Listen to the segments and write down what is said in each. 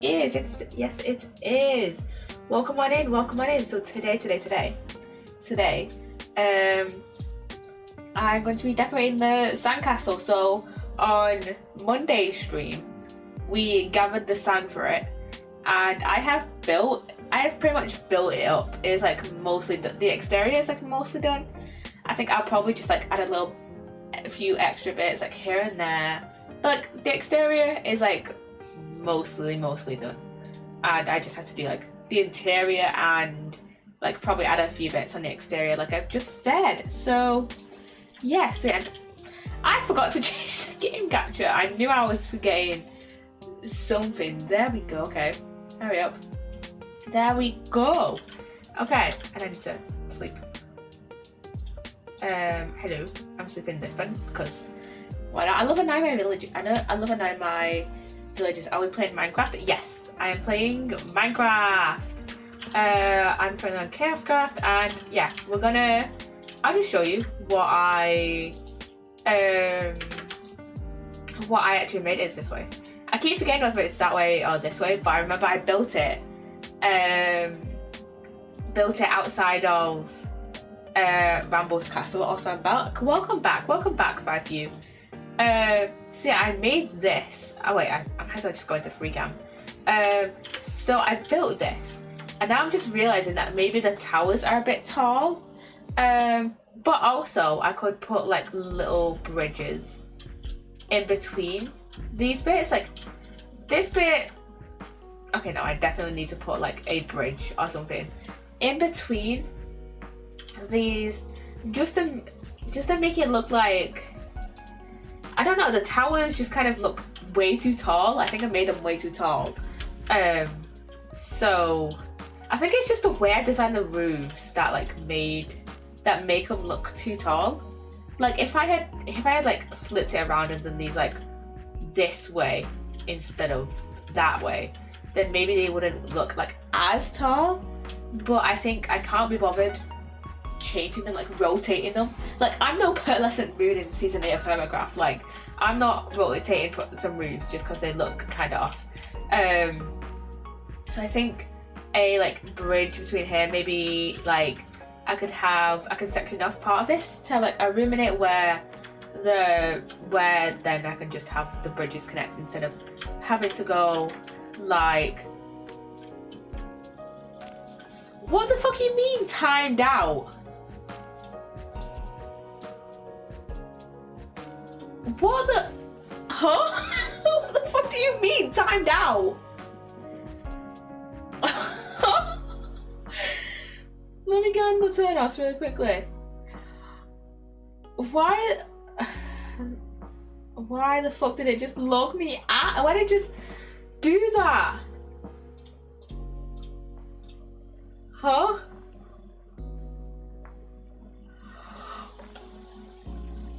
Yes, it is. Welcome on in, welcome on in. So today, um, I'm going to be decorating the sandcastle. So on Monday's stream, we gathered the sand for it, and I have pretty much built it up. It's like mostly the exterior is like mostly done. I think I'll probably just like add a few extra bits like here and there. But like the exterior is like mostly done, and I just had to do like the interior and like probably add a few bits on the exterior like I've just said. So yeah, I forgot to change the game capture. I knew I was forgetting something. There we go. Okay, hurry up. There we go. Okay, and I need to sleep. Hello, I'm sleeping in this bed because why not? I love a night my village. I love a night my villages. Are we playing Minecraft? Yes, I am playing Minecraft. I'm playing on ChaosCraft, and yeah, I'll just show you what I actually made. Is this way. I keep forgetting whether it's that way or this way, but I remember I built it outside of Rambo's castle. Also, I'm back. Welcome back, 5U. So yeah, I made this. Oh wait, I might as well just go into free cam. So I built this, and now I'm just realizing that maybe the towers are a bit tall. But also I could put like little bridges in between these bits, like this bit. Okay, no, I definitely need to put like a bridge or something in between these, just to make it look like, I don't know, the towers just kind of look way too tall. I think I made them way too tall. So I think it's just the way I designed the roofs that make them look too tall. Like if I had like flipped it around and done these like this way instead of that way, then maybe they wouldn't look like as tall. But I think I can't be bothered changing them, like rotating them. Like I'm no pearlescent moon in season 8 of Hermitcraft. Like I'm not rotating for some moons just because they look kind of off. So I think a like bridge between here, maybe like I could section off part of this to like a room in it where then I can just have the bridges connect instead of having to go like, what the fuck you mean timed out? What the? Huh? What the fuck do you mean timed out? Let me go on the turnouts really quickly. Why the fuck did it just log me out? Why did it just do that? Huh?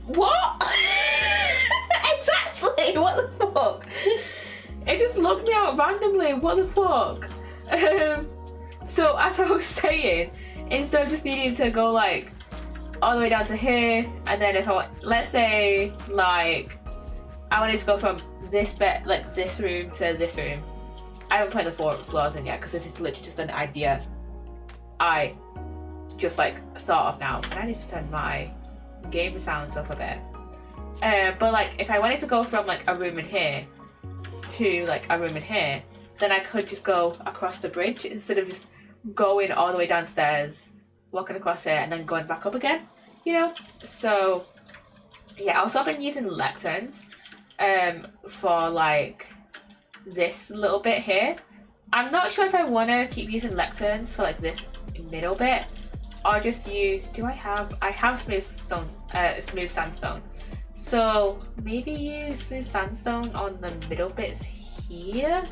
What? Exactly, what the fuck? It just logged me out randomly, what the fuck? So as I was saying, instead of just needing to go like all the way down to here, and then if I want, let's say like I wanted to go from this bit, like this room to this room. I haven't put the 4 floors in yet because this is literally just an idea I just like thought of now. I need to turn my game sounds up a bit. But like if I wanted to go from like a room in here to like a room in here, then I could just go across the bridge instead of just going all the way downstairs, walking across here and then going back up again, you know? So yeah, also I've been using lecterns for like this little bit here. I'm not sure if I want to keep using lecterns for like this middle bit or just use, I have smooth sandstone, so maybe use smooth sandstone on the middle bits here.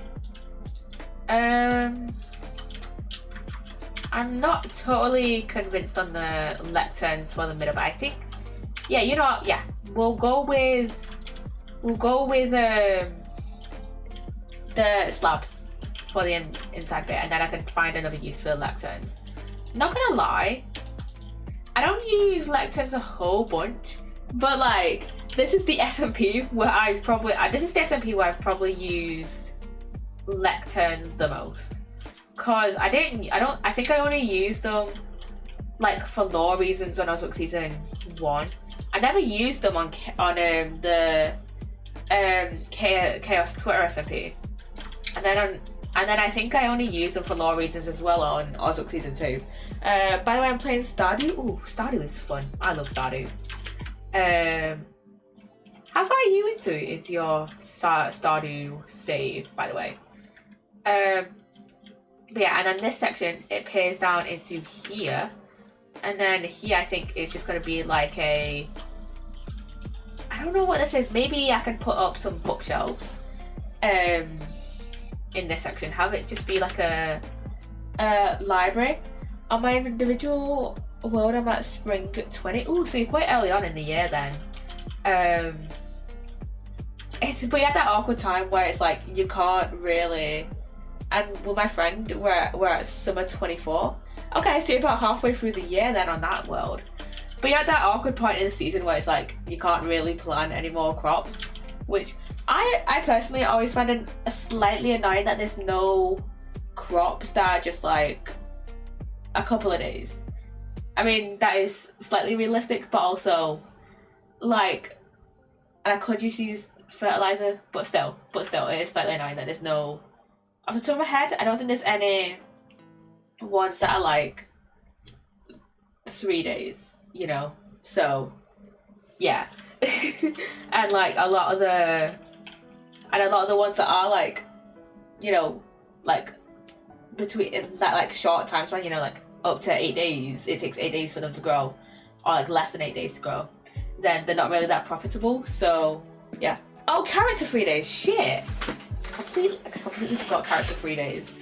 I'm not totally convinced on the lecterns for the middle, but I think, yeah, you know what, yeah, we'll go with the slabs for the inside bit, and then I can find another use for the lecterns. Not gonna lie, I don't use lecterns a whole bunch, but like this is the SMP where I've probably used lecterns the most, cause I think I only used them like for lore reasons on Osbook season 1. I never used them on the Chaos Twitter SMP, and then I think I only used them for lore reasons as well on Osbook season 2. By the way, I'm playing Stardew. Ooh, Stardew is fun. I love Stardew. How far are you into your Stardew save, by the way? But yeah, and then this section, it pairs down into here. And then here, I think it's just going to be like a... I don't know what this is. Maybe I can put up some bookshelves in this section. Have it just be like a library. On my individual world, I'm at spring 20. Ooh, so you're quite early on in the year then. But you had that awkward time where it's like you can't really, and with my friend we're at summer 24. Okay, so you're about halfway through the year then on that world. But you had that awkward point in the season where it's like you can't really plant any more crops, which I personally always find it slightly annoying that there's no crops that are just like a couple of days. I mean, that is slightly realistic, but also like, and I could just use fertilizer, but still it is slightly annoying that there's no, off the top of my head, I don't think there's any ones that are like 3 days, you know, so yeah. And like a lot of the ones that are like, you know, like between that like short time span, you know, like up to 8 days, it takes 8 days for them to grow, or like less than 8 days to grow, then they're not really that profitable. So yeah. Oh, carrots are 3 days. Shit. I completely forgot carrots are 3 days.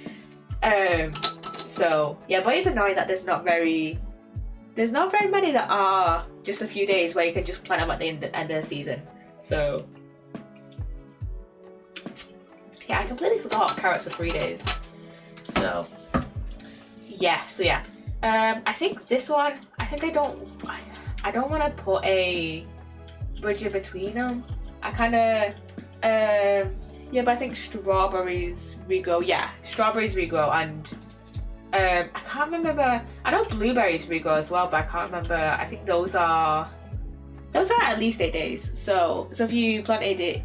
So yeah, but it's annoying that there's not very many that are just a few days where you can just plant them at the end of the season. So yeah, I completely forgot carrots are 3 days. So yeah. I think this one, I don't want to put a bridge in between them. I kind of, yeah, but I think strawberries regrow. Yeah, strawberries regrow, and I can't remember. I know blueberries regrow as well, but I can't remember. I think those are at least 8 days. So if you plant 8 days,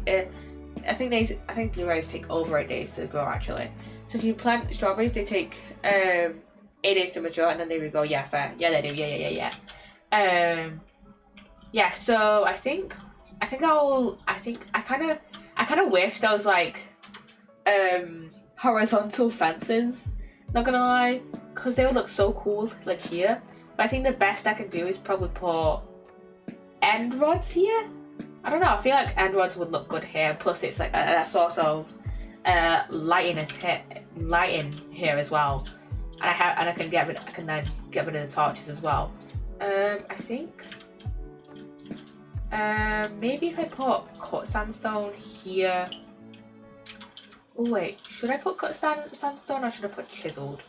I think blueberries take over 8 days to grow actually. So if you plant strawberries, they take 8 days to mature, and then they regrow. Yeah, fair. Yeah, they do. Yeah. Yeah. So I kind of wish there was like horizontal fences, not gonna lie, because they would look so cool like here. But I think the best I can do is probably put end rods here. I don't know, I feel like end rods would look good here, plus it's like a source of lighting here as well, and I can then get rid of the torches as well. I think maybe if I put cut sandstone here. Oh wait, should I put cut sandstone or should I put chiseled?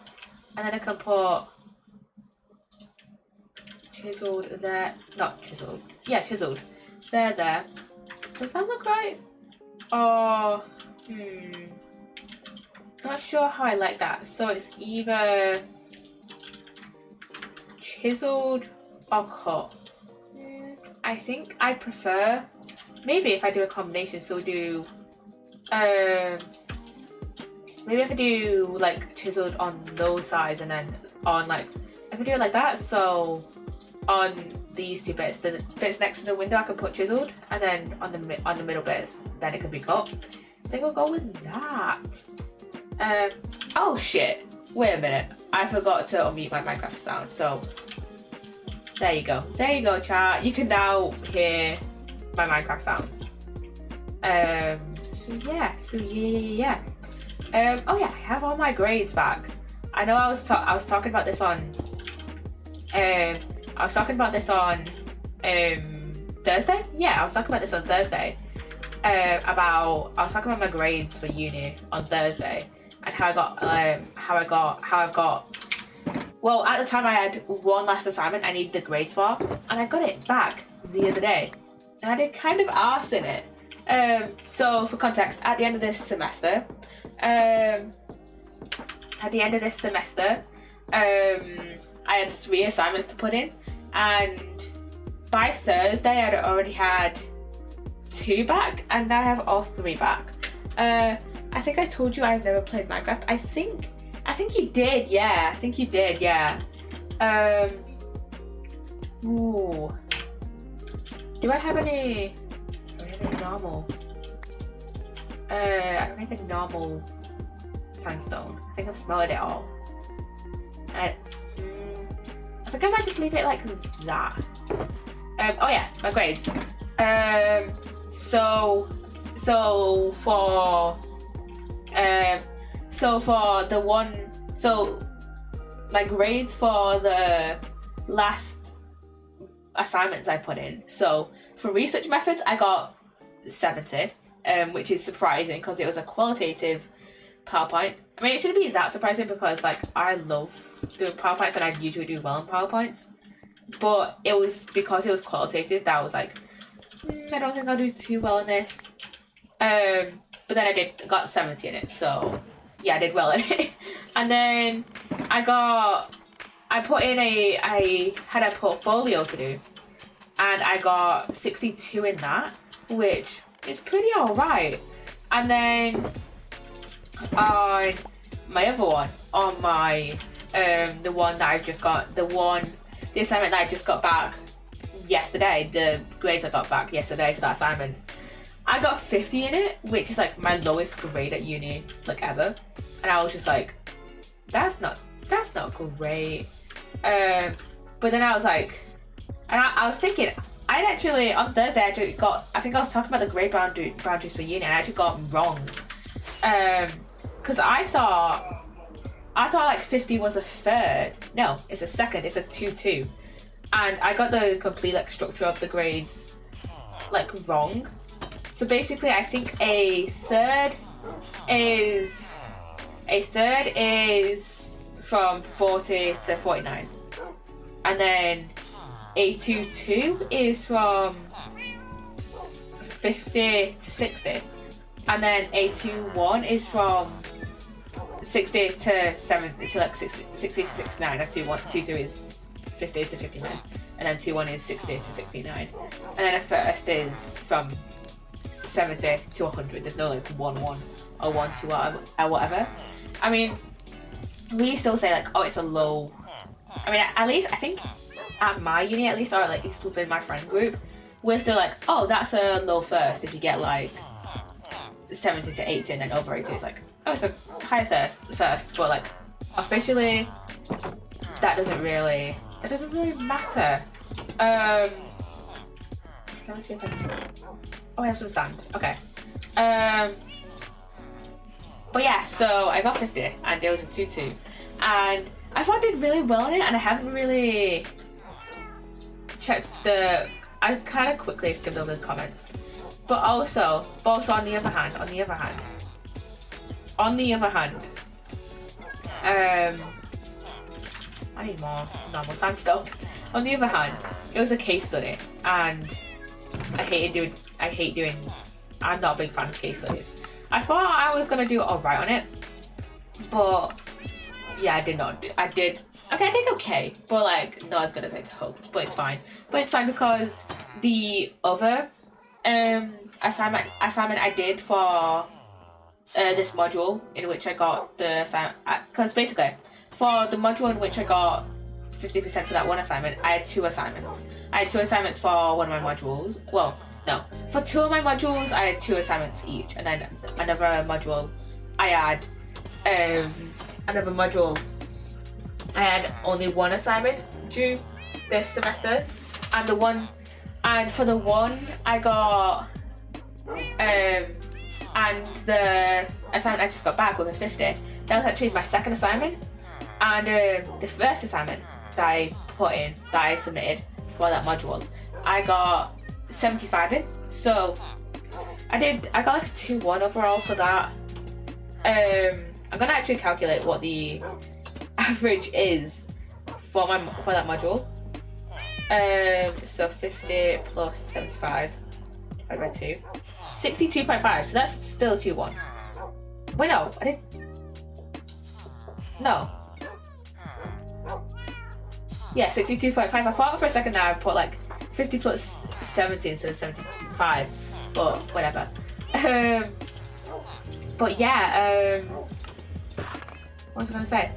And then I can put chiseled there. Not chiseled. Yeah, chiseled. There. Does that look right? Oh, not sure how I like that. So it's either chiseled or cut. I think I prefer, maybe if I do a combination, so do maybe if I do like chiseled on those sides, and then on like, if I do it like that, so on these two bits, the bits next to the window I can put chiseled, and then on the middle bits then it can be cut. I think I'll go with that. Oh shit, wait a minute, I forgot to unmute my Minecraft sound, so there you go, chat. You can now hear my Minecraft sounds. So yeah. Oh yeah, I have all my grades back. I know I was talking about this on Thursday. Yeah, I was talking about this on Thursday. I was talking about my grades for uni on Thursday, and how I've got. Well, at the time I had one last assignment I needed the grades for, and I got it back the other day, and I did kind of arse in it. So for context, at the end of this semester, At the end of this semester, I had 3 assignments to put in, and by Thursday I'd already had 2 back, and now I have all 3 back. I think I told you I've never played Minecraft. I think you did, yeah. I think you did, yeah. Ooh. Do I have any normal? I don't have any normal sandstone. I think I've smelled it all. I think I might just leave it like that. Oh yeah, my grades. So for the one, so my grades for the last assignments I put in. So for research methods, I got 70, which is surprising because it was a qualitative PowerPoint. I mean, it shouldn't be that surprising because like I love doing PowerPoints and I usually do well in PowerPoints. But it was because it was qualitative that I was like, I don't think I'll do too well in this. But then I got 70 in it, so yeah, I did well in it. And then I had a portfolio to do, and I got 62 in that, which is pretty alright. And then on my other one, on my the one that I've just got, the assignment that I just got back yesterday, the grades I got back yesterday for that assignment, I got 50 in it, which is like my lowest grade at uni like ever. And I was just like, that's not great. But then I was like, and I was thinking, I'd actually on Thursday I think I was talking about the grade boundaries for uni, and I actually got them wrong. Because I thought like 50 was a third. No, it's a second. It's a 2-2, and I got the complete like structure of the grades like wrong. So basically, I think a third is from 40 to 49, and then a 2-2 is from 50 to 60, and then a 2-1 is from 60 to 70 to like 60 to 69. A 2-2 is 50 to 59, and then 2-1 is 60 to 69, and then a first is from 70 to 100. There's no like 1-1 or 1-2 or whatever. I mean, we still say like, oh, it's a low. I mean, at least I think at my uni, at least, or at least within my friend group, we're still like, oh, that's a low first. If you get like 70 to 80 and then over 80, it's like, oh, it's a high first. But like officially, that doesn't really matter. Let me see if I can. Oh, I have some sand. Okay. But yeah, so I got 50 and there was a 2-2, and I thought I did really well in it, and I haven't really checked I kind of quickly skimmed over the comments. But also on the other hand, I need more normal sandstone. On the other hand, it was a case study, and I'm not a big fan of case studies. I thought I was gonna do alright on it, but yeah, I did not. I did okay, but like not as good as I hoped. But it's fine. Because the other assignment I did for this module in which I got the assignment, because basically for the module in which I got 50% for that one assignment, I had 2 assignments. I had 2 assignments for one of my modules. Well, no, for 2 of my modules I had 2 assignments each, and then another module I had only 1 assignment due this semester, and for the one I got and the assignment I just got back with a 50, that was actually my second assignment, and the first assignment that I submitted for that module, I got 75 in, so I got like a 2-1 overall for that. I'm gonna actually calculate what the average is for that module. So 50 plus 75 divided by 2, 62.5. So that's still a 2-1. Wait, no, I did. No. Yeah, 62.5. I thought for a second that I put like 50 plus 70 instead of 75, but whatever. But yeah, what was I gonna say?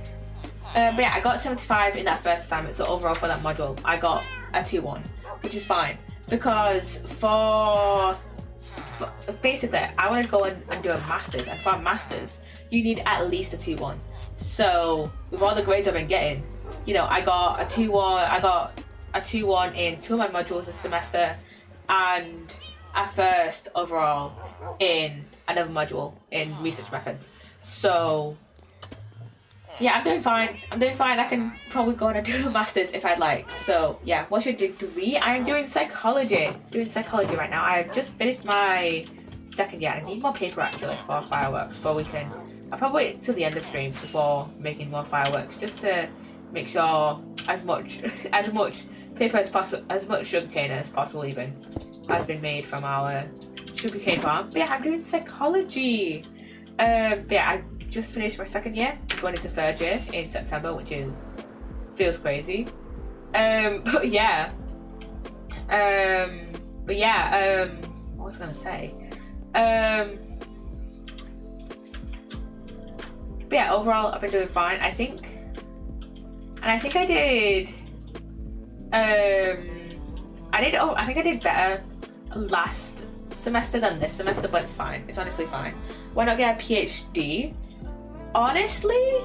But yeah, I got 75 in that first assignment, so overall for that module, I got a 2-1, which is fine because for basically, I want to go and do a master's, and for a master's, you need at least a 2-1. So with all the grades I've been getting, you know, I got a 2-1. I got a 2-1 in 2 of my modules this semester, and a first overall in another module in research methods. So yeah, I'm doing fine. I can probably go on and do a master's if I'd like. So yeah, what's your degree? I am doing psychology. Doing psychology right now. I have just finished my second year. I need more paper actually for fireworks, but I'll probably wait till the end of stream before making more fireworks, just to make sure as much paper as possible, as much sugarcane as possible even, has been made from our sugarcane farm. But yeah, I'm doing psychology. But yeah, I just finished my second year, going into third year in September, which feels crazy. But yeah. What was I gonna say? But yeah, overall I've been doing fine. I think I did I did better last semester than this semester, but it's fine. It's honestly fine. Why not get a PhD? Honestly,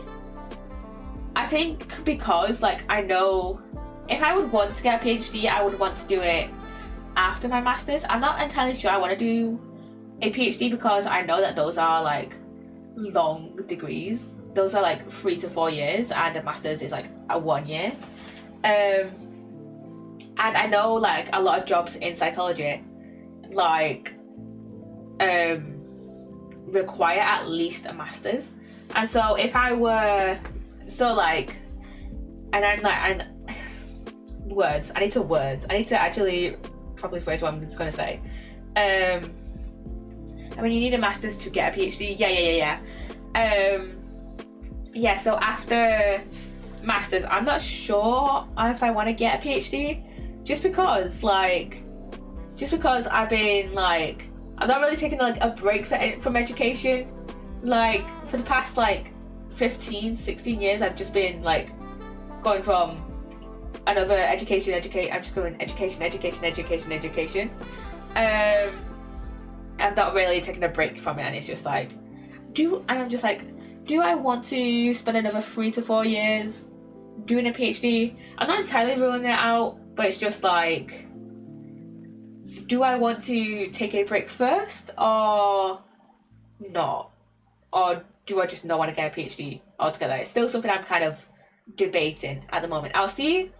I think because like I know if I would want to get a PhD, I would want to do it after my masters. I'm not entirely sure I want to do a PhD because I know that those are like long degrees. Those are like 3 to 4 years, and a master's is like a 1 year. And I know like a lot of jobs in psychology like require at least a master's. And so if I were I need to actually probably phrase what I'm gonna say. I mean, you need a master's to get a PhD. Yeah, so after masters, I'm not sure if I want to get a PhD, just because I've been like, I'm not really taking like a break from education. Like for the past like 15-16 years, I've just been like going from another education. I'm just going education. I've not really taken a break from it, and it's just like, do I want to spend another 3 to 4 years doing a PhD? I'm not entirely ruling it out, but it's just like, do I want to take a break first or not? Or do I just not want to get a PhD altogether? It's still something I'm kind of debating at the moment. I'll see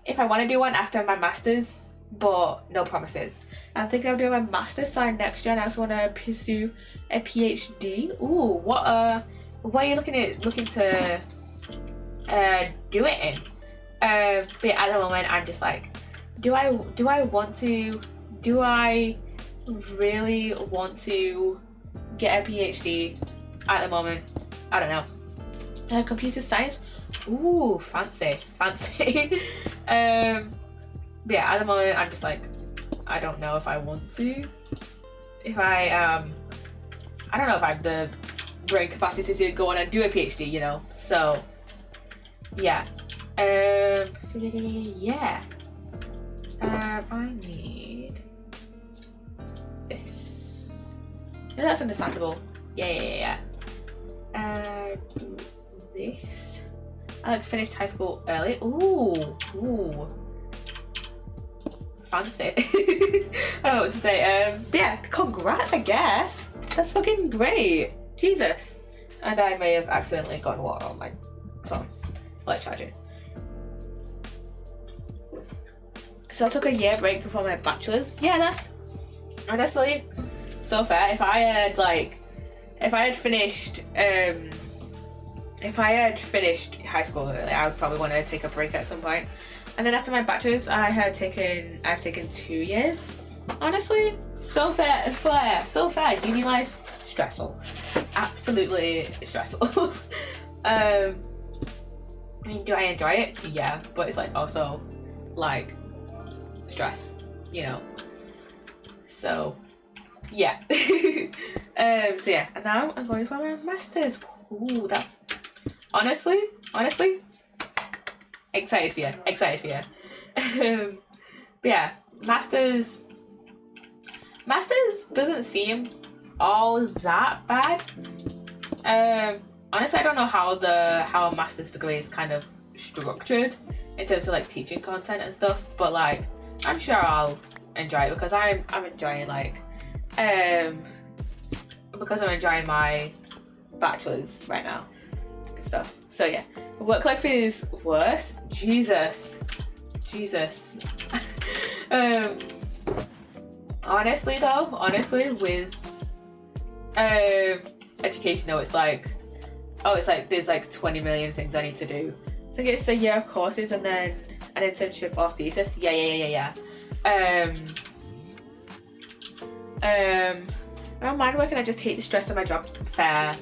if I want to do one after my masters, but no promises. I'm thinking of doing my master's starting next year, and I also want to pursue a PhD. Ooh, what are you looking to do it in? But at the moment, I'm just like, do I really want to get a PhD at the moment? I don't know. Computer science. Ooh, fancy. But yeah, at the moment, I'm just like, I don't know if I want to. I don't know if I have the brain capacity to go on and do a PhD, you know. So yeah. I need this. Yeah, that's understandable. Yeah. This. I like finished high school early. Ooh. Fancy. I don't know what to say. But yeah, congrats, I guess. That's fucking great. Jesus. And I may have accidentally gotten water on my phone. Let's charge it. So I took a year break before my bachelor's. Yeah, that's honestly so fair. If I had finished high school early, I would probably want to take a break at some point. And then after my bachelor's, I've taken 2 years. Honestly, so fair. Uni life, stressful. absolutely stressful. I mean, do I enjoy it? Yeah, but it's like also like stress, you know. So yeah. So yeah, and now I'm going for my masters. Ooh, that's honestly excited for you. But yeah, masters doesn't seem all that bad. Honestly, I don't know how a master's degree is kind of structured in terms of like teaching content and stuff, but like I'm sure I'll enjoy it because I'm enjoying like because I'm enjoying my bachelor's right now and stuff. So yeah, work life is worse. Jesus. Honestly with education though, it's like there's like 20 million things I need to do. I think it's a year of courses and then an internship or thesis. Yeah. I don't mind working, I just hate the stress of my job. Fair.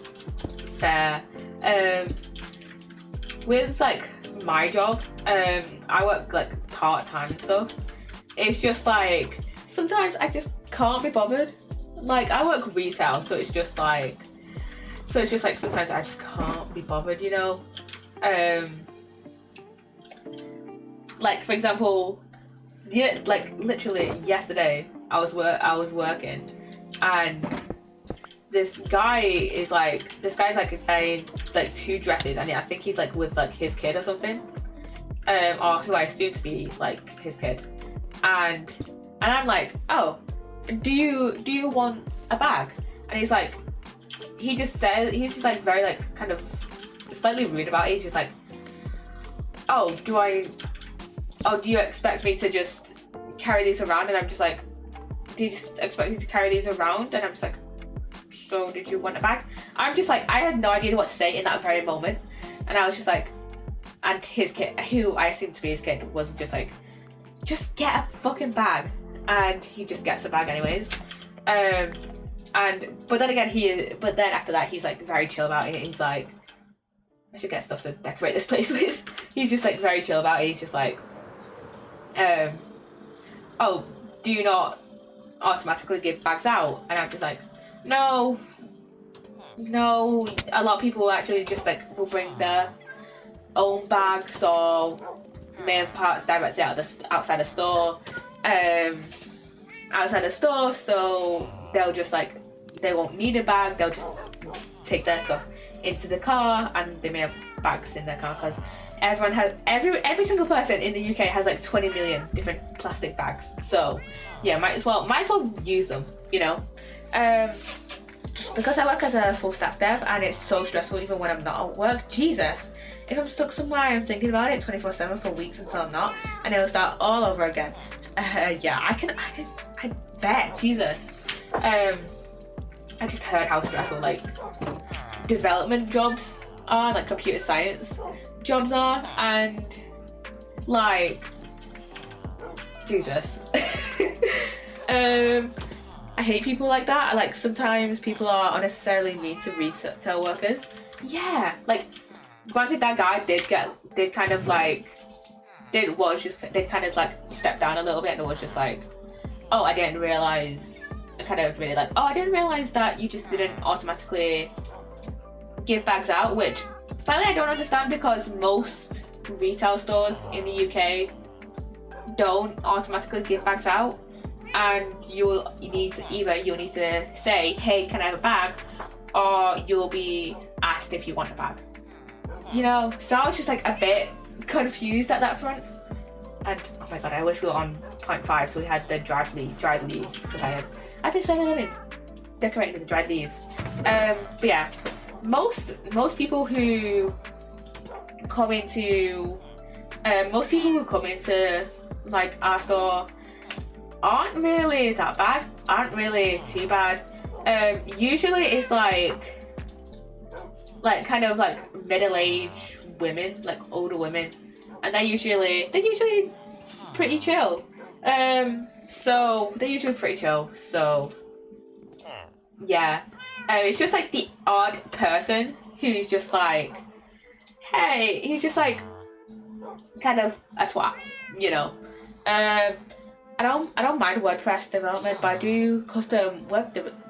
With like my job, I work like part-time and stuff. It's just like sometimes I just can't be bothered. Like I work retail, so it's just like sometimes I just can't be bothered, you know. Like for example, yeah, like literally yesterday I was working and this guy's like buying like 2 dresses and I think he's like with like his kid or something, or who I assume to be like his kid, and I'm like, oh, do you want a bag? And he's just like very like kind of slightly rude about it. He's just like, oh, do you expect me to just carry these around? And I'm just like, do you just expect me to carry these around? And I'm just like, so did you want a bag? I'm just like, I had no idea what to say in that very moment. And I was just like, and his kid, who I assumed to be his kid, was just like, just get a fucking bag. And he just gets a bag anyways. But then after that, he's like very chill about it. He's like, I should get stuff to decorate this place with. He's just like very chill about it. He's just like, oh, do you not automatically give bags out? And I'm just like, no, a lot of people actually just like will bring their own bags or may have parts directly outside the store, so they'll just like, they won't need a bag, they'll just take their stuff into the car and they may have bags in their car because everyone has every single person in the UK has like 20 million different plastic bags. So yeah, might as well use them, you know. Because I work as a full stack dev and it's so stressful even when I'm not at work. Jesus, if I'm stuck somewhere I'm thinking about it 24/7 for weeks until I'm not, and it'll start all over again. Yeah, I bet. Jesus. I just heard how stressful like development jobs are, like computer science jobs are, and like Jesus. I hate people like that. Like sometimes people are unnecessarily mean to retail workers. Yeah, like granted that guy did kind of like step down a little bit and was just like, oh, I didn't realize, kind of really like, oh, I didn't realize that you just didn't automatically give bags out, which slightly I don't understand because most retail stores in the UK don't automatically give bags out, and you'll need to say, hey, can I have a bag, or you'll be asked if you want a bag, you know. So I was just like a bit confused at that front. And oh my god, I wish we were on 0.5 so we had the dried leaves, because I've been spending living decorating with the dried leaves. But yeah, most people who come into like our store aren't really that bad, aren't really too bad. Usually it's like kind of like middle-aged women, like older women, and they're usually pretty chill. So yeah. It's just like the odd person who's just like, hey, he's just like kind of a twat, you know. I don't mind WordPress development, but I do custom web development.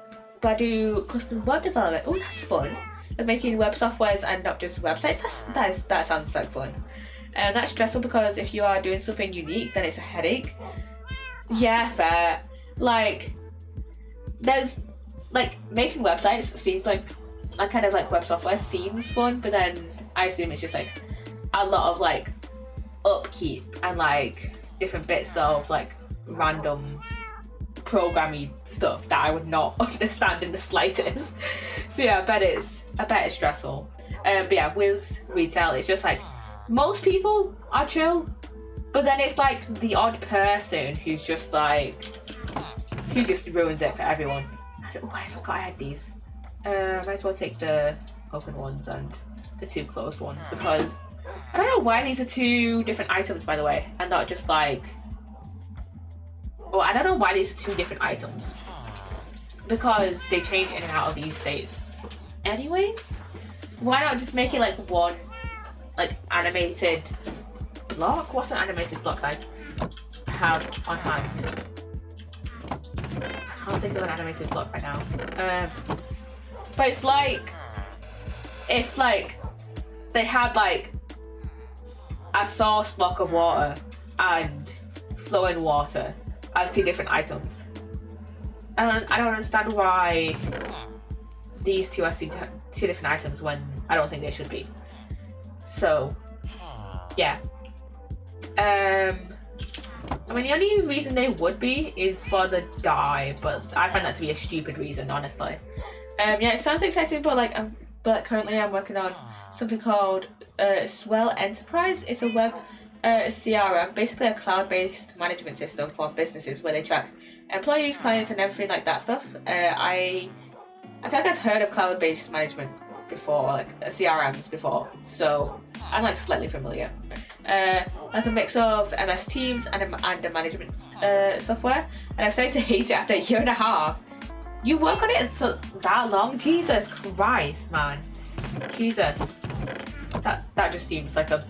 Oh, that's fun. Like making web softwares and not just websites. That sounds like fun. And that's stressful because if you are doing something unique, then it's a headache. Yeah, fair. Like, there's like making websites seems like kind of like web software seems fun, but then I assume it's just like a lot of like upkeep and like different bits of like random programming stuff that I would not understand in the slightest. So yeah, I bet it's stressful. But yeah, with retail, it's just like most people are chill, but then it's like the odd person who's just like who just ruins it for everyone. I forgot I had these. Might as well take the open ones and the two closed ones because I don't know why these are two different items, by the way, and not just like. Well, I don't know why these are two different items because they change in and out of these states. Anyways, why not just make it like one, like animated block? What's an animated block I have on hand? I can't think of an animated block right now. But it's like if like they had like a source block of water and flowing water as two different items. I don't understand why these two are two different items when I don't think they should be. So yeah. I mean, the only reason they would be is for the dye, but I find that to be a stupid reason, honestly. Yeah, it sounds exciting, but currently I'm working on something called Swell Enterprise. It's a web CRM, basically a cloud-based management system for businesses where they track employees, clients, and everything like that stuff. I feel like I've heard of cloud-based management before, like CRMs before, so I'm like slightly familiar. Like a mix of MS Teams and a management software, and I've started to hate it after a year and a half. You work on it for that long? Jesus Christ, man. Jesus. That just seems like a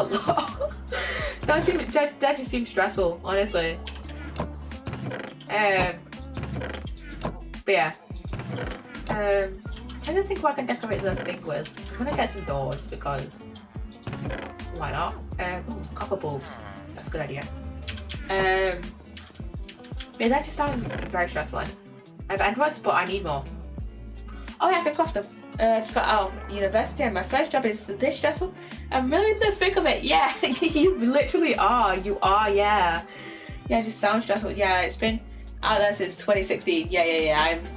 lot. that just seems stressful, honestly. But yeah. I don't think what I can decorate the thing with. I'm gonna get some doors because why not? Copper bulbs. That's a good idea. Yeah, that just sounds very stressful. I have Androids, but I need more. Oh yeah, I can craft them. I just got out of university and my first job is this stressful. I'm really in the thick of it. Yeah, you literally are. You are, yeah. Yeah, it just sounds stressful. Yeah, it's been out there since 2016. Yeah. I'm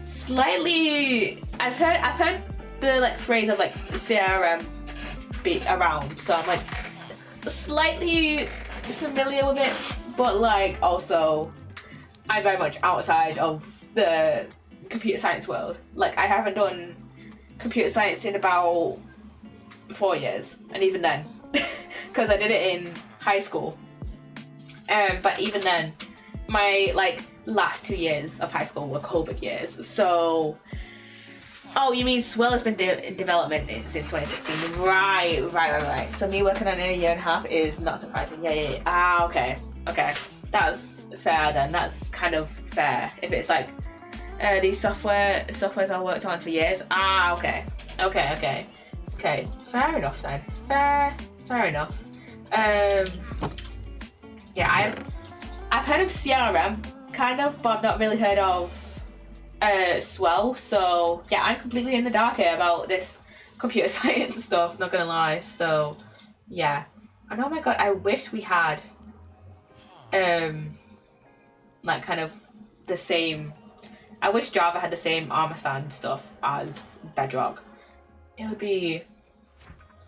slightly. I've heard the like phrase of like CRM be around, so I'm like slightly familiar with it, but like also I'm very much outside of the computer science world. Like I haven't done computer science in about 4 years, and even then because I did it in high school, but even then my like last 2 years of high school were COVID years. So oh, you mean Swell has been in development since 2016? Right. So me working on it a year and a half is not surprising. Yeah. Ah, okay. That's fair then. That's kind of fair. If it's like these softwares I worked on for years. Ah, okay. Fair enough then. Fair enough. Yeah, I've heard of CRM kind of, but I've not really heard of Swell. So yeah, I'm completely in the dark here about this computer science stuff. Not gonna lie. So yeah, and oh my god, I wish we had like kind of the same. I wish Java had the same armor stand stuff as Bedrock. It would be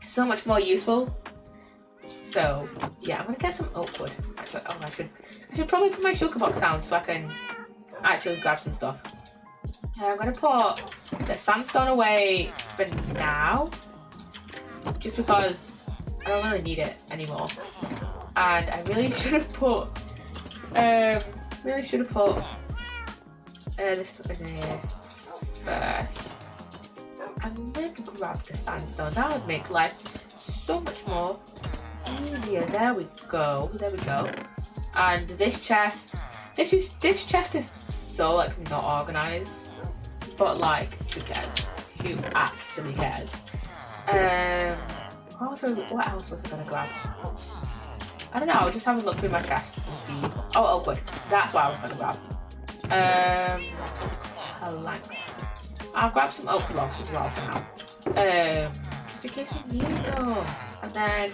so much more useful. So yeah, I'm gonna get some oak wood. Actually, I should probably put my shulker box down so I can actually grab some stuff. I'm gonna put the sandstone away for now, just because I don't really need it anymore. And I really should have put this stuff in here first. And then grab the sandstone. That would make life so much more easier. There we go. There we go. And this chest. This chest is so like not organized. But like, who cares? Who actually cares? What else was I gonna grab? I don't know, I'll just have a look through my chests and see. Oh, good. That's what I was gonna grab. Planks. I'll grab some oak logs as well for now. Just in case we need them. And then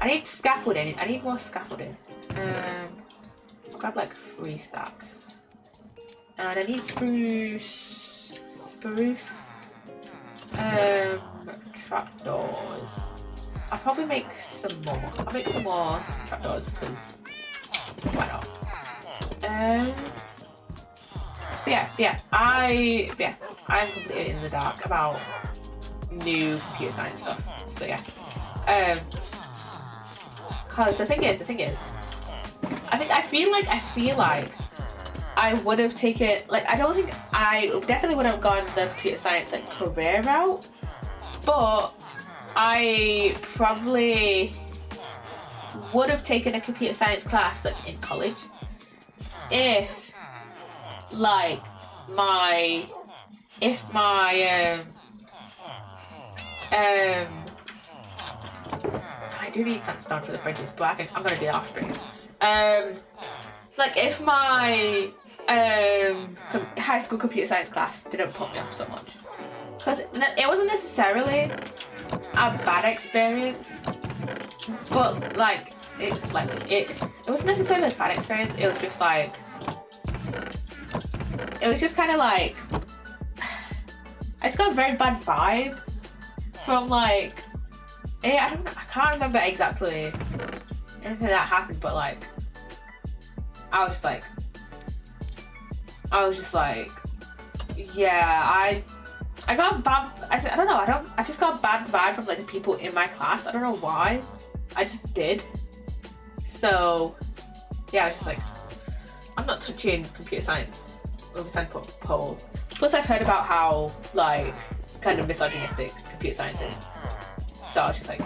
I need scaffolding. I need more scaffolding. I'll grab like 3 stacks. And I need spruce. Trapdoors. I'll probably make some more. I'll make some more trapdoors because why not? I'm completely in the dark about new computer science stuff. So yeah. Cause the thing is, I feel like I would have taken, like, I don't think I definitely would have gone the computer science like career route, but I probably would have taken a computer science class like in college if I do need sandstone for the fridges, but I'm gonna do that off stream. Like if my high school computer science class didn't put me off so much, because it wasn't necessarily a bad experience, but like it wasn't necessarily a bad experience. It was just like, it was just kind of like, I just got a very bad vibe from like, I can't remember exactly anything that happened, but like I was just like, yeah, I got a bad, I don't know, I just got a bad vibe from like the people in my class. I don't know why, I just did. So yeah, I was just like, I'm not touching computer science over 10 pole. Plus I've heard about how like kind of misogynistic computer science is. So I was just like,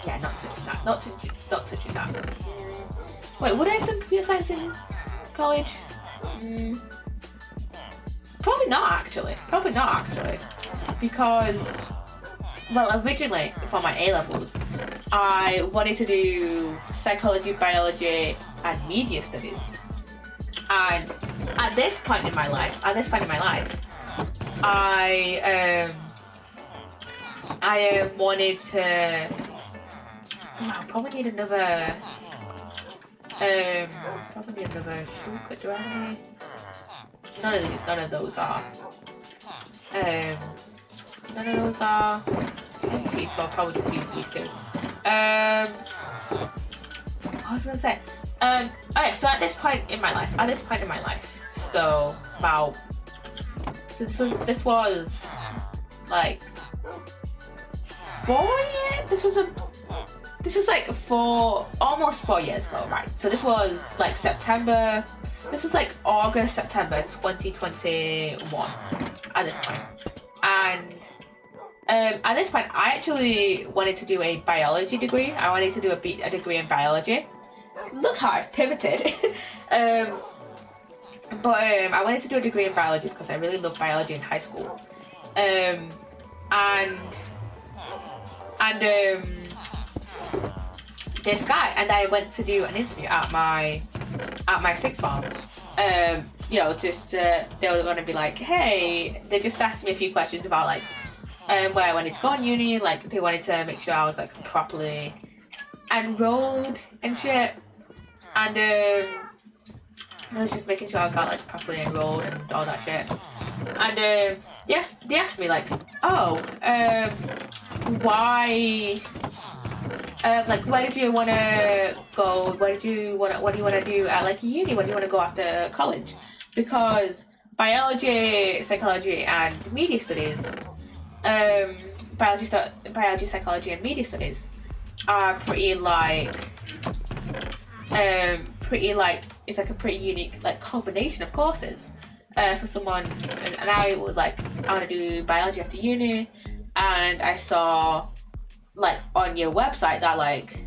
yeah, not touching that, not touching that. Wait, would I have done computer science in college? Probably not actually, because, well, originally for my A-levels, I wanted to do psychology, biology, and media studies. And at this point in my life, I wanted to. I probably need another. Shortcut. Do I have any? None of those are. Empty, so I'll probably just use these two. What was I gonna say? Okay, so at this point in my life, so about, so this was like 4 years. This was like almost 4 years ago, right? So this was like September. This was like August, September 2021 at this point. And at this point, I actually wanted to do a biology degree. I wanted to do a degree in biology. Look how I've pivoted. I wanted to do a degree in biology because I really loved biology in high school. This guy and I went to do an interview at my sixth form. They were gonna be like, hey, they just asked me a few questions about like where I wanted to go on uni. Like they wanted to make sure I was like properly enrolled and shit. And I was just making sure I got like properly enrolled and all that shit. And they asked me like, why? Like, where did you want to go? What do you want to do at like uni? What do you want to go after college? Because biology, psychology, and media studies, biology, psychology, and media studies are pretty like it's like a pretty unique like combination of courses. for someone, and I was like, I want to do biology after uni, and I saw like on your website that like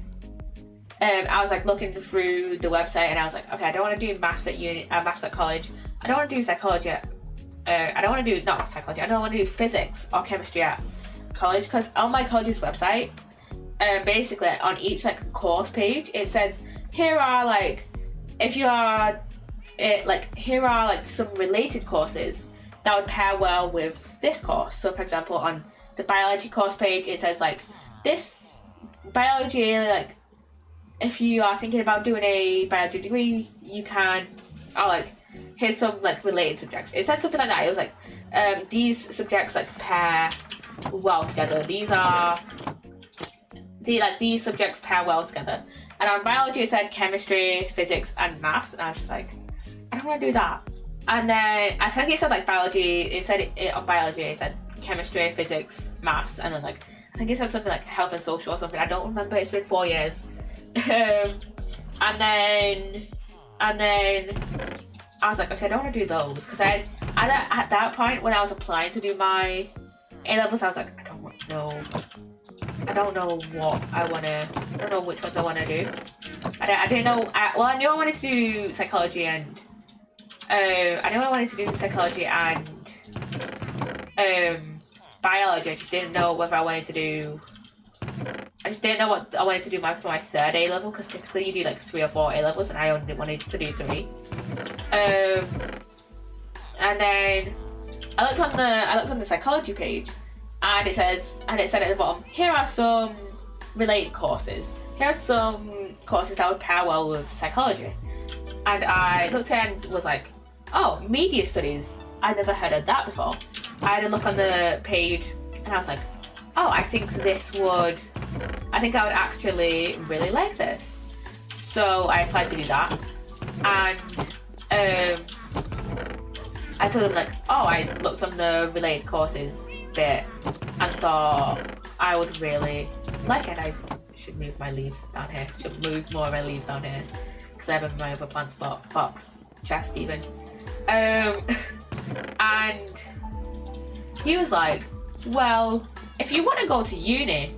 I was like looking through the website, and I was like, okay, I don't want to do maths at uni, maths at college. I don't want to do psychology. I don't want to do not psychology. I don't want to do physics or chemistry at college, because on my college's website, basically on each like course page, it says here are like if you are here are like some related courses that would pair well with this course. So for example, on the biology course page, it says like this biology, like if you are thinking about doing a biology degree, you can, or like here's some like related subjects. It said something like that. It was like these subjects like pair well together. These subjects pair well together. And on biology it said chemistry, physics and maths, and I was just like, I don't want to do that. And then I think it said like biology, it said it on biology it said chemistry, physics, maths, and then like I think it said something like health and social or something. I don't remember, it's been 4 years. and then I was like, okay, I don't want to do those, because at that point when I was applying to do my A-levels, I was like, I don't know what I want to, I don't know which ones I want to do. I didn't know, I knew I wanted to do psychology, and I knew I wanted to do psychology and biology. I just didn't know whether I wanted to do, I just didn't know what I wanted to do for my third A-level, because typically you do like 3 or 4 A-levels, and I only wanted to do 3. And then I looked on the psychology page, and it said at the bottom, here are some related courses. Here are some courses that would pair well with psychology. And I looked and was like, oh, media studies. I'd never heard of that before. I had a look on the page, and I was like, oh, I think I would actually really like this. So I applied to do that, and I told them like, oh, I looked on the related courses bit and thought I would really like it. I should move my leaves down here. Should move more of my leaves down here, because I have my other plant box chest even. And he was like, well, if you want to go to uni,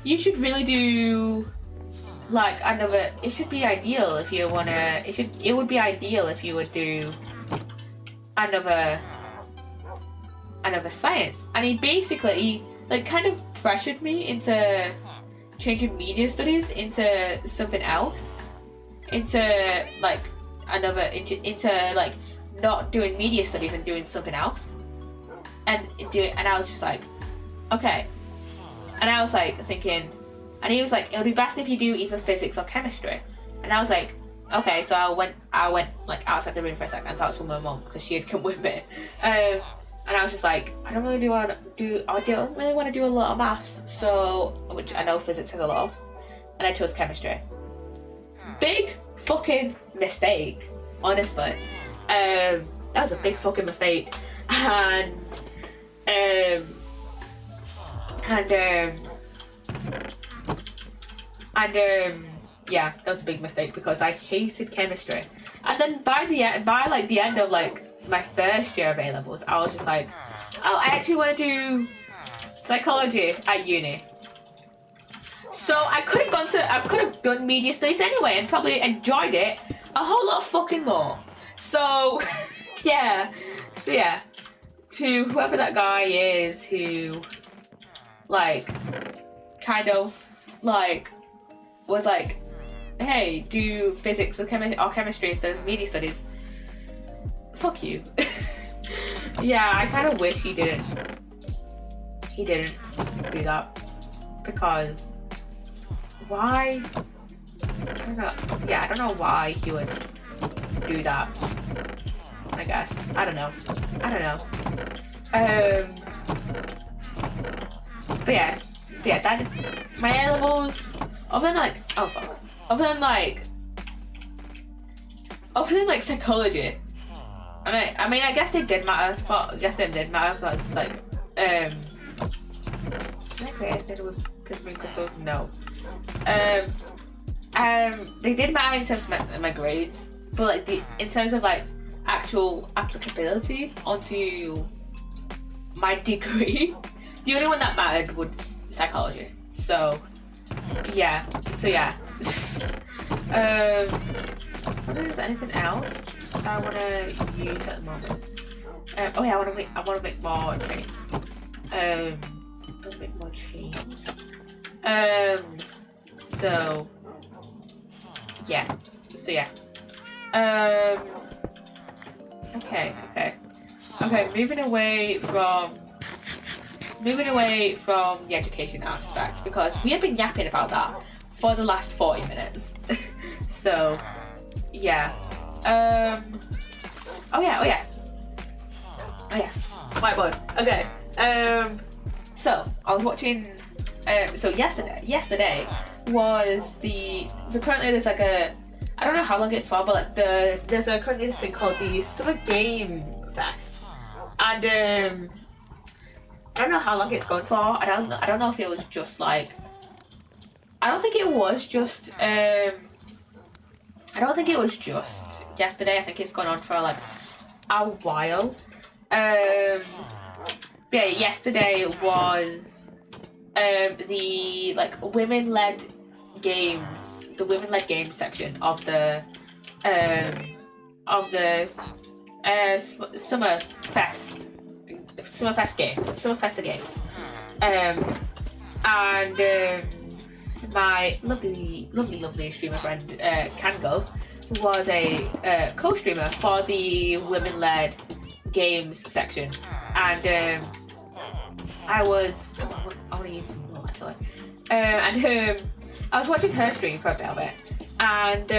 you should really do like another, it should be ideal if you want to, it would be ideal if you would do another science. And he basically like kind of pressured me into changing media studies into something else, into like not doing media studies and doing something else, and I was just like, okay. And I was like thinking, and he was like, it would be best if you do either physics or chemistry. And I was like, okay. So I went like outside the room for a second and talked to my mum, because she had come with me. And I was just like, I don't really want to do a lot of maths, so, which I know physics has a lot of, and I chose chemistry. Big fucking mistake, honestly. That was a big fucking mistake, and yeah, that was a big mistake, because I hated chemistry. And then by the end of like my first year of A-levels, I was just like, oh, I actually want to do psychology at uni. So I could have done media studies anyway and probably enjoyed it a whole lot fucking more. So yeah, to whoever that guy is who like kind of like was like, hey, do physics or chemistry instead of media studies, fuck you. Yeah, I kind of wish he didn't do that, because why? I don't know. Yeah, I don't know why he would do that. I guess I don't know. But yeah, that my A-levels. Other than psychology. I mean, I guess they did matter. Because like, did I create anything with prismatic crystals? No. They did matter in terms of my grades, but like in terms of like actual applicability onto my degree. The only one that mattered was psychology. So yeah. Is there anything else I want to use at the moment? Oh yeah, I want to make more chains. I want to make more chains. So yeah. Okay. Moving away from the education aspect, because we have been yapping about that for the last 40 minutes. So yeah. Oh yeah. Whiteboard. Okay. So I was watching. So yesterday was so currently there's like I don't know how long it's for, but like there's currently this thing called the Summer Game Fest, and I don't know how long it's going for. I don't know if it was just like. I don't think it was just yesterday. I think it's gone on for like a while. But yeah, yesterday was the like women-led games section of the Summer Festa games. And my lovely streamer friend Kango was a co-streamer for the women-led games section, and I want to use some more actually, and I was watching her stream for a bit of it, and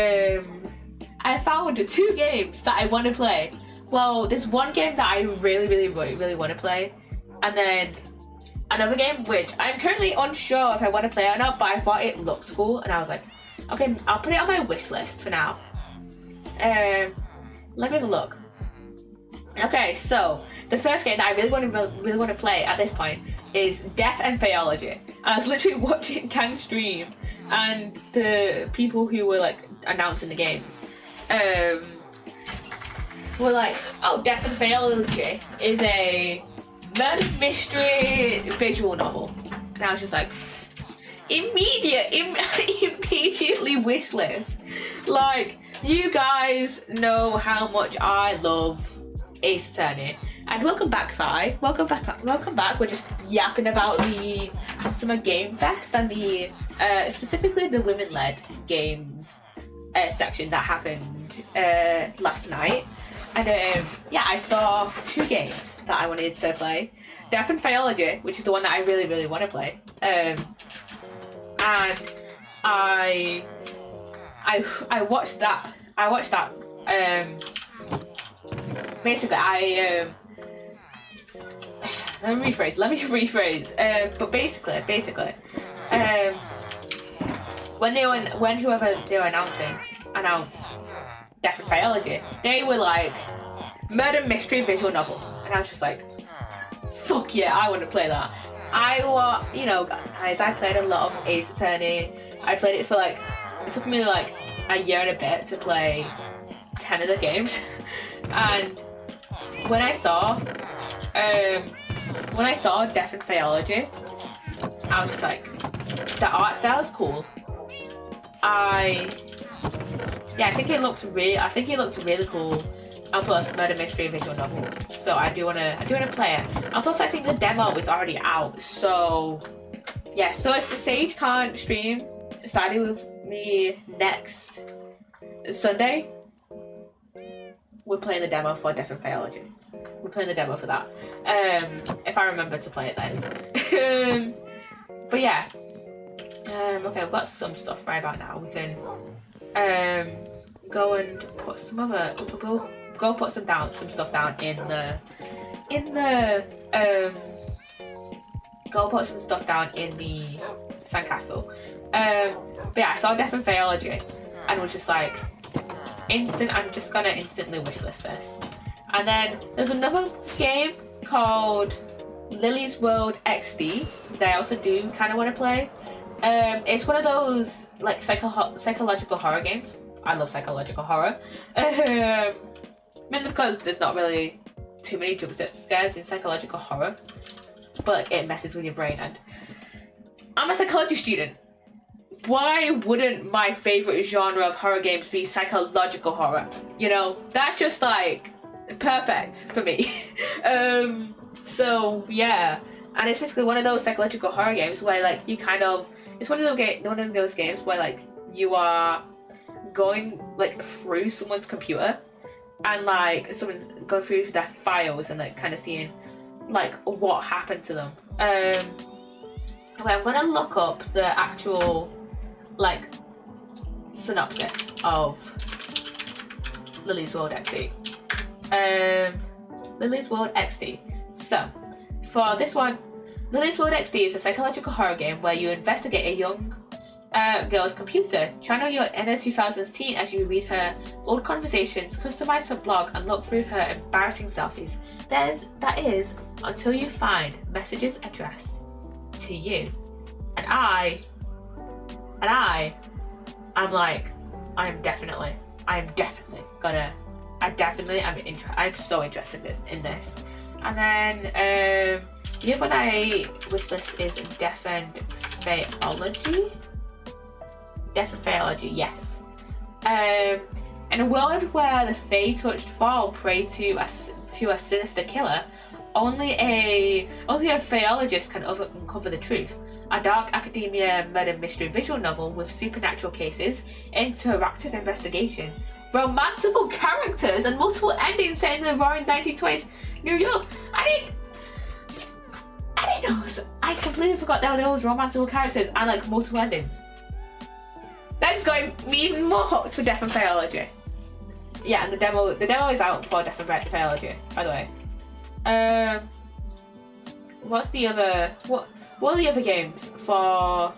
I found 2 games that I want to play. Well, there's one game that I really want to play, and then another game which I'm currently unsure if I want to play or not, but I thought it looked cool, and I was like, okay, I'll put it on my wish list for now. Let me have a look. Okay, so the first game that I really want to play at this point is Death and Theology. And I was literally watching Kang stream, and the people who were like announcing the games were like, oh, Death and Theology is a murder mystery visual novel. And I was just like, immediately wish list. Like, you guys know how much I love Ace Attorney. And welcome back, Fi. Welcome back. We're just yapping about the Summer Game Fest and the specifically the women-led games section that happened last night. And yeah, I saw 2 games that I wanted to play. Death and Theology, which is the one that I really want to play. And I watched that. Basically, let me rephrase. But basically, when whoever they were announced Death and Theology, they were like murder mystery visual novel, and I was just like, fuck yeah, I want to play that. Guys, I played a lot of Ace Attorney. I played it for like, it took me like a year and a bit to play 10 of the games. And when I saw Death and Theology, I was just like, the art style is cool. I think it looked really cool. And plus, murder mystery visual novel. So I do wanna play it. And plus, I think the demo is already out. So yeah. So if the Sage can't stream, starting with me next Sunday, we're playing the demo for Death and Theology. We're playing the demo for that. If I remember to play it, that is. But yeah. Okay, I've got some stuff right about now. We can go and put go put some stuff down in the sandcastle. But yeah, I saw Death and Theology and was just like, I'm just gonna instantly wishlist this. And then there's another game called Lily's World XD that I also do kind of want to play. It's one of those like psychological horror games. I love psychological horror. Mainly because there's not really too many jump scares in psychological horror, but it messes with your brain, and I'm a psychology student. Why wouldn't my favourite genre of horror games be psychological horror? You know, that's just like perfect for me. So yeah, and it's basically one of those psychological horror games where like you kind of, it's one of those games where like you are going like through someone's computer and like someone's going through their files and like kind of seeing like what happened to them. I'm gonna look up the actual like synopsis of Lily's World XD. Lily's World XD. So, for this one, Lily's World XD is a psychological horror game where you investigate a young girl's computer, channel your inner 2000s teen as you read her old conversations, customize her blog, and look through her embarrassing selfies. That is until you find messages addressed to you. And I'm like, I'm definitely gonna, I'm so interested in this. And then the other one I wishlist is Death and Theology. Death and Theology, yes. In a world where the Fae-touched fall prey to a sinister killer, only a Theologist can uncover the truth. A dark academia murder mystery visual novel with supernatural cases, interactive investigation, romantical characters, and multiple endings set in the roaring 1920s New York. I didn't know. I completely forgot that there was romantical characters and like multiple endings. That just got me even more hooked for Death and Theology. Yeah, and the demo is out for Death and Theology, by the way. What's the other? What are the other games for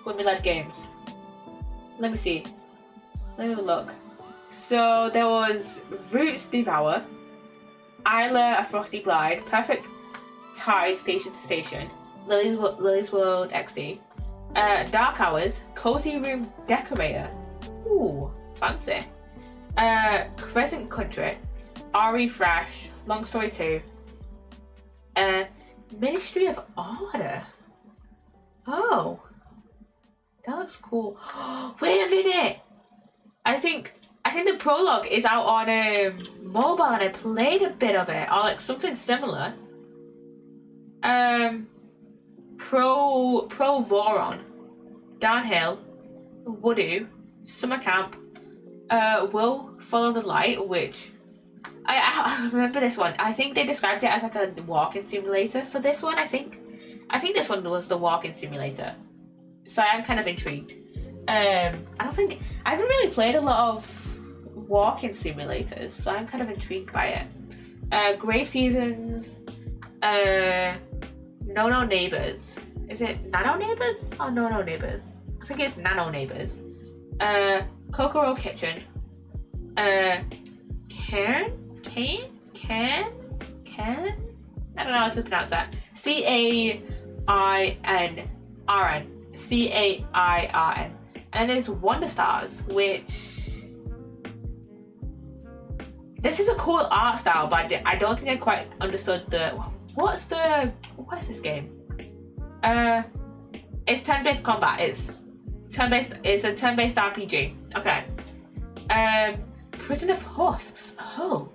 women-led games? Let me see. Let me have a look. So there was Roots Devour, Isla A Frosty Glide, Perfect Tide Station to Station, Lily's World XD, Dark Hours, Cozy Room Decorator, ooh, fancy, Crescent Country, RE Fresh, Long Story 2, Ministry of Order. Oh, that looks cool. Wait a minute! I think the prologue is out on mobile, and I played a bit of it, or like something similar. Pro Voron, Downhill, Voodoo, Summer Camp, Will Follow the Light, which I remember this one. I think they described it as like a walking simulator for this one. I think this one was the walking simulator. So I am kind of intrigued. I haven't really played a lot of walking simulators, so I'm kind of intrigued by it. Grave Seasons, No Neighbors. Is it Nano Neighbors or No Neighbors? I think it's Nano Neighbors. Kokoro Kitchen. Cairn? I don't know how to pronounce that. Cairn. Cairn. And there's Wonder Stars, which... This is a cool art style, but I don't think I quite understood the... What is this game? It's turn-based combat. It's a turn-based RPG. Okay. Prison of Husks. Oh,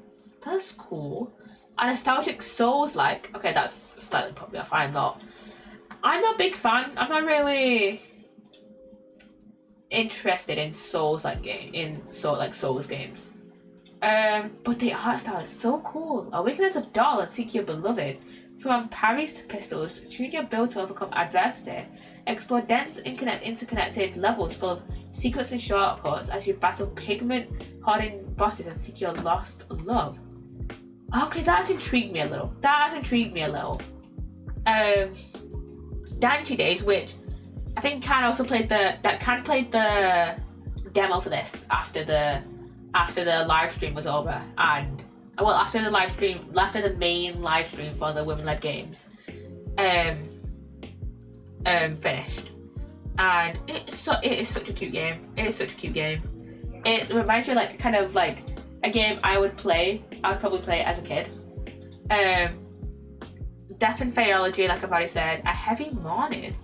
that's cool. A nostalgic Souls-like. Okay, that's slightly put me off. I'm not a big fan. I'm not really interested in Souls-like Souls games. But the art style is so cool. Awaken as a doll and seek your beloved. From parries to pistols, tune your build to overcome adversity. Explore dense, interconnected levels full of secrets and shortcuts as you battle pigment-hoarding bosses and seek your lost love. Okay, that's intrigued me a little. Danchi Days, which I think Can played the demo for this after the live stream was over, and after the main live stream for the women-led games finished, and it is such a cute game. it reminds me like kind of like a game I would probably play as a kid. Death and Theology, like I've already said. A Heavy Morning.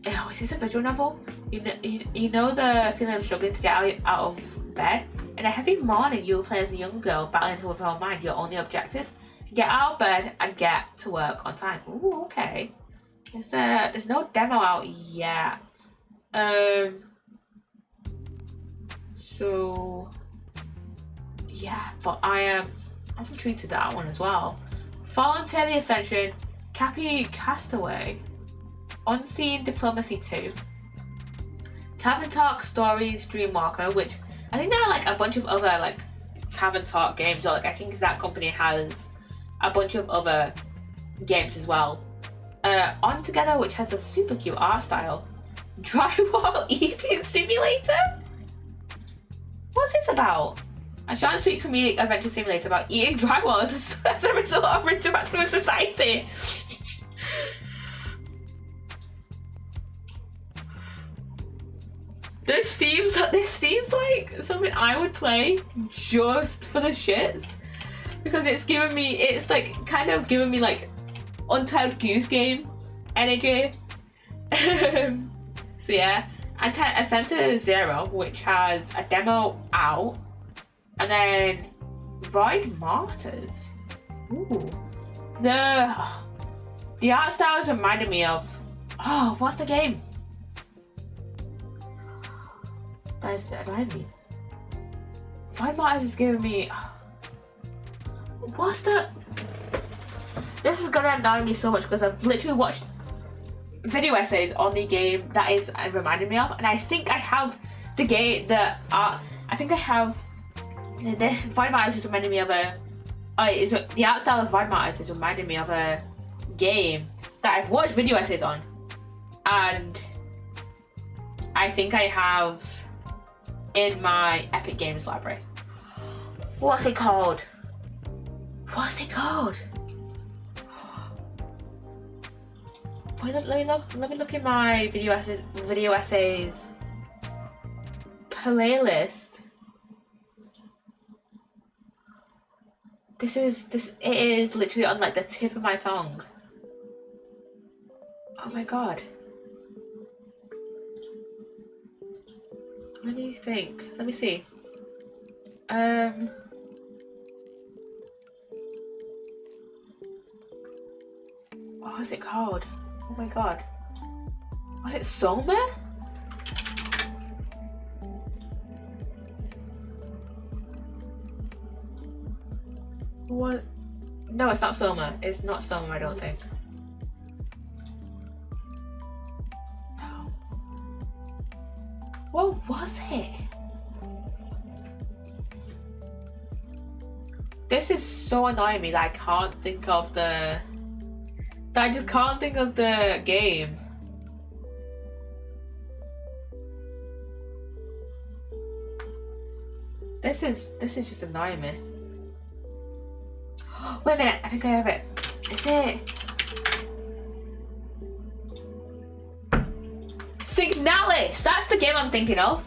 Oh, is this a visual novel? You know the feeling of struggling to get out of bed? In A Heavy Morning, you will play as a young girl battling with her own mind. Your only objective: get out of bed and get to work on time. Ooh, okay. There's no demo out yet. So yeah, but I'm intrigued to that one as well. Voluntary Ascension, Cappy Castaway, Unseen Diplomacy 2, Tavern Talk Stories, Dreamwalker, which I think there are like a bunch of other like Tavern Talk games, or like I think that company has a bunch of other games as well. On Together, which has a super cute art style. Drywall Eating Simulator? What's this about? A short and sweet comedic adventure simulator about eating drywall as a result of interacting with society. This seems like something I would play just for the shits, because it's like kind of giving me like Untitled Goose Game energy. So yeah, and Ascent Zero, which has a demo out, and then Void Martyrs. Ooh, the art styles reminded me of, oh, what's the game? That's annoying me. Void Martyrs is giving me, what's the? This is gonna annoy me so much because I've literally watched video essays on the game that is reminding me of, and I think I have the game, the Void Martyrs is reminding me of the art style of Void Martyrs is reminding me of a game that I've watched video essays on, and I think I have in my Epic Games library. What's it called? Let me look in my video essays playlist. It is literally on like the tip of my tongue. Oh my god. Let me think. Let me see. What is it called? Oh my god. Was it Soma? What? No, it's not Soma. It's not Soma, I don't think. No. What was it? This is so annoying me that I can't think of the... I just can't think of the game. This is just annoying me. Wait a minute, I think I have it. Is it? Signalis! That's the game I'm thinking of.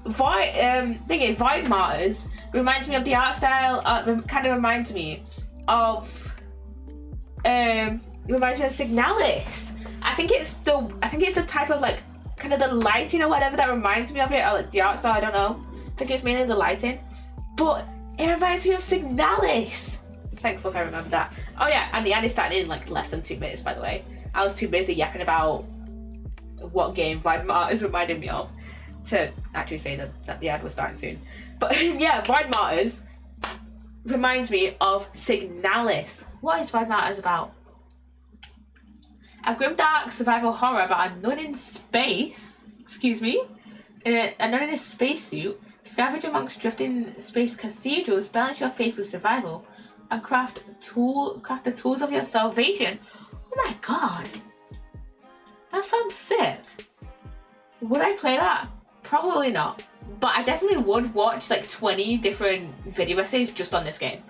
Void Martyrs reminds me of the art style. Kind of reminds me of. It reminds me of Signalis. I think it's the type of like kind of the lighting or whatever that reminds me of it, or like the art style. I don't know. I think it's mainly the lighting, but it reminds me of Signalis. Thank fuck I remember that. Oh yeah, and the ad is starting in like less than 2 minutes. By the way, I was too busy yapping about what game Void Martyrs reminded me of to actually say that the ad was starting soon. But yeah, Void Martyrs reminds me of Signalis. What is Void Martyrs about? A grimdark survival horror about a nun in space. Excuse me. A nun in a spacesuit. Scavenge amongst drifting space cathedrals. Balance your faith with survival, and craft the tools of your salvation. Oh my god, that sounds sick. Would I play that? Probably not. But I definitely would watch like 20 different video essays just on this game,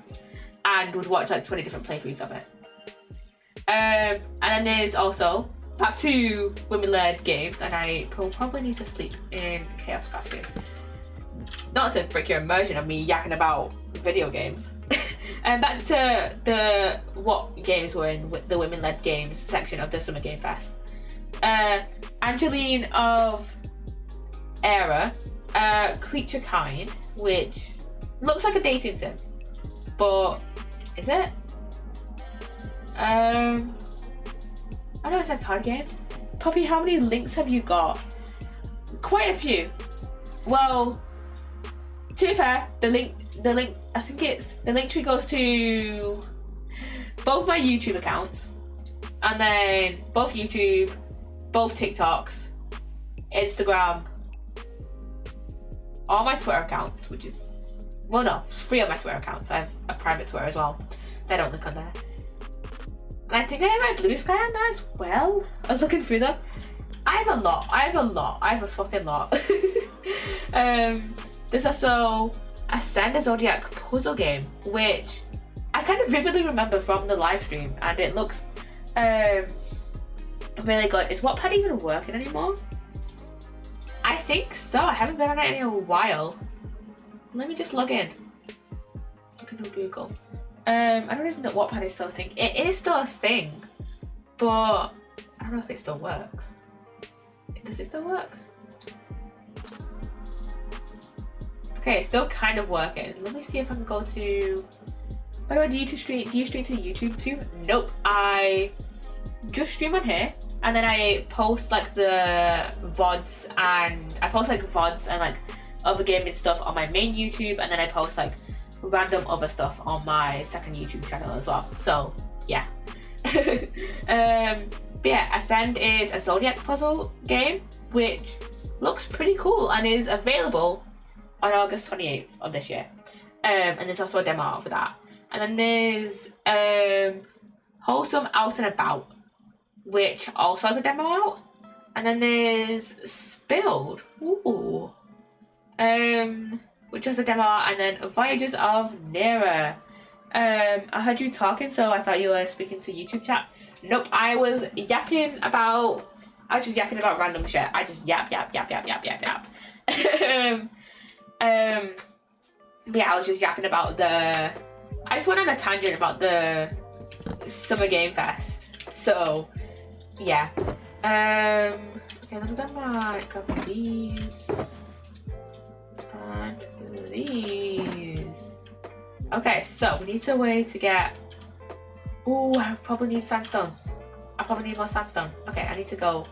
and would watch like 20 different playthroughs of it. And then there's also back to women-led games, and I will probably need to sleep in ChaosCraft soon. not to break your immersion of me yakking about video games. And back to what games were in the women-led games section of the Summer Game Fest. Angeline of Era, Creature Kind, which looks like a dating sim, but is it? I know it's a card game. Poppy, how many links have you got? Quite a few. Well, to be fair, the link, I think it's, the link tree goes to both my YouTube accounts, and then both YouTube, both TikToks, Instagram, all my Twitter accounts, which is, well no, 3 of my Twitter accounts. I have a private Twitter as well. They don't link on there. And I think I have my Blue Sky on there as well. I was looking through them. I have a fucking lot. There's also a Send a Zodiac puzzle game, which I kind of vividly remember from the live stream, and it looks really good. Is Wattpad even working anymore? I think so. I haven't been on it in a while. Let me just log in. Look at Google. I don't even know Wattpad is still a thing. It is still a thing, but I don't know if it still works. Does it still work? Okay, it's still kind of working. Let me see if I can go to... By the way, do you stream to YouTube too? Nope. I just stream on here, and then I post like the VODs, and I post like VODs and like other gaming stuff on my main YouTube, and then I post like random other stuff on my second YouTube channel as well. So yeah. But yeah, Ascend is a Zodiac puzzle game which looks pretty cool and is available on August 28th of this year. And there's also a demo out for that. And then there's Wholesome Out and About, which also has a demo out. And then there's Spilled, ooh, which has a demo out. And then Voyages of Nera. I heard you talking, so I thought you were speaking to YouTube chat. Nope, I was just yapping about random shit. I just yap. But yeah, I was just yapping about I just went on a tangent about the Summer Game Fest. So yeah. Okay, let me grab these and these. Okay, so we need a way to get... Ooh, I probably need sandstone. I probably need more sandstone. Okay, I need to go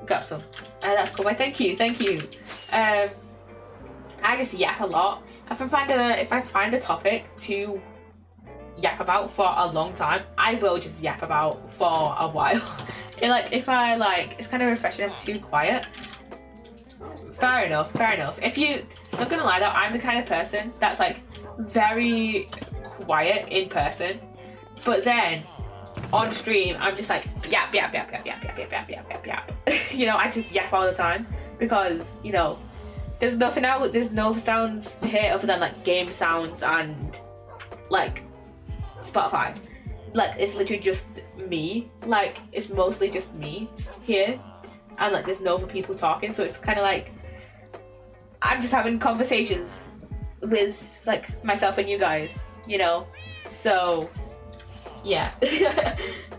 grab some. That's cool. Thank you. I just yap a lot. If I find a topic to yap about for a long time, I will just yap about for a while. It's kind of refreshing. I'm too quiet. Fair enough. If you, not gonna lie though, I'm the kind of person that's like very quiet in person, but then on stream I'm just like yap. You know, I just yap all the time because, you know, there's no sounds here other than like game sounds and like Spotify. Like it's literally just me. Like it's mostly just me here, and like there's no other people talking, so it's kind of like I'm just having conversations with like myself and you guys, you know. So yeah.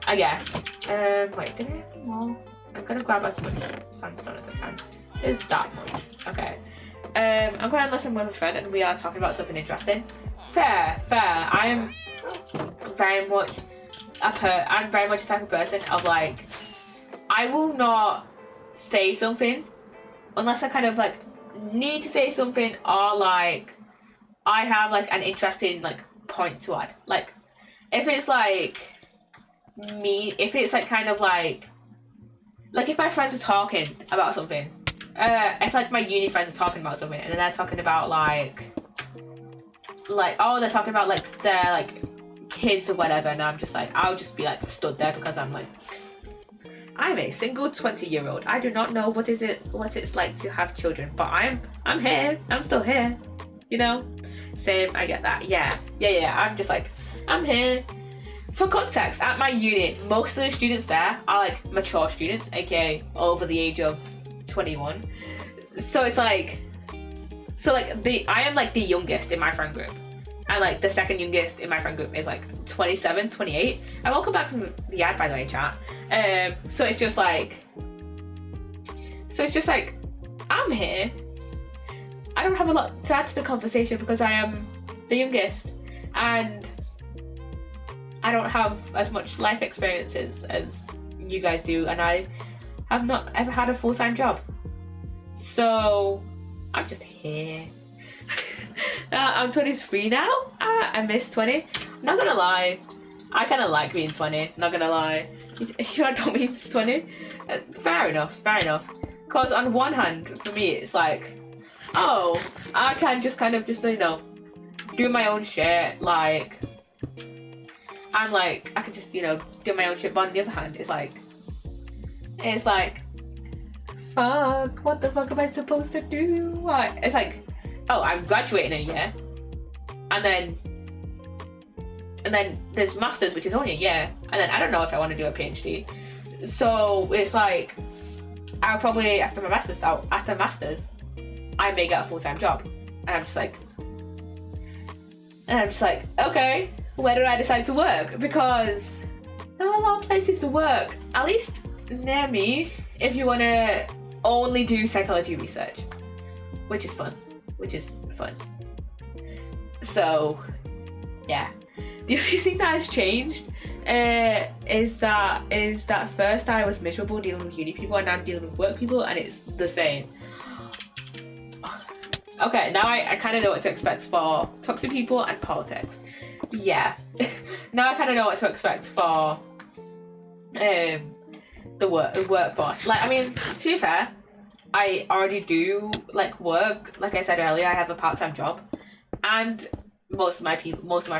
I guess. Wait, did I have more? I'm gonna grab as much sandstone as I can. There's that much. Okay. I'm going to listen with a friend and we are talking about something interesting. Fair. I am very much the type of person of like, I will not say something unless I kind of like need to say something, or like I have like an interesting like point to add. Like if it's like kind of like if my friends are talking about something, if like my uni friends are talking about something and then they're talking about they're talking about like their like kids or whatever, and I'm just like, I'll just be like stood there because I'm like, I'm a single 20-year-old. I do not know what it's like to have children, but I'm here. I'm still here. You know? Same, I get that. Yeah. I'm just like, I'm here. For context, at my unit, most of the students there are like mature students, aka over the age of 21. So it's like, So like I am like the youngest in my friend group, and like the second youngest in my friend group is like 27, 28. And welcome back from the ad, by the way, chat. So it's just like I'm here. I don't have a lot to add to the conversation because I am the youngest, and I don't have as much life experiences as you guys do, and I have not ever had a full-time job. So I'm just here. I'm 23 now. I miss 20. Not gonna lie, I kind of like being 20. Not gonna lie. I don't mean 20. Fair enough. Because on one hand, for me, it's like, oh, I can just kind of just, you know, do my own shit. Like, I'm like, I can just, you know, do my own shit. But on the other hand, it's like, fuck, what the fuck am I supposed to do? It's like, oh, I'm graduating in a year, and then there's masters, which is only a year, and then I don't know if I want to do a PhD. So it's like, I'll probably after masters, I may get a full-time job, and I'm just like, okay, where do I decide to work? Because there are a lot of places to work, at least near me, if you want to only do psychology research, which is fun. So yeah, the only thing that has changed is that first I was miserable dealing with uni people, and now I'm dealing with work people, and it's the same. Okay, now I kind of know what to expect for toxic people and politics. Yeah, now I kind of know what to expect for the workforce. Like, I mean, to be fair, I already do like work. Like I said earlier, I have a part-time job, and most of my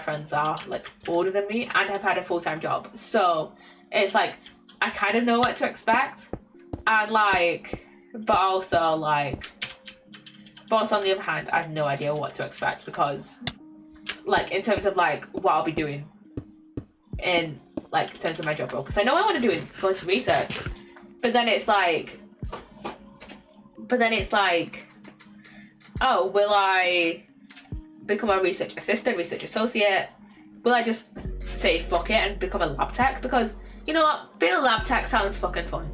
friends are like older than me and have had a full-time job. So it's like I kind of know what to expect, and like, but also on the other hand, I have no idea what to expect, because like in terms of like what I'll be doing in like in terms of my job role, because I know I want to go into research, but then it's like, oh, will I become a research assistant, research associate? Will I just say fuck it and become a lab tech? Because you know what, being a lab tech sounds fucking fun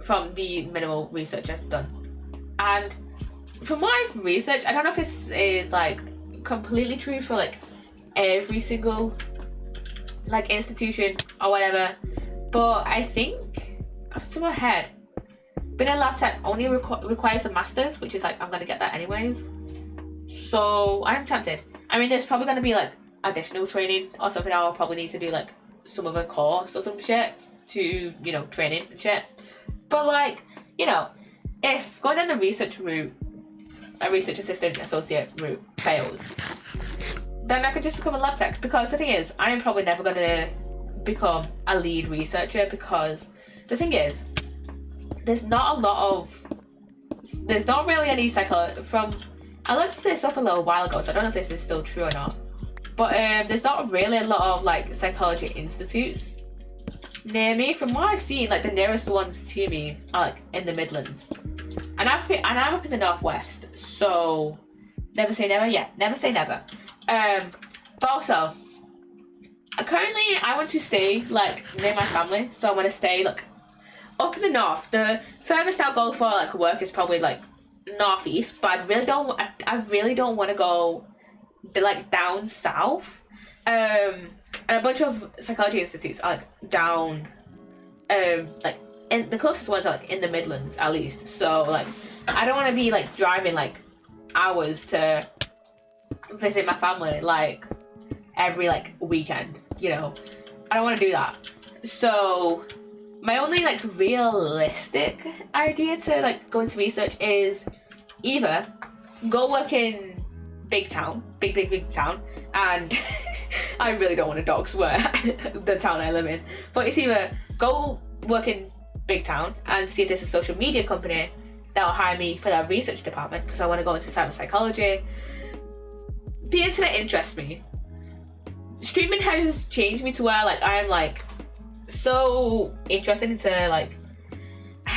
from the minimal research I've done. And from my research, I don't know if this is like completely true for like every single like institution or whatever, but I think off the top of my head, being a lab tech only requires a master's, which is like, I'm gonna get that anyways. So I'm tempted. I mean, there's probably gonna be like additional training or something. I'll probably need to do like some other course or some shit to, you know, training and shit. But like, you know, if going down the research route, a research assistant associate route fails, then I could just become a lab tech. Because the thing is, I am probably never gonna become a lead researcher, because the thing is, there's not really any psychology from, I looked this up a little while ago, so I don't know if this is still true or not, but there's not really a lot of like psychology institutes near me. From what I've seen, like the nearest ones to me are like in the Midlands, and I'm up in the Northwest, so never say never. Yeah, never say never. But also, currently I want to stay like near my family, so I want to stay like up in the north. The furthest I'll go for like work is probably like northeast, but I really don't want to go like down south. And a bunch of psychology institutes are like down, like in the closest ones are like in the Midlands at least. So like I don't want to be like driving like hours to visit my family like every like weekend, you know. I don't want to do that. So my only like realistic idea to like go into research is either go work in big town, big town, and I really don't want to dox where the town I live in, but it's either go work in big town and see if there's a social media company that'll hire me for their research department, because I want to go into cyber psychology. The internet interests me. Streaming has changed me to where like I'm like so interested into like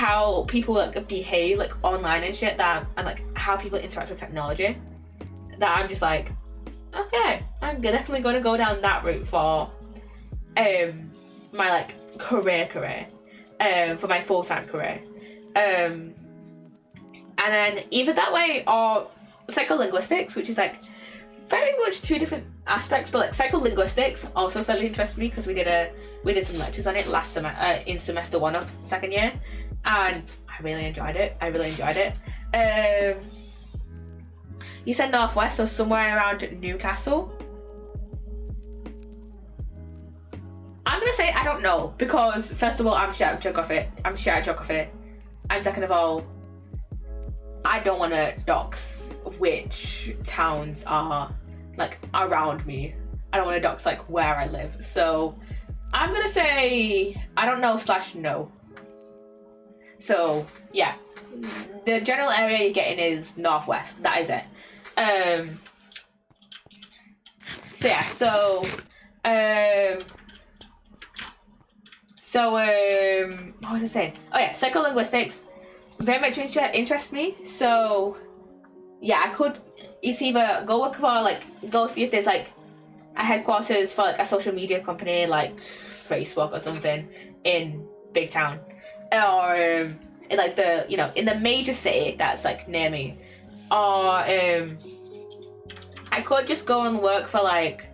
how people like behave like online and shit, that and like how people interact with technology, that I'm just like, okay, I'm definitely going to go down that route for my like career for my full-time career, and then either that way or psycholinguistics, which is like very much two different aspects, but like psycholinguistics also slightly interests me because we did some lectures on it last in semester 1 of second year, and I really enjoyed it. You said northwest, so somewhere around Newcastle. I'm gonna say I don't know, because first of all, I'm shit at geography, and second of all, I don't want to dox which towns are like around me. I don't want to dox like where I live, so I'm gonna say I don't know / no. So yeah, the general area you're getting is northwest. That is it. So yeah, what was I saying? Oh yeah, psycholinguistics very much interests me. So yeah, I could. It's either go see if there's like a headquarters for like a social media company like Facebook or something in big town, or in like in the major city that's like near me, or I could just go and work for like,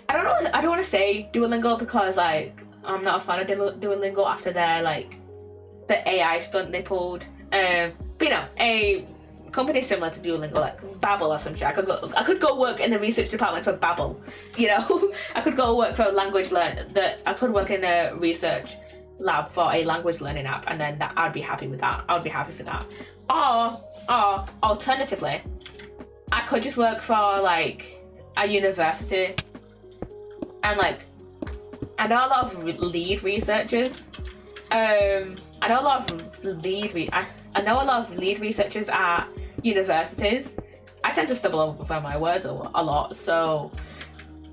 I don't know, I don't want to say Duolingo because like I'm not a fan of Duolingo after their like the AI stunt they pulled, but a company similar to Duolingo, like Babbel or some shit. I could go work in the research department for Babbel, I could go work for a language I could work in a research lab for a language learning app, and then I'd be happy with that. I'd be happy for that. Or alternatively, I could just work for like a university, and like I know a lot of lead researchers. I know a lot of lead researchers at universities. I tend to stumble over my words a lot, so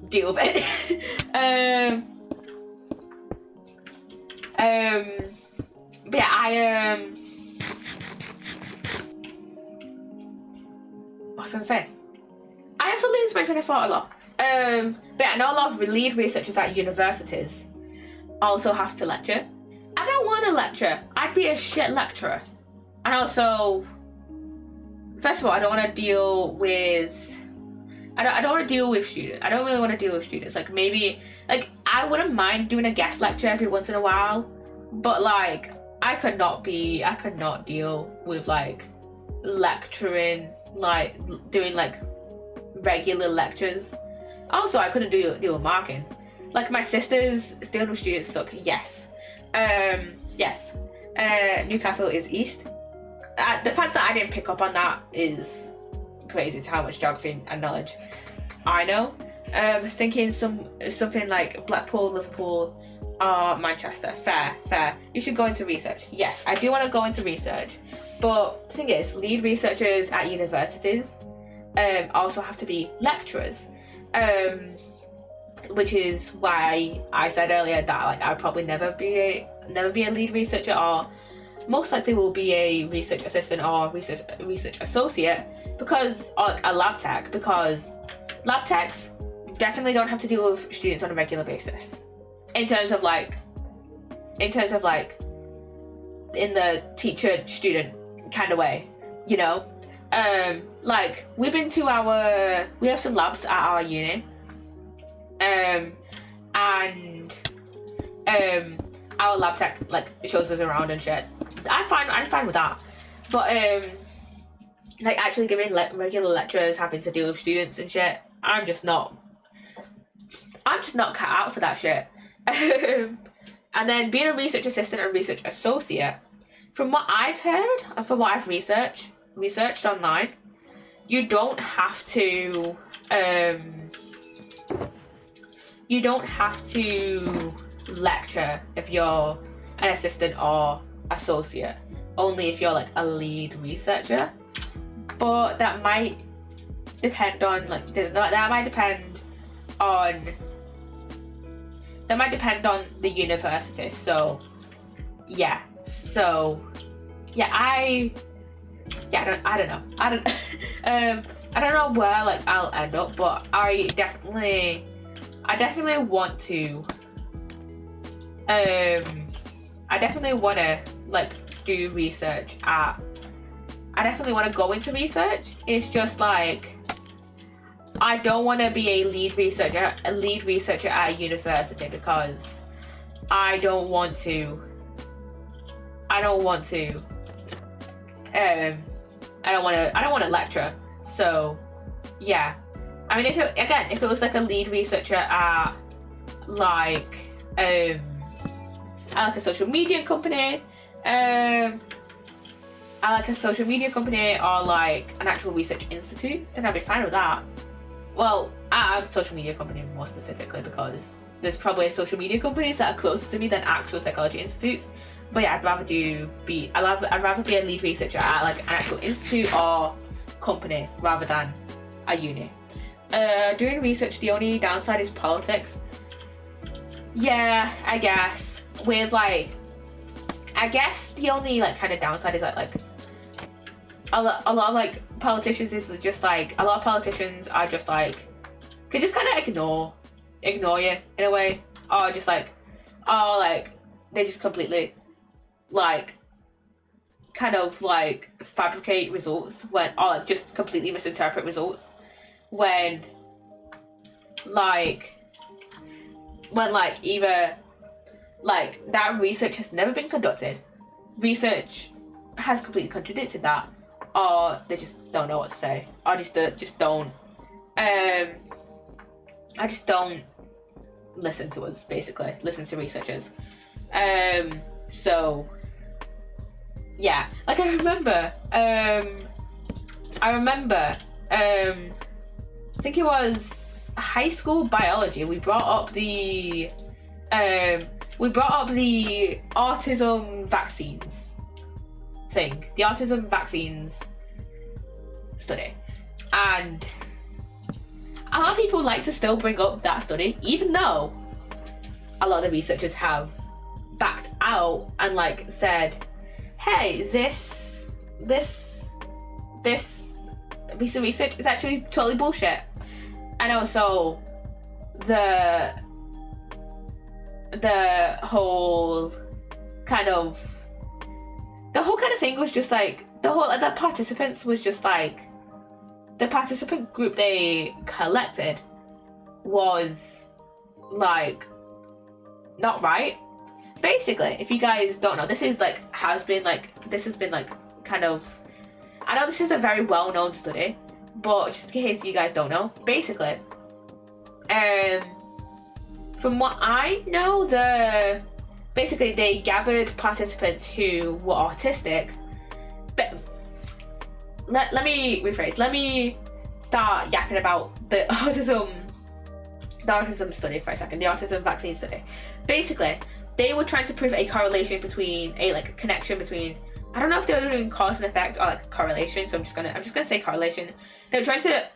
deal with it. But yeah, what was I gonna say? I also lose my train of thought a lot. But I know a lot of lead researchers at universities also have to lecture. I don't want to lecture. I'd be a shit lecturer. And also, first of all, I don't want to deal with. I don't want to deal with students. I don't really want to deal with students. Like maybe, like I wouldn't mind doing a guest lecture every once in a while, but like I could not deal with like lecturing, like doing like regular lectures. Also, I couldn't deal with marking. Like my sisters dealing with students suck. Yes. Newcastle is east. The fact that I didn't pick up on that is crazy to how much geography and knowledge I know. I was thinking something like Blackpool, Liverpool, or Manchester. Fair. You should go into research. Yes, I do want to go into research. But the thing is, lead researchers at universities also have to be lecturers. Which is why I said earlier that like I'd probably never be a lead researcher, or most likely will be a research assistant or research associate, because or a lab tech, because lab techs definitely don't have to deal with students on a regular basis. In terms of like in the teacher-student kind of way, like we have some labs at our uni. And our lab tech like shows us around and shit. I'm fine with that. But like actually giving regular lectures, having to deal with students and shit, I'm just not cut out for that shit. And then being a research assistant and research associate, from what I've heard and from what I've researched online, you don't have to lecture if you're an assistant or associate, only if you're like a lead researcher. But that might depend on the university. So yeah, so yeah, I don't know. I don't know where like I'll end up, but I definitely want to like do research at I definitely want to go into research. It's just like I don't want to be a lead researcher at a university because I don't want to lecture. So yeah, I mean, if it was like a lead researcher at like a social media company, or like an actual research institute, then I'd be fine with that. Well, at a social media company more specifically, because there's probably social media companies that are closer to me than actual psychology institutes. But yeah, I'd rather be a lead researcher at like an actual institute or company rather than a uni. Doing research, the only downside is politics. Yeah, I guess. With like, I guess the only like kind of downside is that like a lot of like politicians is just like a lot of politicians are just like could just kind of ignore you in a way, or just like they just completely like kind of like fabricate results or like just completely misinterpret results when either like that research has never been conducted, research has completely contradicted that, or they just don't know what to say, or just don't listen to us, basically listen to researchers. So yeah, like I remember I think it was high school biology, we brought up the autism vaccines thing, the autism vaccines study, and a lot of people like to still bring up that study, even though a lot of researchers have backed out and like said, hey, this piece of research is actually totally bullshit. And also the whole kind of thing was just like the participant group they collected was like not right. Basically, if you guys don't know, this has been kind of, I know this is a very well-known study, but just in case you guys don't know, basically, from what I know, basically they gathered participants who were autistic. But let me rephrase. Let me start yapping about the autism study for a second. The autism vaccine study. Basically, they were trying to prove a correlation between a connection between. I don't know if they were doing cause and effect or like correlation. So I'm just gonna say correlation. They were trying to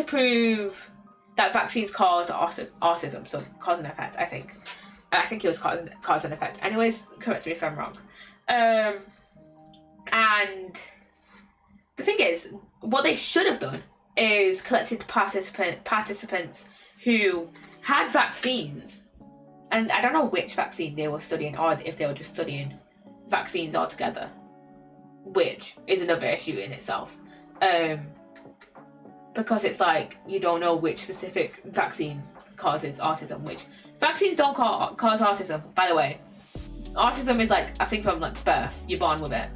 prove that vaccines cause autism. So cause and effect. I think it was cause and effect. Anyways, correct me if I'm wrong. And the thing is, what they should have done is collected participants who had vaccines, and I don't know which vaccine they were studying, or if they were just studying vaccines altogether, which is another issue in itself. Because it's like you don't know which specific vaccine causes autism, which vaccines don't cause autism, by the way. Autism is like a thing from like birth, you're born with it.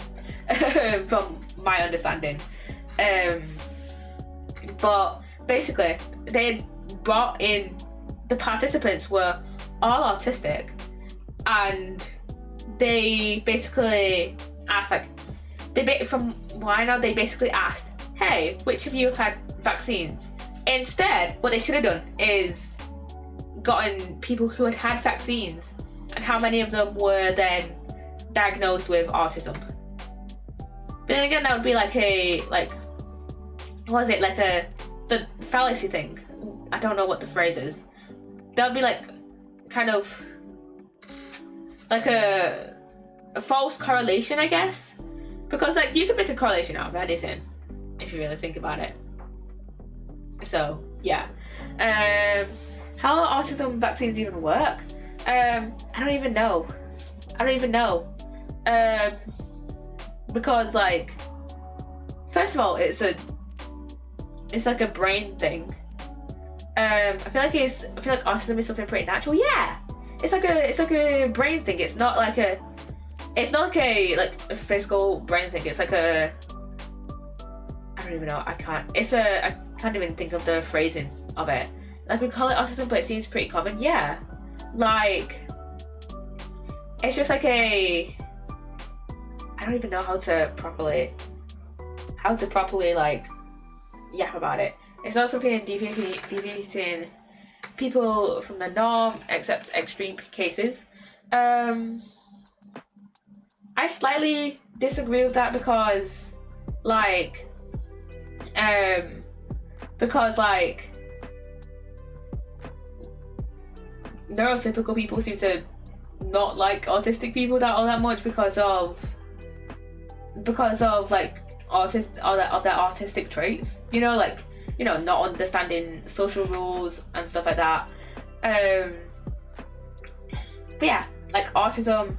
From my understanding. But basically they brought in, the participants were all autistic, and they basically asked from what I know, they basically asked, hey, which of you have had vaccines? Instead, what they should have done is gotten people who had vaccines and how many of them were then diagnosed with autism. But then again, that would be the fallacy thing. I don't know what the phrase is. That would be kind of like a false correlation, I guess, because like you can make a correlation out of anything if you really think about it. So yeah, how autism vaccines even work? I don't even know. Because like, first of all, it's like a brain thing. I feel like autism is something pretty natural. Yeah, it's like a brain thing. It's not like a physical brain thing. It's like a, I don't even know. I can't even think of the phrasing of it. Like, we call it autism, but it seems pretty common. Yeah, like, it's just like I don't even know how to properly like yap about it. It's not something deviating people from the norm, except extreme cases. I slightly disagree with that because neurotypical people seem to not like autistic people all that much because of like their autistic traits, not understanding social rules and stuff like that. But yeah, like, autism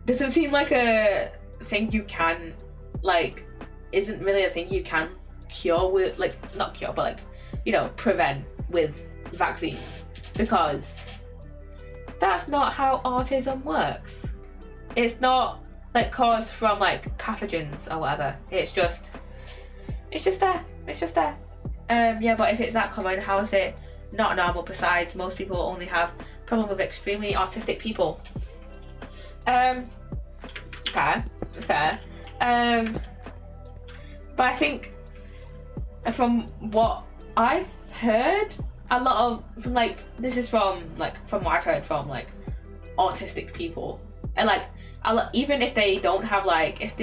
doesn't seem like a thing you can, like, isn't really a thing you can cure with, like, not cure, but like, prevent with vaccines, because that's not how autism works. It's not like caused from like pathogens or whatever. It's just there. Yeah, but if it's that common, how is it not normal? Besides, most people only have problem with extremely autistic people. Fair. But I think from what I've heard, from what I've heard from like autistic people, and like even if they don't have like if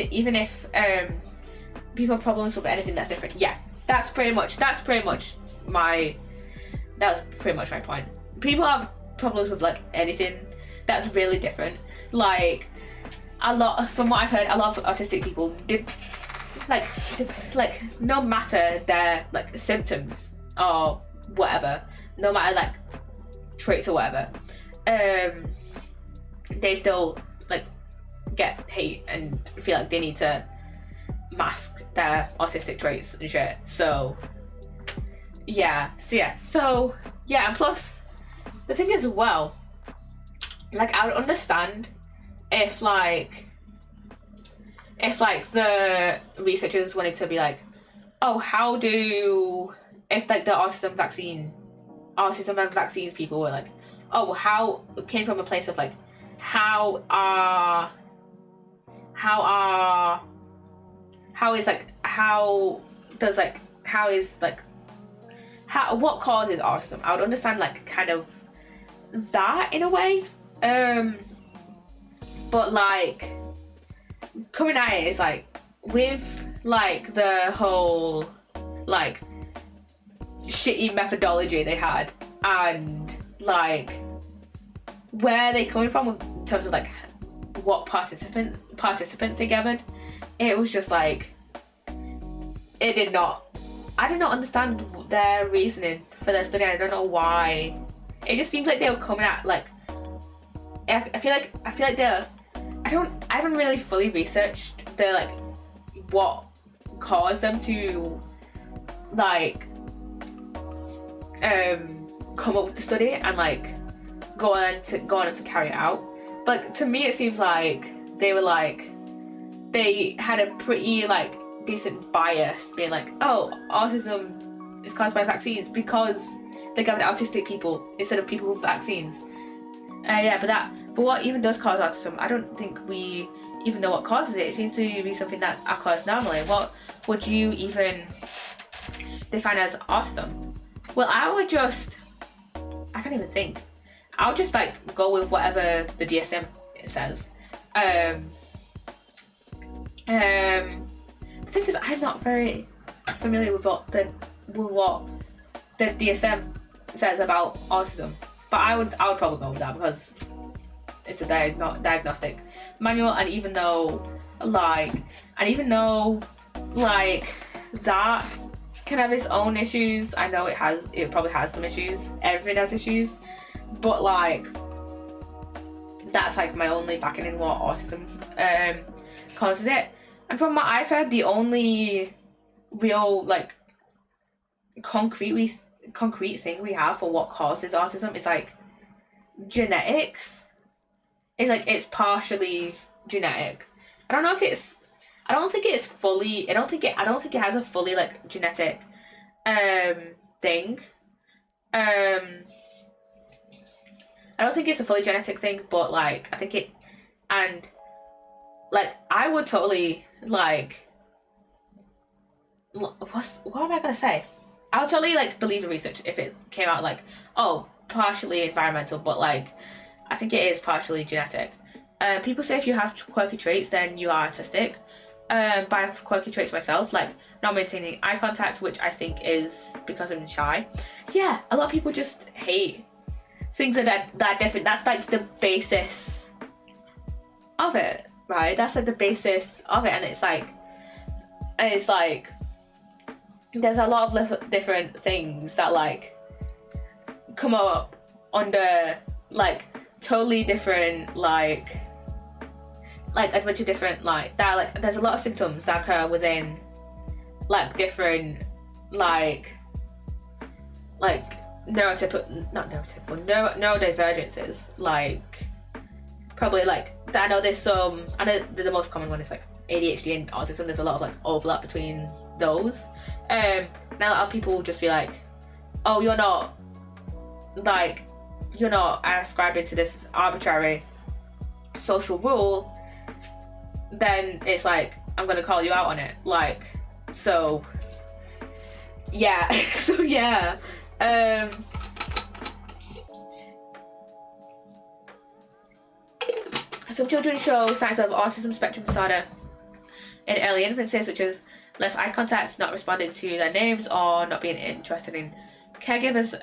people have problems with anything that's different, yeah, that's pretty much my point. People have problems with like anything that's really different. Like, from what I've heard, a lot of autistic people did like no matter their like symptoms or whatever, no matter like traits or whatever, they still like get hate and feel like they need to mask their autistic traits and shit. So yeah, and plus the thing is, well, like, I would understand if the researchers wanted to be like, oh, if like the autism and vaccines people were like, oh, how it came from a place of like, what causes autism? I would understand like kind of that in a way, but like coming at it is like with like the whole like shitty methodology they had and like where they coming from in terms of like what participants they gathered. It was just like I did not understand their reasoning for their study. I don't know why. It just seems like they were coming at like I feel like they're I haven't really fully researched the like what caused them to like come up with the study and like go on to carry it out. But like, to me it seems like they had a pretty like decent bias, being like, oh, autism is caused by vaccines because they gave it to autistic people instead of people with vaccines. But what even does cause autism? I don't think we even know what causes it. It seems to be something that occurs normally. What would you even define as autism? Well, I can't even think. I'll just like go with whatever the DSM says. The thing is, I'm not very familiar with what the DSM says about autism, but I would probably go with that because it's a diagnostic manual, and even though like that can have its own issues, I know it probably has some issues, everything has issues, but like that's like my only backing in what autism causes it. And from what I've heard, the only real like concrete thing we have for what causes autism is like genetics. It's partially genetic. I don't think it has a fully like genetic thing. I don't think it's a fully genetic thing, but like I think it, and like I would totally like, what am I gonna say? I would totally like believe the research if it came out like, oh, partially environmental, but like I think it is partially genetic. People say if you have quirky traits, then you are autistic. But I have quirky traits myself, like not maintaining eye contact, which I think is because I'm shy. Yeah, a lot of people just hate things that different. That's like the basis of it, right? That's like the basis of it, and it's like there's a lot of different things that like come up under like totally different like a bunch of different like that, like there's a lot of symptoms that occur within like different neurodivergences, like probably like I know the most common one is like ADHD and autism. There's a lot of like overlap between those. Now a lot of people will just be like, oh, you're not ascribing to this arbitrary social rule, then it's like I'm gonna call you out on it, like, so yeah. So yeah, some children show signs of autism spectrum disorder in early infancy, such as less eye contact, not responding to their names, or not being interested in caregivers.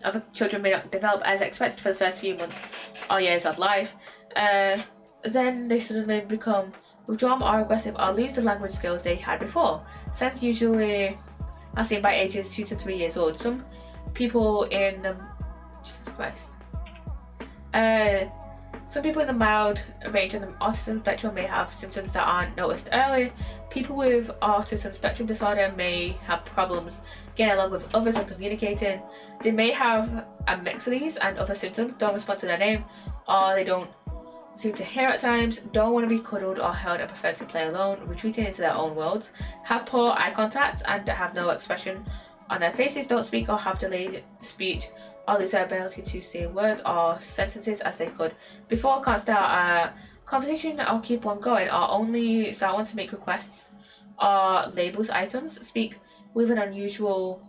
Other children may not develop as expected for the first few months or years of life. Then they suddenly become withdrawn or aggressive or lose the language skills they had before. Signs usually are seen by ages 2 to 3 years old. Some people in the mild range of the autism spectrum may have symptoms that aren't noticed early. People with autism spectrum disorder may have problems getting along with others and communicating. They may have a mix of these and other symptoms, don't respond to their name, or they don't seem to hear at times, don't want to be cuddled or held and prefer to play alone, retreating into their own worlds, have poor eye contact and have no expression on their faces, don't speak or have delayed speech, or lose their ability to say words or sentences as they could before, can't start a conversation or keep one going, or only start one to make requests or labels items, speak with an unusual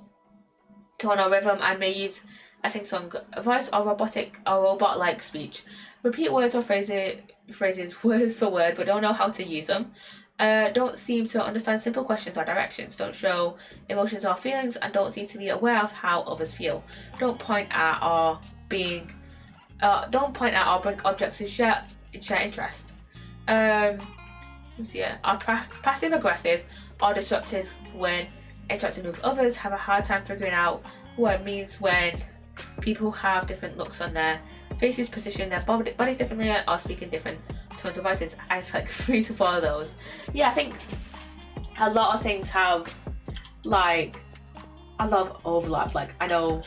tone or rhythm, and may use a sing-song voice or robot-like speech. Repeat words or phrases word for word but don't know how to use them. Don't seem to understand simple questions or directions. Don't show emotions or feelings and don't seem to be aware of how others feel. Don't point at or bring objects in share interest. Are passive aggressive or disruptive when interacting with others. Have a hard time figuring out what it means when people have different looks on their faces, position their bodies differently, or speak in different tones of voices. I've like 3 to 4 of those. Yeah, I think a lot of things have like a lot of overlap. Like I know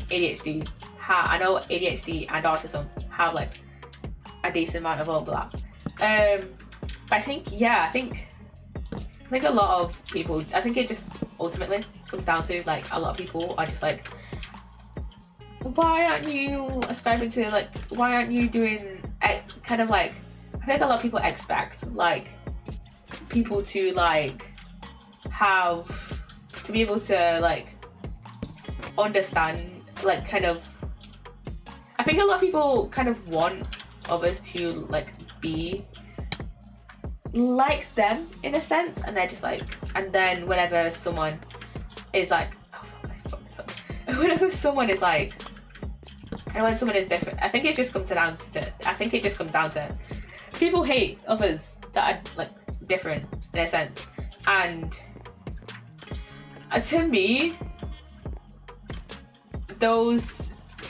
ADHD and autism have like a decent amount of overlap. But I think a lot of people, I think it just ultimately comes down to like a lot of people are just like, why aren't you ascribing to like, why aren't you doing kind of like, I think a lot of people expect like people to like have to be able to like understand like kind of, I think a lot of people kind of want others to like be like them in a sense, and they're just like, and then whenever someone is like, oh fuck, I fucked this up. Whenever someone is like And when someone is different, I think it just comes down to people hate others that are like different in a sense. And to me,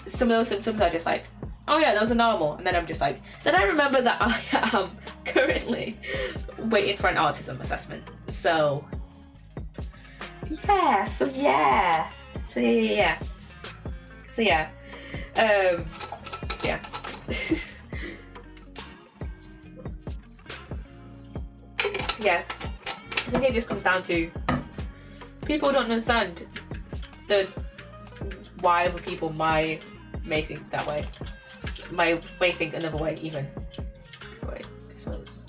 some of those symptoms are just like, oh yeah, those are normal. And then I'm just like, then I remember that I am currently waiting for an autism assessment. So yeah. Yeah, I think it just comes down to people don't understand why other people may think that way. May think another way even. Wait, this one's.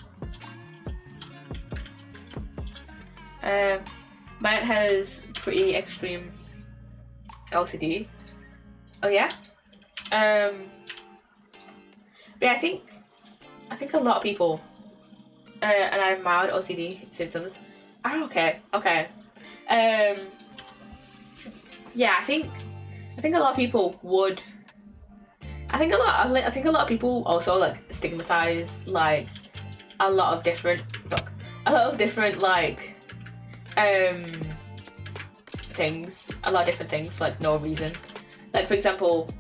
My aunt has pretty extreme OCD. Oh yeah. But yeah, I think a lot of people, and I have mild OCD symptoms, are okay. Yeah, I think a lot of people would. I think a lot of people also like stigmatize like a lot of different like things, a lot of different things for like no reason. Like for example,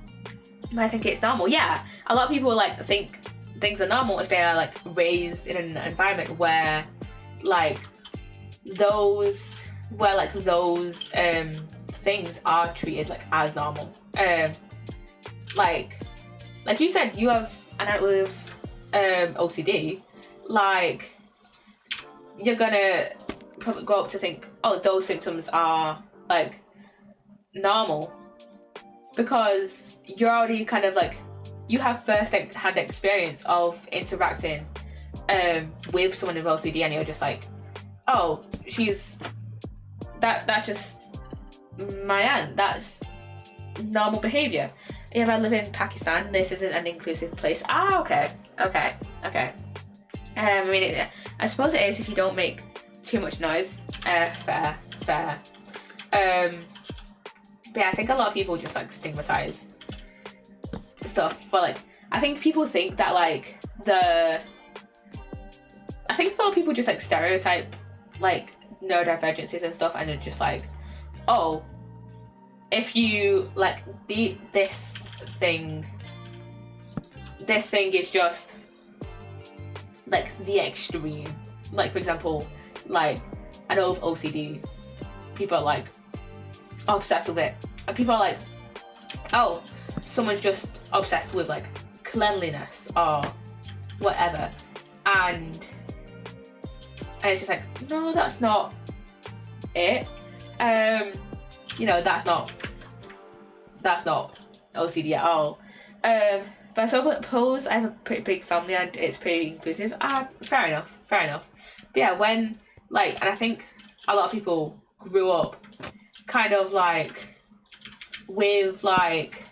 I think it's normal. Yeah, a lot of people like think things are normal if they are like raised in an environment where those things are treated like as normal. Like you said, you have an aunt with OCD. Like you're gonna probably grow up to think, oh, those symptoms are like normal, because you're already kind of like, you have first-hand experience of interacting with someone with OCD, and you're just like, oh, that's just my aunt, that's normal behaviour. If I live in Pakistan, this isn't an inclusive place. Okay. I mean, I suppose it is if you don't make too much noise. Fair. But yeah, I think a lot of people just like stigmatize stuff for like, I think people think that like I think a lot of people just like stereotype like neurodivergencies and stuff, and it's just like, oh, if you like this thing is just like the extreme. Like for example, like I know of OCD, people are like obsessed with it, and people are like, oh, someone's just obsessed with like cleanliness or whatever, and it's just like, no, that's not it. That's not OCD at all. But I suppose I have a pretty big family and it's pretty inclusive. Fair enough. But yeah, when and I think a lot of people grew up kind of like with like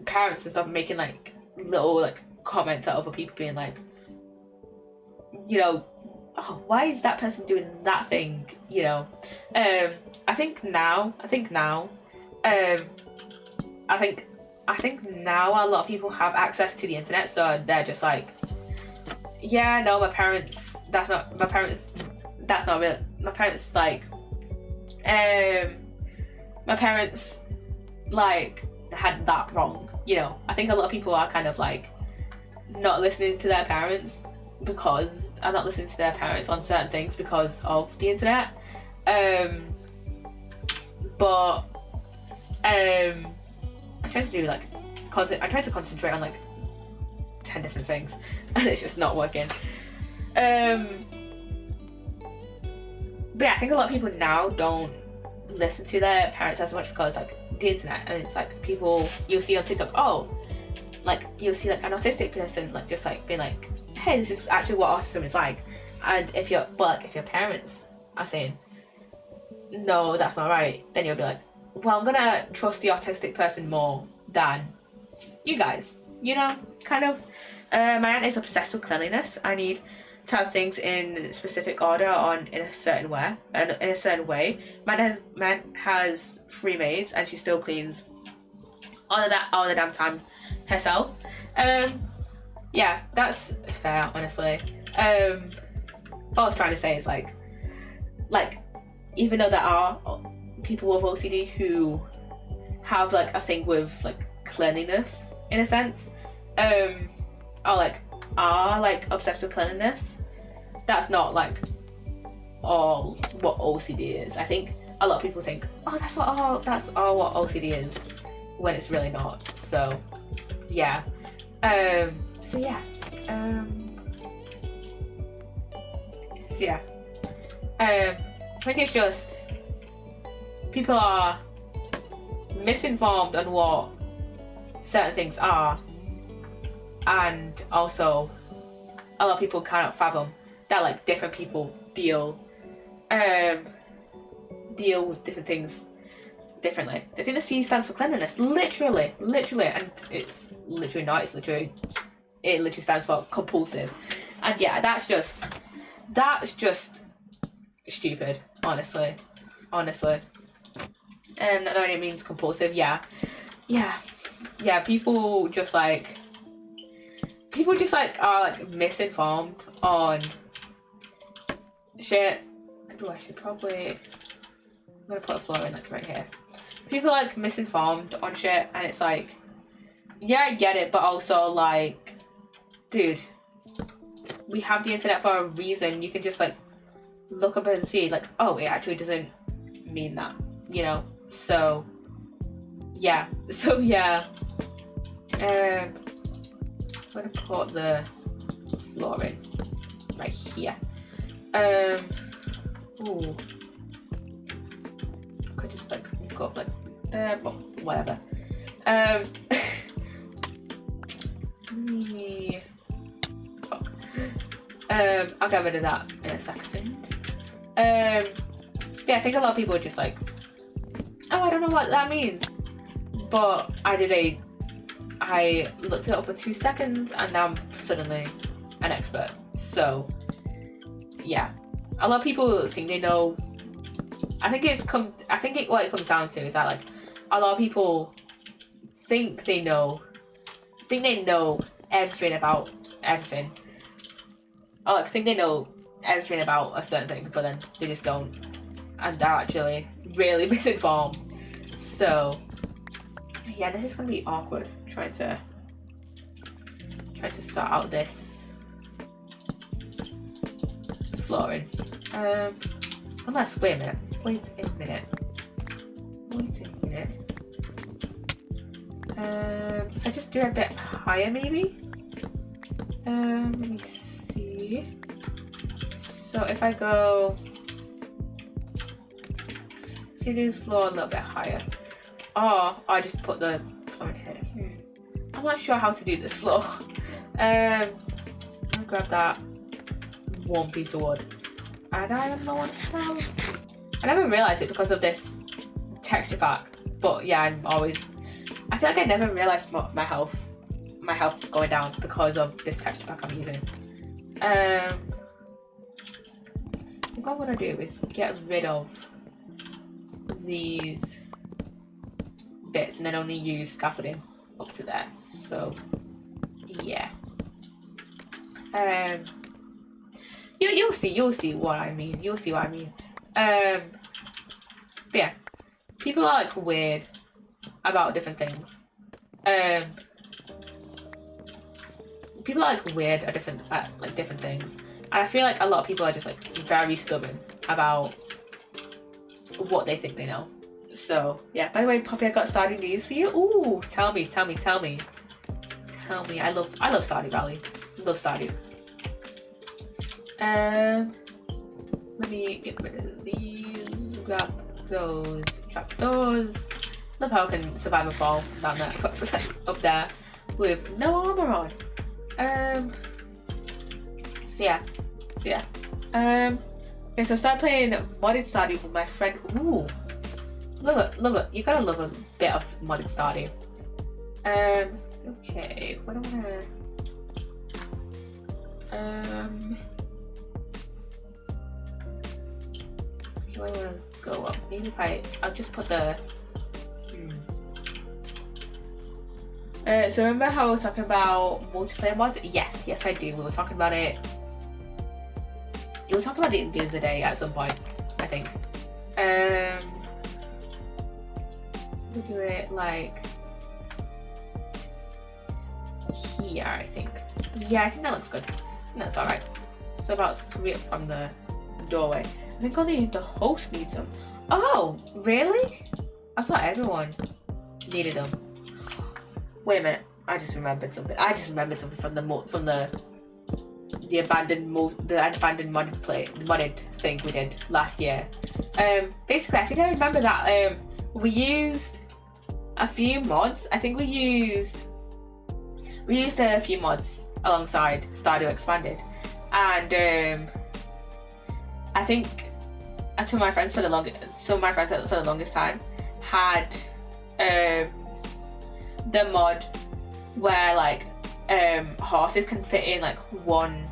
parents and stuff making like little like comments at other people, being like, oh, why is that person doing that thing? I think now a lot of people have access to the internet, so they're just like, yeah, no, my parents like had that wrong. I think a lot of people are kind of like not listening to their parents because I'm not listening to their parents on certain things because of the internet. But I try to do like I try to concentrate on like 10 different things and it's just not working. But yeah, I think a lot of people now don't listen to their parents as much because like the internet, and it's like people you'll see on TikTok, like you'll see like an autistic person like just like being like, hey, this is actually what autism is like. And if your parents are saying, no, that's not right, then you'll be like, well, I'm gonna trust the autistic person more than you guys, kind of. My aunt is obsessed with cleanliness. I need to have things in specific order in a certain way. My aunt has 3 maids and she still cleans all the damn time herself. Yeah, that's fair, honestly. What I was trying to say is like even though there are people with OCD who have like a thing with like cleanliness in a sense, or like are like obsessed with cleanliness, that's not like all what OCD is. I think a lot of people think, oh, that's all what OCD is, when it's really not. So yeah. I think it's just people are misinformed on what certain things are, and also a lot of people cannot fathom that like different people deal with different things differently. They think the C stands for cleanliness, literally, and it's literally not. It literally stands for compulsive, and yeah, that's just stupid, honestly. Not knowing it means compulsive, yeah. People just like are like misinformed on shit. I should probably. I'm gonna put a floor in like right here. People like misinformed on shit, and it's like, yeah, I get it, but also like, dude, we have the internet for a reason. You can just like look up and see like, oh, it actually doesn't mean that, you know. So yeah. I'm gonna put the floor in right here. Ooh, could just like go up like there, but whatever. I'll get rid of that in a second. Yeah, I think a lot of people are just like, oh, I don't know what that means, but I looked it up for 2 seconds and now I'm suddenly an expert. So yeah, a lot of people think they know. What it comes down to is that like a lot of people think they know everything about everything, or like think they know everything about a certain thing, but then they just don't, and they're actually really misinformed. So yeah, this is gonna be awkward trying to sort out this flooring. Unless, wait a minute. If I just do it a bit higher, maybe. Let me see. So if I go, let's do this floor a little bit higher. Or I just put the floor in here. I'm not sure how to do this floor. I'll grab that one piece of wood. And I don't know what else. I never realised it because of this texture pack. But yeah, I feel like I never realised my health going down because of this texture pack I'm using. What I'm gonna do is get rid of these bits and then only use scaffolding up to there. So yeah. You'll see what I mean. But yeah, people are like weird about different things. People are like weird at different things, and I feel like a lot of people are just like very stubborn about what they think they know. So yeah. By the way, Poppy, I got Stardew news for you. Ooh, tell me. I love Stardew Valley. Love Stardew. Let me get rid of these. Grab those trapdoors. Love how I can survive a fall down there, up there, with no armor on. So yeah. Okay, so I started playing modded Stardew with my friend. Ooh, love it. You gotta love a bit of modded Stardew. Okay, what do I wanna? Okay, where do I wanna go up? Maybe if I'll just put the. So remember how we were talking about multiplayer mods? Yes, I do. We were talking about it. We were talking about it the other day at some point, I think. We'll do it like here, I think. Yeah, I think that looks good. I think that's alright. So about 3 up from the doorway. I think only the host needs them. Oh, really? I thought everyone needed them. Wait a minute. I just remembered something. From the abandoned modded thing we did last year. Basically, I think I remember that we used a few mods. I think we used a few mods alongside Stardew Expanded, and I think some of my friends for the longest time had the mod where like horses can fit in like one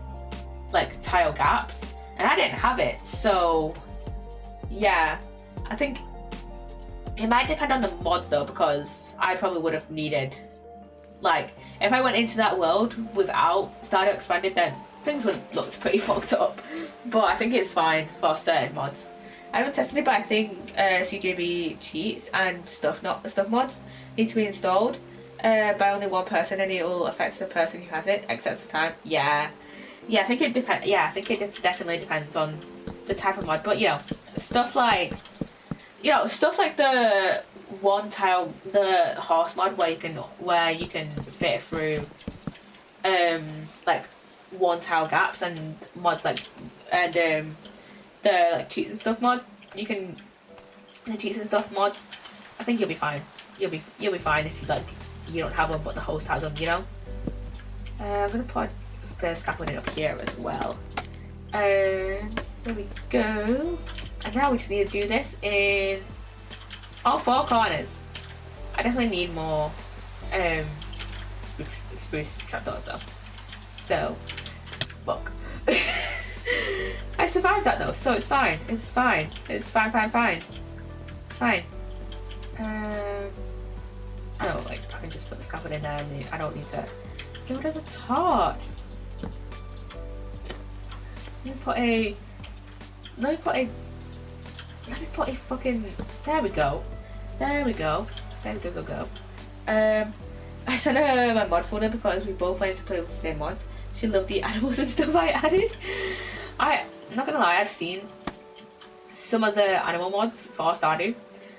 like tile gaps, and I didn't have it. So yeah, I think it might depend on the mod though, because I probably would have needed, like, if I went into that world without Stardew Expanded, then things would look pretty fucked up. But I think it's fine for certain mods. I haven't tested it, but I think CJB cheats and stuff mods need to be installed by only one person, and it will affect the person who has it, except for time. Yeah, I think it depends. Yeah, I think it definitely depends on the type of mod. But stuff like the one tile, the horse mod where you can fit through like one tile gaps, and mods like the like cheats and stuff mod. The cheats and stuff mods. I think you'll be fine. You'll be fine if you don't have them, but the host has them. I'm gonna put the scaffolding up here as well. There we go. And now we just need to do this in all 4 corners. I definitely need more spruce trapdoors though. So, fuck. I survived that though, so it's fine. It's fine. It's fine. It's fine. I don't like. I can just put the scaffold in there, and I don't need to get rid of the torch. Let me put a fucking. There we go. Go. I sent her my mod folder because we both wanted to play with the same mods. She loved the animals and stuff I added. I'm not gonna lie, I've seen some of the animal mods for Stardew.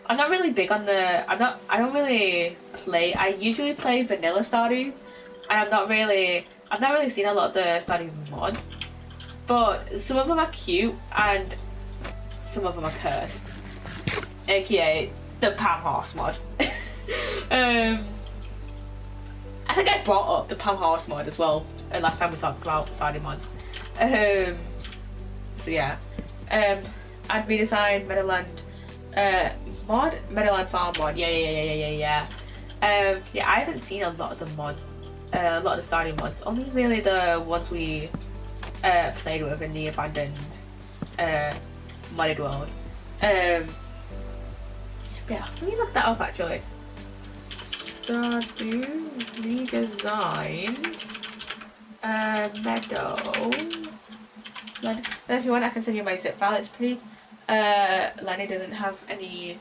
I'm not really big on I don't really play. I usually play vanilla Stardew, and I've not really seen a lot of the Stardew mods. But some of them are cute and some of them are cursed, aka the Pam Horse mod. I think I brought up the Pam Horse mod as well last time we talked about Stardew mods. So yeah, and redesigned Meadowland mod, Meadowland Farm mod. Yeah. I haven't seen a lot of the mods, a lot of the Stardew mods. Only really the ones we played with in the abandoned modded world. Yeah, let me look that up actually. Stardew redesign Meadow. Then if you want, I can send you my zip file. It's pretty. Lenny doesn't have any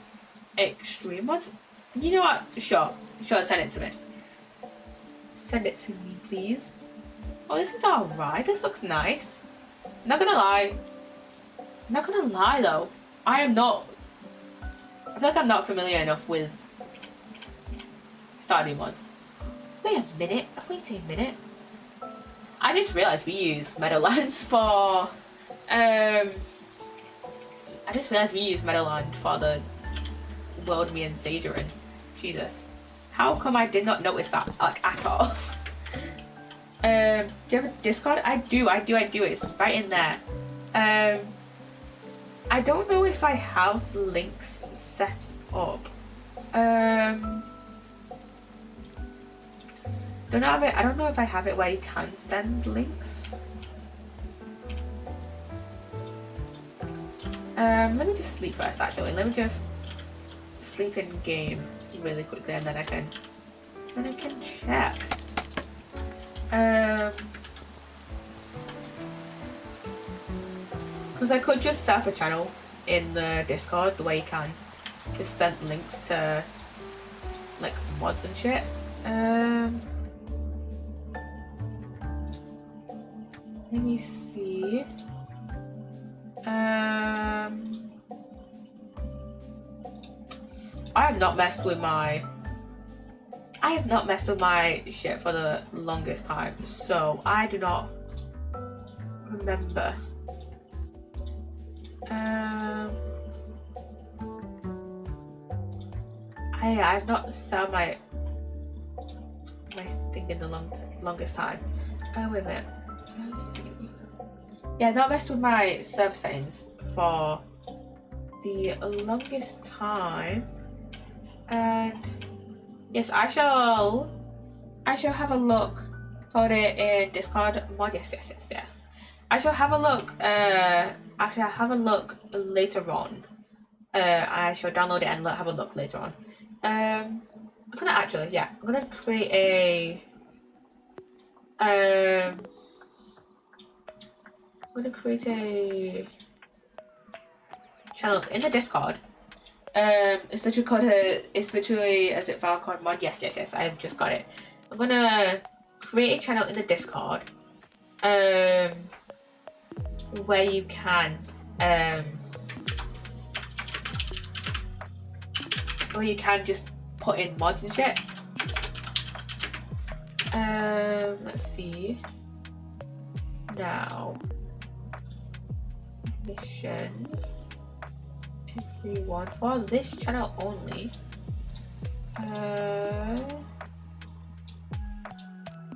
extreme mods. You know what? Sure, send it to me. Send it to me, please. Oh, this is alright. This looks nice. Not gonna lie though. I feel like I'm not familiar enough with Stardew mods. Wait a minute. I just realised we use Meadowlands for the world me and Sage are in. Jesus. How come I did not notice that at all? Do you have a Discord? I do. It's right in there. I don't know if I have links set up. I don't know if I have it where you can send links. Let me just sleep first actually. Let me just sleep in game really quickly, and then I can then I can check. Because I could just set up a channel in the Discord the way you can just send links to like mods and shit. Let me see. I have not messed with my shit for the longest time, so I do not remember. I've not set my thing in the longest time. Wait a minute. Let's see. Yeah, I've not messed with my server settings for the longest time, and yes, I shall have a look for it in Discord mod. Yes. I shall have a look. I shall have a look later on. I shall download it and have a look later on. I'm gonna create a. I'm gonna create a channel in the Discord. It's literally a zip file called mod. Yes, I've just got it. I'm gonna create a channel in the Discord, where you can, just put in mods and shit. Let's see. Now, missions. Everyone for this channel only.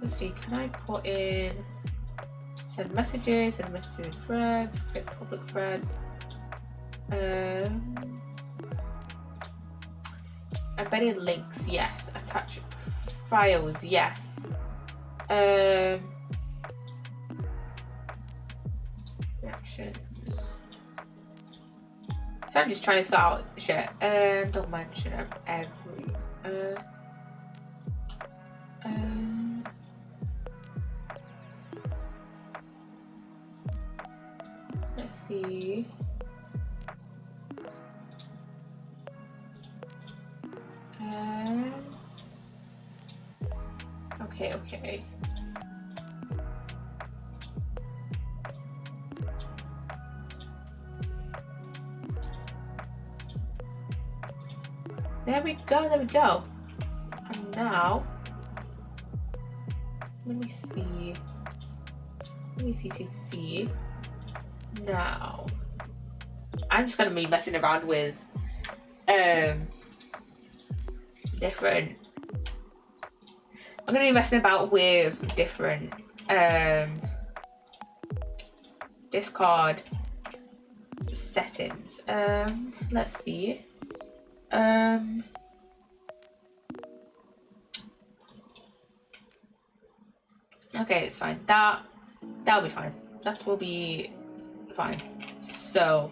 Let's see. Can I put in send messages in threads, create public threads? Embedded links, yes. Attach files, yes. Reactions. So I'm just trying to sort out shit. Don't mention every. Let's see. Okay. There we go. And now, let me see. Now, I'm just gonna be messing around with different. I'm gonna be messing about with different Discord settings. Let's see. Okay, it's fine. That'll be fine. That will be fine. So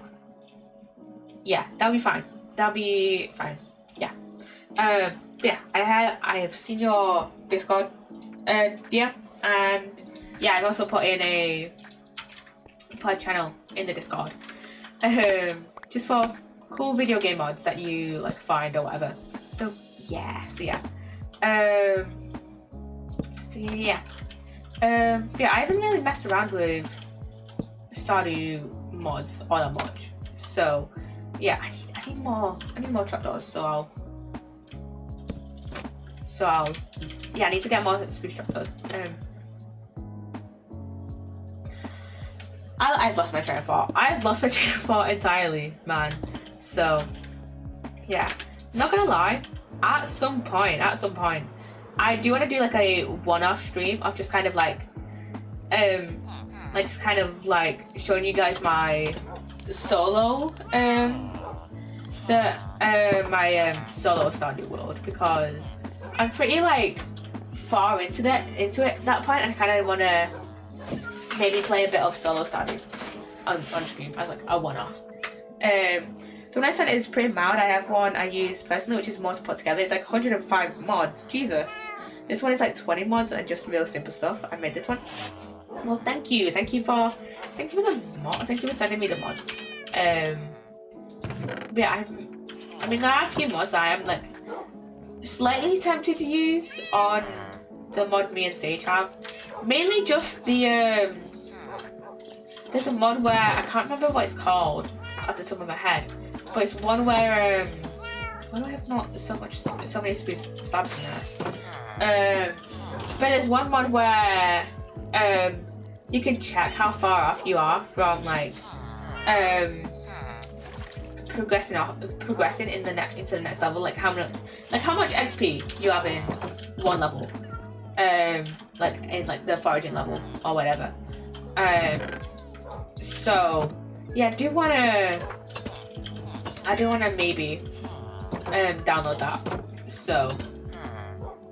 yeah, that'll be fine. Yeah. Yeah, I have seen your Discord yeah, and yeah, I've also put in a channel in the Discord just for cool video game mods that you like find or whatever. So yeah. I haven't really messed around with Stardew mods all that much. So yeah, I need more trapdoors. So I'll I need to get more spruce trapdoors. I've lost my train of thought. Entirely, man. So yeah, not gonna lie. At some point, I do want to do like a one-off stream of just kind of like showing you guys my solo solo Stardew World, because I'm pretty like far into it that point, and I kind of want to maybe play a bit of solo Stardew on stream as like a one-off. The one I sent is pretty mild. I have one I use personally, which is more to put together. It's like 105 mods. Jesus. This one is like 20 mods and just real simple stuff. I made this one. Well, thank you for the mod. Thank you for sending me the mods. But yeah, I mean, there are a few mods that I am like slightly tempted to use on the mod me and Sage have. Mainly just the there's a mod where I can't remember what it's called off the top of my head, but it's one where why do I have not so many stabs in there? But there's one mod where you can check how far off you are from like progressing in into the next level, like how much XP you have in one level, like in like the foraging level or whatever. So yeah, I do wanna maybe download that. So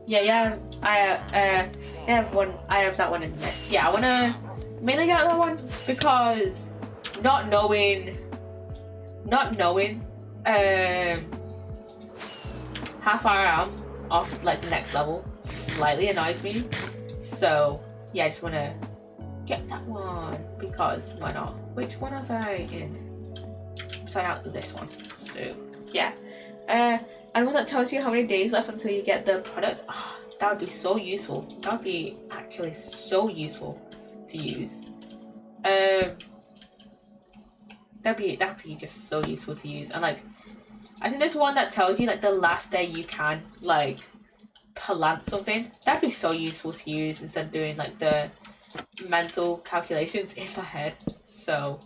yeah, I have that one in the mix. Yeah, I wanna mainly get that one because not knowing how far I am off like the next level slightly annoys me. So yeah, I just wanna get that one because why not? Which one was I in? Sign out this one. So yeah, and one that tells you how many days left until you get the product. Oh, that would be so useful. That would be actually so useful to use. That'd be just so useful to use. And like, I think there's one that tells you like the last day you can like plant something. That'd be so useful to use instead of doing like the mental calculations in my head. So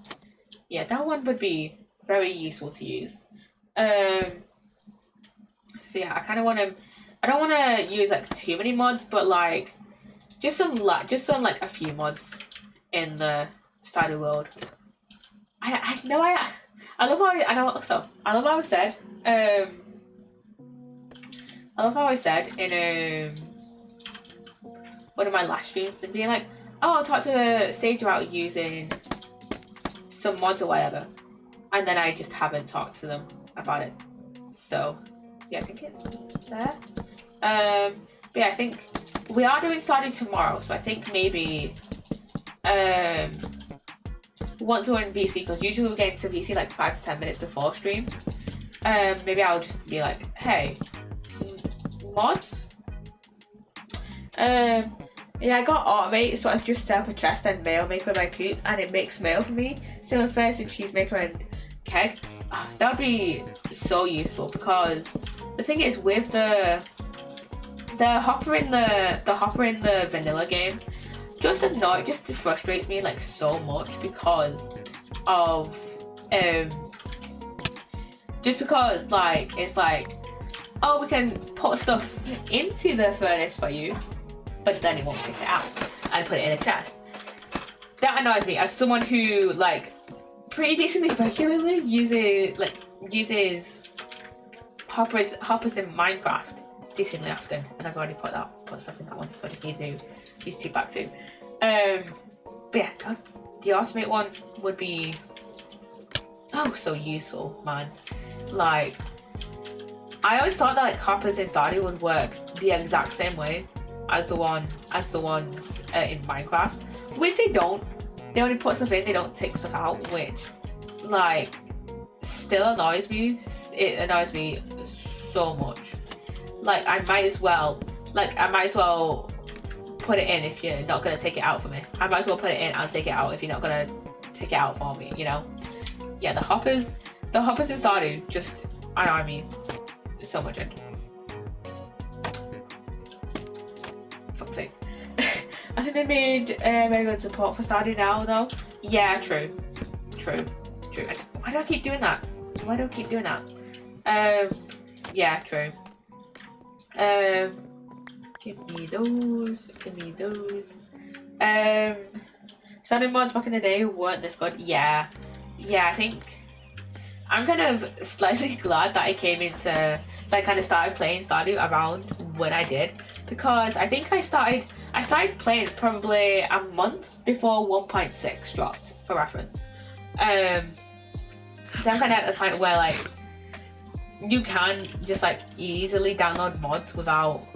yeah, that one would be very useful to use. So yeah, I don't want to use like too many mods, but like just some like a few mods in the Stardew world. I love how I said in one of my last streams and being like, oh, I'll talk to Sage about using some mods or whatever, and then I just haven't talked to them about it. So yeah, I think it's there. But yeah, I think we are doing Stardew tomorrow, so I think maybe once we're in VC, because usually we get into VC like 5 to 10 minutes before stream, maybe I'll just be like, hey, mods? Yeah, I got Automate, so I just set up a chest and mail maker in my coop, and it makes mail for me. Same with First and Cheese Maker and Keg. That would be so useful because the thing is with the hopper in the vanilla game, just frustrates me like so much because of just because like it's like, oh, we can put stuff into the furnace for you, but then it won't take it out and put it in a chest. That annoys me as someone who like pretty decently regularly uses hoppers in Minecraft decently often, and I've already put stuff in that one, so I just need to do these two back too. But yeah, the Automate one would be so useful, man. Like, I always thought that like hoppers in Stardew would work the exact same way as the ones in Minecraft, which they don't. They only put stuff in, they don't take stuff out, which like still annoys me. It annoys me so much. Like I might as well put it in if you're not gonna take it out for me. I might as well put it in and take it out if you're not gonna take it out for me, you know? Yeah, the hoppers in Stardew just annoy me so much. Fuck's sake. I think they made very good support for Stardew now though. Yeah, true. And why do I keep doing that? Yeah, true. Give me those. Stardew mods back in the day weren't this good. Yeah, I think I'm kind of slightly glad that I kind of started playing Stardew around when I did, because I think I started playing probably a month before 1.6 dropped, for reference. So I'm kind of at the point where like you can just like easily download mods without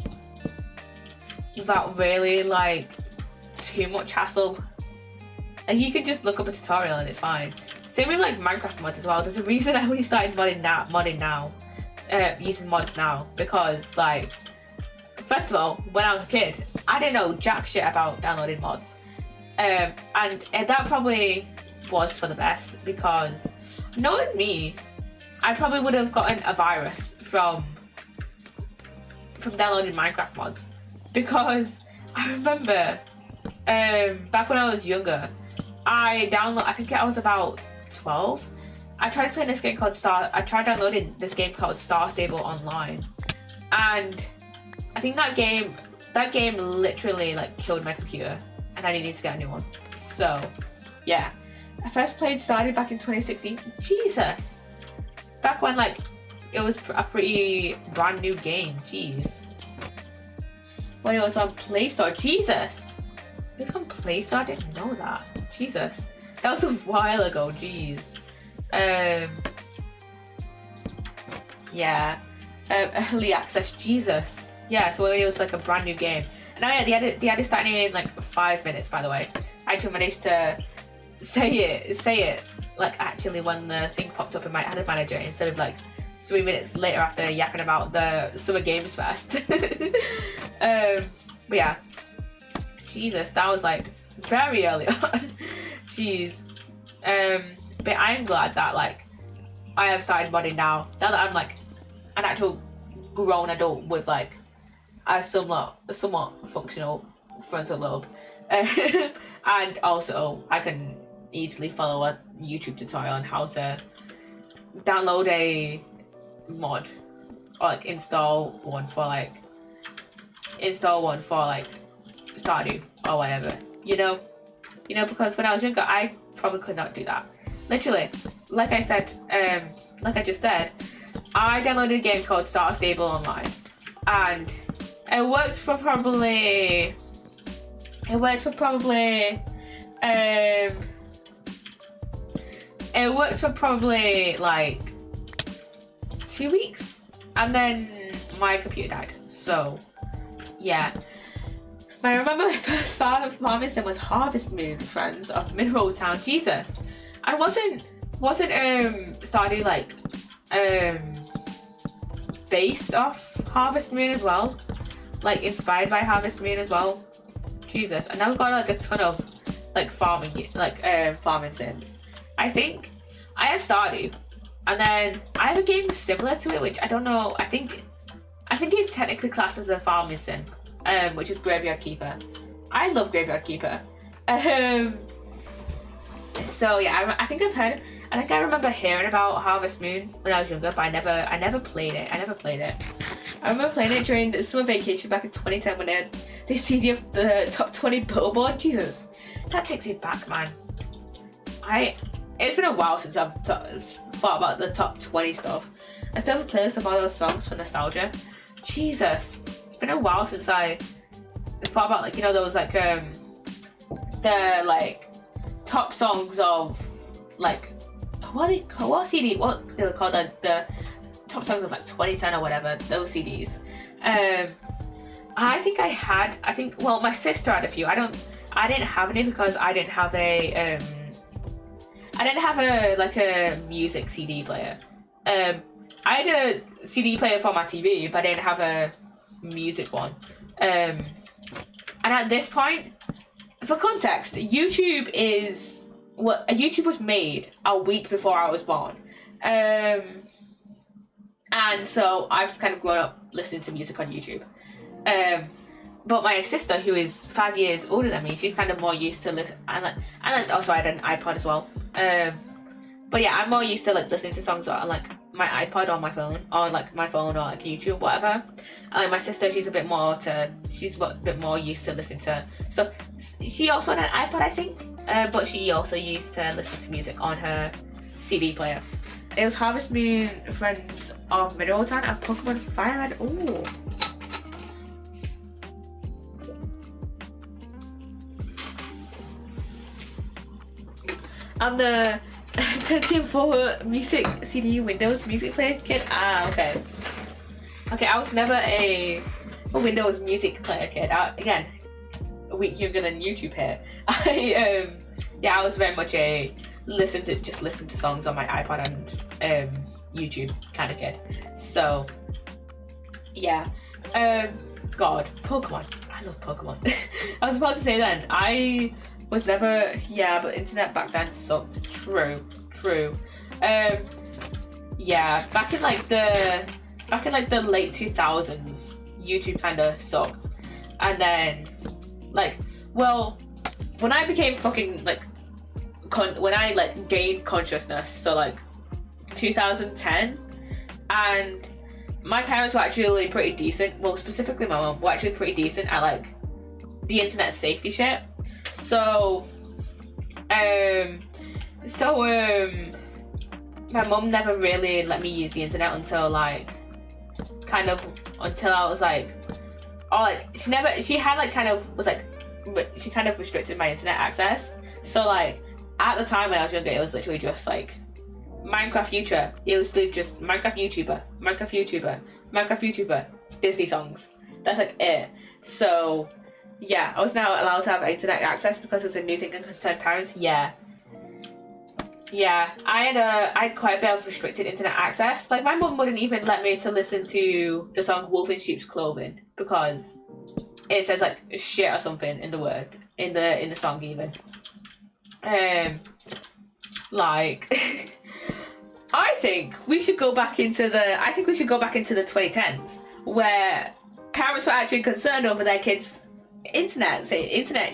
without really like too much hassle. And you can just look up a tutorial and it's fine. Same with like Minecraft mods as well. There's a reason I only started modding now, using mods now, because like, first of all, when I was a kid, I didn't know jack shit about downloading mods, and that probably was for the best, because knowing me, I probably would have gotten a virus from downloading Minecraft mods, because I remember back when I was younger, I think I was about 12. I tried playing this game called I tried downloading this game called Star Stable Online, and I think that game literally like killed my computer, and I needed to get a new one. So yeah, I first played Stardew back in 2016. Jesus, back when like it was a pretty brand new game. Jeez, when it was on Play Store. Jesus, it was on Play Store. I didn't know that. Jesus, that was a while ago. Jeez. Yeah, early access. Jesus. Yeah, so it was like a brand new game. And now, yeah, they had it starting in like 5 minutes, by the way. I actually managed to say it like actually when the thing popped up in my added manager, instead of like 3 minutes later after yapping about the Summer Games Fest. But yeah, Jesus, that was like very early on. Jeez. But I'm glad that like I have started modding now that I'm like an actual grown adult with like a somewhat functional frontal lobe, and also I can easily follow a YouTube tutorial on how to download a mod, or like install one for like Stardew or whatever, you know, because when I was younger I probably could not do that. Literally, like I said, like I just said, I downloaded a game called Star Stable Online, and it worked for probably like 2 weeks, and then my computer died. So yeah, I remember my first farming sim was Harvest Moon, friends, of Mineral Town. Jesus. And wasn't Stardew like based off Harvest Moon as well, like inspired by Harvest Moon as well? Jesus. And now we've got like a ton of like farming sims. I think I have Stardew, and then I have a game similar to it, which I don't know. I think it's technically classed as a farming sim, which is Graveyard Keeper. I love Graveyard Keeper. So yeah, I think I remember hearing about Harvest Moon when I was younger, but I never played it. I remember playing it during the summer vacation back in 2010 when they see the top 20 Billboard. Jesus, that takes me back, man. It's been a while since I've thought about the top 20 stuff. I still have a playlist of all those songs for nostalgia. Jesus, it's been a while since I thought about, like, you know, those like the like top songs of like what they were called, the top songs of like 2010 or whatever, those CDs. Well, my sister had a few. I didn't have any because I didn't have a like a music CD player. I had a CD player for my TV, but I didn't have a music one. And at this point, for context, YouTube was made a week before I was born. And so I've just kind of grown up listening to music on YouTube. But my sister, who is 5 years older than me, she's kind of more used to listen, and also I had an iPod as well. But yeah, I'm more used to like listening to songs on like my iPod or my phone, or like YouTube, whatever. And my sister, she's a bit more used to listening to stuff. She also had an iPod, I think, but she also used to listen to music on her CD player. It was Harvest Moon, Friends of Mineral Town, and Pokemon Fire Red. Ooh. I'm the Pentium 4 music CD Windows music player kid. Ah, okay. Okay, I was never a a Windows music player kid. Again, a week younger than YouTube here. I was very much a listen to songs on my iPod and YouTube kind of kid. So yeah. God, Pokemon. I love Pokemon. I was about to say then, I was never, but internet back then sucked. True. Yeah, back in like the late 2000s, YouTube kind of sucked. And then, like, well, when I became fucking, like, when I, like, gained consciousness, so, like, 2010, and my parents were actually pretty decent, well, specifically my mum, were actually pretty decent at, like, the internet safety shit. So, my mum never really let me use the internet until, like, until I was, like, she kind of restricted my internet access. So, like, at the time when I was younger, it was literally just, like, Minecraft future. It was just Minecraft YouTuber, Disney songs. That's, like, it. So, yeah, I was now allowed to have internet access because it was a new thing and concerned parents. Yeah, I had quite a bit of restricted internet access. Like, my mum wouldn't even let me to listen to the song Wolf in Sheep's Clothing because it says, like, shit or something in the word, in the song even. Like, I think we should go back into the 2010s where parents were actually concerned over their kids' internet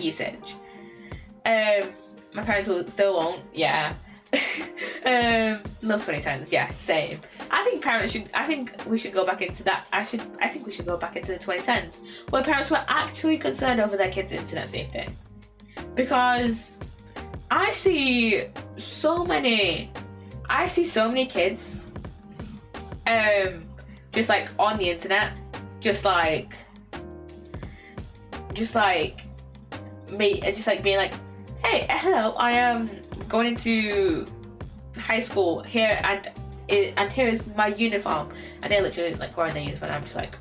usage. My parents still won't, yeah. Love 2010s, yeah, same. I think we should go back into that. I think we should go back into the 2010s where parents were actually concerned over their kids' internet safety. Because I see so many kids just like on the internet, just like being like, hey, hello, I am going into high school here and here is my uniform, and they're literally like wearing their uniform and I'm just like,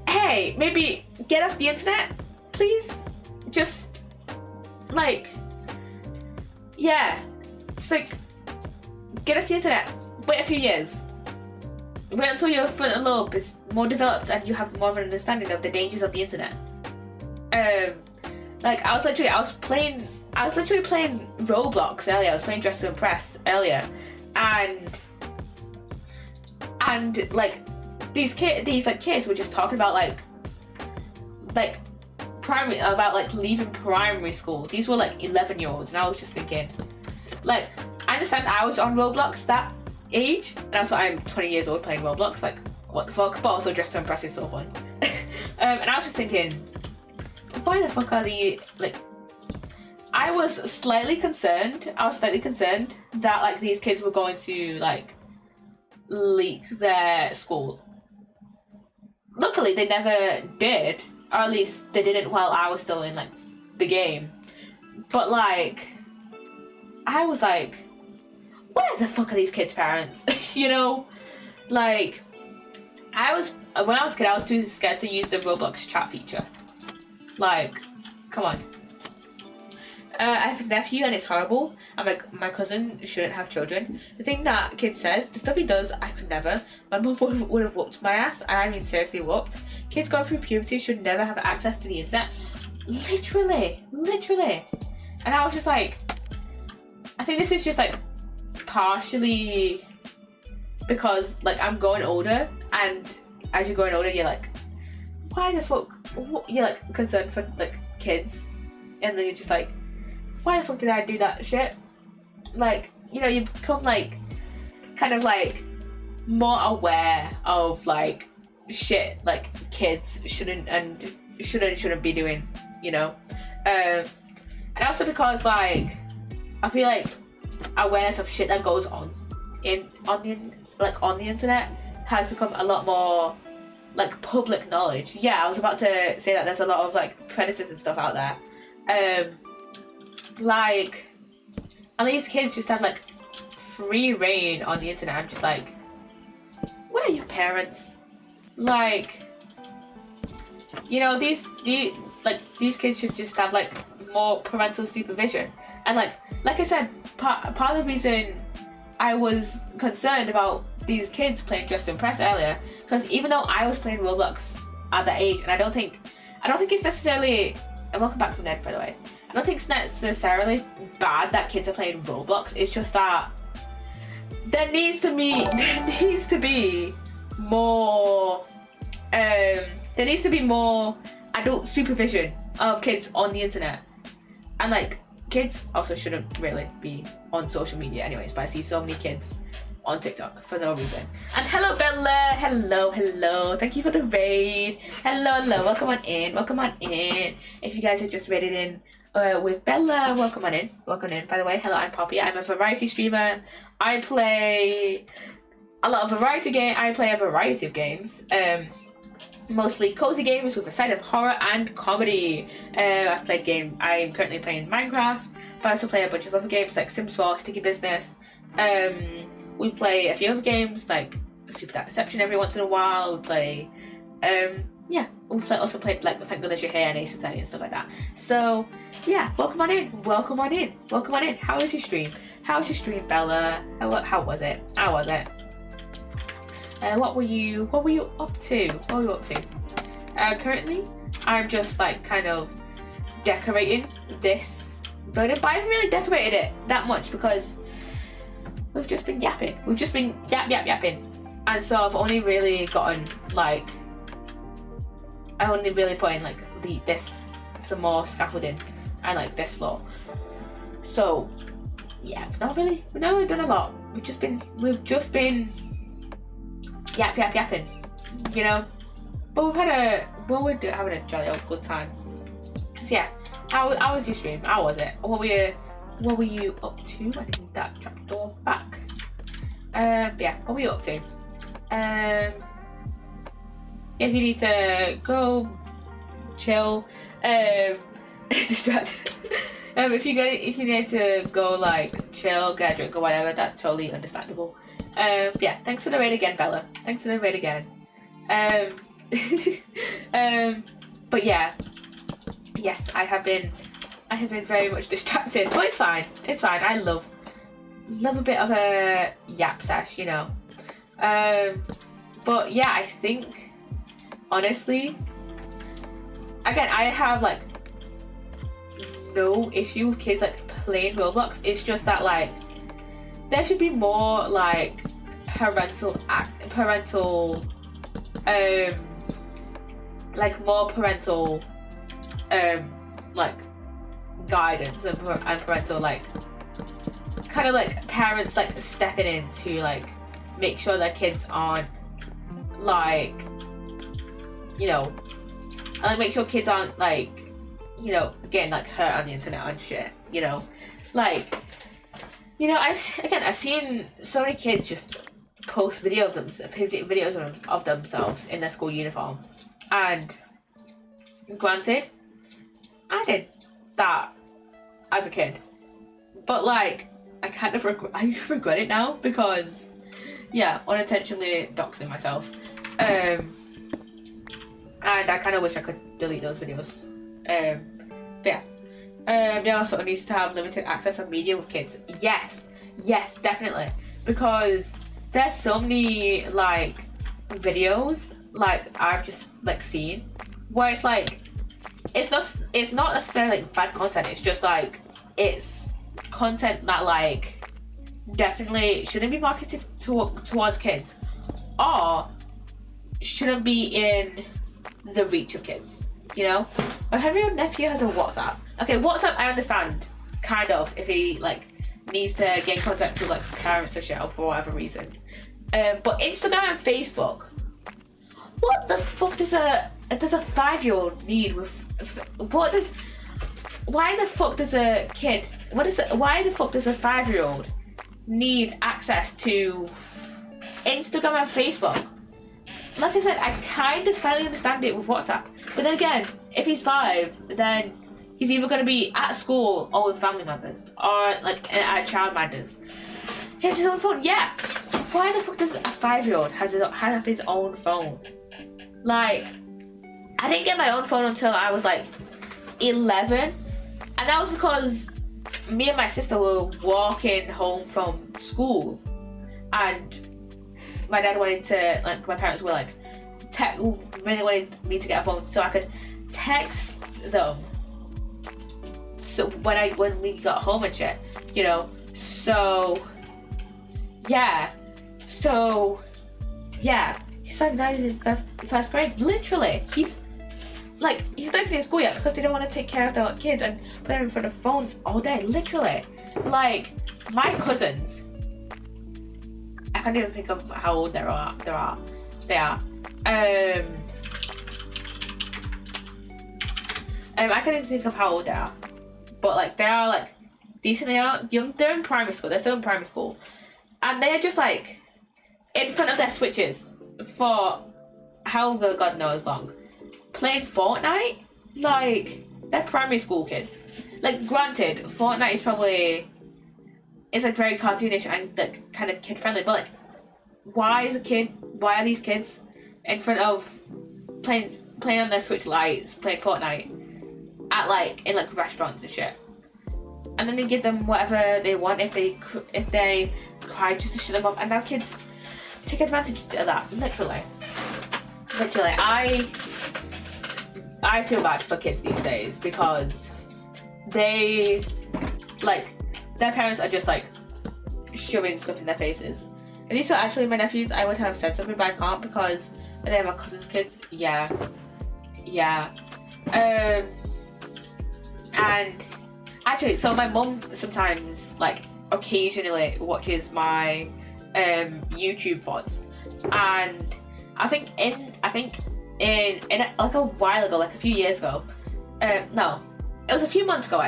hey, maybe get off the internet, please. Just like, yeah, just like get off the internet, wait a few years, wait until your frontal lobe is more developed and you have more of an understanding of the dangers of the internet. Like, I was literally playing Roblox earlier. I was playing Dress to Impress earlier, and like these kids were just talking about like leaving primary school. These were like 11-year-olds, and I was just thinking, like, I understand I was on Roblox that age, and also I'm 20 years old playing Roblox. Like, what the fuck? But also Dress to Impress is so fun. And I was just thinking, why the fuck are the, like, I was slightly concerned that like these kids were going to like leak their school. Luckily they never did, or at least they didn't while I was still in like the game. But like, I was like, where the fuck are these kids' parents? You know, like, when I was a kid, I was too scared to use the Roblox chat feature. Like, come on. I have a nephew and it's horrible. I'm like, my cousin shouldn't have children. The thing that kid says, the stuff he does, I could never. My mum would have whooped my ass, and I mean seriously whooped. Kids going through puberty should never have access to the internet. Literally. And I was just like, I think this is just like partially because like I'm going older, and as you're going older, you're like, why the fuck? You're like concerned for like kids, and then you're just like, why the fuck did I do that shit? Like, you know, you become like kind of like more aware of like shit like kids shouldn't be doing, you know. And also because like I feel like awareness of shit that goes on on the internet has become a lot more like public knowledge. Yeah, I was about to say that there's a lot of like predators and stuff out there. Like, and these kids just have like free reign on the internet. I'm just like, where are your parents? Like, you know, these kids should just have like more parental supervision. And like I said, part of the reason I was concerned about these kids playing Dress to Impress earlier, because even though I was playing Roblox at that age, and I don't think it's necessarily, and welcome back from Ned, by the way, I don't think it's necessarily bad that kids are playing Roblox. It's just that there needs to be more adult supervision of kids on the internet. And like, kids also shouldn't really be on social media anyways, but I see so many kids on TikTok for no reason. And hello Bella, hello, thank you for the raid. Hello, welcome on in. If you guys have just raided in with Bella, welcome in. By the way, hello, I'm Poppy. I'm a variety streamer. I play a lot of variety game. I play a variety of games. Mostly cozy games with a side of horror and comedy. I'm currently playing Minecraft, but I also play a bunch of other games like Sims 4, Sticky Business. We play a few other games like Super Dark Deception every once in a while. We play, also play like Thank Goodness You're Here and Ace Attorney and stuff like that. So yeah, welcome on in. How was your stream? Bella? How was it? What were you up to? Currently, I'm just like kind of decorating this building, but I haven't really decorated it that much because we've just been yapping. And so I've only really gotten like, I only really put in like some more scaffolding and like this floor. So yeah, we've not really done a lot. We've just been yapping, you know. But we're having a jolly old good time. So yeah, how was your stream? How was it? What were you up to? I need that trapdoor back. Yeah, what were you up to? If you need to go chill, distracted. If you need to go like chill, get a drink or whatever, that's totally understandable. Yeah, thanks for the raid again, Bella. But yeah, yes, I have been very much distracted, but it's fine. I love a bit of a yap sesh, you know. But yeah, I think honestly, again, I have like no issue with kids like playing Roblox. It's just that like there should be more like parental like guidance and parental like kind of like parents like stepping in to like make sure their kids aren't like, you know, and like make sure kids aren't like, you know, getting like hurt on the internet and shit, you know. Like, you know, I've seen so many kids just post videos of themselves in their school uniform, and granted, I did that as a kid, but like I kind of regret it now because, yeah, unintentionally doxing myself, and I kind of wish I could delete those videos. But yeah, they also needs to have limited access on media with kids. Yes, definitely, because there's so many like videos like I've just like seen where it's like it's not necessarily like bad content. It's just like it's content that like definitely shouldn't be marketed towards kids or shouldn't be in the reach of kids, you know. My your nephew has a WhatsApp. Okay, WhatsApp I understand kind of if he like needs to get in contact with like parents or shit for whatever reason, but Instagram and Facebook, what the fuck does a 5-year-old need with why the fuck does a 5-year-old need access to Instagram and Facebook? Like I said, I kind of slightly understand it with WhatsApp, but then again, if he's 5, then he's either going to be at school or with family members or like at childminders. He has his own phone. Yeah, why the fuck does a 5-year-old have his own phone? Like, I didn't get my own phone until I was like 11, and that was because me and my sister were walking home from school, and my dad wanted to, like, my parents were like, really wanted me to get a phone so I could text them. So when we got home and shit, you know. So yeah, he's 5 now, he's in first grade. Literally, he's not even in school yet because they don't want to take care of their kids and put them in front of phones all day. Literally, like my cousins, I can't even think of how old they are. I can't even think of how old they are, but like they are like decently young. They're in primary school. They're still in primary school, and they're just like in front of their switches for however God knows long, playing Fortnite. Like, they're primary school kids. Like, granted, Fortnite is probably, it's like very cartoonish and like kind of kid friendly, but like, why are these kids in front of playing on their Switch Lites, playing Fortnite at like in like restaurants and shit? And then they give them whatever they want if they cry, just to shut them up. And now kids take advantage of that. Literally, I feel bad for kids these days because they, like, their parents are just like shoving stuff in their faces. If these were actually my nephews, I would have said something, but I can't because they're my cousin's kids. Yeah. And actually, so my mum sometimes, like, occasionally watches my YouTube VODs, and I think in like a while ago, like a few years ago, no, it was a few months ago,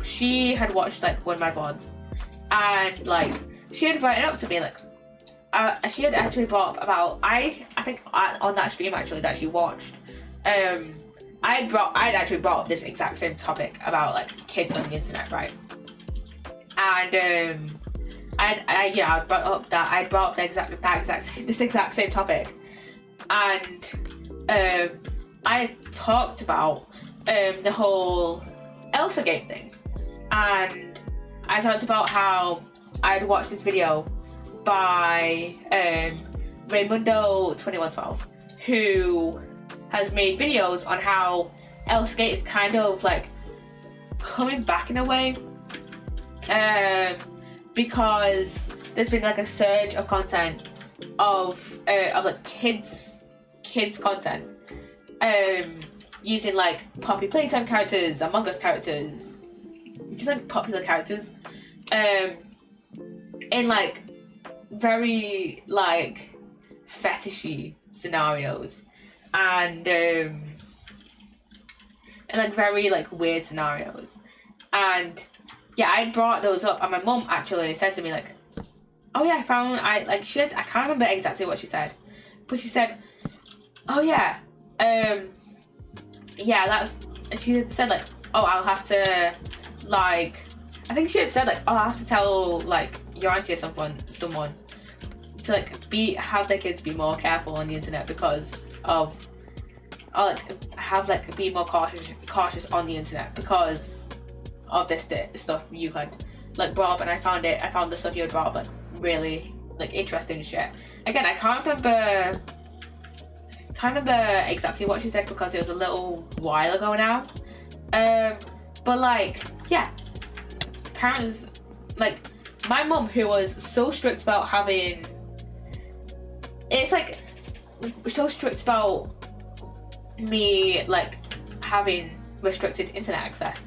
she had watched like one of my VODs, and like she had brought it up to me, like she had actually brought up about, I think on that stream actually that she watched, I'd actually brought up this exact same topic about like kids on the internet, right? And I brought up this exact same topic, and I talked about the whole Elsagate thing, and I talked about how I'd watched this video by Raymundo2112, who has made videos on how Elsagate is kind of like coming back in a way, because there's been like a surge of content of like kids content, using like Poppy Playtime characters, Among Us characters, just like popular characters, in like very like fetishy scenarios, and like very like weird scenarios. And yeah, I brought those up, and my mum actually said to me like, oh yeah, I can't remember exactly what she said, but she said, oh yeah, she had said like, oh, I'll have to, like, I think she had said like, oh, I'll have to tell like your auntie or someone to like have their kids be more careful on the internet because of, or like have like be more cautious on the internet because of this stuff you had like brought up. And I found the stuff you had brought up like really like interesting shit. Again, I can't remember exactly what she said because it was a little while ago now, but like, yeah, parents, like my mum, who was so strict about having, it's like so strict about me like having restricted internet access,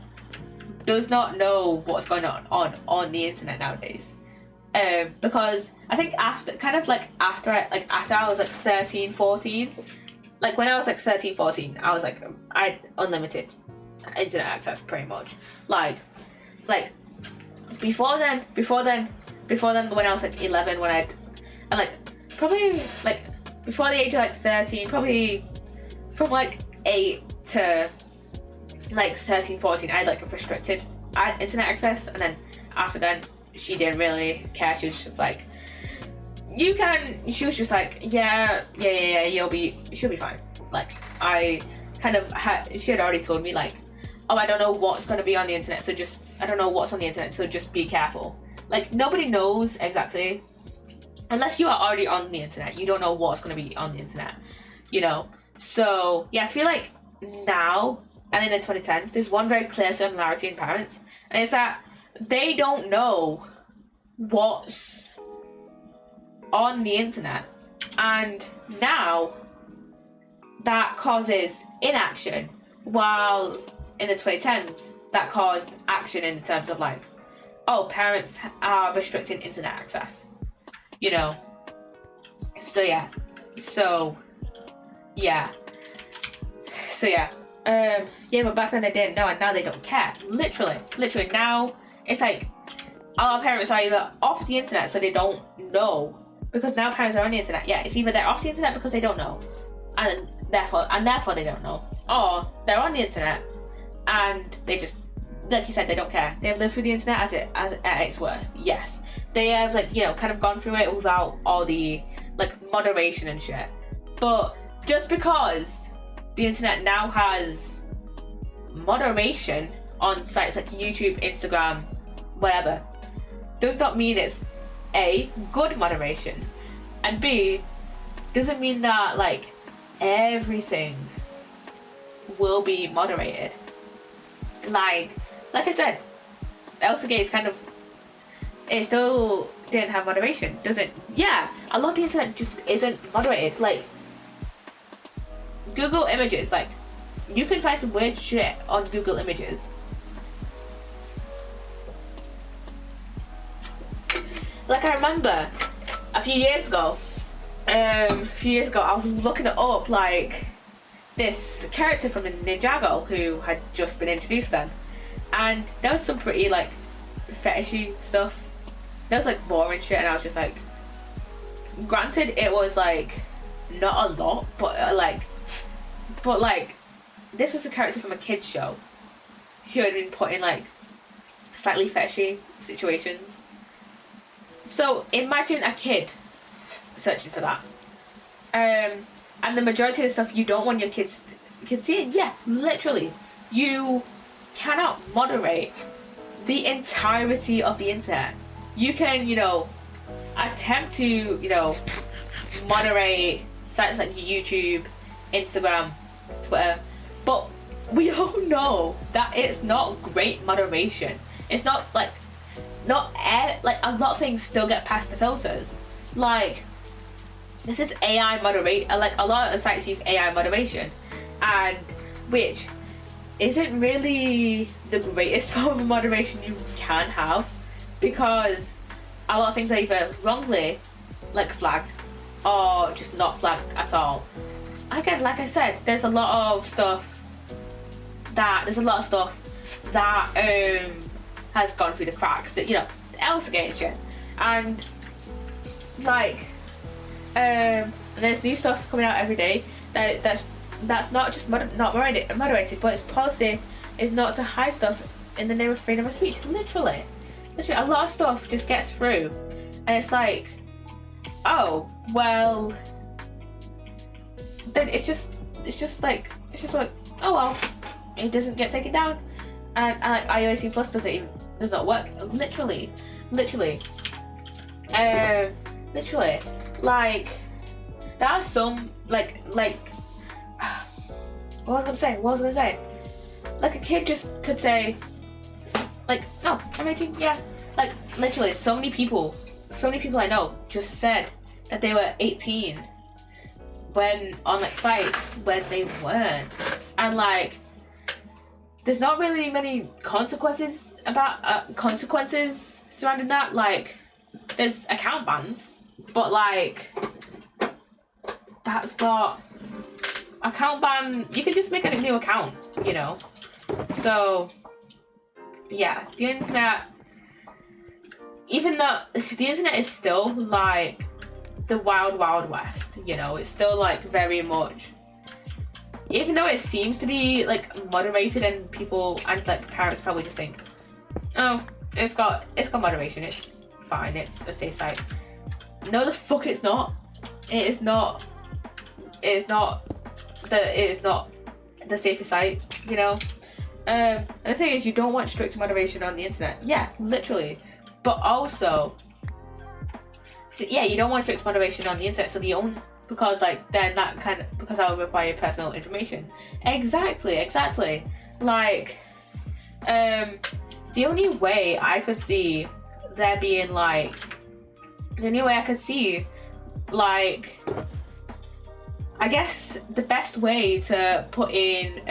does not know what's going on the internet nowadays, because I think after I was like 13, 14, like when I was like 13, 14, I was like, I had unlimited internet access pretty much, like before then when I was like 11, and like probably like before the age of like 13, probably from like 8 to like 13, 14, I had like a restricted internet access, and then after then she didn't really care. She was just like, she'll be fine. Like, I kind of she had already told me like, oh, I don't know what's going to be on the internet, so just, I don't know what's on the internet, so just be careful. Like, nobody knows exactly, unless you are already on the internet, you don't know what's going to be on the internet, you know. So yeah, I feel like now and in the 2010s, there's one very clear similarity in parents, and it's that they don't know what's on the internet, and now that causes inaction, while in the 2010s that caused action in terms of like, oh, parents are restricting internet access, you know. So yeah, but back then they didn't know, and now they don't care. Literally now it's like a lot of parents are either off the internet so they don't know, because now parents are on the internet. Yeah, it's either they're off the internet because they don't know, and therefore they don't know, or they're on the internet and they just, like you said, they don't care. They've lived through the internet as at its worst. Yes, they have, like, you know, kind of gone through it without all the like moderation and shit. But just because the internet now has moderation on sites like YouTube, Instagram, whatever, does not mean it's A, good moderation, and B, doesn't mean that like everything will be moderated. Like I said, Elsa Gate is kind of, it still didn't have moderation, does it? Yeah, a lot of the internet just isn't moderated. Like Google Images, like you can find some weird shit on Google Images. Like I remember a few years ago I was looking it up, like this character from Ninjago who had just been introduced then, and there was some pretty like fetishy stuff. There was like gore and shit, and I was just like, granted it was like not a lot, but like this was a character from a kids show who had been put in like slightly fetishy situations. So imagine a kid searching for that, and the majority of the stuff you don't want your kids seeing. Yeah, literally, you cannot moderate the entirety of the internet. You can, you know, attempt to, you know, moderate sites like YouTube, Instagram, Twitter, but we all know that it's not great moderation. It's not like, like a lot of things still get past the filters. Like this is AI moderate, like a lot of sites use AI moderation, and which isn't really the greatest form of moderation you can have, because a lot of things are either wrongly like flagged or just not flagged at all. Again, like I said, there's a lot of stuff that has gone through the cracks, that, you know, Elsa Gate shit, and like there's new stuff coming out every day that's not just not moderated, but its policy is not to hide stuff in the name of freedom of speech. Literally a lot of stuff just gets through, and it's like, oh well, then it's just like oh well, it doesn't get taken down, and iOS 18 Plus does not work. Literally, like there are some like what was I gonna say? Like a kid just could say, like, no, I'm 18, yeah. Like literally, so many people I know just said that they were 18 when on like sites when they weren't, and like there's not really many consequences surrounding that. Like there's account bans, but like that's not account ban. You can just make a new account, you know. So yeah, the internet, even though the internet is still like the wild west, you know, it's still like very much, even though it seems to be like moderated, and people and like parents probably just think, oh, it's got moderation, it's fine, it's a safe site. No, the fuck it's not. It is not the safer side, you know. And the thing is, you don't want strict moderation on the internet. Yeah, literally. But also, so yeah, you don't want strict moderation on the internet. So the only, because like then that kind of, because that will require personal information. Exactly. Like, the only way I could see there being like, the only way I could see like, I guess the best way to put in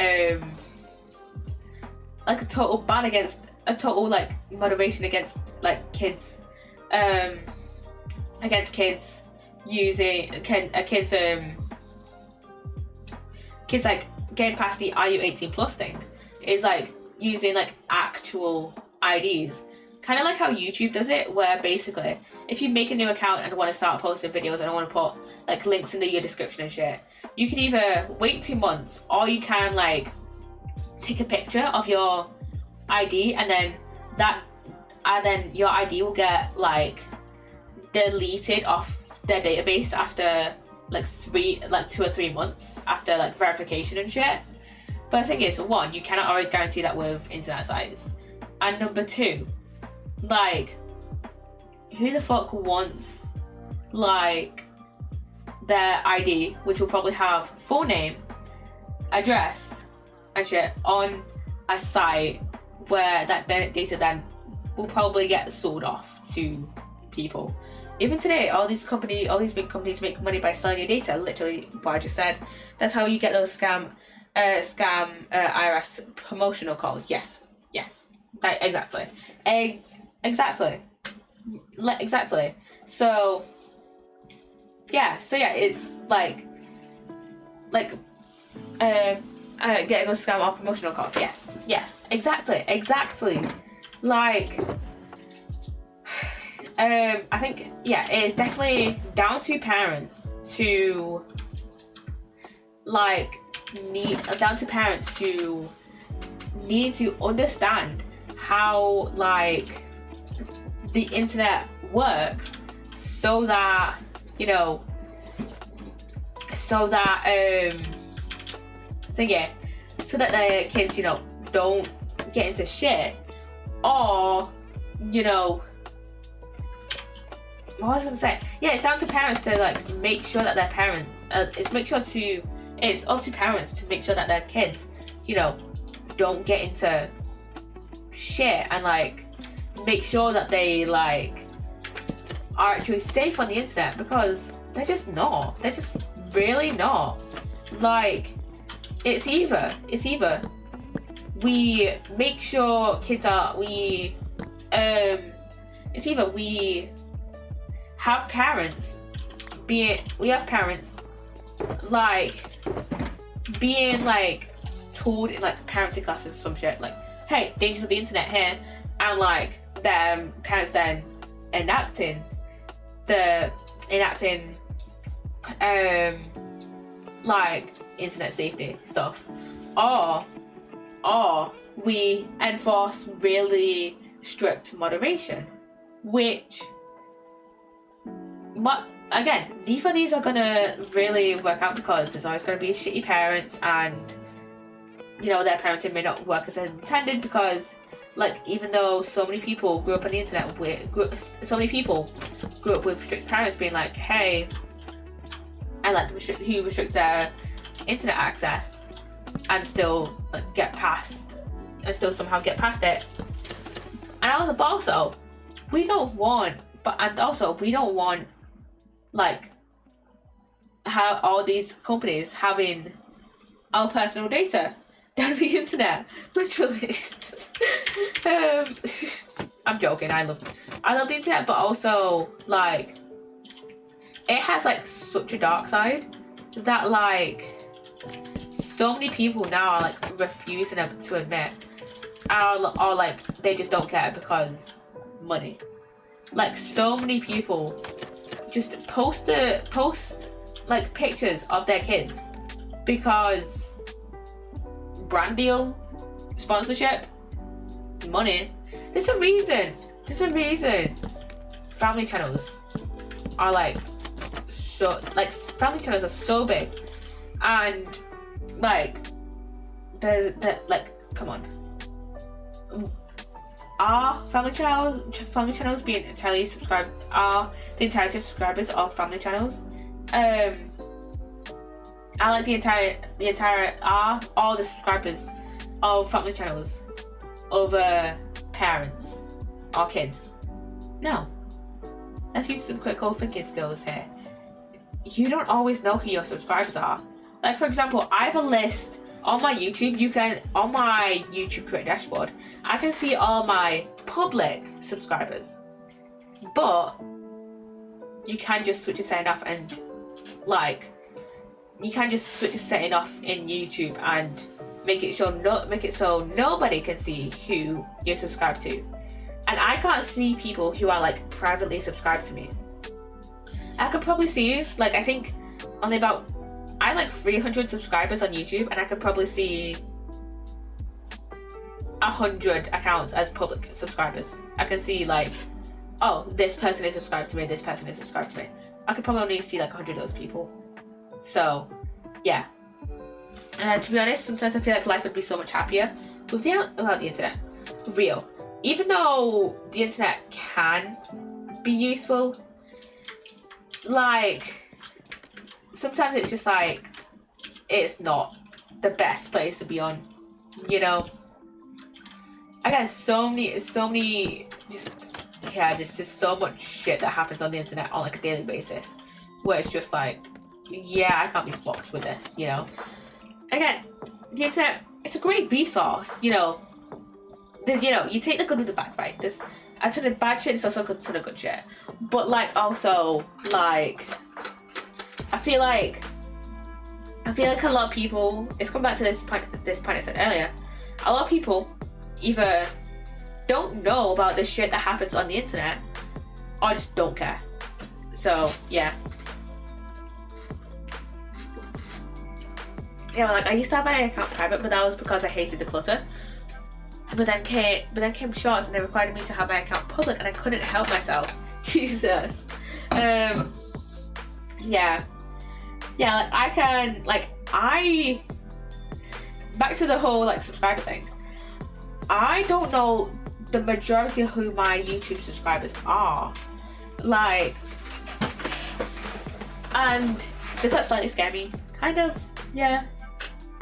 like a total ban against, a total like moderation against like kids, against kids using kids like getting past the are you 18 plus thing is like using like actual IDs, kind of like how YouTube does it, where basically if you make a new account and want to start posting videos and want to put like links in your description and shit, you can either wait 2 months or you can like take a picture of your ID and then your ID will get like deleted off their database after like 2 or 3 months after like verification and shit. But the thing is, one, you cannot always guarantee that with internet sites, and number two, like, who the fuck wants like their ID, which will probably have full name, address and shit, on a site where that data then will probably get sold off to people. Even today, all these big companies make money by selling your data. Literally, what I just said. That's how you get those scam IRS promotional calls. Yes, exactly. So yeah, it's like getting those scam or promotional calls. Yes, exactly. Like, I think, yeah, it is definitely down to parents to need to understand how like the internet works, so that, you know, so that their kids, you know, don't get into shit, or, you know, what was I gonna say? Yeah, it's down to parents to like make sure that their parent it's up to parents to make sure that their kids, you know, don't get into shit, and like make sure that they like are actually safe on the internet, because they're just really not. Like, it's either we make sure kids are, it's either we have parents like being like told in like parenting classes or some shit, like, hey, dangers of the internet here, and like them parents then enacting like internet safety stuff, or we enforce really strict moderation, which, but again, neither of these are gonna really work out, because there's always gonna be shitty parents, and, you know, their parenting may not work as intended, because like, even though so many people grew up on the internet so many people grew up with strict parents being like, hey, and like who restricts their internet access, and still like somehow get past it. And also we don't want like how all these companies having our personal data down the internet, literally. I'm joking. I love the internet, but also like it has like such a dark side that like so many people now are like refusing to admit, or like they just don't care because money. Like, so many people just post like pictures of their kids because brand deal, sponsorship, money. There's a reason. Family channels are family channels are so big, and like the like, come on. Are family channels being entirely subscribed? Are the entirety of subscribers of family channels? I like the entire are all the subscribers of family channels over parents or kids? No. Let's use some critical thinking skills here. You don't always know who your subscribers are. Like, for example, I have a list on my YouTube. On my YouTube creator dashboard, I can see all my public subscribers, but you can just switch a setting off and like, you can just switch a setting off in YouTube and make it so nobody can see who you're subscribed to. And I can't see people who are like privately subscribed to me. I could probably see you, like, I think only about, I have like 300 subscribers on YouTube, and I could probably see 100 accounts as public subscribers. I can see like, oh, this person is subscribed to me, this person is subscribed to me. I could probably only see like 100 of those people. So, yeah. To be honest, sometimes I feel like life would be so much happier without the internet. Real. Even though the internet can be useful, like, sometimes it's just like, it's not the best place to be on, you know? Again, so many, there's just so much shit that happens on the internet on like a daily basis, where it's just like, yeah, I can't be fucked with this, you know? Again, the internet, it's a great resource, you know? There's, you know, you take the good with the bad, right? There's a ton of bad shit, there's also a ton of good shit. But like, also, like, I feel like a lot of people, it's come back to this point I said earlier, a lot of people either don't know about the shit that happens on the internet or just don't care. So, yeah. Yeah, like, I used to have my account private, but that was because I hated the clutter. But then came shorts, and they required me to have my account public, and I couldn't help myself. Jesus. Yeah. Yeah, like, I can, like, back to the whole, like, subscriber thing. I don't know the majority of who my YouTube subscribers are. Like, and does that slightly scare me? Kind of, yeah.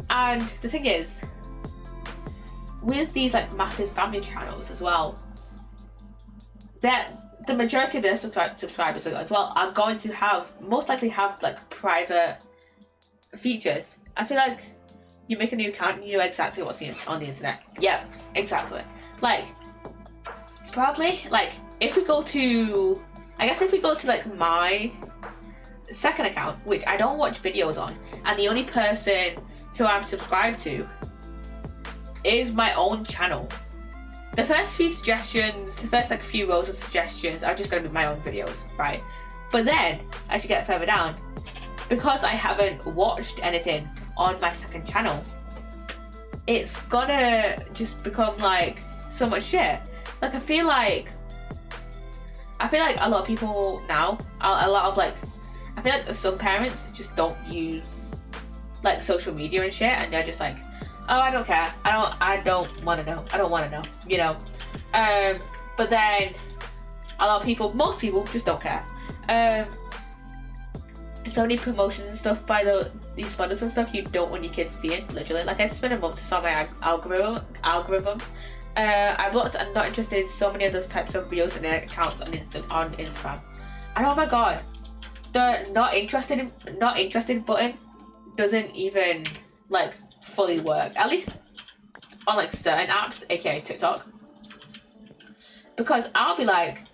And the thing is, with these like massive family channels as well, that the majority of their subscribers as well are going to most likely have like private features. I feel like you make a new account and you know exactly what's on the internet. Yeah, exactly. Like, probably, like, if we go to like my second account, which I don't watch videos on, and the only person who I'm subscribed to is my own channel. The first few suggestions, the first like few rows of suggestions are just gonna be my own videos, right? But then, as you get further down, because I haven't watched anything on my second channel, it's gonna just become like so much shit. Like, I feel like a lot of people now, I feel like some parents just don't use like social media and shit, and they're just like, oh, I don't care. I don't want to know. I don't want to know, you know. But then a lot of people, most people just don't care. So many promotions and stuff by these sponsors and stuff you don't want your kids seeing, literally. Like, I spent a month to sort my algorithm. I blocked and not interested in so many of those types of reels and their accounts on Instagram. And oh my god, the not interested button doesn't even like fully work, at least on like certain apps, aka TikTok, because I'll be like,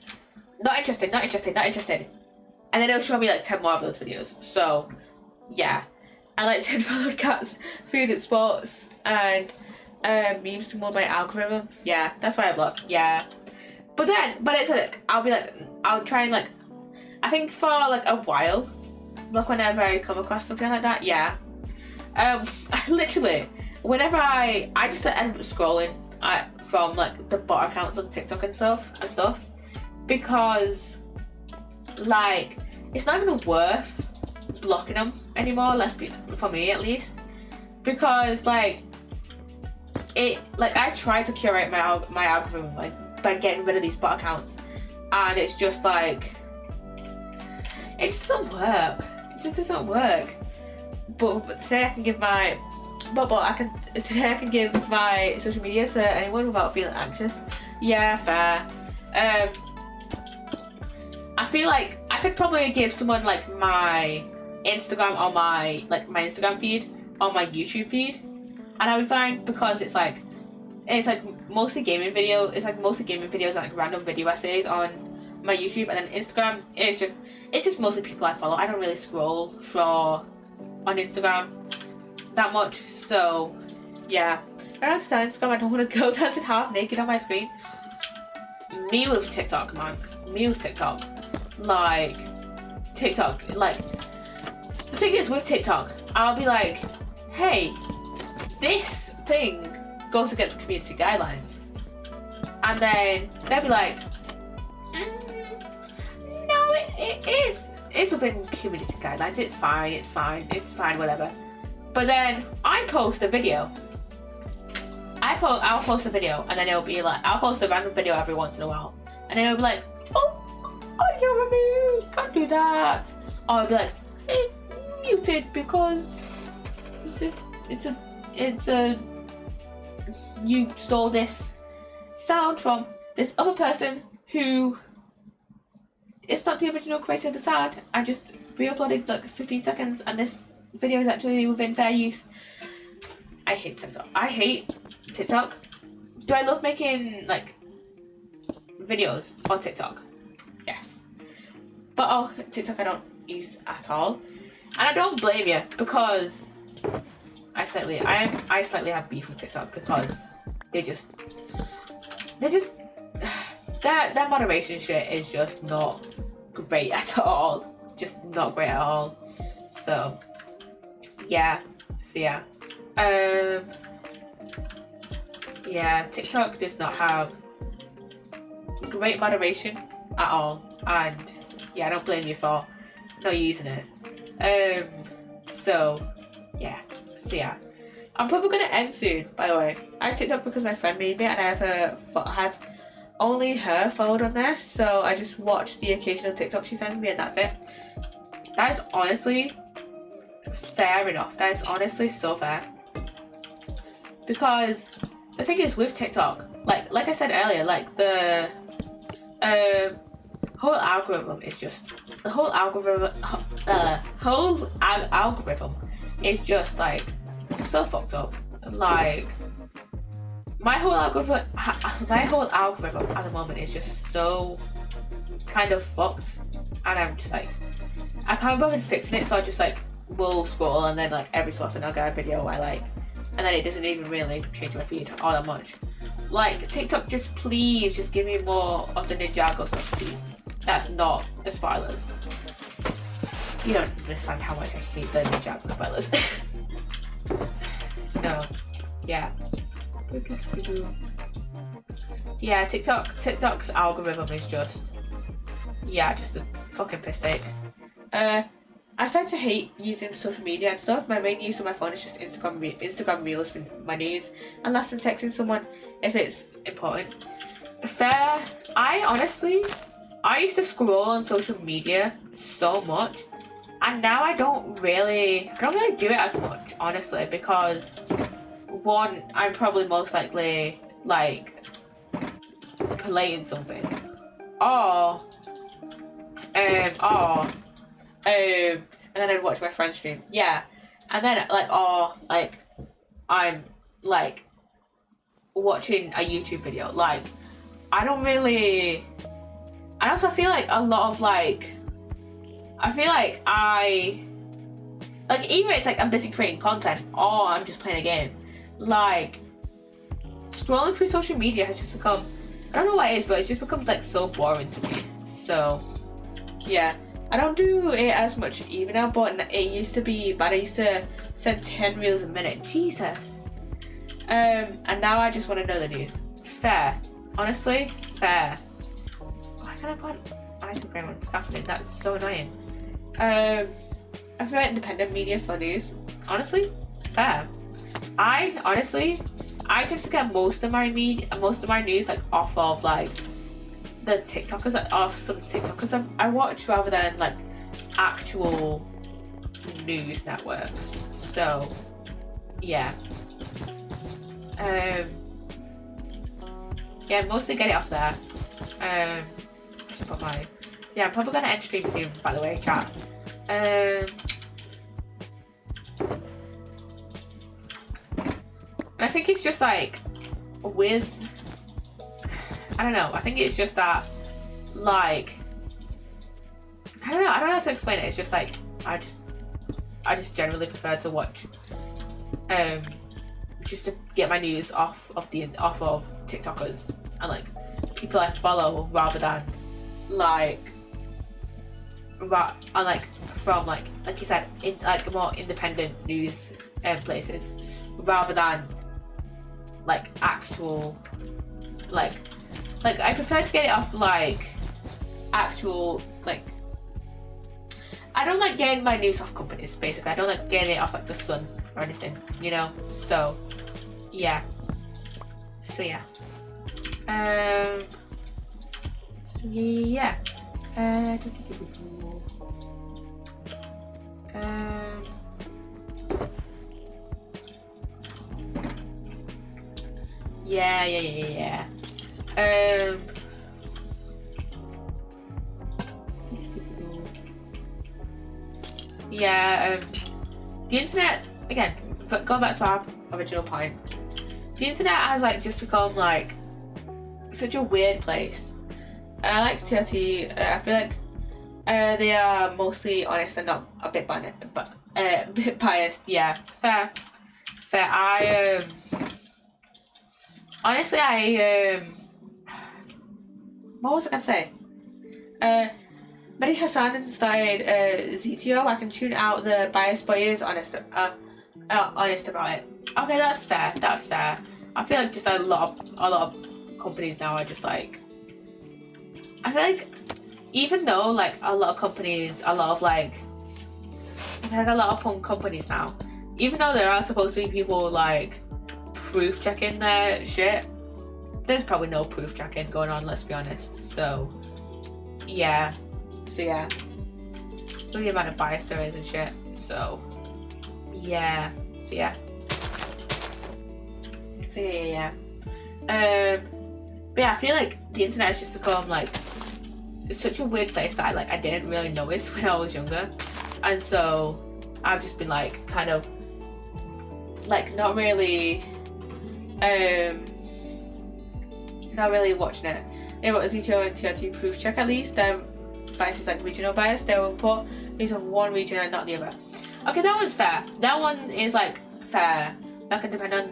not interested, and then it'll show me like 10 more of those videos. So yeah, I like 10 followed cats, food and sports, and memes to mold my algorithm. Yeah, that's why I block. Yeah, but it's like, I'll try and like, I think for like a while, like whenever I come across something like that, yeah. I literally, whenever I just end up scrolling from like the bot accounts on TikTok and stuff, because like, it's not even worth blocking them anymore, for me at least, because like, I try to curate my algorithm like by getting rid of these bot accounts, and it's just like it just doesn't work. It just doesn't work. But today I can give my today I can give my social media to anyone without feeling anxious. Yeah, fair. I feel like I could probably give someone like my Instagram or my Instagram feed or my YouTube feed, and I would fine, because it's like mostly gaming videos. It's like mostly gaming videos and like random video essays on my YouTube, and then Instagram it's just mostly people I follow. I don't really scroll on Instagram that much, so yeah. I don't have to tell Instagram I don't want to go dancing half naked on my screen. Me with TikTok, man. Me with TikTok. Like, TikTok, like, the thing is with TikTok, I'll be like, hey, this thing goes against community guidelines. And then they'll be like, no, it's within community guidelines, it's fine, whatever. But then I post a video. I'll post a video, and then it'll be like, I'll post a random video every once in a while, and then it'll be like, audio removed, can't do that. Or I'll be like, muted because it's a you stole this sound from this other person who is not the original creator of the sound. I just re-uploaded like 15 seconds, and this video is actually within fair use. I hate TikTok. Do I love making like videos for TikTok? Yes. But TikTok I don't use at all. And I don't blame you, because I slightly have beef with TikTok, because their moderation shit is just not great at all. Just not great at all. So yeah. Yeah, TikTok does not have great moderation at all, and yeah, I don't blame you for not using it. So yeah. I'm probably gonna end soon, by the way. I have TikTok because my friend made me, and I have only her followed on there, so I just watch the occasional TikTok she sends me, and that's it. That is honestly fair enough. That is honestly so fair. Because the thing is with TikTok, like I said earlier, like the whole algorithm is just algorithm is just like so fucked up. Like my whole algorithm at the moment is just so kind of fucked, and I'm just like, I can't bother fixing it, so I just like will scroll, and then like every so often I'll get a video I like, and then it doesn't even really change my feed all that much. Like TikTok, just please just give me more of the Ninjago stuff, please. That's not the spoilers. You don't understand how much I hate the Ninjago spoilers. So yeah. Yeah, TikTok's algorithm is just a fucking piss take. I started to hate using social media and stuff. My main use of my phone is just Instagram Reels for my news, and less than texting someone if it's important. Fair. I used to scroll on social media so much, and now I don't really do it as much, honestly, because one, I'm probably most likely like playing something, or and then I'd watch my friend stream, yeah, and then like I'm like watching a YouTube video. Like I don't really, and also I feel like a lot of either it's like I'm busy creating content or I'm just playing a game. Like scrolling through social media has just become, I don't know what it is, but it's just become like so boring to me. So yeah, I don't do it as much even now, but it used to be bad. I used to send 10 reels a minute, Jesus. And now I just want to know the news. Fair, honestly, fair. Why can't I put ice cream on scaffolding? That's so annoying. I feel like independent media for news, honestly, fair. I I tend to get most of my news like off of like the TikTokers, like off some TikTokers I watch rather than like actual news networks. So yeah. Yeah, mostly get it off there. Yeah, I'm probably gonna end stream soon, by the way, chat. I think it's just like I don't know, I think it's just that like I don't know how to explain it. It's just like I just generally prefer to watch just to get my news off of TikTokers and like people I follow rather than like from like you said, in like more independent news places rather than like actual like I prefer to get it off like actual like I don't like getting my news off companies basically. I don't like getting it off like the Sun or anything, you know. So yeah. Yeah. The internet again, but going back to our original point, the internet has like just become like such a weird place. I like TRT. I feel like they are mostly honest and not a bit biased, but a bit biased. Yeah, fair. I honestly, what was I gonna say? Mehdi Hassan started ZTO. I can tune out the bias, but he is honest about it. Okay, that's fair. I feel like just a lot of companies now are just like. I feel like even though like a lot of companies now, even though there are supposed to be people like proof checking their shit, there's probably no proof checking going on, let's be honest. So yeah. Look at the amount of bias there is and shit. So yeah. But yeah, I feel like the internet has just become like it's such a weird place that I didn't really notice when I was younger, and so I've just been like kind of like not really watching it. Yeah, but ZTO and TRT proof check at least. Their bias is like regional bias. They will put these of one region and not the other. Okay, that one's fair. That one is like fair. That can depend on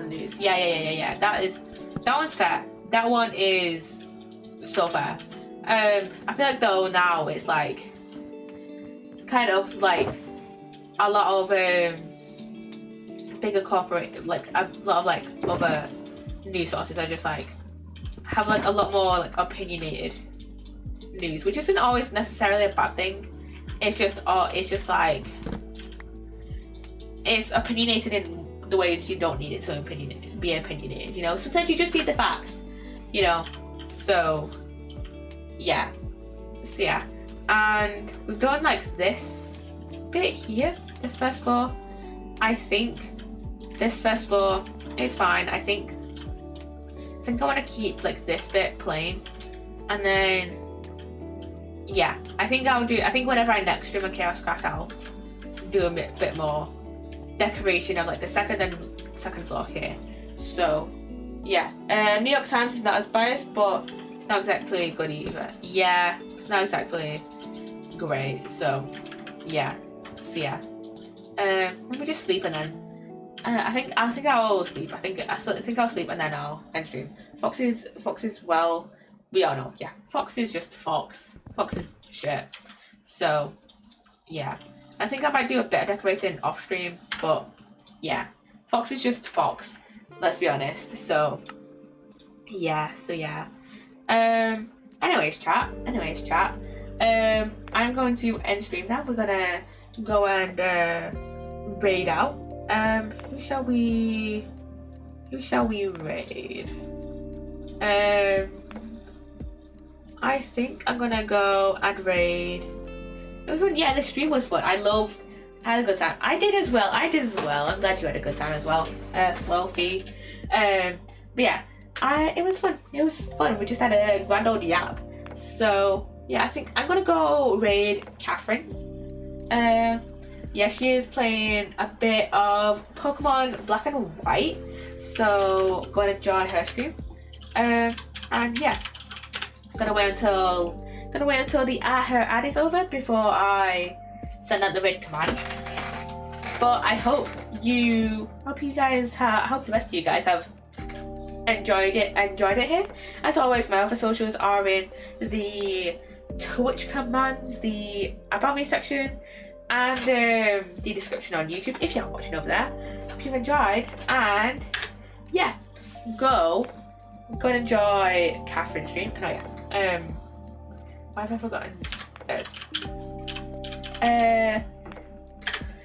the news. Yeah. That one's fair. That one is so fair. I feel like though now it's like kind of like a lot of bigger corporate, like a lot of like other news sources are just like have like a lot more like opinionated news, which isn't always necessarily a bad thing. It's just like it's opinionated in the ways you don't need it to be opinionated, you know. Sometimes you just need the facts, you know. So yeah, and we've done like this bit here, this first floor. I think this first floor is fine. I think I want to keep like this bit plain, and then yeah, I think whenever I next stream on ChaosCraft, I'll do a bit more decoration of like the second floor here. So yeah, New York Times is not as biased, but it's not exactly good either. Yeah, it's not exactly great. So yeah. Let me just sleep and then I think I'll sleep. I think I'll sleep and then I'll end stream. Fox is well, we all know. Yeah, Fox is just Fox. Fox is shit. So yeah, I think I might do a bit of decorating off stream, but yeah, Fox is just Fox. Let's be honest. So yeah. Anyways, chat. I'm going to end stream now. We're gonna go and raid out. Who shall we Who shall we raid? I think I'm gonna go and raid. It was fun. Yeah, the stream was fun. I had a good time. I did as well. I'm glad you had a good time as well. Wealthy. But yeah, it was fun. It was fun. We just had a grand old yap. So yeah, I think I'm gonna go raid Catherine. Yeah, she is playing a bit of Pokemon Black and White. So go and enjoy her stream. And yeah, gonna wait until her ad is over before I send out the raid command. But I hope the rest of you guys have enjoyed it here. As always, my other socials are in the Twitch commands, the About Me section, and the description on YouTube if you're watching over there. Hope you've enjoyed, and yeah, go and enjoy Catherine's stream. Oh yeah, why have I forgotten? I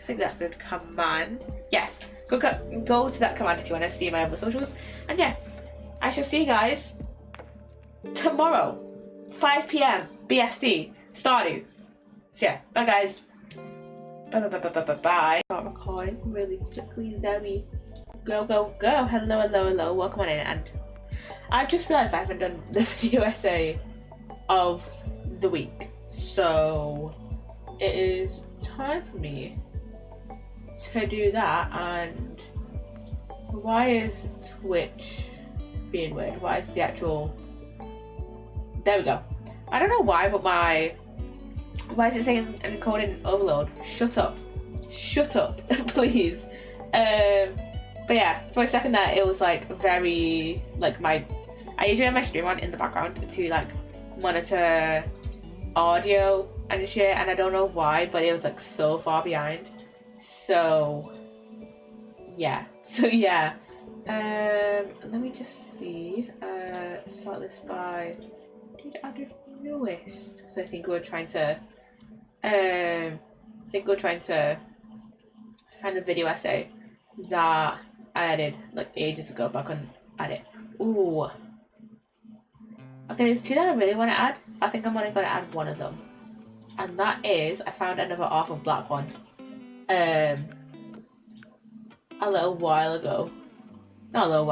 think that's the command. Yes, go to that command if you want to see my other socials. And yeah, I shall see you guys tomorrow, 5 p.m. BST, Stardew. So yeah, bye guys. Bye. Start recording really quickly. There we go. Hello. Welcome on in. And I've just realised I haven't done the video essay of the week, so it is time for me to do that. And why is Twitch being weird? Why is the actual... There we go. I don't know why, but why is it saying encoding overload? Shut up, please. But yeah, for a second there, it was like very like I usually have my stream on in the background to like monitor audio and shit, and I don't know why, but it was like so far behind. So yeah. Let me just see. Sort this by. Did I do newest? Because I think we were trying to. Find a video essay that I added like ages ago, but I couldn't add it. Ooh. Okay, there's two that I really want to add. I think I'm only going to add one of them, and that is I found another Arthur Black one. A little while ago. Not a little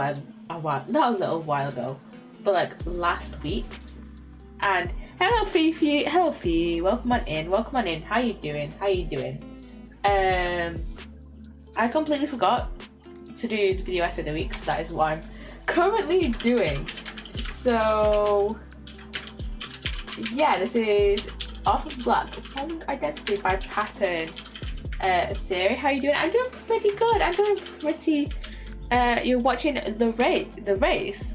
while ago, but like last week. And hello Fifi, welcome on in. How you doing? I completely forgot to do the video essay of the week, so that is what I'm currently doing. So yeah, this is Arthur Black, Forming Identity by Pattern Theory. How you doing? I'm doing pretty good. You're watching the race.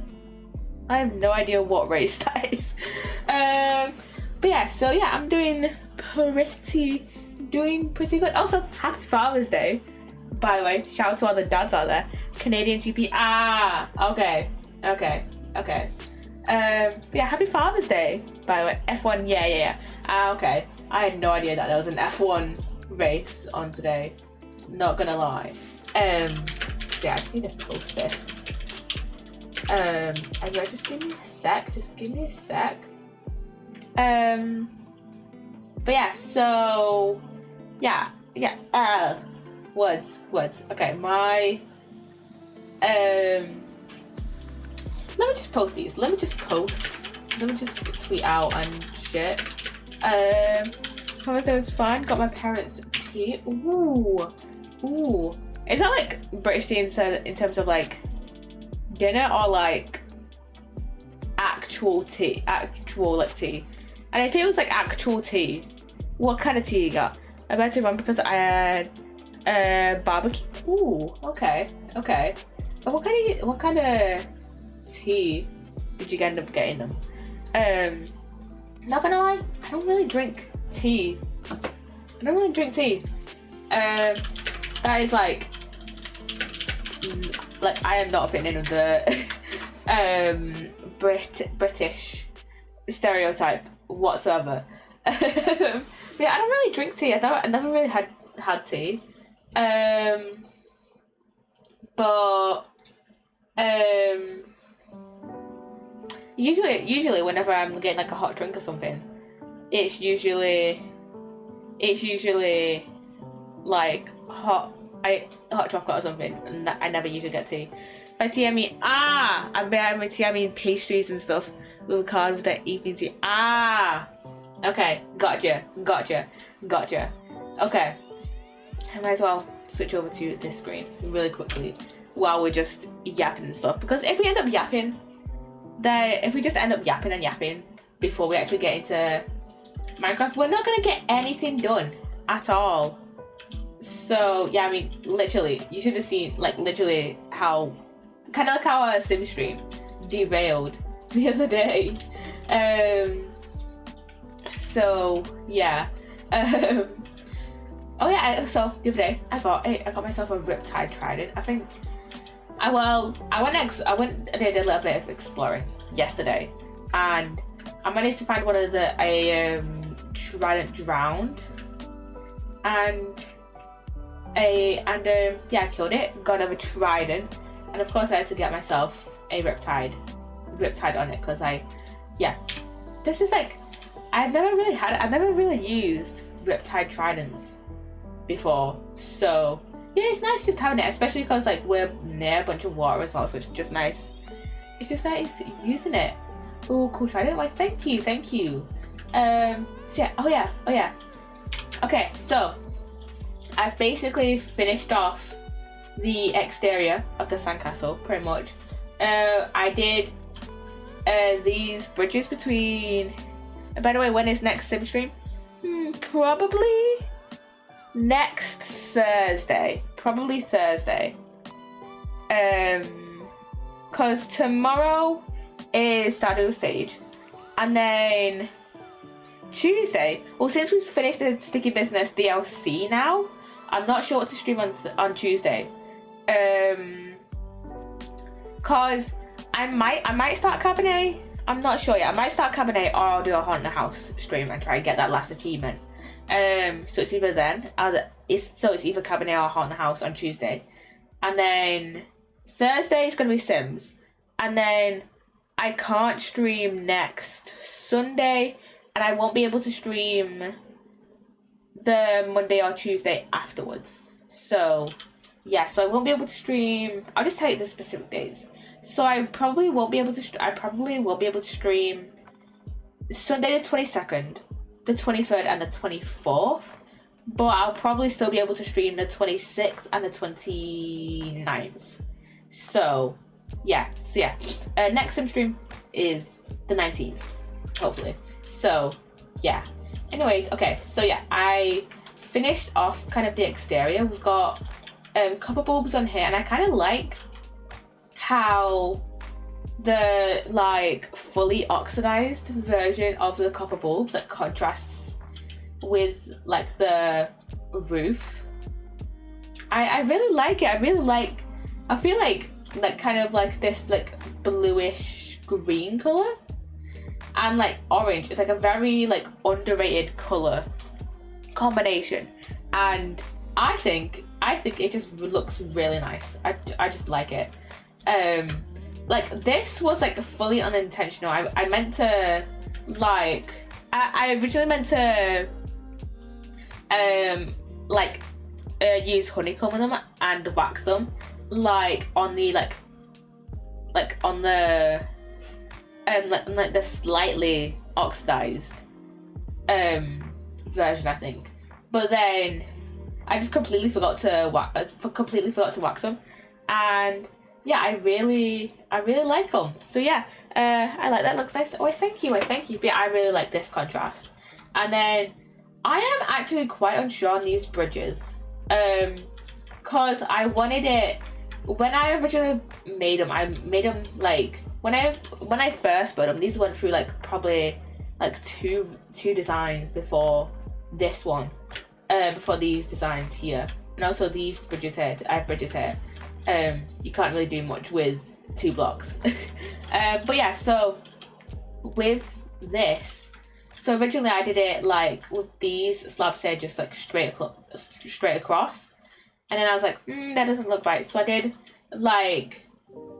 I have no idea what race that is. But yeah, so yeah, I'm doing pretty good. Also, happy Father's Day, by the way. Shout out to all the dads out there. Canadian GP. Okay. Yeah, happy Father's Day, by the way. F1, yeah. Okay. I had no idea that there was an F1 race on today. Not gonna lie. So yeah, I just need to post this. Anyway, just give me a sec. But yeah, so yeah. Words. Okay, my let me just post these. Let me just tweet out and shit. Father's Day was fun. Got my parents' tea. Ooh. Is that like British tea in terms of like dinner, or like actual tea? And it feels like actual tea. What kind of tea you got? I better run because I had barbecue. Ooh, okay. What kind of tea did you end up getting them? Not gonna lie, I don't really drink tea. That is like I am not fitting in with the British stereotype whatsoever. Yeah, I don't really drink tea. I never really had tea. But Usually whenever I'm getting like a hot drink or something, it's usually like hot chocolate or something, and I never usually get tea. By tea I mean by tea I mean pastries and stuff with a card with the evening tea. Okay, gotcha. Okay, I might as well switch over to this screen really quickly while we're just yapping and stuff, because if we end up yapping, if we just end up yapping and yapping before we actually get into Minecraft, we're not gonna get anything done at all. So yeah, I mean, literally, you should have seen like literally how kind of like how our sim stream derailed the other day. So yeah. Oh yeah, so the other day I got myself a Riptide Trident. I think I did a little bit of exploring yesterday, and I managed to find one of the Trident Drowned, and yeah, I killed it, got another Trident, and of course I had to get myself a Riptide on it, because this is like, I've never really used Riptide Tridents before, so yeah, it's nice just having it, especially because like we're near a bunch of water as well, so it's just nice. It's just nice using it. Oh, cool Trident! Why, thank you. So yeah, oh yeah. Okay, so I've basically finished off the exterior of the sandcastle, pretty much. I did these bridges between. By the way, when is next sim stream? Probably next Thursday. Probably Thursday. Cause tomorrow is Stardew Stage, and then Tuesday. Well, since we've finished the Sticky Business DLC now, I'm not sure what to stream on Tuesday. Cause I might start Cabernet. I'm not sure yet. I might start Cabernet, or I'll do a Haunted House stream and try and get that last achievement. So it's either then. It's either Cabernet or Haunted House on Tuesday, and then Thursday is gonna be Sims, and then I can't stream next Sunday, and I won't be able to stream the Monday or Tuesday afterwards. So yeah, so I won't be able to stream. I'll just tell you the specific dates. So I probably won't be able to. Stream Sunday the 22nd, the 23rd, and the 24th. But I'll probably still be able to stream the 26th and the 29th. So yeah. Next sim stream is the 19th, hopefully. So yeah. Anyways, okay. So yeah, I finished off kind of the exterior. We've got copper bulbs on here, and I kind of like how the like fully oxidized version of the copper bulbs that contrasts with like the roof. I really like it. I feel like kind of like this like bluish green color and like orange. It's like a very like underrated color combination, and I think it just looks really nice. I just like it. Like this was like fully unintentional. I meant to like I originally meant to use honeycomb on them and wax them like on the like on the like the slightly oxidized version, I think. But then I just completely forgot to wax them, and yeah, I really like them. So yeah, I like that. Looks nice. Oh, thank you. But yeah, I really like this contrast. And then I am actually quite unsure on these bridges, cause I wanted it when I originally made them. I made them like when I first built them. These went through like probably like two designs before this one, before these designs here, and also these bridges here. I have bridges here. You can't really do much with 2 blocks. But yeah, so with this, so originally I did it like with these slabs here just like straight across, and then I was like, that doesn't look right, so I did like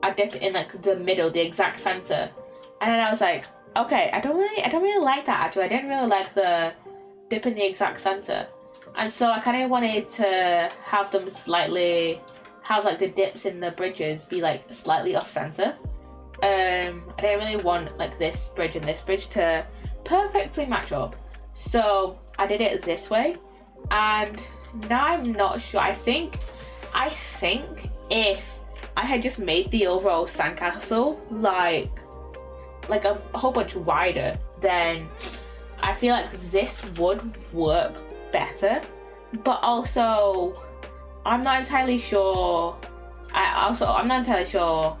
I dip it in like the middle, the exact center, and then I was like, okay, I don't really like that actually. I didn't really like the dip in the exact center, and so I kind of wanted to have them slightly, have like the dips in the bridges be like slightly off center. I didn't really want like this bridge and this bridge to perfectly match up, so I did it this way, and now I'm not sure. I think if I had just made the overall sandcastle like a whole bunch wider, then I feel like this would work better. But also, I'm not entirely sure. I'm not entirely sure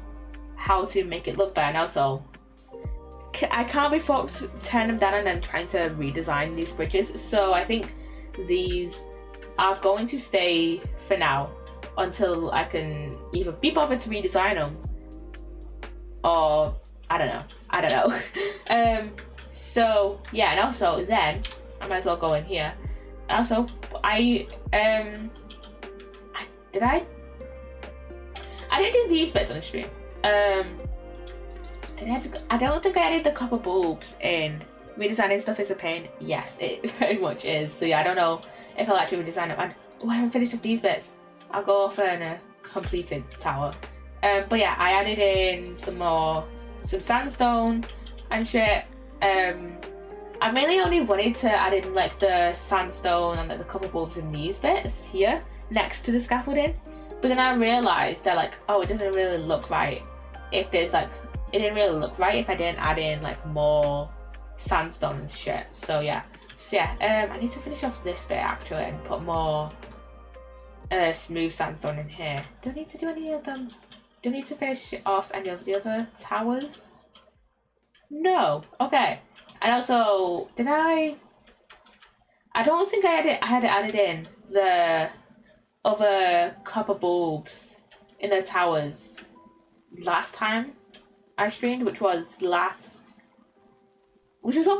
how to make it look better. And also, I can't be fucked turning them down and then trying to redesign these bridges. So I think these are going to stay for now until I can either be bothered to redesign them, or I don't know. So yeah, and also then I might as well go in here. And also I didn't do these bits on the stream. I don't think I added the copper bulbs in. Redesigning stuff is a pain. Yes, it very much is. So yeah, I don't know if I'll actually redesign them. And I haven't finished with these bits. I'll go off in a completed tower. But yeah, I added in some sandstone and shit. I mainly only wanted to add in like the sandstone and like the copper bulbs in these bits here next to the scaffolding. But then I realised that like, oh, it doesn't really look right if there's like, it didn't really look right if I didn't add in like more sandstone and shit. So yeah, I need to finish off this bit actually and put more smooth sandstone in here. Do I need to do any of them? Do I need to finish off any of the other towers? No. Okay. And also, I don't think I had added in the other copper bulbs in the towers last time I streamed, which was on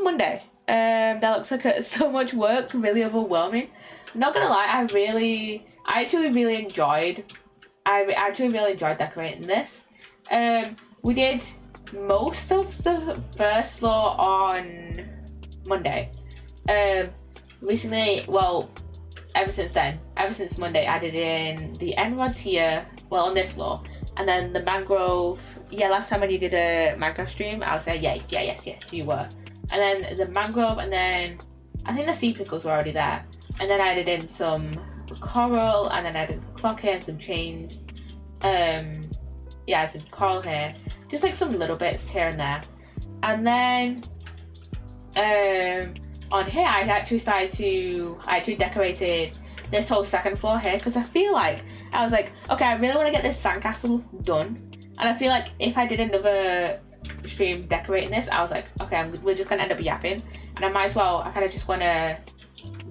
Monday. That looks like so much work, really overwhelming. Not gonna lie, I actually really enjoyed decorating this. We did most of the first floor on Monday. Recently, well, ever since Monday, I added in the end rods here, well, on this floor, and then the mangrove. Yeah, last time when you did a mangrove stream, I was saying, yes, you were. And then the mangrove, and then I think the sea pickles were already there. And then I added in some coral, and then I added a clock here and some chains. Yeah, some coral here. Just like some little bits here and there. And then on here, I actually decorated this whole second floor here, because I was like, okay, I really want to get this sandcastle done. And I feel like if I did another stream decorating this, I was like, okay, we're just gonna end up yapping, and I might as well, I kind of just want to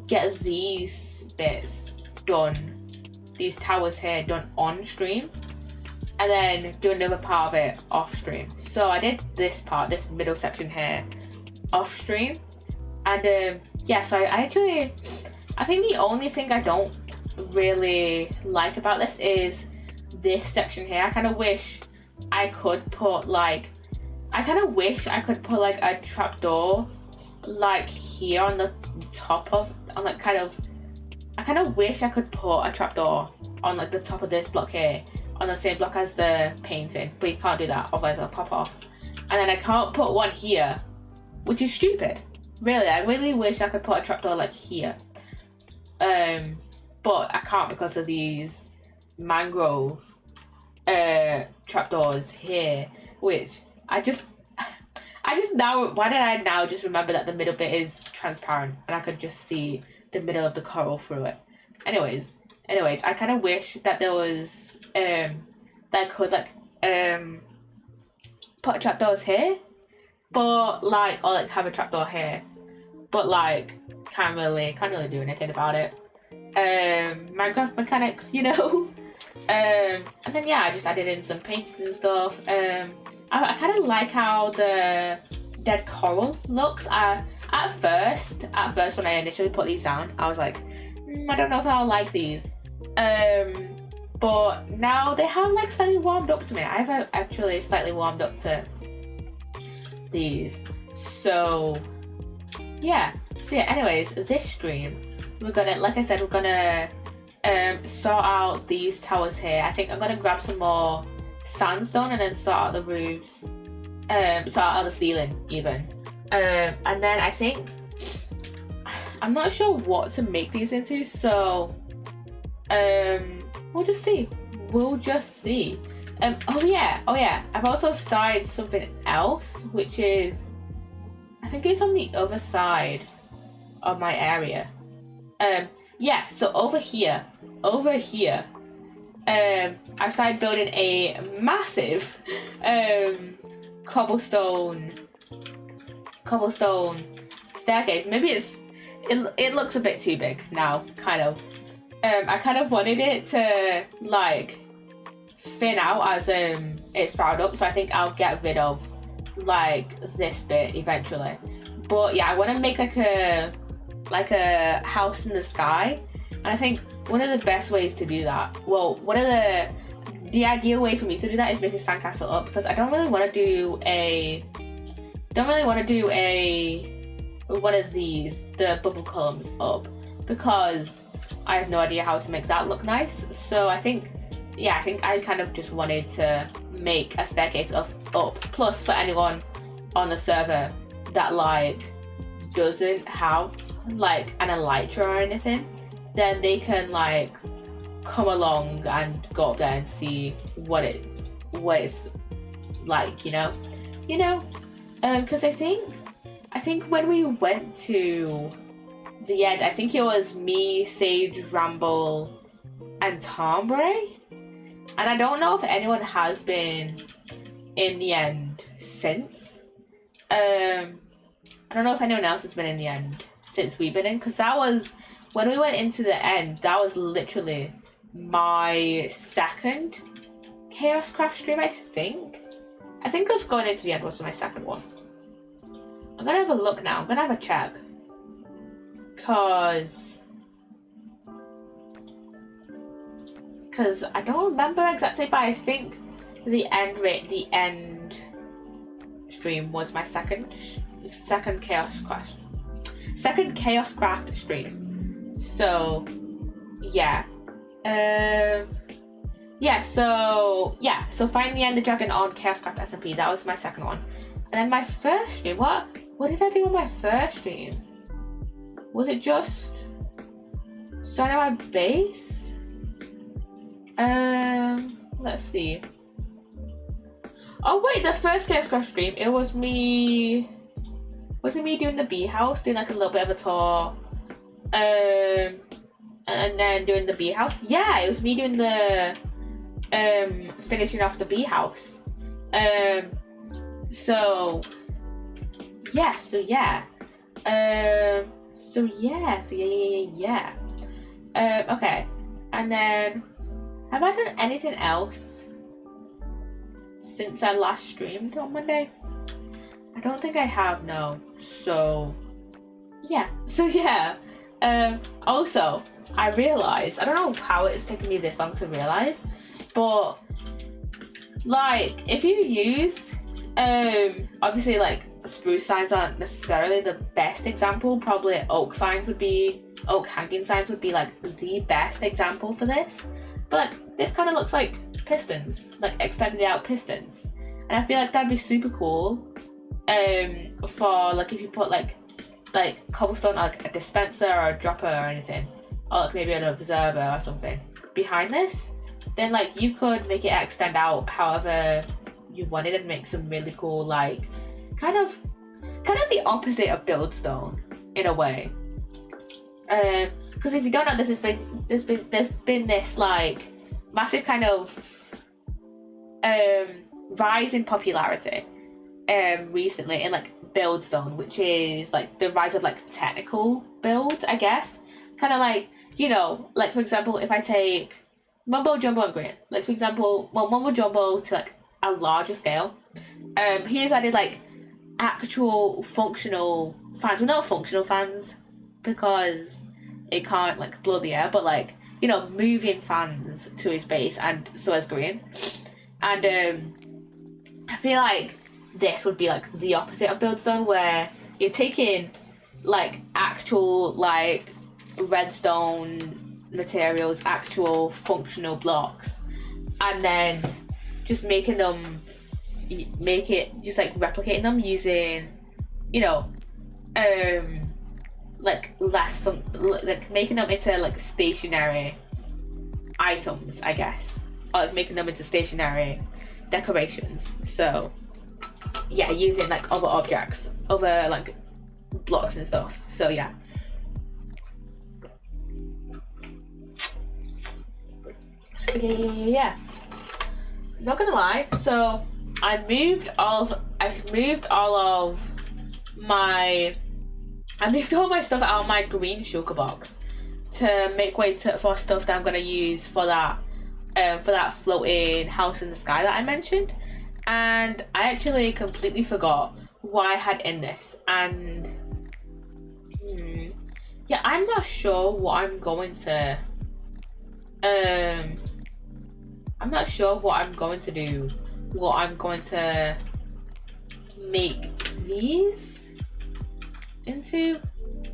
get these bits done, these towers here done on stream, and then do another part of it off stream. So I did this part, this middle section here, off stream. And yeah, so I think the only thing I don't really like about this is this section here. I kind of wish I could put like a trapdoor like here on the top of, I kind of wish I could put a trapdoor on like the top of this block here, on the same block as the painting, but you can't do that, otherwise it'll pop off. And then I can't put one here, which is stupid. Really, I really wish I could put a trapdoor like here. But I can't because of these mangrove trapdoors here, which I just now, why did I now just remember that the middle bit is transparent and I could just see the middle of the coral through it. Anyways, I kind of wish that there was that I could like put trapdoors here, but like, or like have a trapdoor here, but like can't really do anything about it. Minecraft mechanics, you know. And then yeah, I just added in some paintings and stuff. I kind of like how the dead coral looks. At first when I initially put these down, I was like, I don't know if I'll like these. but now they have like slightly warmed up to me. I've actually slightly warmed up to these. So yeah. So yeah, anyways, this stream we're gonna, like I said, we're gonna sort out these towers here. I think I'm gonna grab some more sandstone and then sort out the roofs, sort out the ceiling even, and then I think I'm not sure what to make these into, so we'll just see. Oh yeah, I've also started something else, which is, I think it's on the other side of my area. Yeah, so over here, I've started building a massive cobblestone staircase. Maybe it looks a bit too big now, kind of. I kind of wanted it to like thin out as it sprouted up, so I think I'll get rid of like this bit eventually. But yeah, I want to make like a house in the sky, and I think one of the best ways to do that, well, one of the ideal way for me to do that is make a sandcastle up, because I don't really want to do one of these, the bubble columns up, because I have no idea how to make that look nice. So I think I kind of just wanted to make a staircase up. Plus, for anyone on the server that like doesn't have like an elytra or anything, then they can like come along and go up there and see what it's like, you know, because I think when we went to the end, I think it was me, Sage, Ramble, and Tombray, and I don't know if anyone has been in the end since. I don't know if anyone else has been in the end since we've been in, because that was when we went into the end. That was literally my second ChaosCraft stream, I think us going into the end was my second one. I'm gonna have a look now. I'm gonna have a check, cause I don't remember exactly, but I think the end stream was my second ChaosCraft stream. So yeah, so find the Ender Dragon on ChaosCraft SMP. That was my second one. And then my first stream, what did I do on my first stream? Was it just starting my base? Let's see. Oh wait, the first ChaosCraft stream, it was me. Was it me doing the bee house, doing like a little bit of a tour, and then doing the bee house? Yeah, it was me doing the finishing off the bee house. So yeah. Okay, and then have I done anything else since I last streamed on Monday? I don't think I have, no. So yeah. Also, I realized, I don't know how it's taken me this long to realize, but like if you use obviously like spruce signs aren't necessarily the best example. Probably oak hanging signs would be like the best example for this. But this kind of looks like pistons, like extended out pistons, and I feel like that'd be super cool for like if you put like cobblestone, like a dispenser or a dropper or anything, or like maybe an observer or something behind this, then like you could make it extend out however you wanted and make some really cool, like kind of the opposite of buildstone in a way. Because if you don't know, there's been this like massive kind of rise in popularity recently in like buildstone, which is like the rise of like technical builds, I guess. Kind of like, you know, like for example, if I take Mumbo Jumbo and Green, like for example, Mumbo Jumbo to like a larger scale, he has added like actual functional fans. Well, not functional fans because it can't like blow the air, but like you know, moving fans to his base, and so is green. And I feel like this would be like the opposite of buildstone, where you're taking like actual like redstone materials, actual functional blocks, and then just making them, replicating them using, you know, like like making them into like stationary items, I guess, or like making them into stationary decorations. So yeah, using like other objects, other like blocks and stuff. So yeah. So yeah. Not gonna lie, so I moved all my stuff out of my green shulker box to make way for stuff that I'm gonna use for that floating house in the sky that I mentioned. And I actually completely forgot what I had in this, and yeah, I'm not sure what I'm going to do, what I'm going to make these into.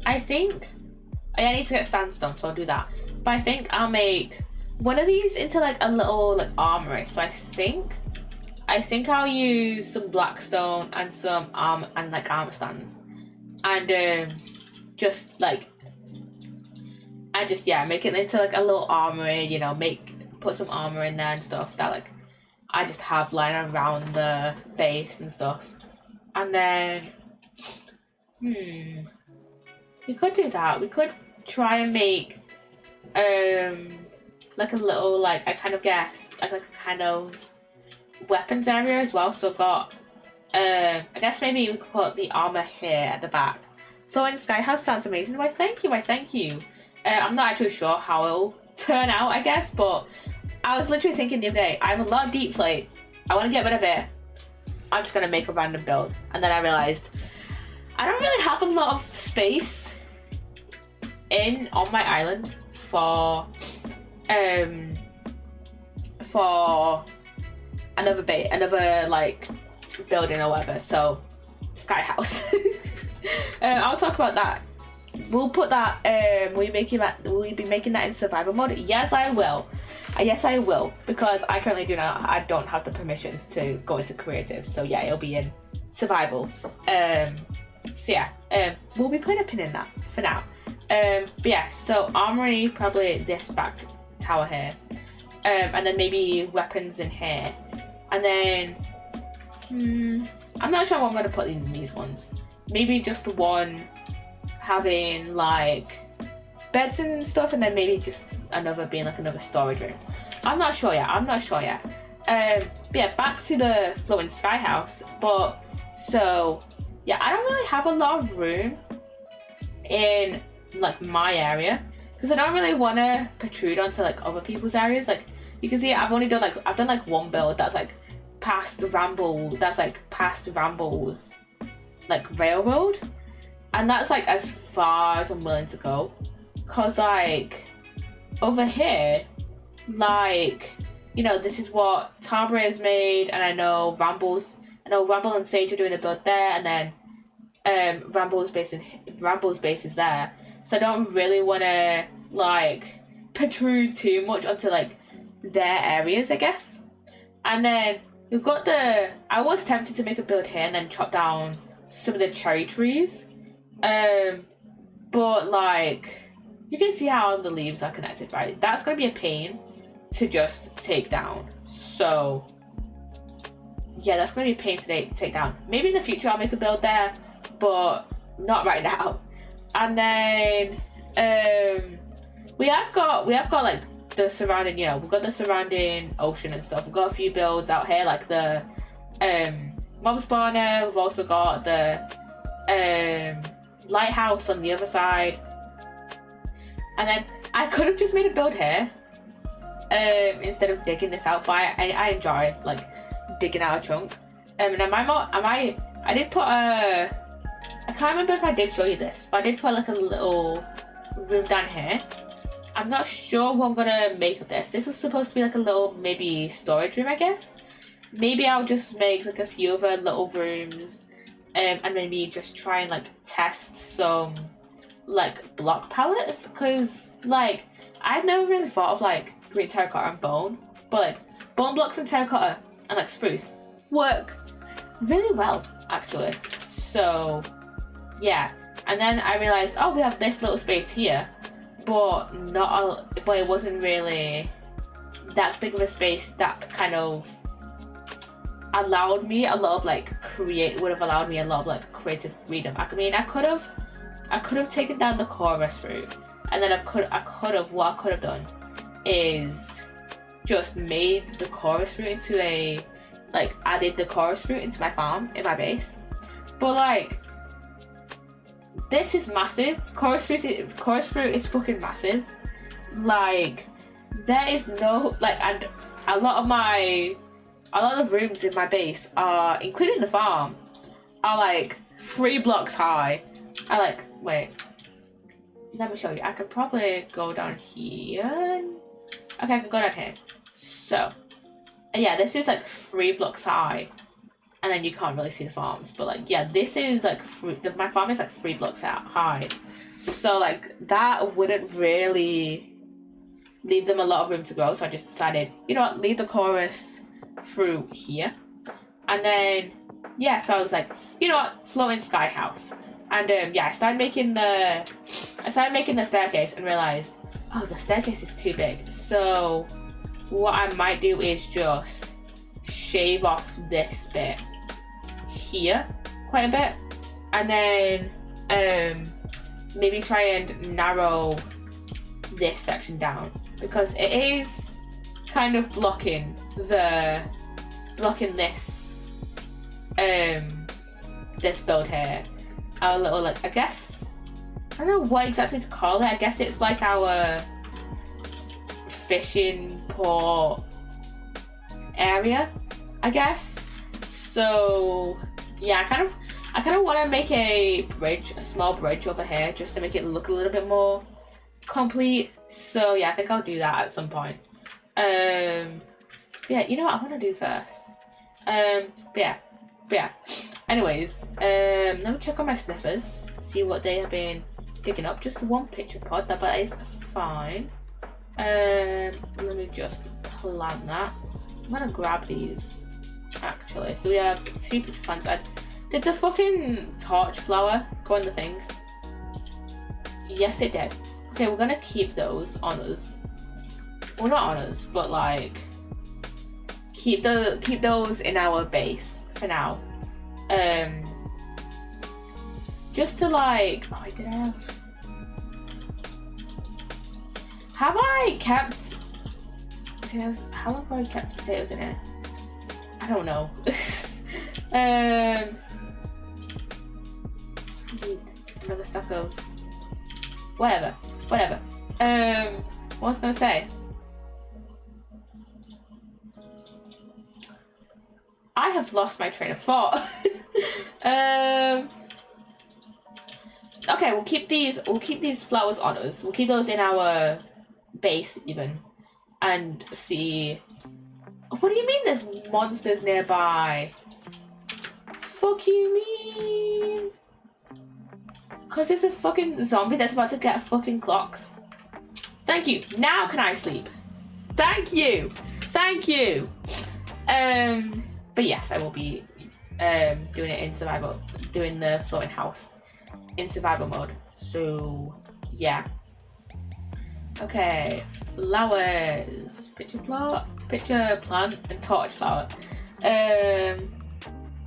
I think I need to get sandstone, so I'll do that. But I think I'll make one of these into like a little like armory. So I think I'll use some blackstone and some armor stands, and make it into like a little armory, you know, put some armor in there and stuff that like I just have lying around the base and stuff. And then we could do that. We could try and make like a little, like, I kind of guess like a kind of weapons area as well. So I've got I guess maybe we could put the armor here at the back. Floating sky house sounds amazing. Why thank you. I'm not actually sure how it'll turn out, I guess, but I was literally thinking the other day, I have a lot of deep slate, I want to get rid of it, I'm just gonna make a random build. And then I realized I don't really have a lot of space on my island for another like building or whatever. So sky house. I'll talk about that. We'll put that. Will you be making that in survival mode? Yes, I will. Yes, I will, because I currently don't have the permissions to go into creative. So yeah, it'll be in survival. So yeah, we'll be putting a pin in that for now. But yeah, so armory, probably this back tower here, and then maybe weapons in here, and then I'm not sure what I'm gonna put in these ones. Maybe just one having like beds and stuff, and then maybe just another being like another storage room. I'm not sure yet. But yeah, back to the floating sky house. But so yeah, I don't really have a lot of room in like my area, because I don't really want to protrude onto like other people's areas. Like you can see, I've done like one build that's like past Ramble's like railroad, and that's like as far as I'm willing to go, because like over here, like, you know, this is what Tarbray has made, and I know Ramble and Sage are doing a build there, and then Ramble's base is there. So I don't really want to like protrude too much onto like their areas, I guess. And then we've got I was tempted to make a build here and then chop down some of the cherry trees, but like you can see how the leaves are connected, right? That's gonna be a pain to just take down. So yeah, that's gonna be a pain to take down. Maybe in the future I'll make a build there, but not right now. And then we have got like the surrounding, you know, we've got the surrounding ocean and stuff. We've got a few builds out here, like the mob spawner. We've also got the lighthouse on the other side. And then I could have just made a build here instead of digging this out, but I enjoy like digging out a chunk. And I did put I can't remember if I did show you this, but I did put like a little room down here, I'm not sure what I'm gonna make of this. This was supposed to be like a little maybe storage room, I guess. Maybe I'll just make like a few other little rooms, and maybe just try and like test some like block palettes, because like I've never really thought of like green terracotta and bone, but like bone blocks and terracotta and like spruce work really well actually. So yeah, and then I realized, oh, we have this little space here, but but it wasn't really that big of a space that kind of allowed me a lot of like would have allowed me a lot of like creative freedom. I mean, I could have taken down the chorus route, and then what I could have done is just made the chorus route into added the chorus route into my farm in my base. But like, this is massive. Chorus fruit is fucking massive. Like, there is no like, and a lot of rooms in my base are, including the farm, are like 3 blocks high. Wait, let me show you. I could probably go down here. Okay, I can go down here. So, yeah, this is like 3 blocks high, and then you can't really see the farms. But like, yeah, this is like my farm is like 3 blocks high. So like, that wouldn't really leave them a lot of room to grow. So I just decided, you know what, leave the chorus through here. And then yeah, so I was like, you know what, floating sky house. And yeah, I started making the staircase and realized, oh, the staircase is too big. So what I might do is just shave off this bit here quite a bit, and then maybe try and narrow this section down, because it is kind of blocking this this build here. Our little, like, I guess, I don't know what exactly to call it. I guess it's like our fishing port area, I guess. So yeah, I kind of want to make a small bridge over here, just to make it look a little bit more complete. So yeah, I think I'll do that at some point. Yeah, you know what I want to do first. But yeah. Anyways, let me check on my sniffers, see what they have been picking up. Just 1 picture pod, that is fine. Let me just plant that. I'm gonna grab these actually. So we have 2 picture plants. Did the fucking torch flower go in the thing? Yes, it did. Okay, we're gonna keep those on us. Well, not on us, but like keep those in our base for now. Just to like, oh, did I have I kept potatoes? How long have I kept potatoes in here? I don't know. Another stack of whatever. What was I gonna say? I have lost my train of thought. Okay, we'll keep these flowers on us. We'll keep those in our base even, and see. What do you mean there's monsters nearby? Fuck you mean? Cause there's a fucking zombie that's about to get fucking clocked. Thank you. Now can I sleep? Thank you. But yes, I will be doing it in survival, doing the floating house in survival mode. So yeah. Okay, flowers. Picture plant, and torch flower.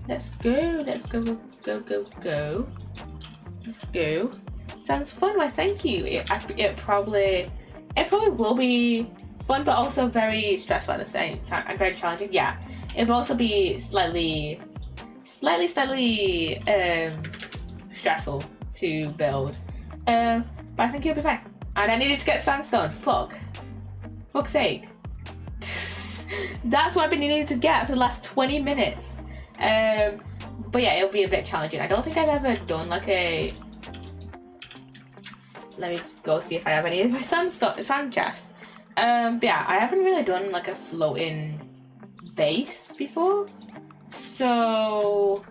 Let's go. Let's go. Sounds fun. Why, thank you. It probably will be fun, but also very stressful at the same time, and very challenging. Yeah, it will also be slightly stressful to build. But I think it'll be fine. And I needed to get sandstone. Fuck's sake. That's what I've been needing to get for the last 20 minutes. But yeah, it'll be a bit challenging. I don't think I've ever done like a let me go see if I have any of my sand chest. But yeah, I haven't really done like a floating base before, so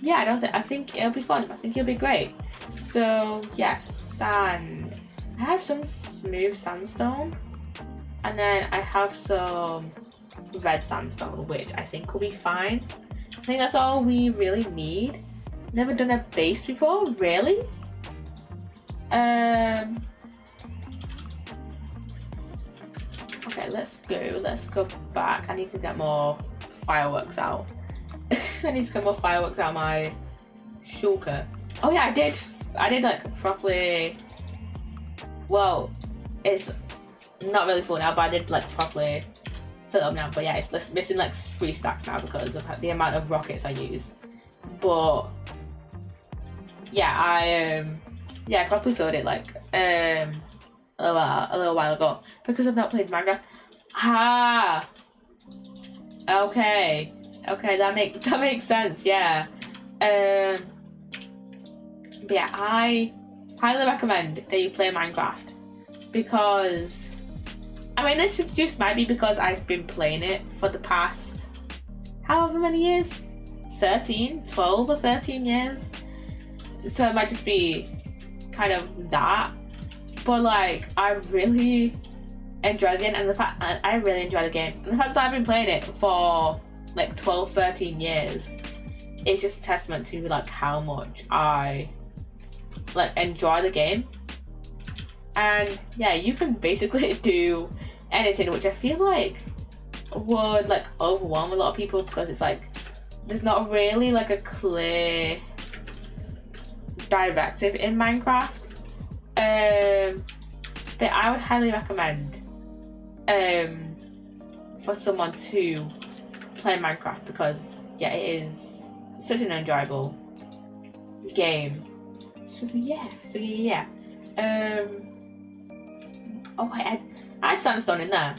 yeah, I think it'll be fun. I think it'll be great. So yeah, sand. I have some smooth sandstone, and then I have some red sandstone, which I think will be fine. I think that's all we really need. Never done a base before, really. Okay, let's go back. I need to get more fireworks out. I need to get more fireworks out of my shulker. Oh yeah, I did like properly. Well, it's not really full now, but I did like properly fill it up now. But yeah, it's missing like 3 stacks now because of the amount of rockets I use. But yeah, I properly filled it like a little while ago because I've not played Minecraft. Ah, okay, that makes sense. Yeah, but yeah, I highly recommend that you play Minecraft because, I mean, this just might be because I've been playing it for the past however many years, 12 or 13 years. So it might just be kind of that, but like I really enjoy the game, and I really enjoy the game, and the fact that I've been playing it for like 12-13 years, it's just a testament to like how much I like enjoy the game. And yeah, you can basically do anything, which I feel like would like overwhelm a lot of people because it's like there's not really like a clear directive in Minecraft. That I would highly recommend for someone to play Minecraft because yeah, it is such an enjoyable game. So yeah. Oh wait, I had sandstone in there.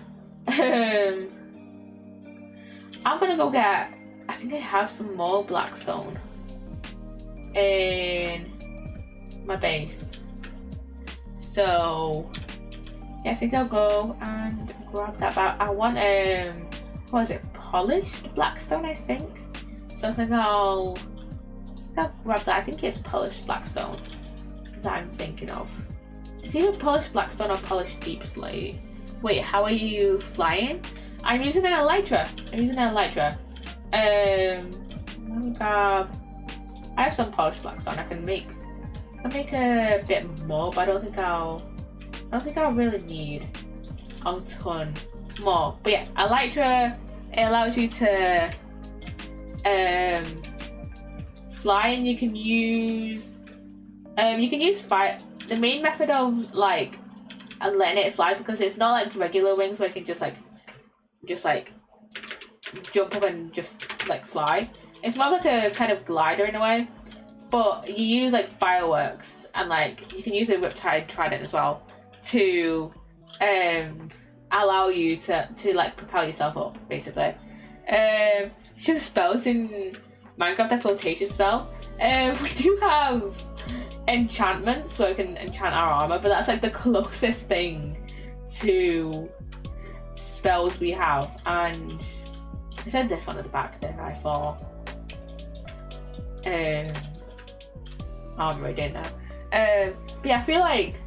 I'm gonna go get. I think I have some more blackstone in my base. So yeah, I think I'll go and grab that. But I want what is it? Polished blackstone, I think. So I think I'll grab that. I think it's polished blackstone that I'm thinking of. It's either polished blackstone or polished deep slate. Wait, how are you flying? I'm using an elytra. Let me grab. I have some polished blackstone. I can make a bit more, but I don't think I'll really need a ton more. But yeah, elytra, it allows you to fly, and you can use fire. The main method of like letting it fly, because it's not like regular wings where you can just jump up and just like fly. It's more like a kind of glider in a way, but you use like fireworks, and like you can use a Riptide Trident as well to allow you to like propel yourself up, basically. Some spells in Minecraft, a flotation spell. We do have enchantments where we can enchant our armor, but that's like the closest thing to spells we have. And I said this one at the back, didn't I? For armor, didn't I? But yeah, I feel like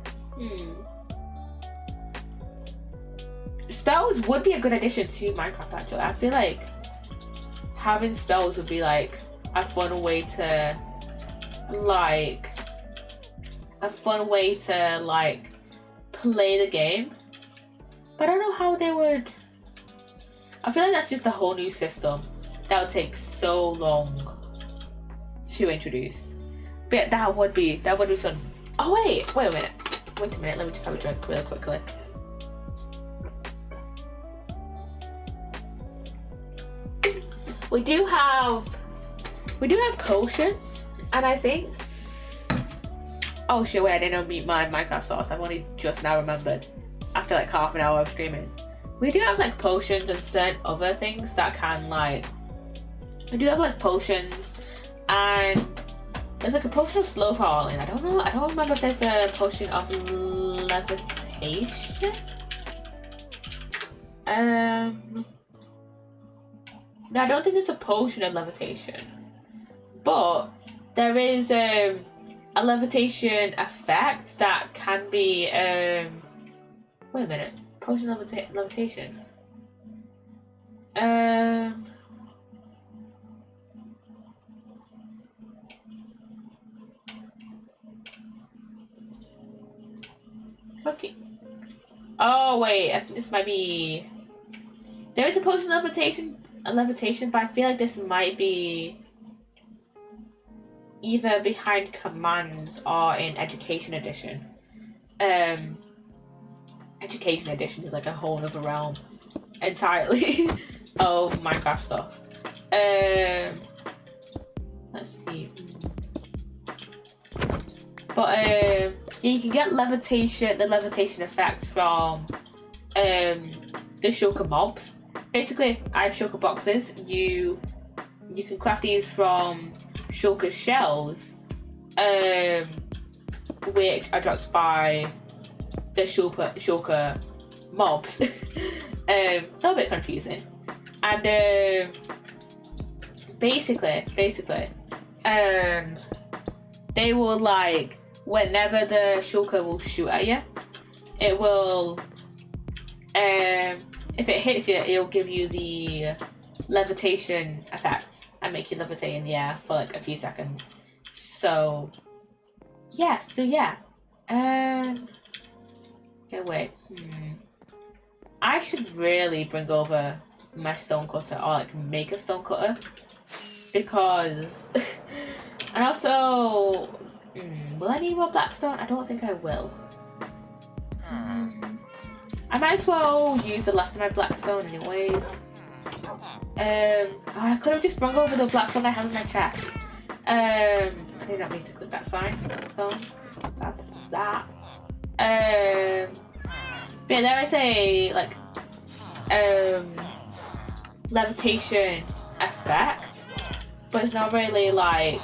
spells would be a good addition to Minecraft. Actually, I feel like having spells would be like a fun way to play the game. But I don't know how they would. I feel like that's just a whole new system that would take so long to introduce. But yeah, that would be fun. Oh wait a minute. Let me just have a drink really quickly. We do have potions, and I think. Oh shit! Wait, I didn't meet my Minecraft source. I've only just now remembered after like half an hour of streaming. We do have like potions and certain other things that can like. We do have like potions, and There's like a potion of slow falling. I don't know. I don't remember if there's a potion of levitation. No, I don't think there's a potion of levitation, but there is a levitation effect that can be wait a minute, potion of levitation. Okay. Oh wait, I think this might be. There is a potion of levitation, but I feel like this might be either behind commands or in Education Edition. Education Edition is like a whole other realm entirely of Minecraft stuff. Let's see. But yeah, you can get levitation, the levitation effect from the shulker mobs. Basically, I have shulker boxes. You can craft these from shulker shells, which are dropped by the shulker mobs. A little bit confusing. And basically, they will like, whenever the shulker will shoot at you, it will if it hits you, it'll give you the levitation effect and make you levitate in the air for like a few seconds. So yeah. Okay, wait. I should really bring over my stone cutter, or like make a stone cutter, because and also will I need more blackstone? I don't think I will. I might as well use the last of my blackstone anyways. I could have just brought over the blackstone I have in my chest. I did not mean to click that sign. Stone. That. But yeah, there is a like levitation effect, but it's not really like,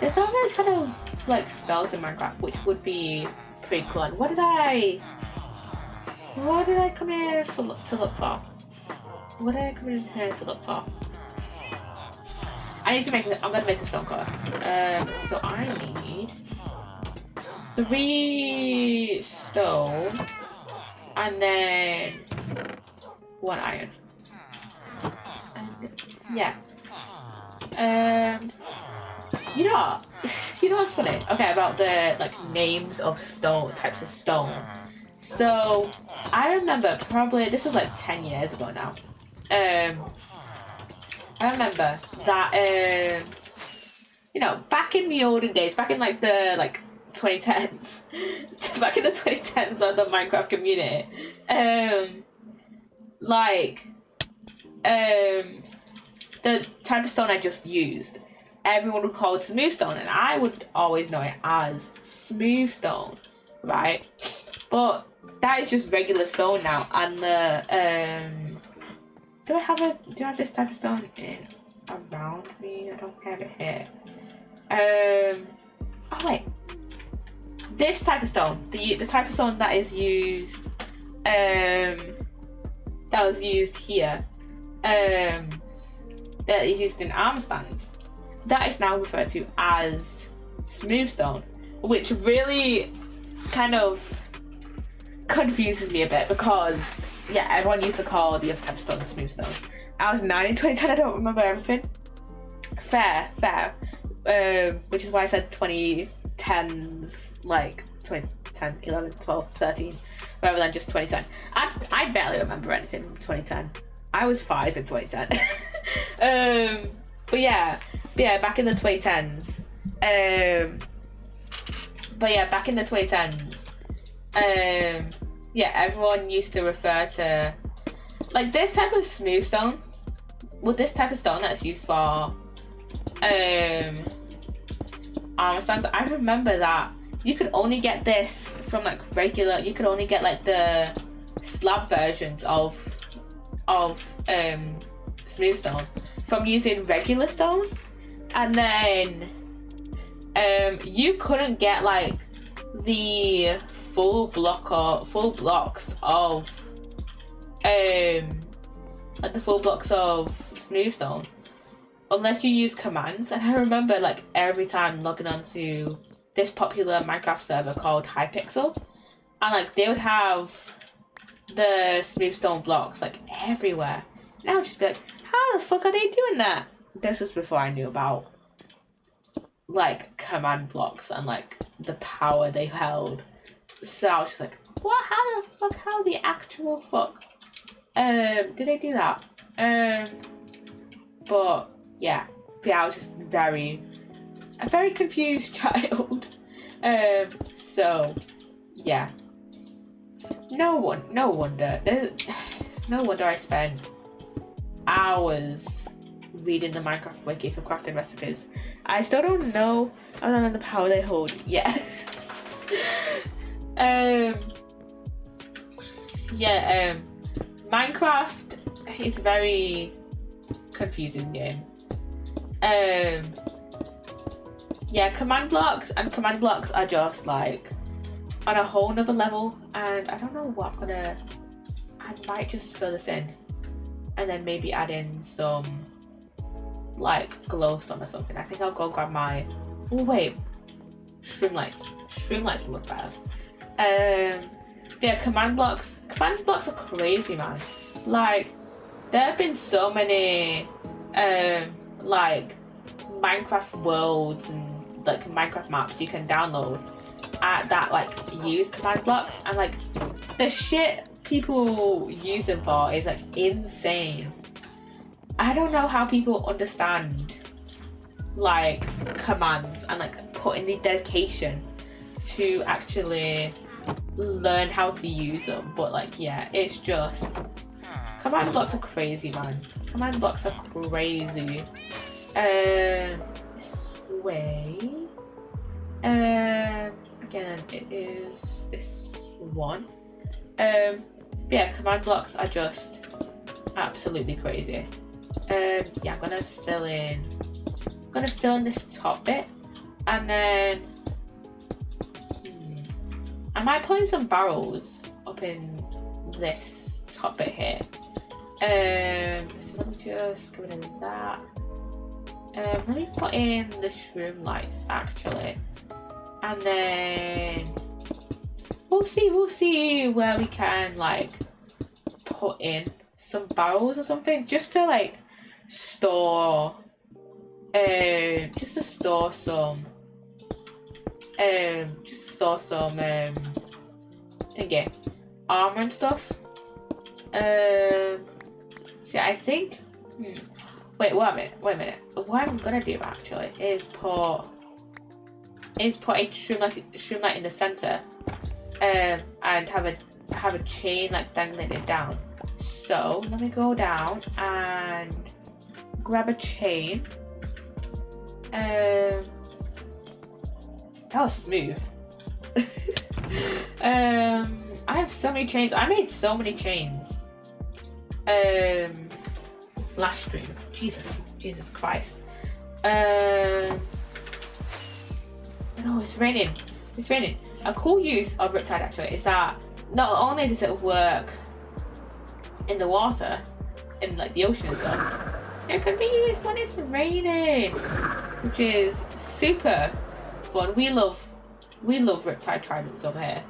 there's not really kind of like spells in Minecraft, which would be pretty cool. And what did I come here to look for? What did I come in here to look for? I need to make I'm gonna make a stone cutter. So I need 3 stone and then 1 iron. And, yeah. You know what's funny? Okay, about the like names of types of stone. So I remember, probably this was like 10 years ago now. I remember that back in the olden days, back in like the 2010s, back in the 2010s of the Minecraft community, the type of stone I just used, everyone would call it smooth stone, and I would always know it as smooth stone, right? But that is just regular stone now, and the do I have this type of stone around me? I don't think I have it here. Oh wait, this type of stone, the type of stone that is used, that was used here, that is used in armor stands, that is now referred to as smooth stone, which really kind of confuses me a bit, because yeah, everyone used to call the other type of stone smooth stone. I was 9 in 2010, I don't remember everything. Fair. Which is why I said 2010s, like 2010, 11, 12, 13, rather than just 2010. I barely remember anything from 2010. I was 5 in 2010. But yeah, back in the 2010s. Yeah, everyone used to refer to like this type of smooth stone. Well, this type of stone that's used for armor stands. I remember that you could only get this from like regular. You could only get like the slab versions of smooth stone from using regular stone, and then you couldn't get like the full blocks of smooth stone unless you use commands. And I remember like every time logging onto this popular Minecraft server called Hypixel, and like they would have the smooth stone blocks like everywhere, and I would just be like, how the fuck are they doing that? This was before I knew about like command blocks and like the power they held. So I was just like, what? How the fuck? How the actual fuck? Did they do that? But yeah, I was just a very confused child. So yeah, no wonder I spent hours reading the Minecraft wiki for crafting recipes. I still don't know the power they hold yet. Minecraft is a very confusing game. Command blocks are just like on a whole nother level, and I don't know what I might just fill this in and then maybe add in some like glowstone or something. I think I'll go grab my streamlights will look better. Command blocks are crazy, man. Like there have been so many like Minecraft worlds and like Minecraft maps you can download that like use command blocks, and like the shit people use them for is like insane. I don't know how people understand like commands and like put in the dedication to actually learn how to use them, but like yeah, it's just command blocks are crazy, man. Command blocks are crazy. This way. Again, it is this one. Command blocks are just absolutely crazy. I'm gonna fill in this top bit, and then I might put in some barrels up in this top bit here. So let me just get rid of that. Let me put in the shroom lights actually, and then we'll see where we can like put in some barrels or something just to like store some thingy armor and stuff. See, I think wait a minute. What I'm gonna do actually is put a shroom light in the center, and have a chain like dangling it down. So let me go down and grab a chain. That was smooth. I have so many chains. I made so many chains. Last stream. Jesus Christ. No, it's raining. A cool use of Riptide actually is that not only does it work in the water, in like the ocean and stuff, it can be used when it's raining, which is super fun. We love Riptide tridents over here.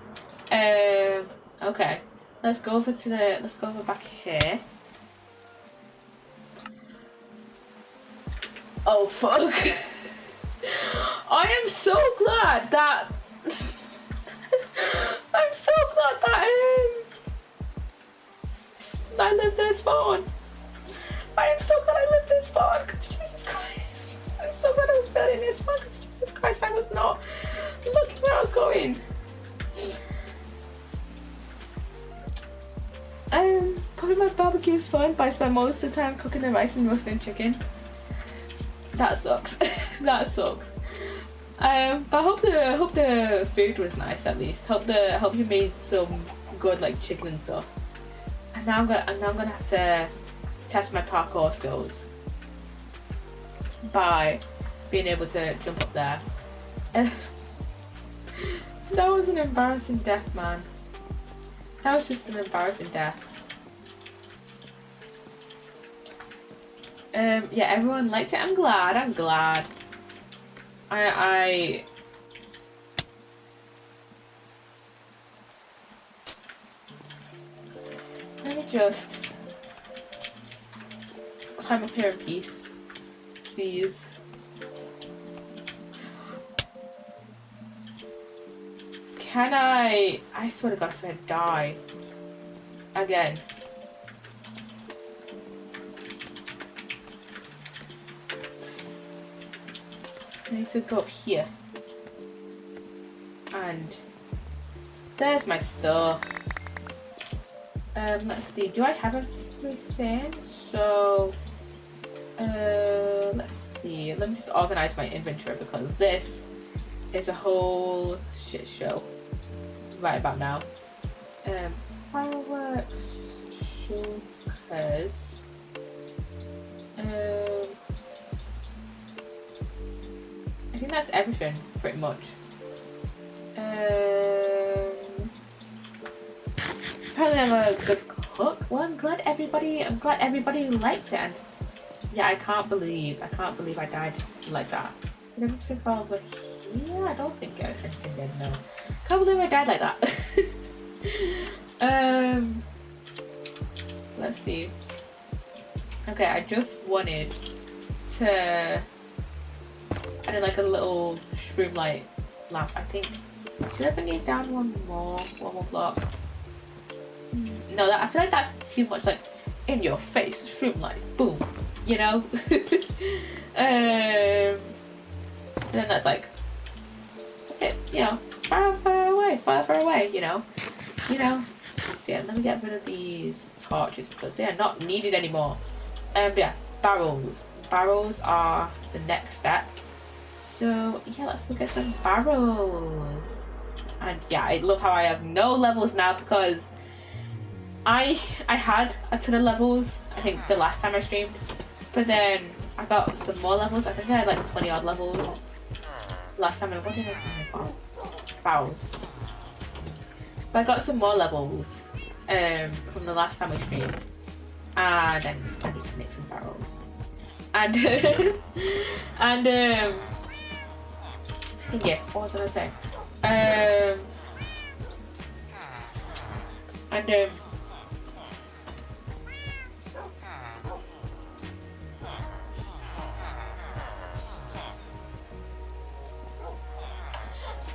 Okay, let's go over back here. Oh fuck. I am so glad that I lived in spawn. I am so glad I lived in spawn, because Jesus Christ. I'm so glad I was building this spawn, because Jesus Christ, I was not looking where I was going. Probably my barbecue is fun, but I spend most of the time cooking the rice and roasting chicken. That sucks. That sucks. But I hope the food was nice at least. Hope you made some good like chicken and stuff. And now I'm gonna have to test my parkour skills by being able to jump up there That was an embarrassing death, man. That was just an embarrassing death. Yeah, everyone liked it. I'm glad. I'm glad. Let me just climb up here in peace, please. Can I swear to God, if I die again. I need to go up here. And there's my stuff. Let's see, do I have everything? So, let's see. Let me just organize my inventory because this is a whole shit show right about now. Fireworks, shulkers. I think that's everything, pretty much. Apparently I'm a good cook. Well, I'm glad everybody liked it. And yeah, I can't believe I died like that. Did everything fall over here? I don't think anything did, no. Can't believe I died like that. Let's see. Okay, I just wanted to add like a little shroom light lamp. I think should I bring it down one more block? No, I feel like that's too much, like in your face, shroom light, boom, you know. Then that's like, okay, you know, far away, you know. So yeah, let me get rid of these torches because they are not needed anymore. But yeah, barrels are the next step. So yeah, let's go get some barrels. And yeah, I love how I have no levels now because I had a ton of levels, I think the last time I streamed, but then I got some more levels. I think I had like 20 odd levels last time. What did I do? Barrels. But I got some more levels from the last time I streamed, and then I need to make some barrels. And yeah, what was I gonna say?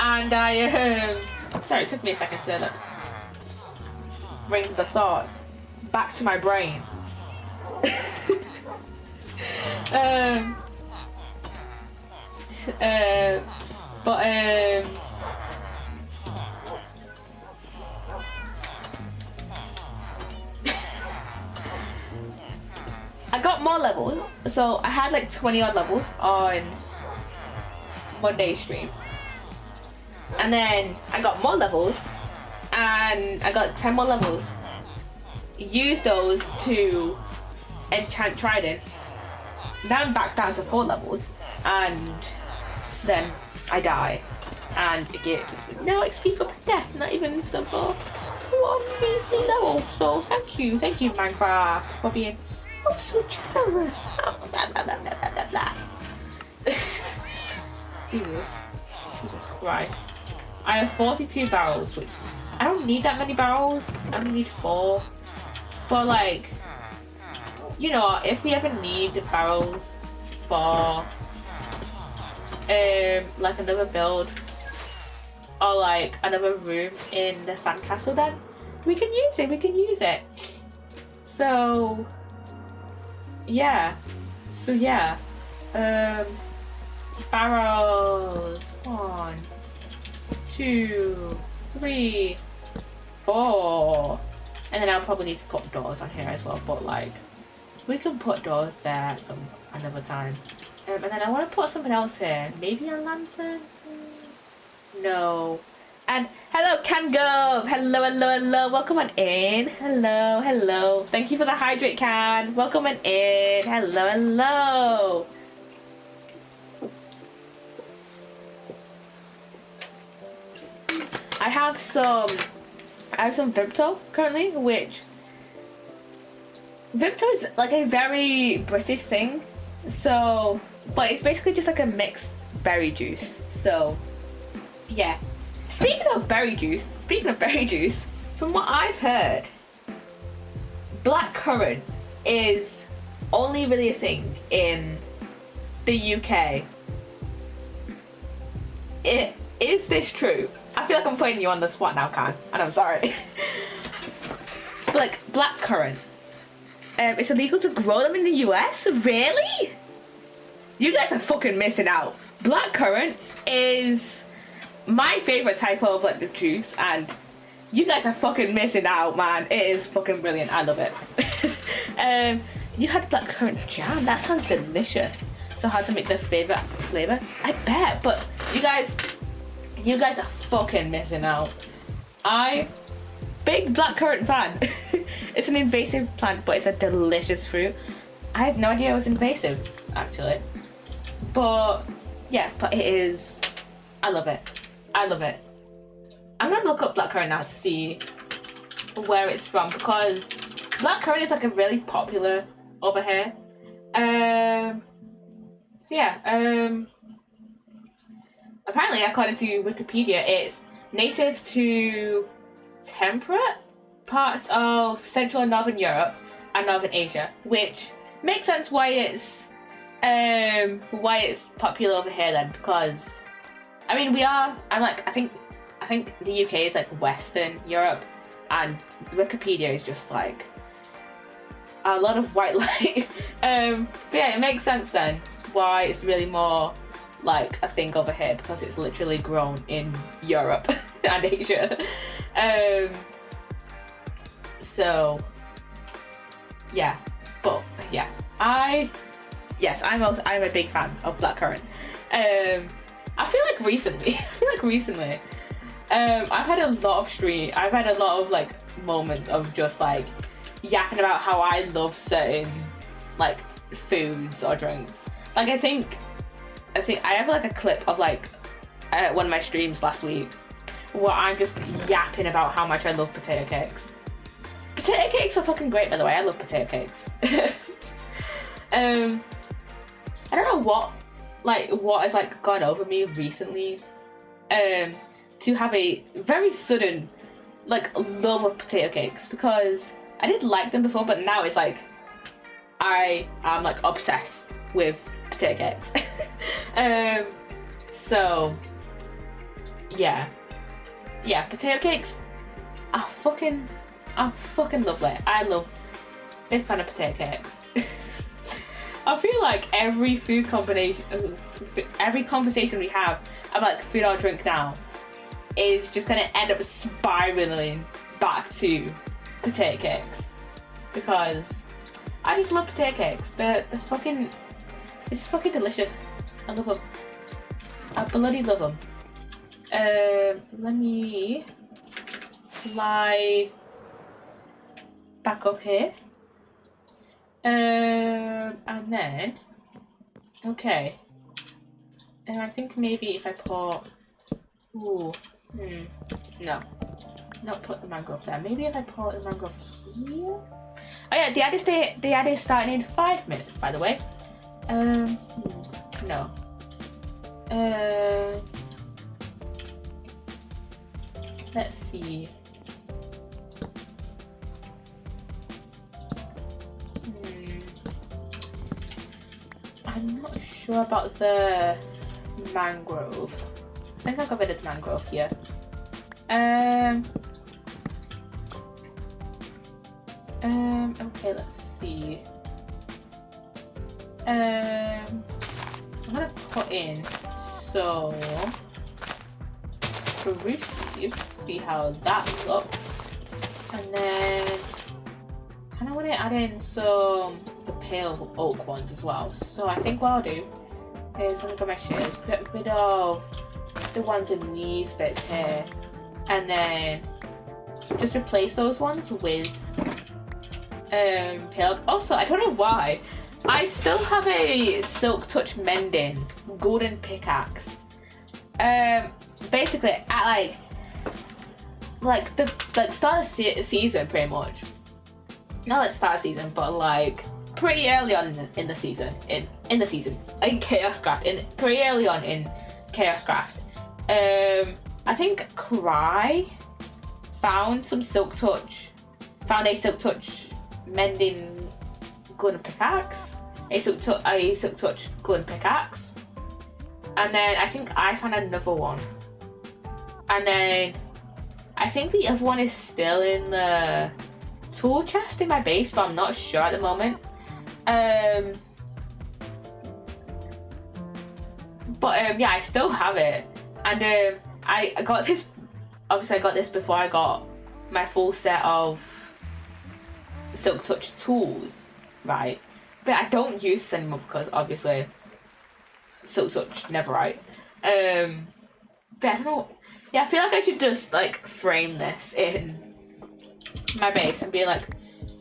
And I sorry, it took me a second to like bring the thoughts back to my brain. I got more levels, so I had like 20 odd levels on Monday's stream. And then I got more levels, and I got 10 more levels. Used those to enchant Trident. Now I'm back down to 4 levels, and then I die. And it gives no XP for death, not even simple. One measly level. So thank you Minecraft, for being so generous. Jesus Christ. I have 42 barrels, which I don't need that many barrels. I only need 4. But like, you know, if we ever need barrels for like another build or like another room in the sandcastle, then we can use it. So yeah. Barrels. 1, 2, 3, 4. And then I'll probably need to put doors on here as well, but like we can put doors there another time. And then I want to put something else here. Maybe a lantern? No. And hello Cangove! Hello. Welcome on in. Hello. Thank you for the hydrate can. Welcome on in. Hello. I have some Vimto currently, which Vimto is like a very British thing. So, but it's basically just like a mixed berry juice. So, yeah. Speaking of berry juice, from what I've heard, blackcurrant is only really a thing in the UK. Is this true? I feel like I'm putting you on the spot now, Khan, and I'm sorry. But like blackcurrant, it's illegal to grow them in the US? Really? You guys are fucking missing out. Blackcurrant is my favorite type of like the juice, and you guys are fucking missing out, man. It is fucking brilliant. I love it. You had blackcurrant jam. That sounds delicious. So hard to make the favorite flavor. I bet, but you guys are fucking missing out. Big blackcurrant fan. It's an invasive plant, but it's a delicious fruit. I had no idea it was invasive, actually. But yeah, but it is. I love it. I'm gonna look up blackcurrant now to see where it's from, because blackcurrant is like a really popular over here. So yeah, apparently according to Wikipedia, it's native to temperate parts of Central and Northern Europe and Northern Asia, which makes sense why it's popular over here then, because I mean I think the UK is like Western Europe, and Wikipedia is just like a lot of white light. But yeah, it makes sense then why it's really more like a thing over here, because it's literally grown in Europe and Asia. So yeah, but yeah, I'm a big fan of blackcurrant. I feel like recently I've had a lot of like moments of just like yapping about how I love certain like foods or drinks. Like I think I have like a clip of like one of my streams last week where I'm just yapping about how much I love potato cakes. Potato cakes are fucking great, by the way. I love potato cakes. I don't know what has like gone over me recently to have a very sudden like love of potato cakes, because I did like them before, but now it's like I am like obsessed with potato cakes. So yeah, potato cakes are fucking lovely. Big fan of potato cakes. I feel like every conversation we have about like food or drink now is just gonna end up spiraling back to potato cakes, because I just love potato cakes. It's fucking delicious. I love them. I bloody love them. Let me fly back up here. And then, okay. And I think maybe if I put, no, not put the mangrove there. Maybe if I put the mangrove here. Oh yeah, the ad is starting in 5 minutes, by the way. No. Let's see. I'm not sure about the mangrove. I think I got rid of the mangrove here. Okay, let's see. I'm gonna put in some spruce leaves, see how that looks, and then kind of want to add in some the pale oak ones as well. So I think what I'll do is I'm gonna grab my shears, get rid of the ones in these bits here, and then just replace those ones with pale. Also, I don't know why, I still have a Silk Touch Mending golden pickaxe. Basically, like the start of season pretty much. Not at start of season, but like pretty early on in the season. In ChaosCraft. Pretty early on in ChaosCraft. I think Cry found a Silk Touch mending gun pickaxe. A Silk Touch gun pickaxe. And then I think I found another one. And then I think the other one is still in the tool chest in my base, but I'm not sure at the moment. Yeah, I still have it. And I got this, obviously I got this before I got my full set of Silk Touch tools, right? But I don't use this anymore because obviously Silk Touch, never right. But I don't know. Yeah, I feel like I should just like frame this in my base and be like,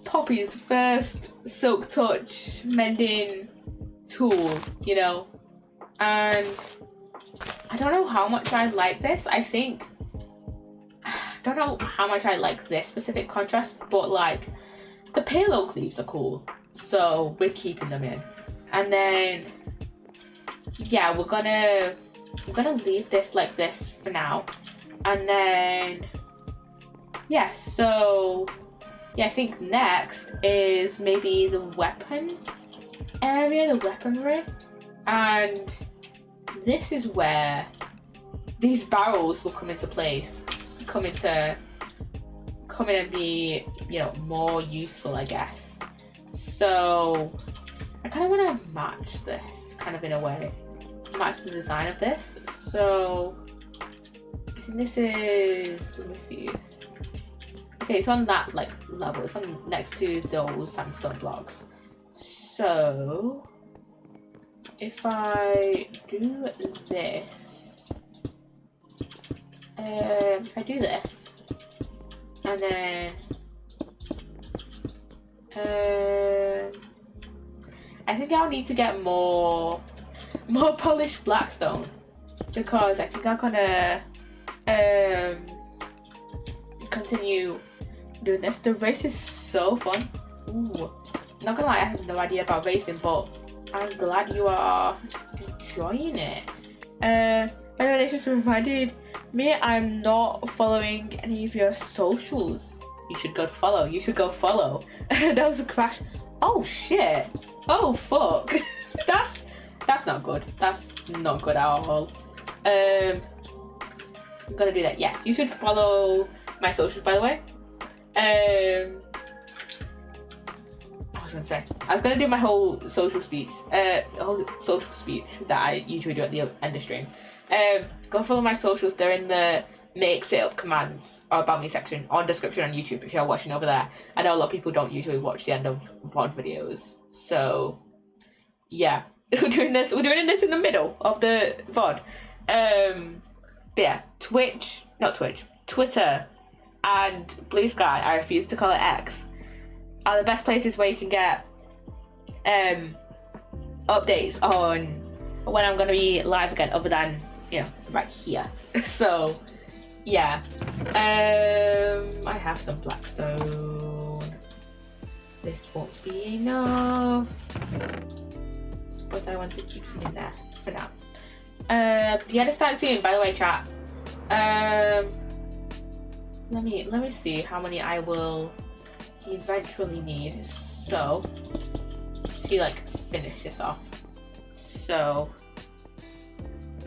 Poppy's first Silk Touch mending tool, you know? And I don't know how much I like this. I don't know how much I like this specific contrast, but like the pale oak leaves are cool. So we're keeping them in. And then yeah, we're gonna leave this like this for now. And then yeah, so yeah, I think next is maybe the weapon area, the weaponry. And this is where these barrels will come into place, come in and be, you know, more useful, I guess. So I kind of want to match this kind of in a way, match the design of this. So I think this is, let me see. Okay, it's on that like level. It's on next to those sandstone blocks. So if I do this, if I do this, and then I think I'll need to get more polished blackstone, because I think I'm gonna continue doing this. The race is so fun. Ooh, not gonna lie, I have no idea about racing, but I'm glad you are enjoying it. By the way, this just reminded me I'm not following any of your socials. You should go follow. That was a crash. Oh shit. Oh fuck. That's not good. That's not good at all. I'm gonna do that. Yes, you should follow my socials, by the way. I was gonna do my whole social speech that I usually do at the end of stream. Go follow my socials. They're in the make setup commands or about me section or description on YouTube if you're watching over there. I know a lot of people don't usually watch the end of VOD videos, so yeah, we're doing this in the middle of the VOD. Yeah, Twitter and Blue Sky, I refuse to call it X, are the best places where you can get updates on when I'm gonna be live again, other than, you know, right here. So yeah, I have some blackstone. This won't be enough, but I want to keep some in there for now. The end is starting soon, by the way, chat. Let me see how many I will eventually need. So to like finish this off. So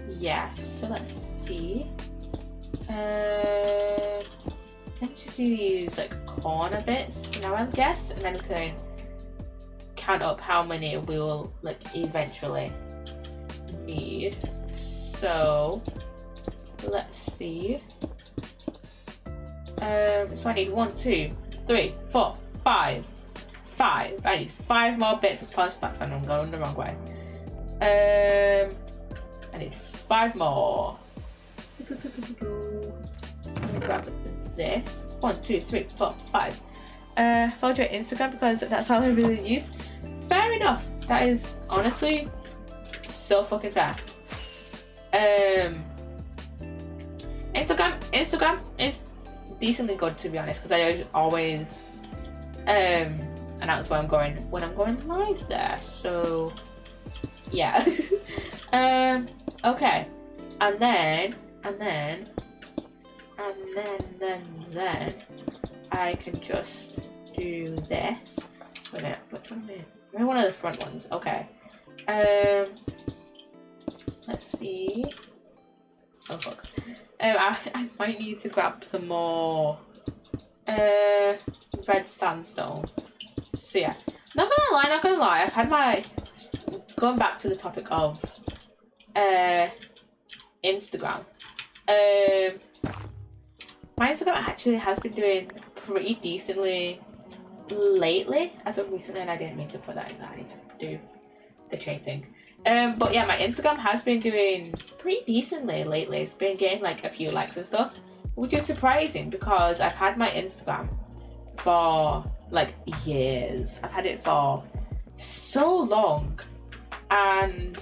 yeah, so let's see. Let's just do these like corner bits now, I guess, and then we can count up how many we will like eventually need. So let's see. So I need 1, 2, 3, 4, 5. I need 5 more bits of polished blackstone. I'm going the wrong way. I need 5 more. Let me grab this. 1, 2, 3, 4, 5. Follow your Instagram because that's how I really use. Fair enough. That is honestly so fucking fair. Instagram is decently good, to be honest, because I always announce when I'm going live there. So yeah. Okay, and then I can just do this. Wait a minute, which one am I? Maybe one of the front ones. Okay. Let's see. Oh fuck. I might need to grab some more red sandstone. So yeah. Not gonna lie, I've had my, going back to the topic of Instagram. My Instagram actually has been doing pretty decently lately, as of recently, and I didn't mean to put that in there. I need to do the chain thing. But yeah, my Instagram has been doing pretty decently lately. It's been getting like a few likes and stuff, which is surprising because I've had my Instagram for like years. I've had it for so long, and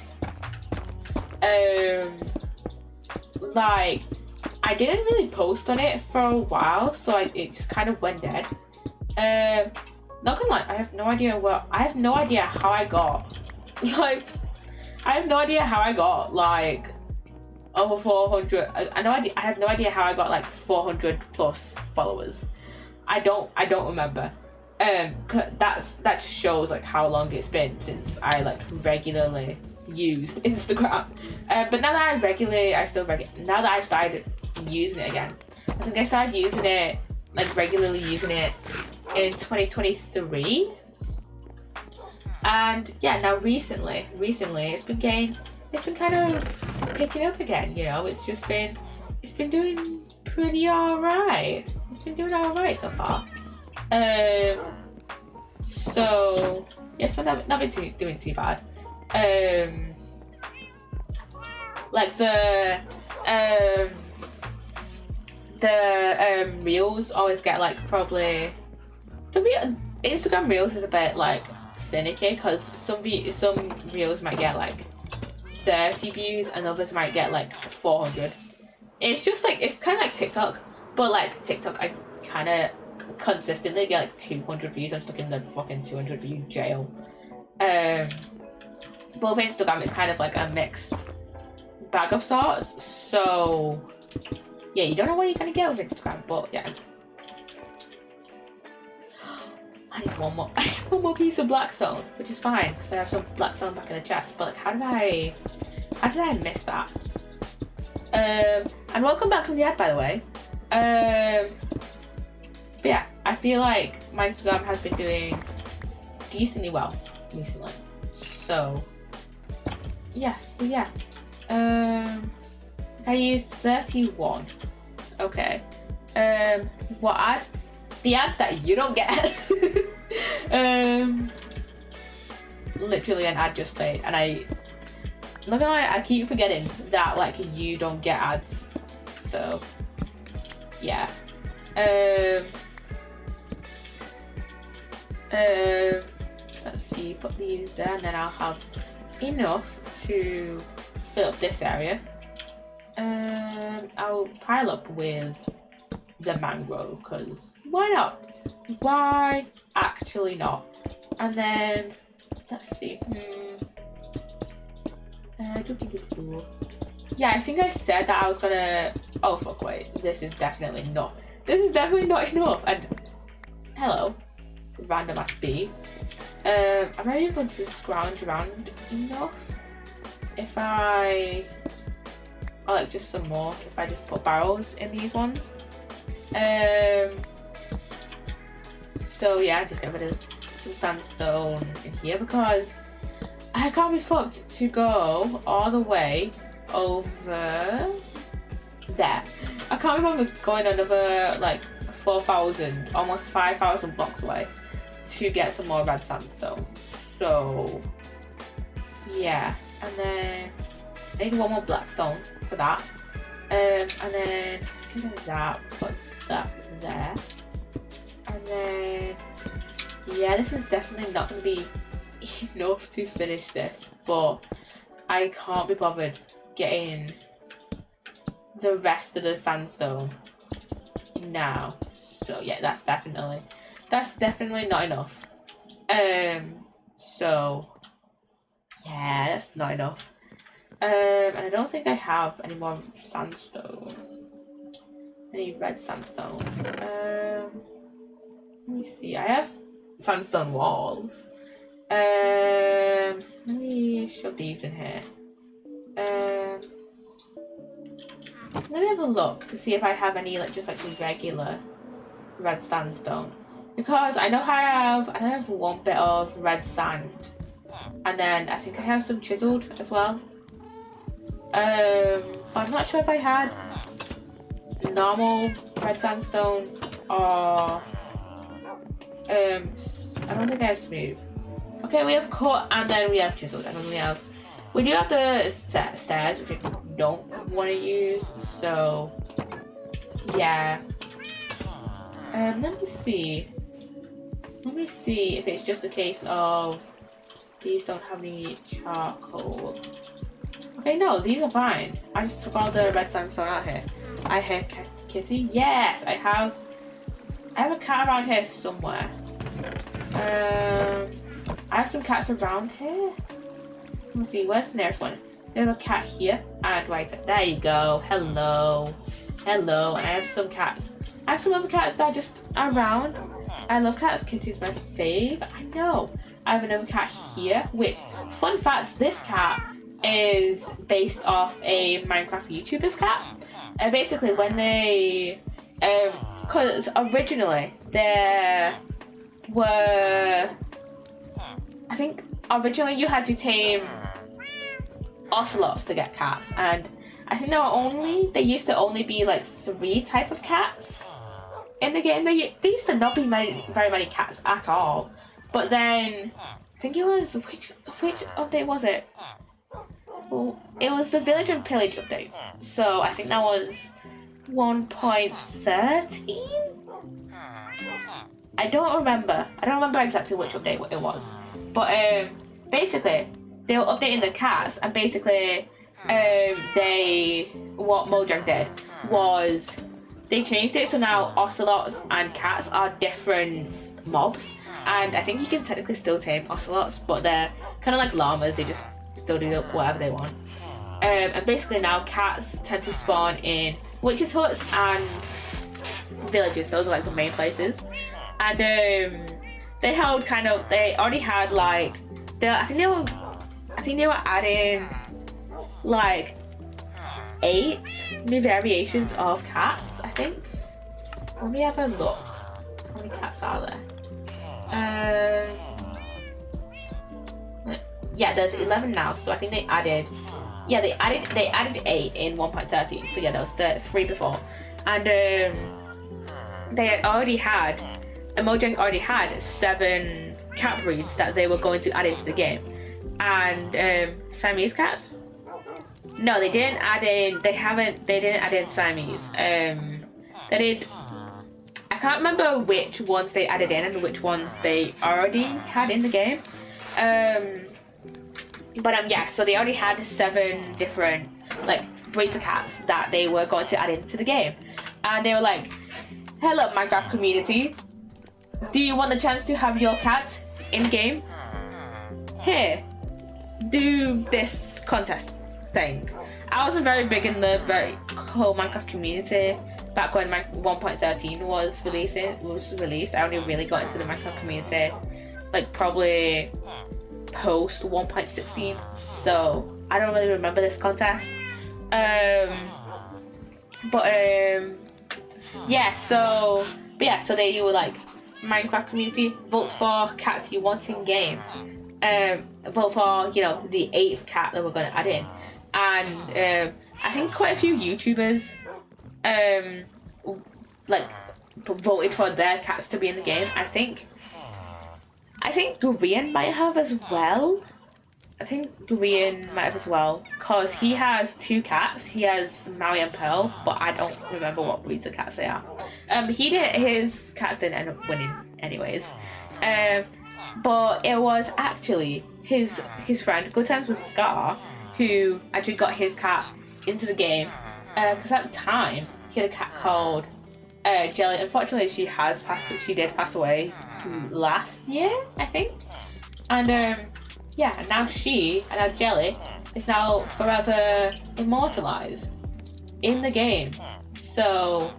like I didn't really post on it for a while, so it just kind of went dead. Not gonna lie, I have no idea how I got like over 400. I have no idea how I got like 400 plus followers. I don't remember. That just shows like how long it's been since I like regularly used Instagram. But now that now that I've started using it again, I think I started using it, like regularly using it in 2023. And yeah, now recently it's been kind of picking up again, you know. It's been doing pretty alright. It's been doing alright so far. So yeah, it's not been doing too bad. Like the reels always get like probably Instagram reels is a bit like finicky, because some reels might get like 30 views and others might get like 400. It's just like, it's kind of like TikTok, but like TikTok I kind of consistently get like 200 views. I'm stuck in the fucking 200 view jail. But with Instagram it's kind of like a mixed bag of sorts, so yeah, you don't know what you're gonna get with Instagram. But yeah, I need one more piece of blackstone, which is fine because I have some blackstone back in the chest. But like, how did I miss that? And welcome back from the ad, by the way. But yeah, I feel like my Instagram has been doing decently well recently. So yeah, I used 31. Okay. What ad? The ads that you don't get. Literally an ad just played, and I keep forgetting that like you don't get ads. So yeah. Let's see, put these there, and then I'll have enough to fill up this area. I'll pile up with the mangrove, because why not? Why actually not? And then let's see. Yeah, I think I said that I was gonna. Oh fuck! Wait, this is definitely not enough. And hello, random ass bee. Am I able to scrounge around enough? If I, or like just some more. If I just put barrels in these ones. So yeah, just get rid of some sandstone in here because I can't be fucked to go all the way over there. I can't be bothered going another like 4,000, almost 5,000 blocks away to get some more red sandstone. So yeah, and then I need one more blackstone for that. And then that, put that there. And then yeah, this is definitely not going to be enough to finish this, but I can't be bothered getting the rest of the sandstone now. So yeah, that's definitely not enough. So yeah, that's not enough. And I don't think I have any more sandstone. Any red sandstone. Let me see. I have sandstone walls. Let me shove these in here. Let me have a look to see if I have any just regular red sandstone, because I know I have one bit of red sand, and then I think I have some chiseled as well. But I'm not sure if I had normal red sandstone or I don't think I have smooth. Okay, we have cut and then we have chiseled, and then we do have the stairs, which I don't want to use, so yeah. Let me see if it's just a case of these don't have any charcoal. Okay, no, these are fine. I just took all the red sandstone out here. I hear Kitty. Yes, I have a cat around here somewhere. I have some cats around here. Let me see, where's the nearest one? There's a cat here, and right there you go. Hello. And I have some cats. I have some other cats that are just around. I love cats. Kitty's my fave. I know. I have another cat here, which, fun fact, this cat is based off a Minecraft YouTuber's cat. Basically, when they, because originally there were, I think originally you had to tame ocelots to get cats, and I think they used to only be like 3 type of cats in the game. There used to not be very many cats at all. But then I think it was which update was it? Well, it was the Village and Pillage update. So I think that was 1.13. I don't remember exactly which update it was. But basically they were updating the cats, and basically what Mojang did was they changed it so now ocelots and cats are different mobs, and I think you can technically still tame ocelots, but they're kind of like llamas. They just still do whatever they want. And basically now cats tend to spawn in witches' huts and villages. Those are like the main places. And they already had like I think they were adding like 8 new variations of cats, I think. Let me have a look. How many cats are there? Yeah, there's 11 now, so I think they added 8 in 1.13. So yeah, there was 3 before. And Mojang already had 7 cat breeds that they were going to add into the game. And Siamese cats? No, they didn't add in. They didn't add in Siamese. They did. I can't remember which ones they added in and which ones they already had in the game. But yeah, so they already had 7 different like breeds of cats that they were going to add into the game, and they were like, "Hello, Minecraft community. Do you want the chance to have your cat in game? Here, do this contest thing." I wasn't very big in the whole Minecraft community back when 1.13 was released. I only really got into the Minecraft community like probably post 1.16, so I don't really remember this contest. So they were like, Minecraft community, vote for cats you want in game. Vote for, the 8th cat that we're going to add in. And I think quite a few YouTubers voted for their cats to be in the game. I think Korean might have as well. Because he has 2 cats. He has Maui and Pearl, but I don't remember what breeds of cats they are. His cats didn't end up winning anyways. But it was actually his friend, Good Times with Scar, who actually got his cat into the game. Because at the time, he had a cat called Jelly, unfortunately, she did pass away last year, I think. And yeah, now Jelly is now forever immortalized in the game. So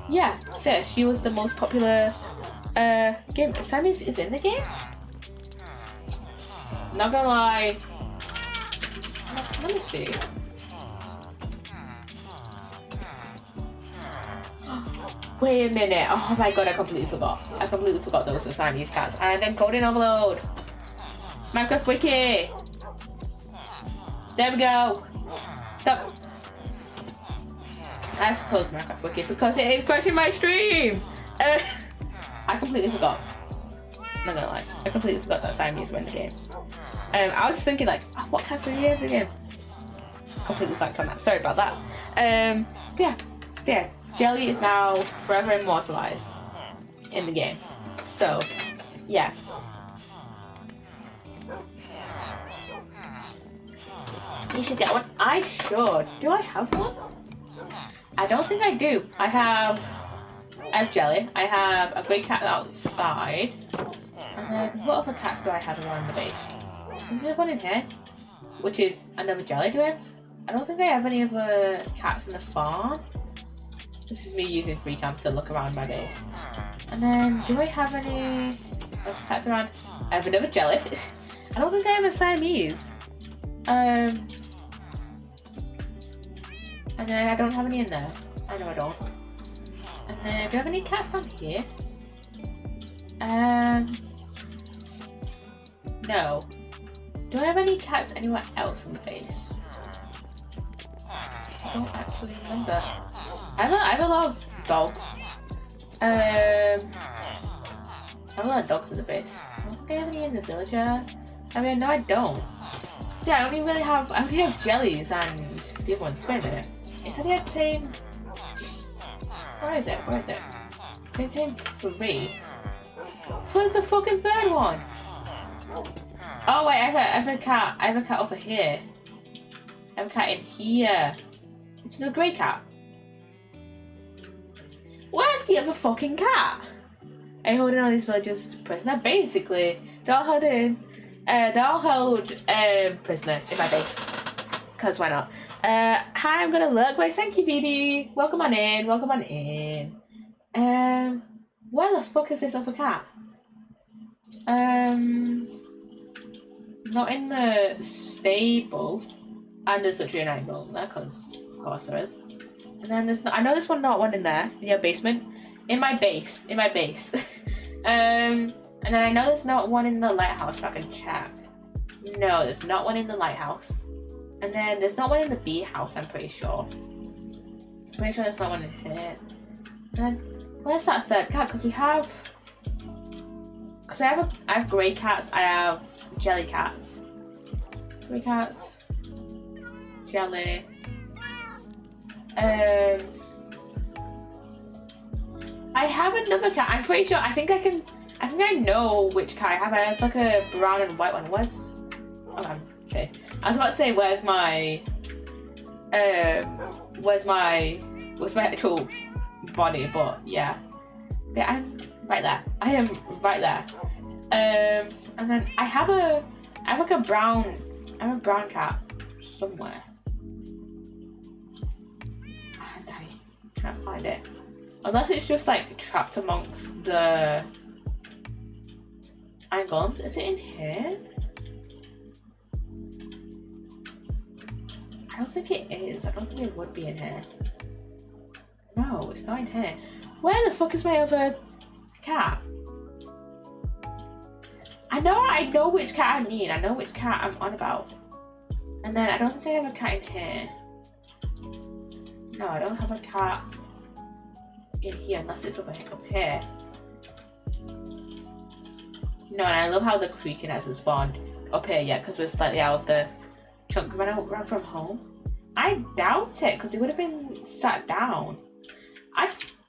yeah, so she was the most popular game. Sammy's is in the game? Not gonna lie. Let me see. Wait a minute. Oh my god, I completely forgot. I completely forgot those were Siamese cats. And then coding overload. Minecraft Wiki. There we go. Stop. I have to close Minecraft Wiki because it is crashing my stream. I completely forgot. Not gonna lie. I completely forgot that Siamese were in the game. I was thinking like, oh, what cats were in the game? Completely flanked on that. Sorry about that. Yeah. Jelly is now forever immortalized in the game. So, yeah. You should get one. I should. Do I have one? I don't think I do. I have Jelly. I have a grey cat outside. And then what other cats do I have around the base? I think I have one in here, which is another Jelly. I don't think I have any other cats in the farm. This is me using free cam to look around my base. And then, do I have any other cats around? I have another Jelly. I don't think I have a Siamese. And then I don't have any in there. I know I don't. And then, do I have any cats down here? No. Do I have any cats anywhere else in the base? I don't actually remember. I have a lot of dogs. I have a lot of dogs in the base. I don't think I have any in the villager. I mean, no, I don't. See, I only have jellies and the other ones. Wait a minute. Is that the same? Where is it? Same 3. So where's the fucking third one? Oh wait, I have a cat. I have a cat over here. I have a cat in here. Which is a grey cat. Where's the other fucking cat? I'm holding all these villagers prisoner. Basically, they're all held prisoner in my base. Cause why not? Hi, I'm gonna look. Wait, thank you, BB. Welcome on in. Where the fuck is this other cat? Not in the stable. And there's literally an angle in there, cause of course there is. And then I know there's not one in there, in your basement. In my base. And then I know there's not one in the lighthouse, so I can check. No, there's not one in the lighthouse. And then there's not one in the bee house, I'm pretty sure. There's not one in here. And then, where's that third cat? Because I have grey cats, I have jelly cats. Grey cats. Jelly. I have another cat. I'm pretty sure. I think I know which cat I have. I have like a brown and white one. Okay. I was about to say where's my actual body, but yeah. Yeah, I'm right there. I am right there. And then I have a brown cat somewhere. And I can't find it. Unless it's just like trapped amongst the icons. Is it in here? I don't think it is. I don't think it would be in here. No, it's not in here. Where the fuck is my other cat? I know which cat I mean. I know which cat I'm on about. And then I don't think I have a cat in here. No, I don't have a cat in here unless it's over up here. No, and I love how the creaking hasn't spawned up here yet because we're slightly out of the chunk when I ran from home. I doubt it because it would have been sat down.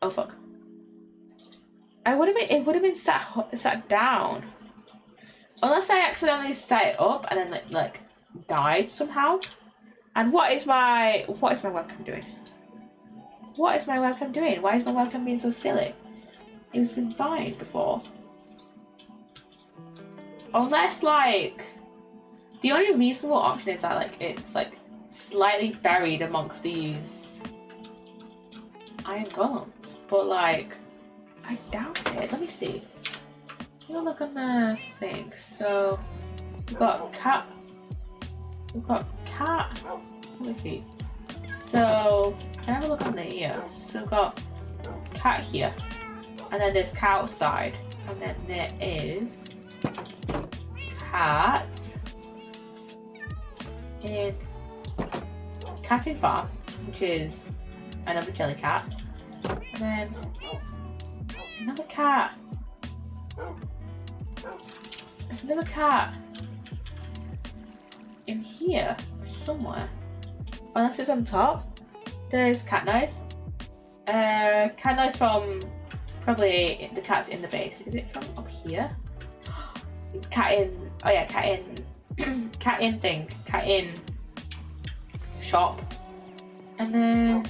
Oh fuck. It would have been sat down. Unless I accidentally sat it up and then like died somehow. And what is my webcam doing? What is my webcam doing? Why is my webcam being so silly? It's been fine before. Unless, like, the only reasonable option is that, like, it's, like, slightly buried amongst these iron golems. But, like, I doubt it. Let me see. Let me look on the thing. So, we've got cat. We've got cat. Let me see. So, can I have a look on the ear? So, we've got cat here. And then there's cat outside. And then there is cat in farm, which is another jelly cat. And then there's another cat. There's another cat in here somewhere. Unless it's on top. There's cat noise. Cat noise from probably the cat's in the base. Is it from up here? Cat in. Oh yeah, cat in. Cat in thing. Cat in shop. And then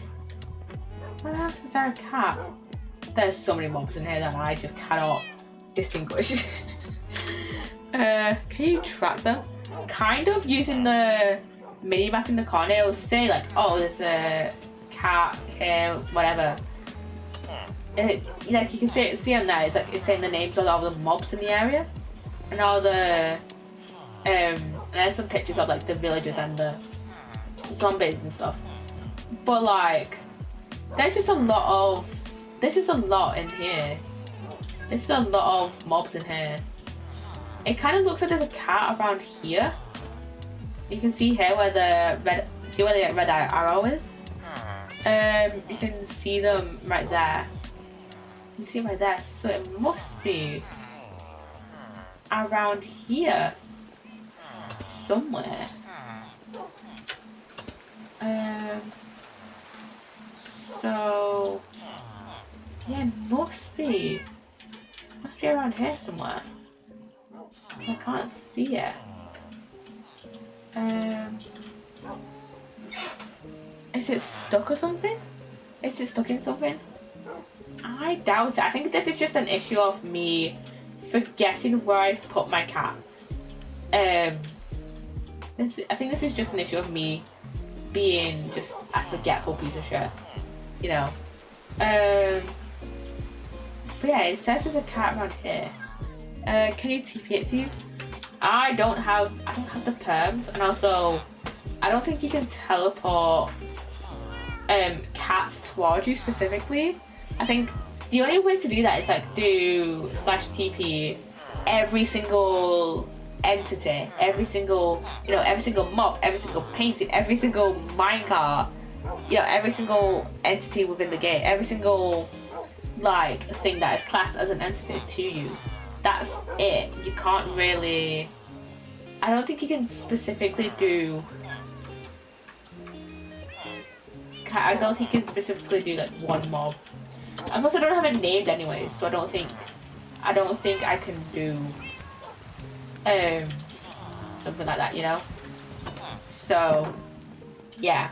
where else is there a cat? There's so many mobs in here that I just cannot distinguish. Can you track them? Kind of using the mini map in the corner, it'll say like, oh, there's a cat here, whatever. Like you can see on there, it's like it's saying the names of all the mobs in the area, and all the and there's some pictures of like the villagers and the zombies and stuff. But like, there's just a lot in here. There's just a lot of mobs in here. It kind of looks like there's a cat around here. You can see here where the red arrow is. You can see them right there. You can see it right there. So it must be around here somewhere. So yeah, it must be around here somewhere. I can't see it. Is it stuck or something? Is it stuck in something? I doubt it. I think this is just an issue of me forgetting where I've put my cat. I think this is just an issue of me being just a forgetful piece of shit. You know. But yeah, it says there's a cat around here. Can you TP it to you? I don't have the perms, and also I don't think you can teleport cats towards you specifically. I think the only way to do that is like do /TP every single entity, every single mob, every single painting, every single minecart, every single entity within the game, every single like thing that is classed as an entity to you. That's it. You can't really. I don't think you can specifically do. I don't think you can specifically do like one mob. And plus, I don't have it named anyways, so I don't think I can do something like that, you know. So yeah.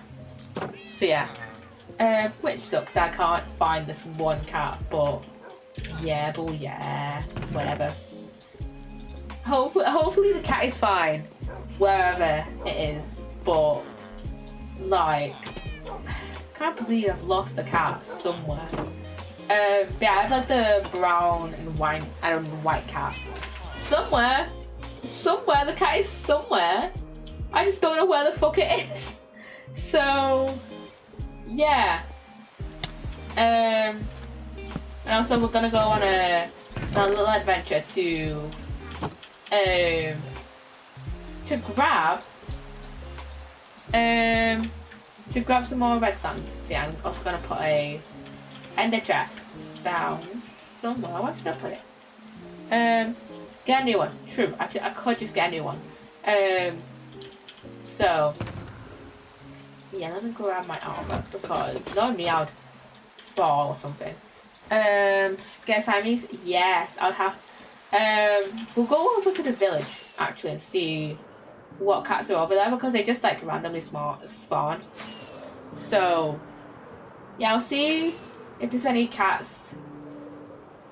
Which sucks. I can't find this one cat, but. Yeah, whatever. Hopefully the cat is fine wherever it is, but like, can't believe I've lost the cat somewhere. Yeah, I have like the brown and white, white cat somewhere. The cat is somewhere. I just don't know where the fuck it is. So yeah. And also we're gonna go on a little adventure to grab some more red sand. See, I'm also gonna put a ender chest down somewhere. Where should I put it? Get a new one. True. Actually, I could just get a new one. So yeah, let me grab my armor because knowing me, I would fall or something. Get Siamese? Yes, I would have. We'll go over to the village actually and see what cats are over there because they just like randomly spawn. So Yeah, I'll see if there's any cats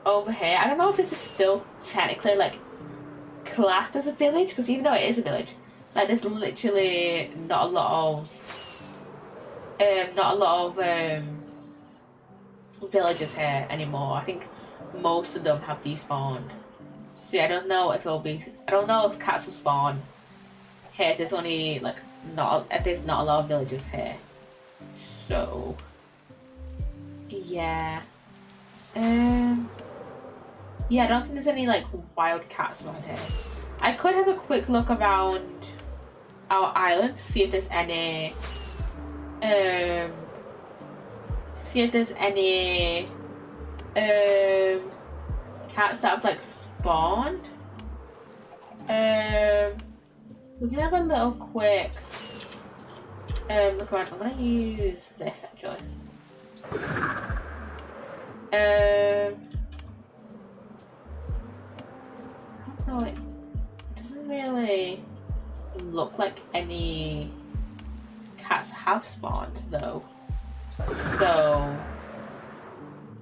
over here. I don't know if this is still technically like classed as a village, because even though it is a village, like there's literally not a lot of villagers here anymore. I think most of them have despawned. So yeah, I don't know if cats will spawn here. There's only like there's not a lot of villagers here. So yeah. Yeah, I don't think there's any like wild cats around here. I could have a quick look around our island to see if there's any cats that have like spawned. We can have a little quick look around. I'm gonna use this actually. No, it doesn't really look like any cats have spawned though. So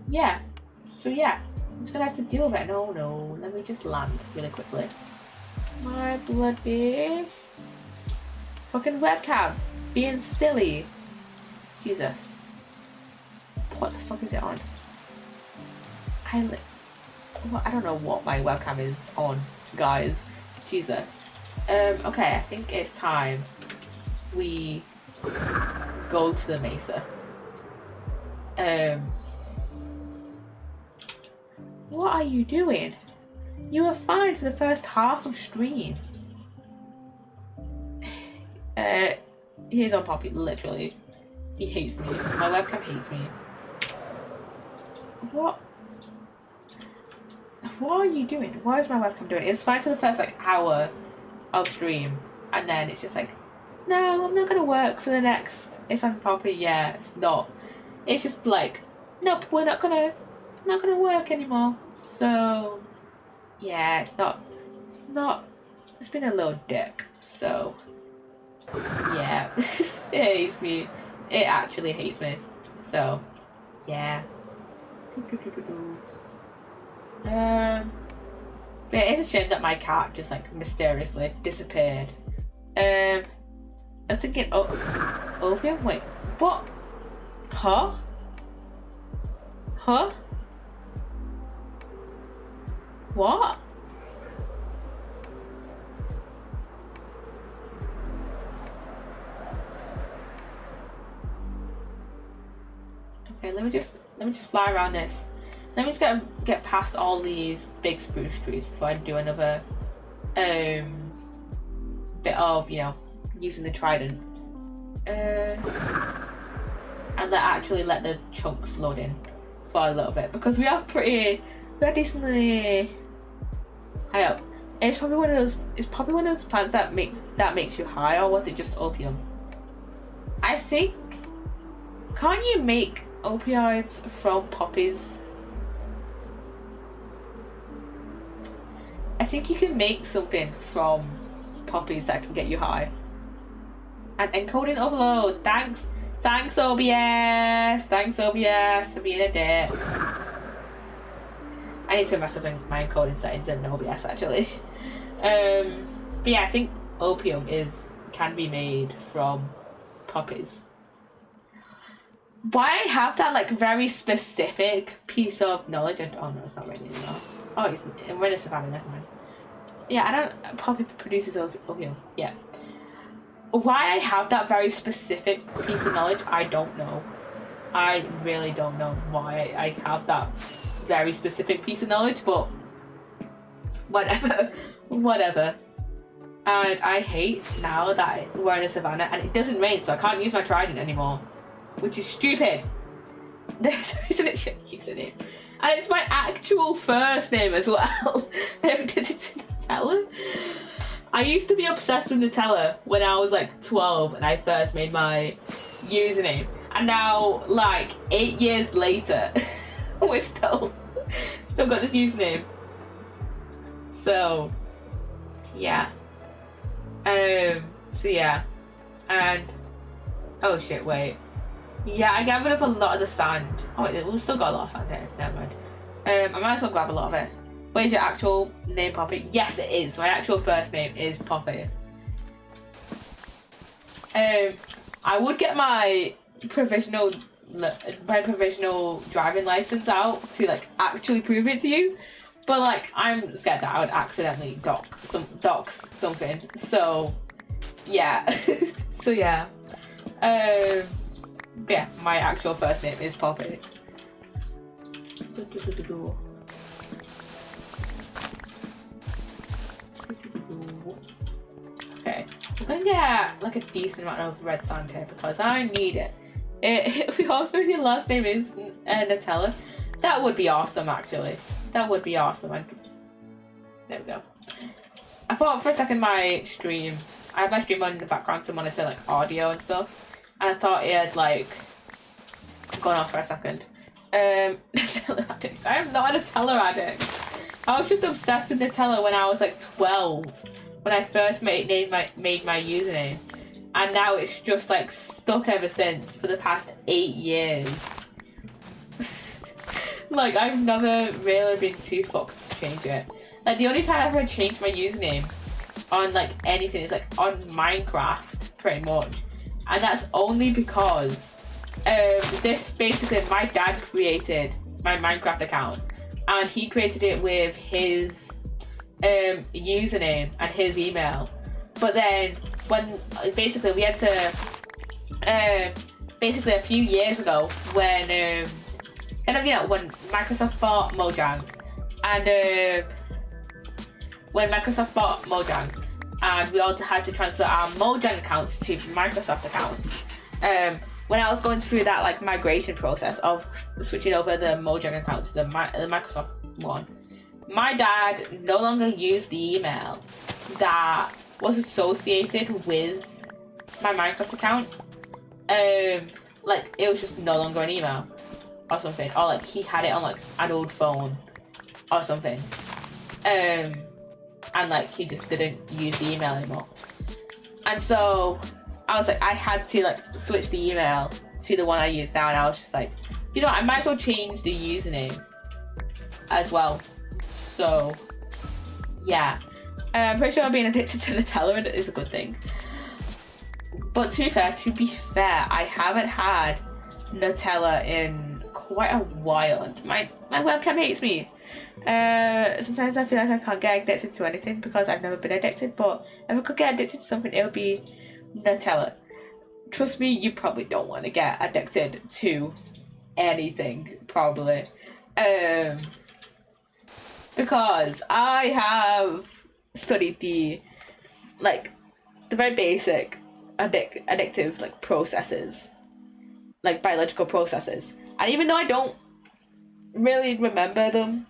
yeah, I'm just gonna have to deal with it. No, let me just land really quickly. My bloody fucking webcam being silly. Jesus, what the fuck is it on? I don't know what my webcam is on, guys. Jesus. Okay, I think it's time we go to the mesa. What are you doing? You were fine for the first half of stream. He's on Poppy, literally. He hates me. My webcam hates me. What are you doing? What is my webcam doing? It's fine for the first like hour of stream, and then it's just like, no, I'm not gonna work for the next. It's on Poppy. Yeah, it's not. It's just like, nope, we're not gonna work anymore. So yeah, it's been a little dick. So yeah, it hates me. It actually hates me. So yeah. But it is a shame that my cat just like mysteriously disappeared. I was thinking, opium? Wait, what? Huh? What? Okay, let me just fly around this. Let me just get past all these big spruce trees before I do another bit of, you know, using the trident. And actually let the chunks load in for a little bit, because we are decently high up. It's probably one of those plants that makes you high, or was it just opium? I think, can't you make opioids from poppies? I think you can make something from poppies that can get you high. And encoding overload. Thanks OBS. Thanks OBS for being a dick. I need to mess up my encoding settings in OBS actually. But yeah, I think opium can be made from poppies. Why I have that like very specific piece of knowledge? Oh no, it's not raining anymore. Oh, we're in a savannah, never mind. Yeah, poppy produces opium. Yeah. Why I have that very specific piece of knowledge, I don't know. I really don't know why I have that very specific piece of knowledge, but whatever. And I hate now that we're in a savannah and it doesn't rain, so I can't use my trident anymore, which is stupid. There's a reason it shouldn't use a name. And it's my actual first name as well. It's Nutella. I used to be obsessed with Nutella when I was like 12 and I first made my username. And now, like 8 years later, we're still got this username. So yeah. So yeah. And oh shit, wait. Yeah, I gathered up a lot of the sand. Oh, we've still got a lot of sand here. Never mind. I might as well grab a lot of it. What is your actual name, Poppy? Yes, it is. My actual first name is Poppy. I would get my provisional driving license out to like actually prove it to you, but like I'm scared that I would accidentally dox something. So yeah, so yeah. Yeah, my actual first name is Poppy. Okay, I'm gonna get like a decent amount of red sand here because I need it. Also, if your last name is Nutella, that would be awesome actually. That would be awesome. There we go. I thought for a second I have my stream on in the background to monitor like audio and stuff, and I thought it had like gone off for a second. Nutella addict. I am not a Nutella addict. I was just obsessed with Nutella when I was like 12, when I first made my username, and now it's just like stuck ever since for the past 8 years. Like I've never really been too fucked to change it. Like the only time I've ever changed my username on like anything is like on Minecraft, pretty much, and that's only because this basically my dad created my Minecraft account, and he created it with his username and his email. But then when basically we had to basically a few years ago when kind of, you know, when Microsoft bought Mojang, and when Microsoft bought Mojang, and we all had to transfer our Mojang accounts to Microsoft accounts. When I was going through that like migration process of switching over the Mojang account to the Microsoft one, my dad no longer used the email that was associated with my Minecraft account. Like it was just no longer an email or something, or like he had it on like an old phone or something, and like he just didn't use the email anymore. And so I was like, I had to like switch the email to the one I use now, and I was just like, you know, I might as well change the username as well. So yeah, I'm pretty sure being addicted to Nutella is a good thing. But to be fair, I haven't had Nutella in quite a while, and my webcam hates me. Sometimes I feel like I can't get addicted to anything because I've never been addicted, but if I could get addicted to something, it would be Nutella. Trust me, you probably don't want to get addicted to anything, probably. Because I have studied the very basic addictive like processes, like biological processes, and even though I don't really remember them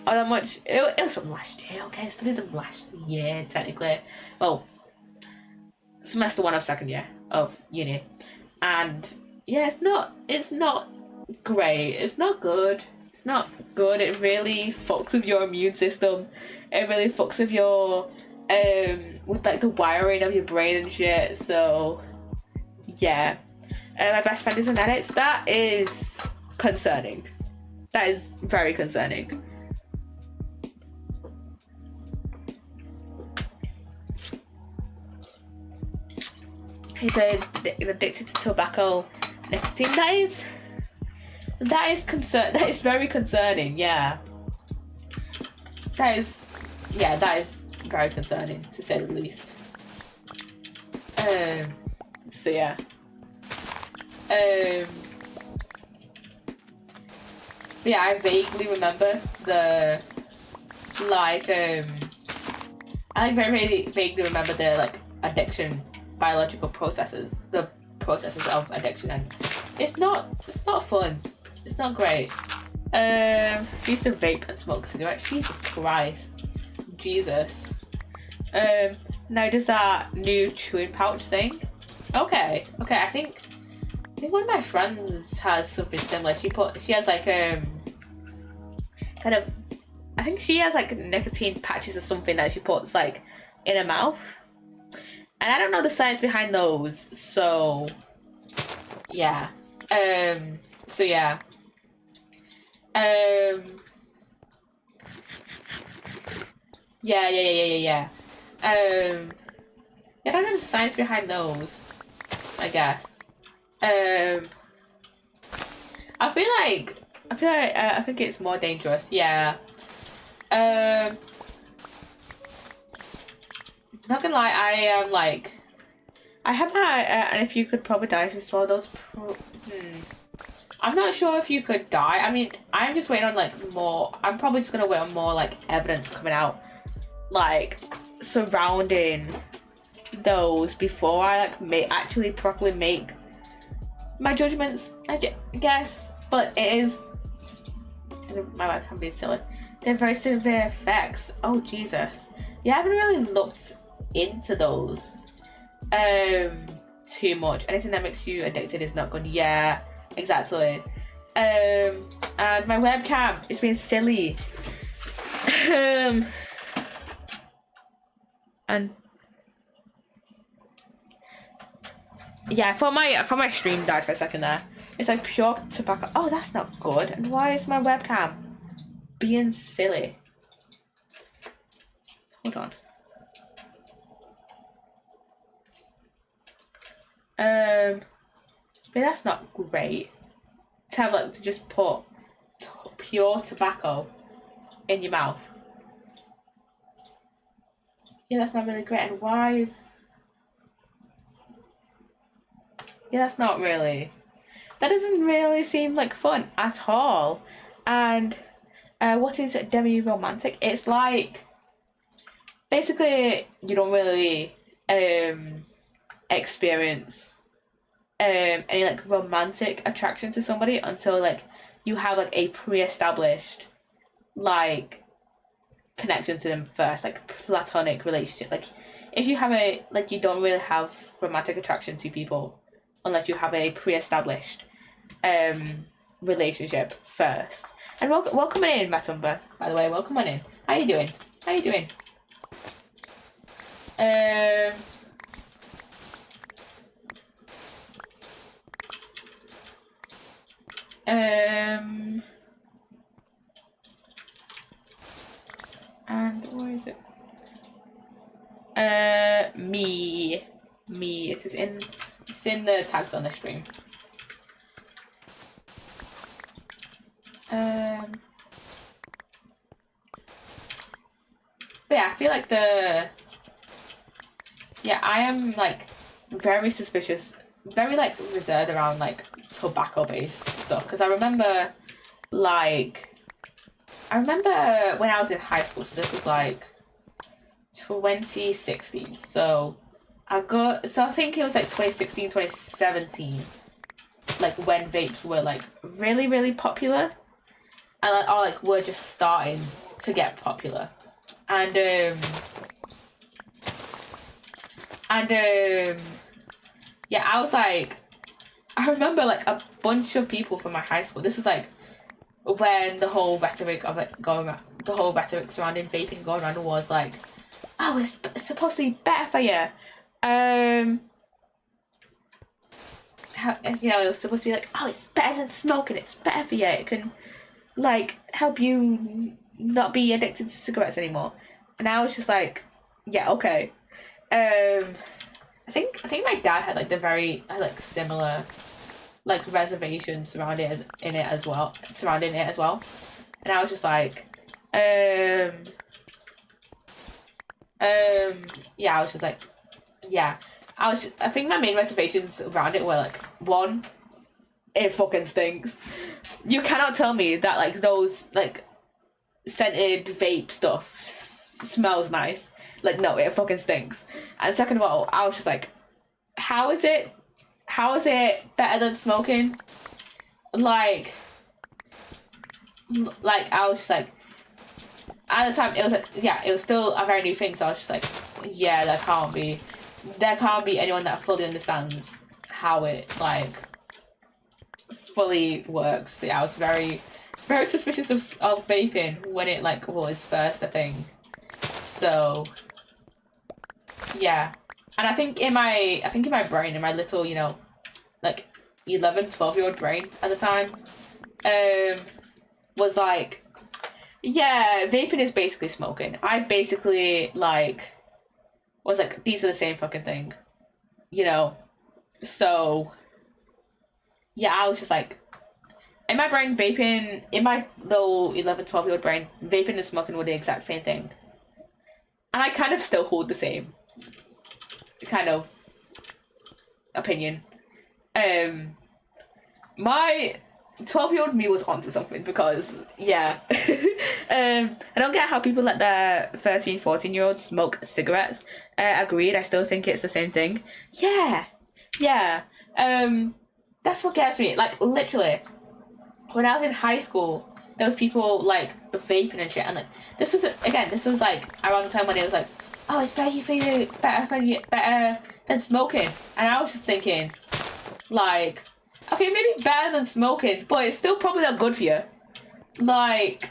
all that much, it was from last year. Okay, I studied them last year technically. Well, semester 1 of second year of uni, and yeah, it's not great. It's not good. It's not good. It really fucks with your immune system. It really fucks with your with like the wiring of your brain and shit. So yeah, my best friend is an addict. That is concerning. That is very concerning. He's addicted to tobacco nicotine. That is very concerning. Yeah, that is very concerning to say the least. So yeah. Yeah, I vaguely remember the I very vaguely remember the like addiction biological processes, the processes of addiction, and it's not fun. It's not great. I used to vape and smoke cigarettes. Jesus Christ. Jesus. Now does that new chewing pouch thing? Okay. I think one of my friends has something similar. She has like kind of, I think she has like nicotine patches or something that she puts like in her mouth. And I don't know the science behind those, so yeah. So yeah. Yeah. I don't know the science behind those, I guess. I feel like I think it's more dangerous. Yeah. Not gonna lie, I am like, I have my and if you could probably die as well. Those. I'm not sure if you could die. I mean, I'm just waiting on like more. I'm probably just gonna wait on more like evidence coming out, like surrounding those before I like actually properly make my judgments. I guess, but it is. My wife can be silly. They're very severe effects. Oh Jesus! Yeah, I haven't really looked into those too much. Anything that makes you addicted is not good. Yeah, exactly. And my webcam is being silly. And yeah, I thought my stream died for a second there. It's like pure tobacco. Oh, that's not good. And why is my webcam being silly? Hold on. But that's not great. To have like to just put pure tobacco in your mouth. Yeah, that's not really great. And why is... Yeah, that's not really... That doesn't really seem like fun at all. And what is demi-romantic? It's like... Basically, you don't really experience any like romantic attraction to somebody until like you have like a pre-established like connection to them first, like platonic relationship. Like if you have a like you don't really have romantic attraction to people unless you have a pre-established relationship first. And welcome in, Matumba, by the way. Welcome on in. How you doing? How you doing? And where is it? Me. It's in the tags on the stream. But yeah, I feel like I am like very suspicious, very like reserved around like tobacco based stuff, because I remember when I was in high school, so this was like 2016, so I think it was like 2016, 2017, like when vapes were like really, really popular, and like were just starting to get popular. And yeah, I was like, I remember like a bunch of people from my high school. This was like when the whole rhetoric of it the whole rhetoric surrounding vaping going around was like, oh, it's supposed to be better for you. It was supposed to be like, oh, it's better than smoking. It's better for you. It can like help you not be addicted to cigarettes anymore. And I was just like, yeah, okay. I think my dad had like similar like reservations surrounding it as well. And I was just like, yeah, I was just like, yeah. I think my main reservations around it were like, one, it fucking stinks. You cannot tell me that like those like scented vape stuff smells nice. Like, no, it fucking stinks. And second of all, I was just like, how is it better than smoking? Like I was just like, at the time it was like, yeah, it was still a very new thing, so I was just like, yeah, there can't be anyone that fully understands how it like fully works. So yeah, I was very, very suspicious of vaping when it like was first a thing. So yeah. And I think in my brain, in my little, like 11, 12-year-old brain at the time was like, yeah, vaping is basically smoking. I basically like was like, these are the same fucking thing, you know. So yeah, I was just like, in my brain, vaping, in my little 11, 12-year-old brain, vaping and smoking were the exact same thing. And I kind of still hold the same kind of opinion. My 12-year-old me was onto something because, yeah. I don't get how people let their 13, 14-year-olds smoke cigarettes. Agreed, I still think it's the same thing. Yeah. That's what gets me. Like, literally, when I was in high school, there was people, like, vaping and shit. And, like, this was like, around the time when it was like, oh, it's better for you, better than smoking. And I was just thinking, like, okay, maybe better than smoking, but it's still probably not good for you. Like,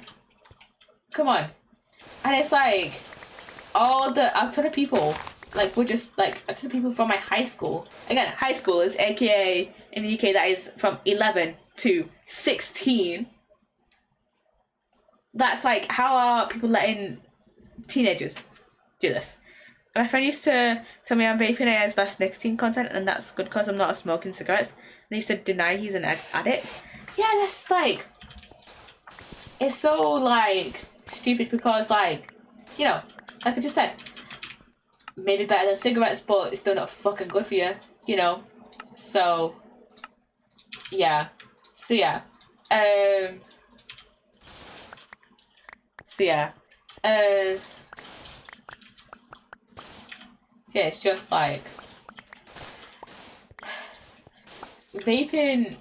come on. And it's like, a ton of people, like, were just, like, a ton of people from my high school. Again, high school is aka, in the UK, that is from 11 to 16. That's like, how are people letting teenagers do this? And my friend used to tell me I'm vaping as less nicotine content, and that's good because I'm not smoking cigarettes. And he used to deny he's an addict. Yeah, that's like, it's so like stupid because, like, you know, like I just said, maybe better than cigarettes, but it's still not fucking good for you, you know. So yeah. So yeah, it's just like vaping.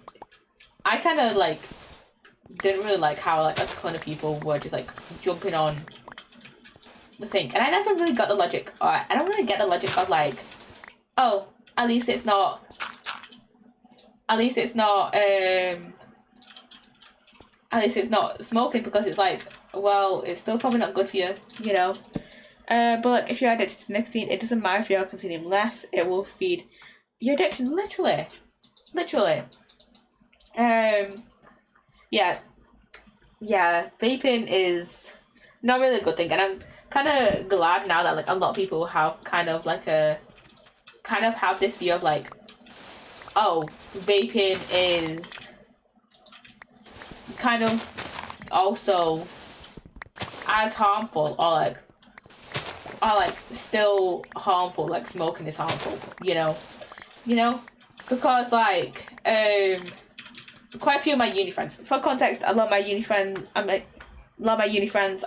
I kind of like didn't really like how like a ton of people were just like jumping on the thing, and I never really got the logic. I don't really get the logic of like, oh, at least it's not. At least it's not smoking, because it's like, well, it's still probably not good for you, you know. But like, if you're addicted to nicotine, it doesn't matter if you're consuming less, it will feed your addiction, literally. Yeah, vaping is not really a good thing, and I'm kind of glad now that like a lot of people have kind of have this view of like, oh, vaping is kind of also as harmful or still harmful, like smoking is harmful, you know, because like quite a few of my uni friends, for context, a lot of my uni friends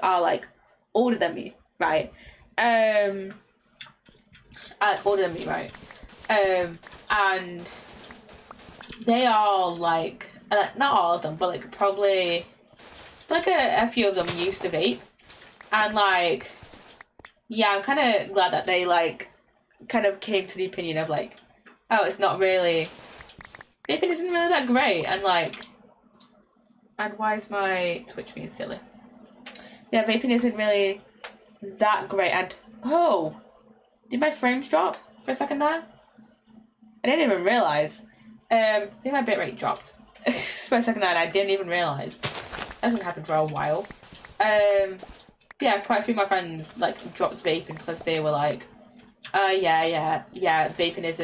are like older than me, right? And they are like, not all of them, but like probably like a few of them used to vape, and like, yeah, I'm kind of glad that they like kind of came to the opinion of like, oh, it's not really, vaping isn't really that great, and like, and why is my Twitch being silly? Yeah, vaping isn't really that great, and oh, did my frames drop for a second there? I didn't even realise. I think my bitrate dropped for a second there, and I didn't even realise. That hasn't happened for a while. Yeah, quite a few of my friends like dropped vaping because they were like, yeah, vaping is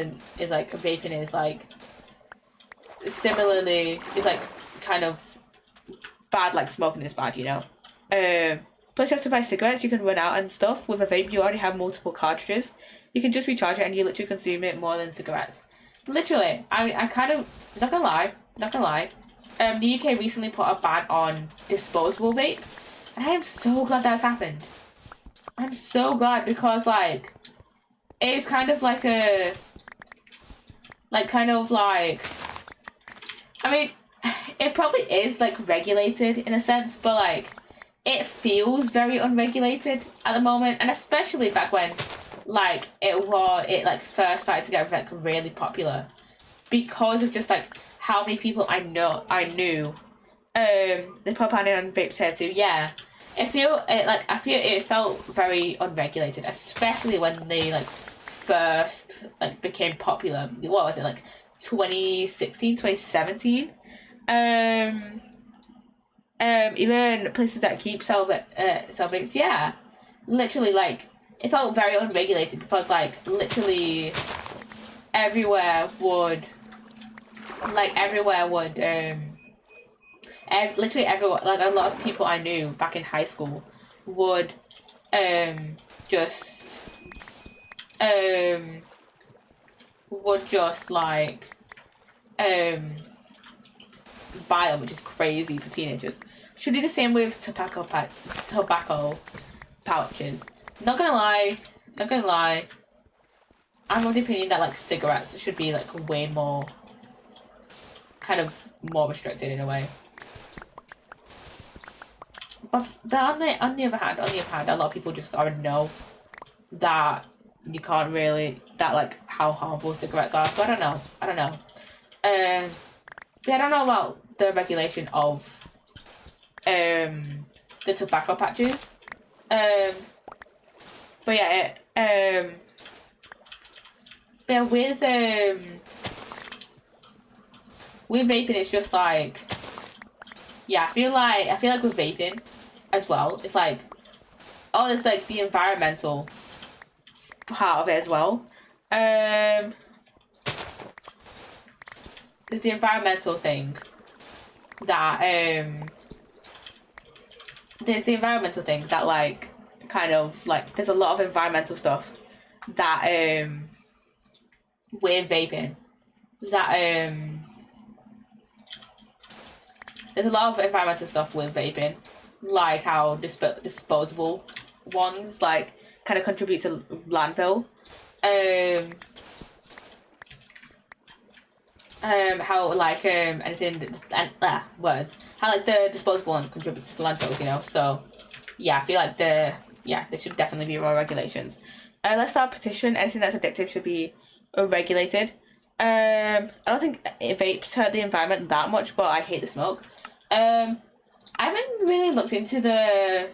like similarly is like kind of bad, like smoking is bad, you know. Plus you have to buy cigarettes, you can run out and stuff. With a vape you already have multiple cartridges. You can just recharge it and you literally consume it more than cigarettes. Literally, I kind of, not gonna lie. The UK recently put a ban on disposable vapes, and I am so glad that's happened. I'm so glad, because like, it's kind of like a, I mean, it probably is like regulated in a sense, but like, it feels very unregulated at the moment, and especially back when like it first started to get like really popular, because of just like how many people I knew they put on vapes here too. Yeah, I feel it felt very unregulated, especially when they like first like became popular. What was it, like 2016, 2017. Even places that keep sell vapes, yeah, literally, like, it felt very unregulated because, like, literally everywhere would, literally everyone, like, a lot of people I knew back in high school would just like buy them, which is crazy for teenagers. Should do the same with tobacco pouches. Not gonna lie, I'm of the opinion that, like, cigarettes should be, like, way more, kind of more restricted in a way. But on the other hand, a lot of people just already know that you can't really, that, like, how harmful cigarettes are. So I don't know. But I don't know about the regulation of the tobacco patches. But yeah, yeah, with vaping, it's just like, yeah, I feel like with vaping as well, it's like, oh, it's like the environmental part of it as well. There's the environmental thing that like, kind of, like, there's a lot of environmental stuff that with vaping that there's a lot of environmental stuff with vaping, like how disposable ones, like, kind of contribute to landfill. How, like, anything and words. How, like, the disposable ones contribute to landfills, you know. So yeah, I feel like there should definitely be more regulations. Let's start a petition. Anything that's addictive should be regulated. I don't think vapes hurt the environment that much, but I hate the smoke. I haven't really looked into the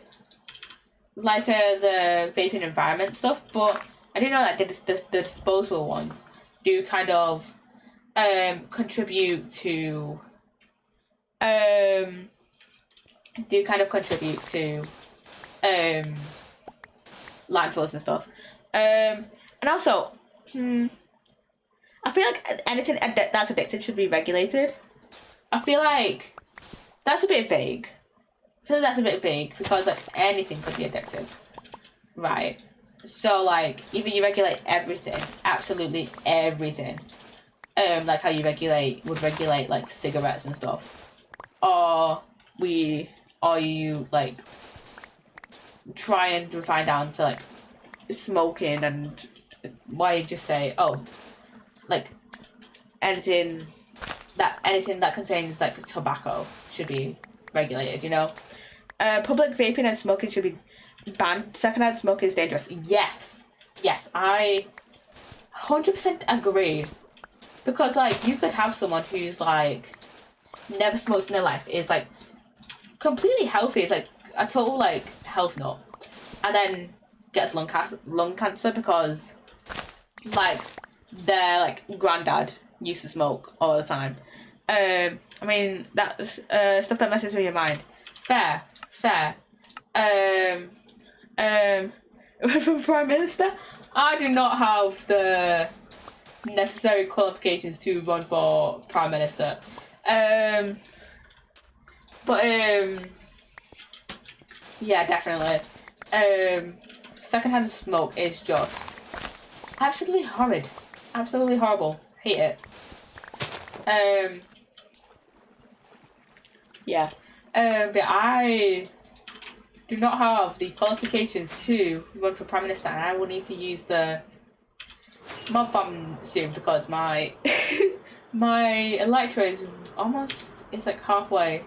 vaping environment stuff, but I do know that the disposable ones do kind of contribute to landfills and stuff. And also, I feel like anything that's addictive should be regulated. I feel like that's a bit vague. Because, like, anything could be addictive, right? So, like, either you regulate everything, absolutely everything, like how you would regulate like cigarettes and stuff, or you like try and refine down to, like, smoking, and why you just say, oh, like, anything that contains, like, tobacco should be regulated, you know. Public vaping and smoking should be banned. Secondhand smoking is dangerous. Yes, I 100% agree, because, like, you could have someone who's, like, never smokes in their life, is, like, completely healthy, is, like, a total, like, health nut, and then gets lung cancer because, like, their, like, granddad used to smoke all the time. I mean, that's stuff that messes with your mind. Fair. For Prime Minister, I do not have the necessary qualifications to run for Prime Minister. Yeah, definitely. Secondhand smoke is just absolutely horrid. Absolutely horrible. Hate it. Yeah. But I do not have the qualifications to run for Prime Minister, and I will need to use the mob farm soon, because my my elytra is almost, it's like halfway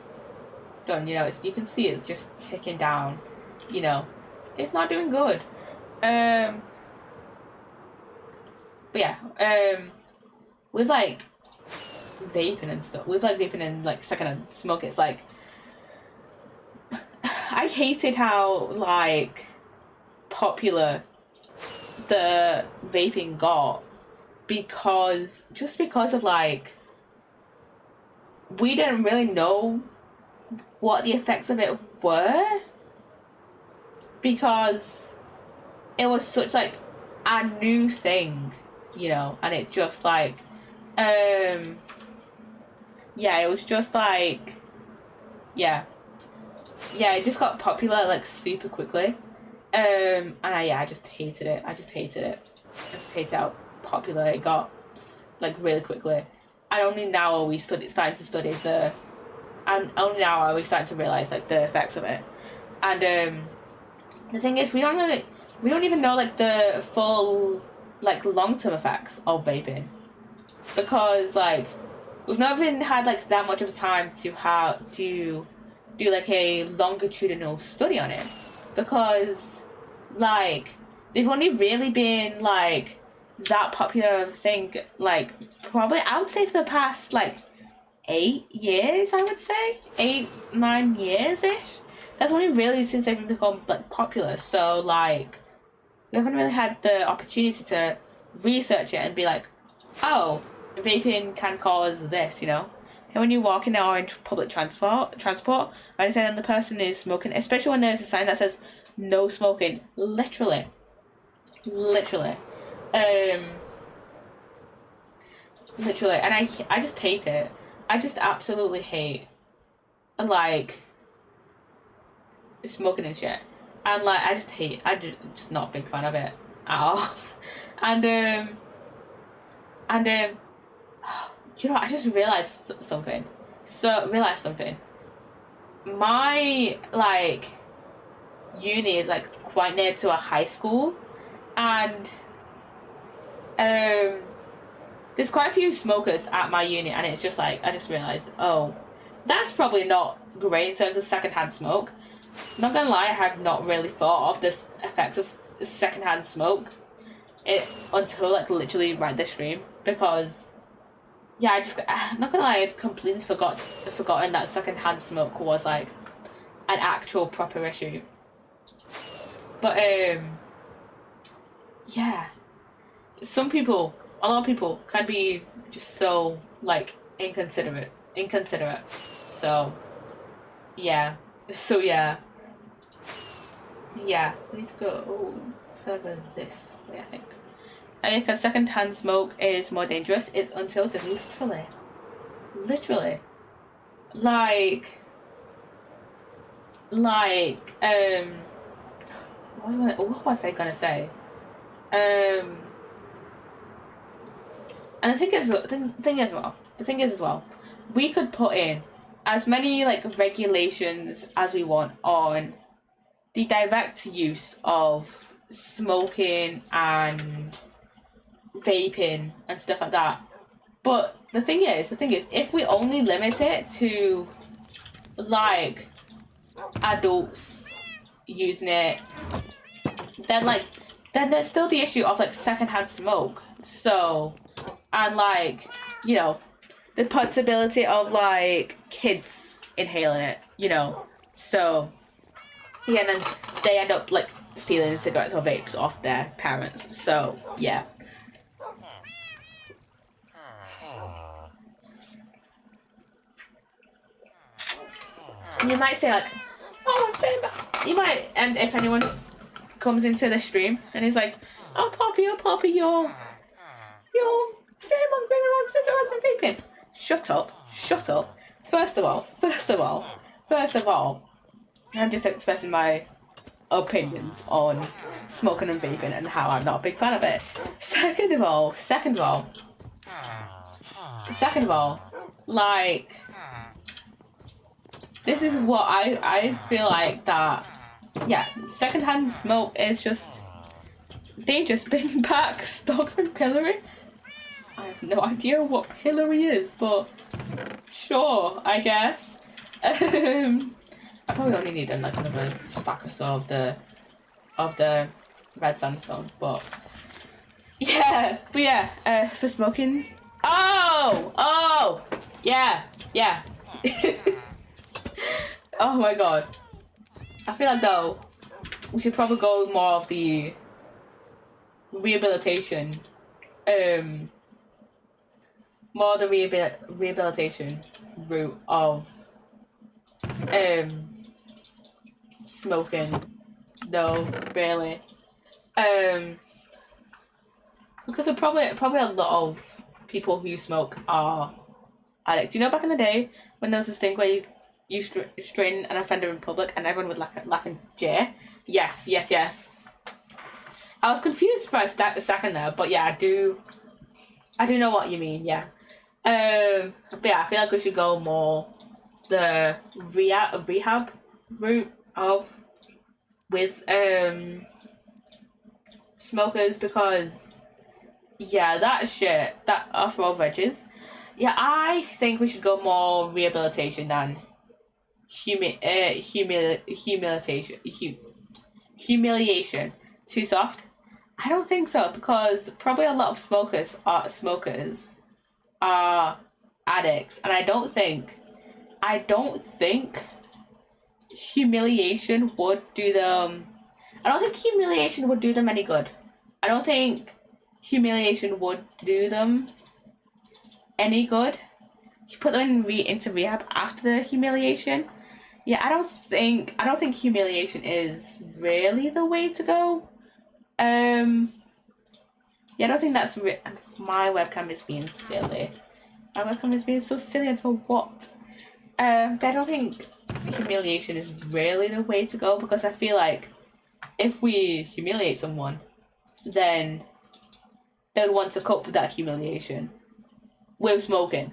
done, you know. You can see it's just ticking down, you know. It's not doing good. But yeah, with, like, vaping and stuff, like, secondhand smoke, it's like, I hated how, like, popular the vaping got because of like, we didn't really know what the effects of it were, because it was such like a new thing, you know, and it just like yeah, it was just like, yeah, it just got popular like super quickly, and I just hated it. I just hated how popular it got like really quickly. And only now are we starting to study and only now are we starting to realize like the effects of it. And the thing is, we don't even know like the full like long-term effects of vaping, because like we've not even had like that much of a time to do like a longitudinal study on it, because like they've only really been like that popular, I think, like probably I would say for the past like 8 years, I would say 8-9 years ish. That's only really since they've become like popular. So like we haven't really had the opportunity to research it and be like, oh, vaping can cause this, you know. And when you walk in or in public transport, or anything, and the person is smoking, especially when there's a sign that says no smoking, literally, and I just hate it. I just absolutely hate like smoking and shit, and like I just not a big fan of it at all. and you know, I just realized something. My like uni is like quite near to a high school, and there's quite a few smokers at my uni, and it's just like I just realized, oh, that's probably not great in terms of secondhand smoke. Not gonna lie, I have not really thought of the effects of secondhand smoke until like literally right this stream, because yeah, I'm not gonna lie, I'd completely forgotten that secondhand smoke was like an actual proper issue. But yeah, a lot of people can be just so like inconsiderate. So yeah, we need to go further this way, I think. And because second-hand smoke is more dangerous, it's unfiltered, literally. Like what was I gonna say? And the thing is as well, we could put in as many like regulations as we want on the direct use of smoking and vaping and stuff like that. But the thing is, if we only limit it to like adults using it, then there's still the issue of like secondhand smoke. So, and like, you know, the possibility of like kids inhaling it, you know. So yeah, and then they end up like stealing cigarettes or vapes off their parents. So yeah. You might say like, oh, you might, and if anyone comes into the stream and is like, oh Poppy, you're fearmongering around cigarettes and vaping. Shut up. First of all, I'm just expressing my opinions on smoking and vaping and how I'm not a big fan of it. Second of all, like, this is what I feel like that, yeah, secondhand smoke is just dangerous. Bring back stocks and pillory. I have no idea what pillory is, but sure, I guess. I probably only need like another stack or so of the red sandstone, but yeah, for smoking. Oh, yeah. Oh my god. I feel like though we should probably go more of the rehabilitation more the rehabilitation route of smoking. No, really. Because probably a lot of people who smoke are addicts. You know, back in the day when there was this thing where you strain an offender in public and everyone would laugh and jeer. Yes. I was confused for a second there, but yeah, I do know what you mean. Yeah. But yeah, I feel like we should go more the rehab route of with smokers, because yeah, that shit, that off-road veggies. Yeah, I think we should go more rehabilitation than humiliation. Too soft? I don't think so, because probably a lot of smokers are addicts, and I don't think humiliation would do them. I don't think humiliation would do them any good. I don't think humiliation would do them any good. You put them into rehab after the humiliation. Yeah, I don't think humiliation is really the way to go. Yeah, I don't think that's my webcam is being silly. My webcam is being so silly, and for what? But I don't think humiliation is really the way to go, because I feel like if we humiliate someone, then they'll want to cope with that humiliation with smoking.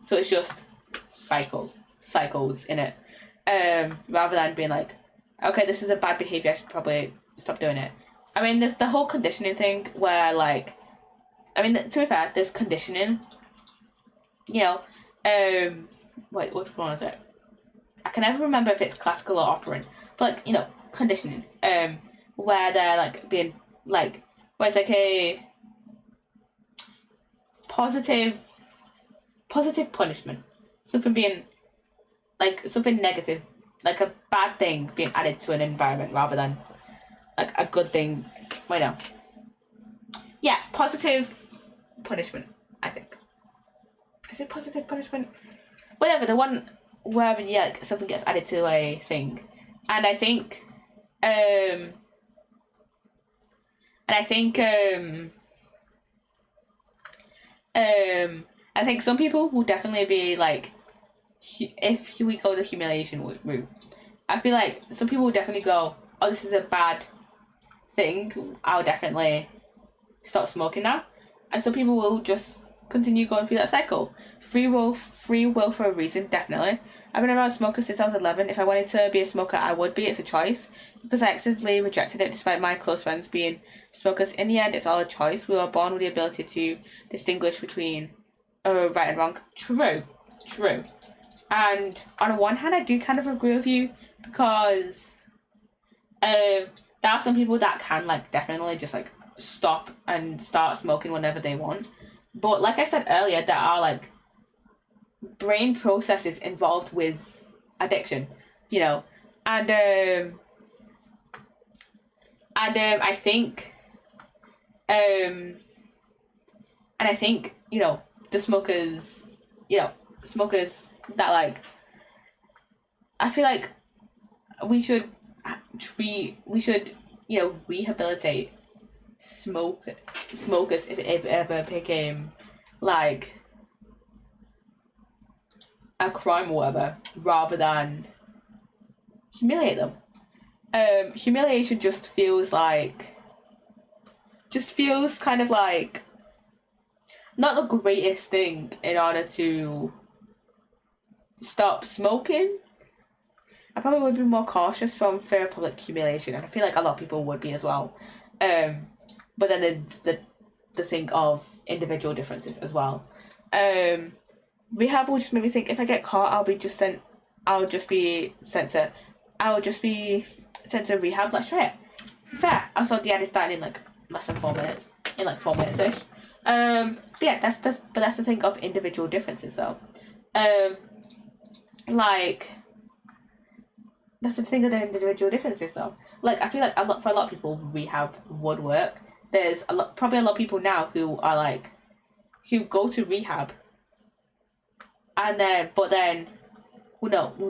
So it's just cycles in it. Rather than being like, okay, this is a bad behavior, I should probably stop doing it. I mean, there's the whole conditioning thing where, like, I mean, to be fair, there's conditioning. You know, wait, which one is it? I can never remember if it's classical or operant, but like, you know, conditioning. Where they're like being like, where it's like a positive punishment, something being like something negative, like a bad thing being added to an environment rather than like a good thing. Wait, no. Yeah, positive punishment, I think. Is it positive punishment? Whatever, the one wherever like something gets added to a thing. And I think I think some people will definitely be like, if we go the humiliation route, I feel like some people will definitely go, oh, this is a bad thing, I'll definitely stop smoking now. And some people will just continue going through that cycle. Free will for a reason, definitely. I've been around smokers since I was 11. If I wanted to be a smoker, I would be. It's a choice. Because I actively rejected it despite my close friends being smokers. In the end, it's all a choice. We were born with the ability to distinguish between right and wrong. True. And on one hand, I do kind of agree with you, because there are some people that can like definitely just like stop and start smoking whenever they want. But like I said earlier, there are like brain processes involved with addiction, you know, and I think you know, the smokers that like, I feel like we should you know, rehabilitate smokers if it ever became like a crime or whatever, rather than humiliate them. Humiliation just feels kind of like not the greatest thing in order to stop smoking. I probably would be more cautious from fear of public humiliation, and I feel like a lot of people would be as well. But then there's the thing of individual differences as well. Rehab will just make me think, if I get caught, I'll just be sent to rehab. Let's try it. Fair. I saw the ad is starting in like less than 4 minutes. In like 4 minutes ish. But yeah, that's the thing of individual differences though. Like, that's the thing of the individual differences though. Like, I feel like for a lot of people, rehab would work. there's probably a lot of people now who are like, who go to rehab, and then we'll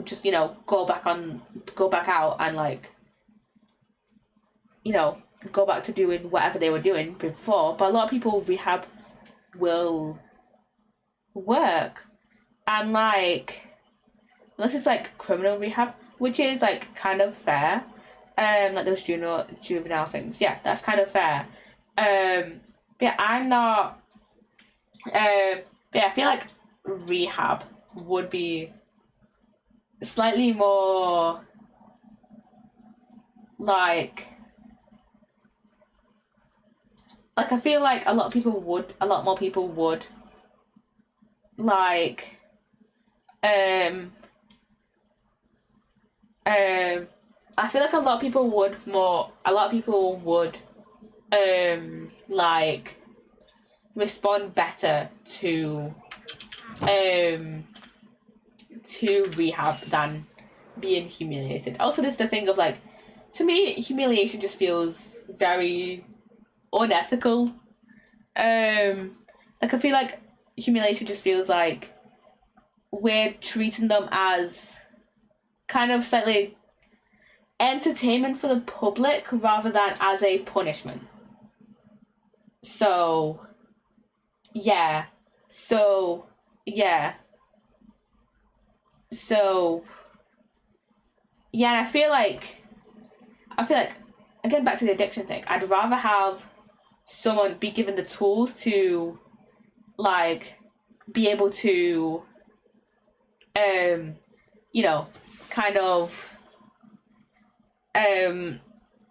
just go back out and like go back to doing whatever they were doing before. But a lot of people rehab will work, and like unless it's like criminal rehab, which is like kind of fair, like those juvenile things, yeah, that's kind of fair. But yeah, I'm not. But yeah, I feel like rehab would be slightly more like I feel like a lot more people would like I feel like a lot of people would like respond better to rehab than being humiliated. Also, there's the thing of like, to me, humiliation just feels very unethical. Like I feel like humiliation just feels like we're treating them as kind of slightly entertainment for the public rather than as a punishment. So yeah. So yeah. So yeah, and I feel like again, back to the addiction thing, I'd rather have someone be given the tools to like be able to kind of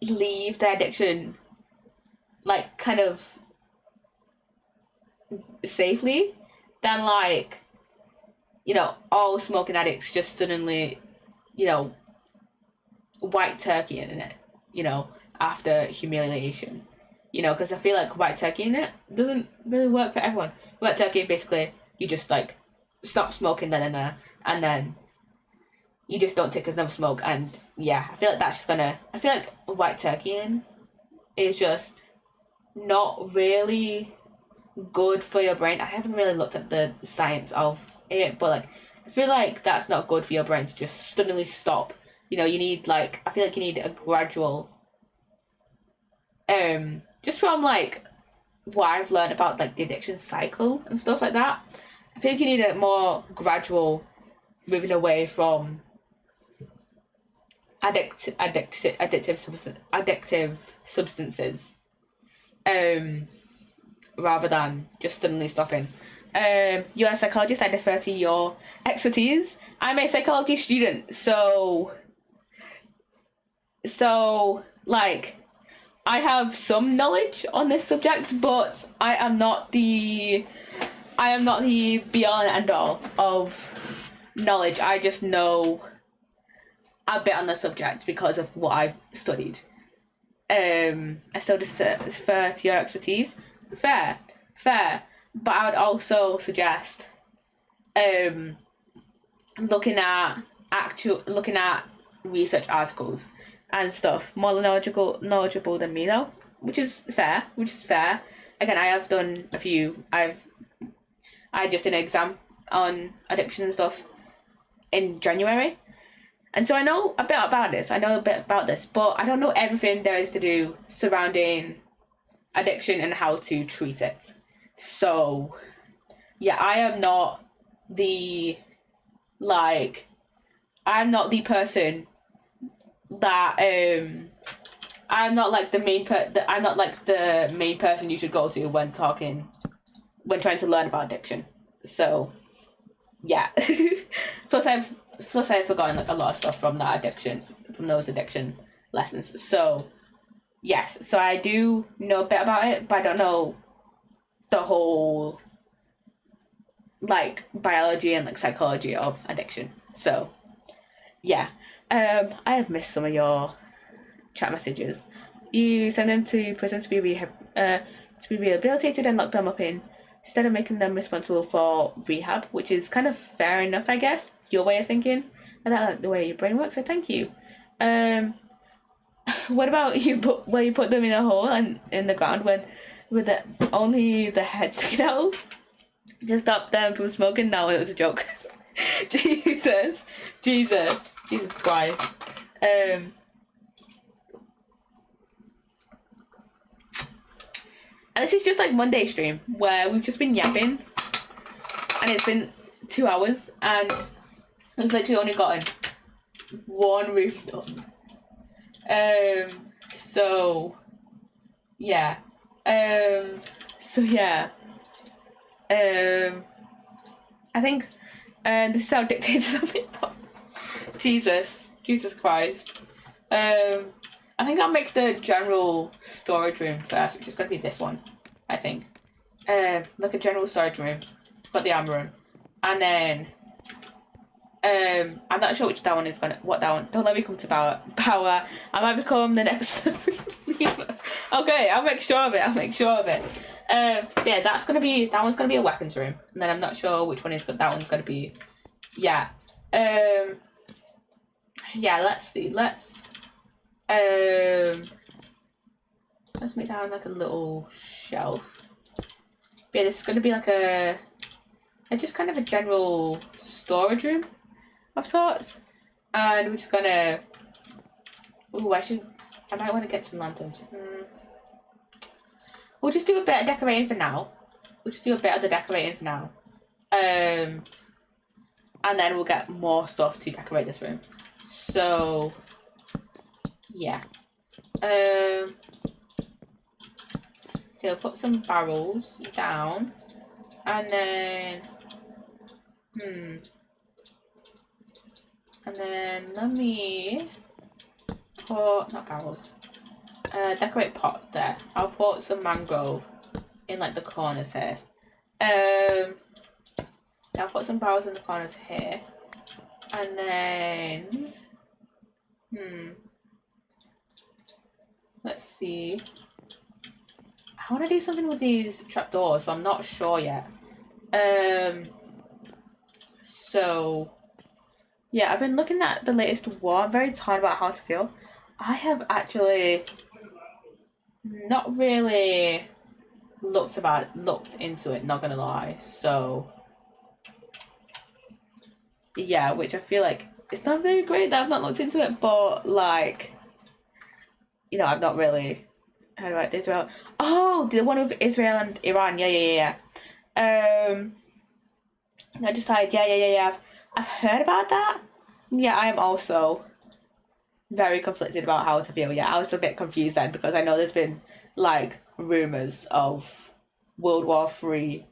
leave their addiction like kind of safely than like all smoking addicts just suddenly white turkey in it after humiliation, because I feel like white turkey in it doesn't really work for everyone. White turkey, basically you just like stop smoking then and there, and then you just don't take another smoke, and yeah, I feel like I feel like white turkeying is just not really good for your brain. I haven't really looked at the science of it, but like I feel like that's not good for your brain to just suddenly stop. You need like, I feel like you need a gradual just from like what I've learned about like the addiction cycle and stuff like that, I feel like you need a more gradual moving away from addictive substances, rather than just suddenly stopping. You're a psychologist, I defer to your expertise. I'm a psychology student, so like I have some knowledge on this subject, but I am not the be all and end all of knowledge. I just know a bit on the subject because of what I've studied. I still defer to your expertise. Fair. But I would also suggest looking at research articles and stuff, more knowledgeable than me though, which is fair. Again, I have done a few. I just did an exam on addiction and stuff in January, and so I know a bit about this. But I don't know everything there is to do surrounding addiction and how to treat it. So yeah, I'm not the person that I'm not like the main person you should go to when trying to learn about addiction. So yeah. plus I've forgotten like a lot of stuff from those addiction lessons. So yes, so I do know a bit about it, but I don't know the whole like biology and like psychology of addiction. So yeah. I have missed some of your chat messages. You send them to prison to be rehabilitated and lock them up in, instead of making them responsible for rehab, which is kind of fair enough, I guess. Your way of thinking, and that like the way your brain works. So thank you. What about you put where you put them in a hole and in the ground when with the only the head sticking out to stop them from smoking? No, it was a joke. Jesus Christ. And this is just like Monday stream where we've just been yapping, and it's been 2 hours, and we've literally only gotten one roof done. So yeah. I think this is how dictators have been. Jesus Christ. I think I'll make the general storage room first, which is gonna be this one, I think. Like a general storage room, put the armor room, and then I'm not sure which that one is gonna. What that one? Don't let me come to power. I might become the next. Okay, I'll make sure of it. Yeah, that one's gonna be a weapons room, and then I'm not sure which one is that one's gonna be. Yeah. Yeah. Let's see. Let's make that like a little shelf. Yeah, this is gonna be like a just kind of a general storage room of sorts, and we're just gonna. Ooh, I might want to get some lanterns. We'll just do a bit of decorating for now. And then we'll get more stuff to decorate this room. So yeah. So I'll put some barrels down, and then let me put, not barrels, decorate pot there. I'll put some mangrove in like the corners here. I'll put some barrels in the corners here, and then let's see. I want to do something with these trapdoors, but I'm not sure yet. So yeah, I've been looking at the latest war. I'm very tired about how to feel. I have actually not really looked into it, not gonna lie. So yeah, which I feel like it's not very great that I've not looked into it, but like, you know, I've not really heard about Israel. Oh, the one with Israel and Iran. Yeah. I decided, yeah. I've heard about that. Yeah, I am also very conflicted about how to feel. Yeah, I was a bit confused then because I know there's been like rumors of World War III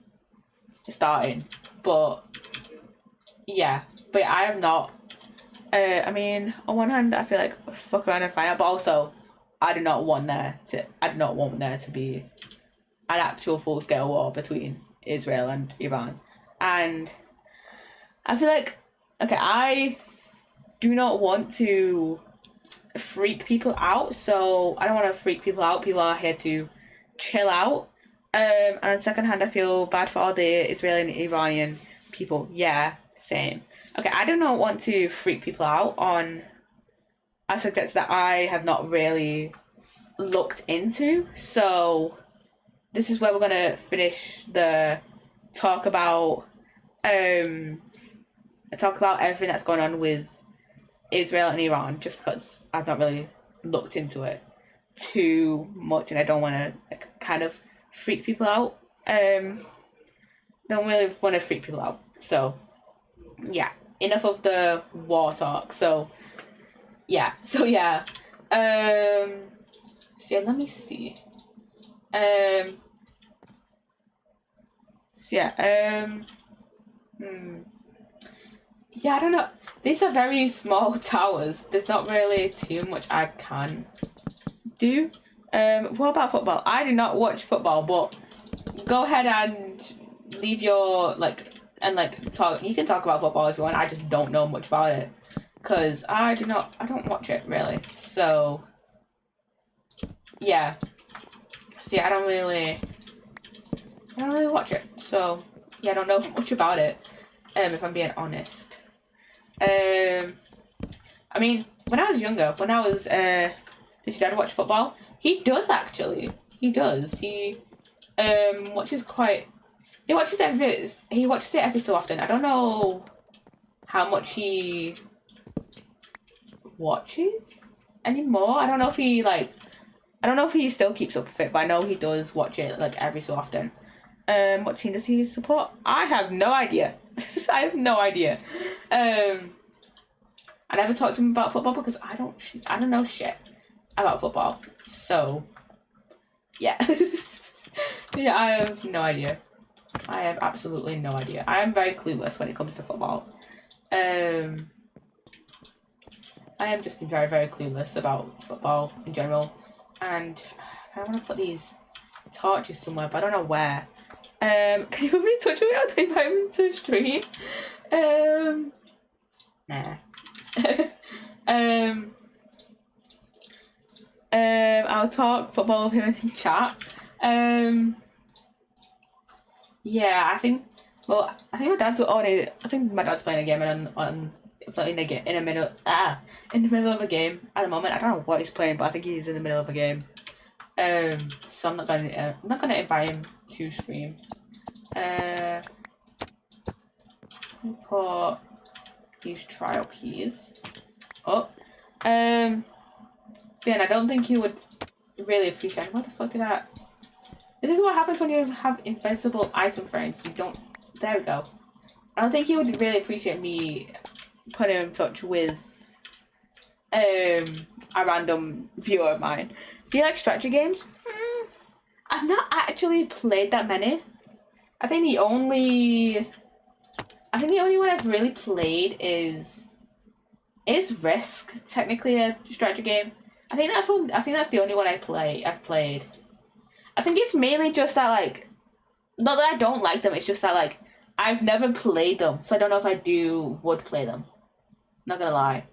starting, but I am not. I mean, on one hand, I feel like fuck around and find out, but also I do not want there to be an actual full-scale war between Israel and Iran. And I feel like, okay, I do not want to freak people out, so I don't want to freak people out. People are here to chill out. And on second hand, I feel bad for all the Israeli and Iranian people. Yeah, same. Okay, I do not want to freak people out on subjects that I have not really looked into. So this is where we're gonna finish the talk about everything that's going on with Israel and Iran, just because I've not really looked into it too much, and I don't want to kind of freak people out. Don't really want to freak people out. So yeah, enough of the war talk. So yeah. So yeah, let me see. Yeah, I don't know. These are very small towers. There's not really too much I can do. What about football? I do not watch football, but go ahead and leave your talk. You can talk about football if you want. I just don't know much about it because I don't watch it really. So yeah. See, I don't really watch it. So yeah, I don't know much about it. If I'm being honest. I mean, when I was younger, when I was Does your dad watch football? He does actually. He does. He watches quite. He watches it every so often. I don't know how much he watches anymore. I don't know if he I don't know if he still keeps up with it, but I know he does watch it like every so often. What team does he support? I have no idea. I have no idea. I never talked to him about football because I don't know shit about football. So yeah. Yeah, I have no idea. I have absolutely no idea. I am very clueless when it comes to football. I am just very, very clueless about football in general. And I want to put these torches somewhere, but I don't know where. Can you put me in touch with me? I'll invite me to the stream. Nah. I'll talk football with him in chat. Yeah, I think my dad's already. I think my dad's playing a game in the middle of a game at the moment. I don't know what he's playing, but I think he's in the middle of a game. So I'm not gonna invite him to stream. Put these trial keys up. And I don't think he would really appreciate. What the fuck did that? This is what happens when you have invincible item friends. You don't. There we go. I don't think he would really appreciate me putting him in touch with a random viewer of mine. Do you like strategy games? I've not actually played that many. I think the only one I've really played is Risk. Technically a strategy game. I think that's the only one I've played. I think it's mainly just that not that I don't like them. It's just that I've never played them, so I don't know if I would play them. Not gonna lie.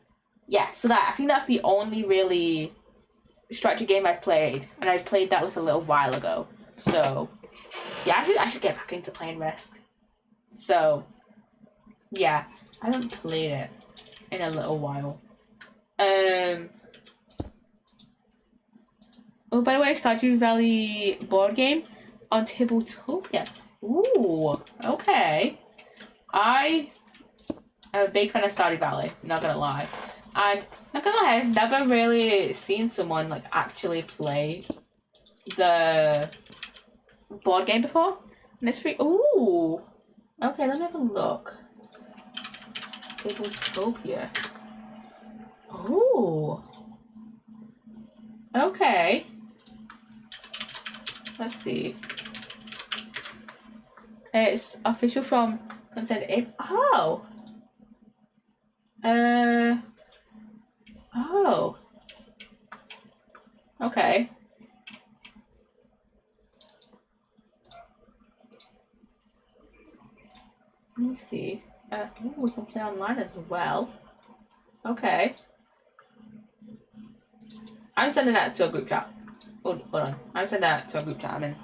Yeah, so I think that's the only really strategy game I've played, and I played that a little while ago. So yeah, I should get back into playing Risk. So yeah, I haven't played it in a little while. Oh, by the way, Stardew Valley board game on Tabletopia. Ooh, okay. I am a big fan of Stardew Valley, not gonna lie. And not gonna lie, I've never really seen someone actually play the board game before. And it's free. Ooh. Okay, let me have a look. Tabletopia. Ooh. Okay. Let's see. It's official from Consent April. Oh. Oh. Okay. Let me see. Ooh, we can play online as well. Okay. I'm sending that to a group chat. Hold on. I'm sending that to a group chat I'm in.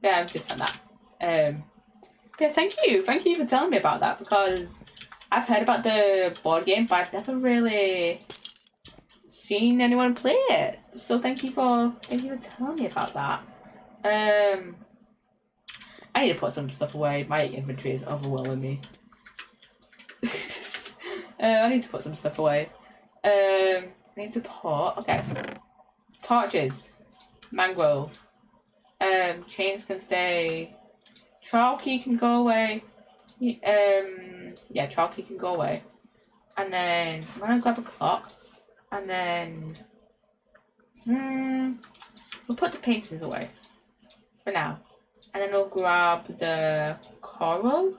Yeah, I've just sent that. Yeah, thank you for telling me about that, because I've heard about the board game, but I've never really seen anyone play it. So thank you for telling me about that. I need to put some stuff away. My inventory is overwhelming me. I need to put some stuff away. I need to put torches, mangrove. Chains can stay. Trial key can go away. Yeah, trial key can go away. And then I'm gonna grab a clock. And then we'll put the paintings away for now. And then we'll grab the coral.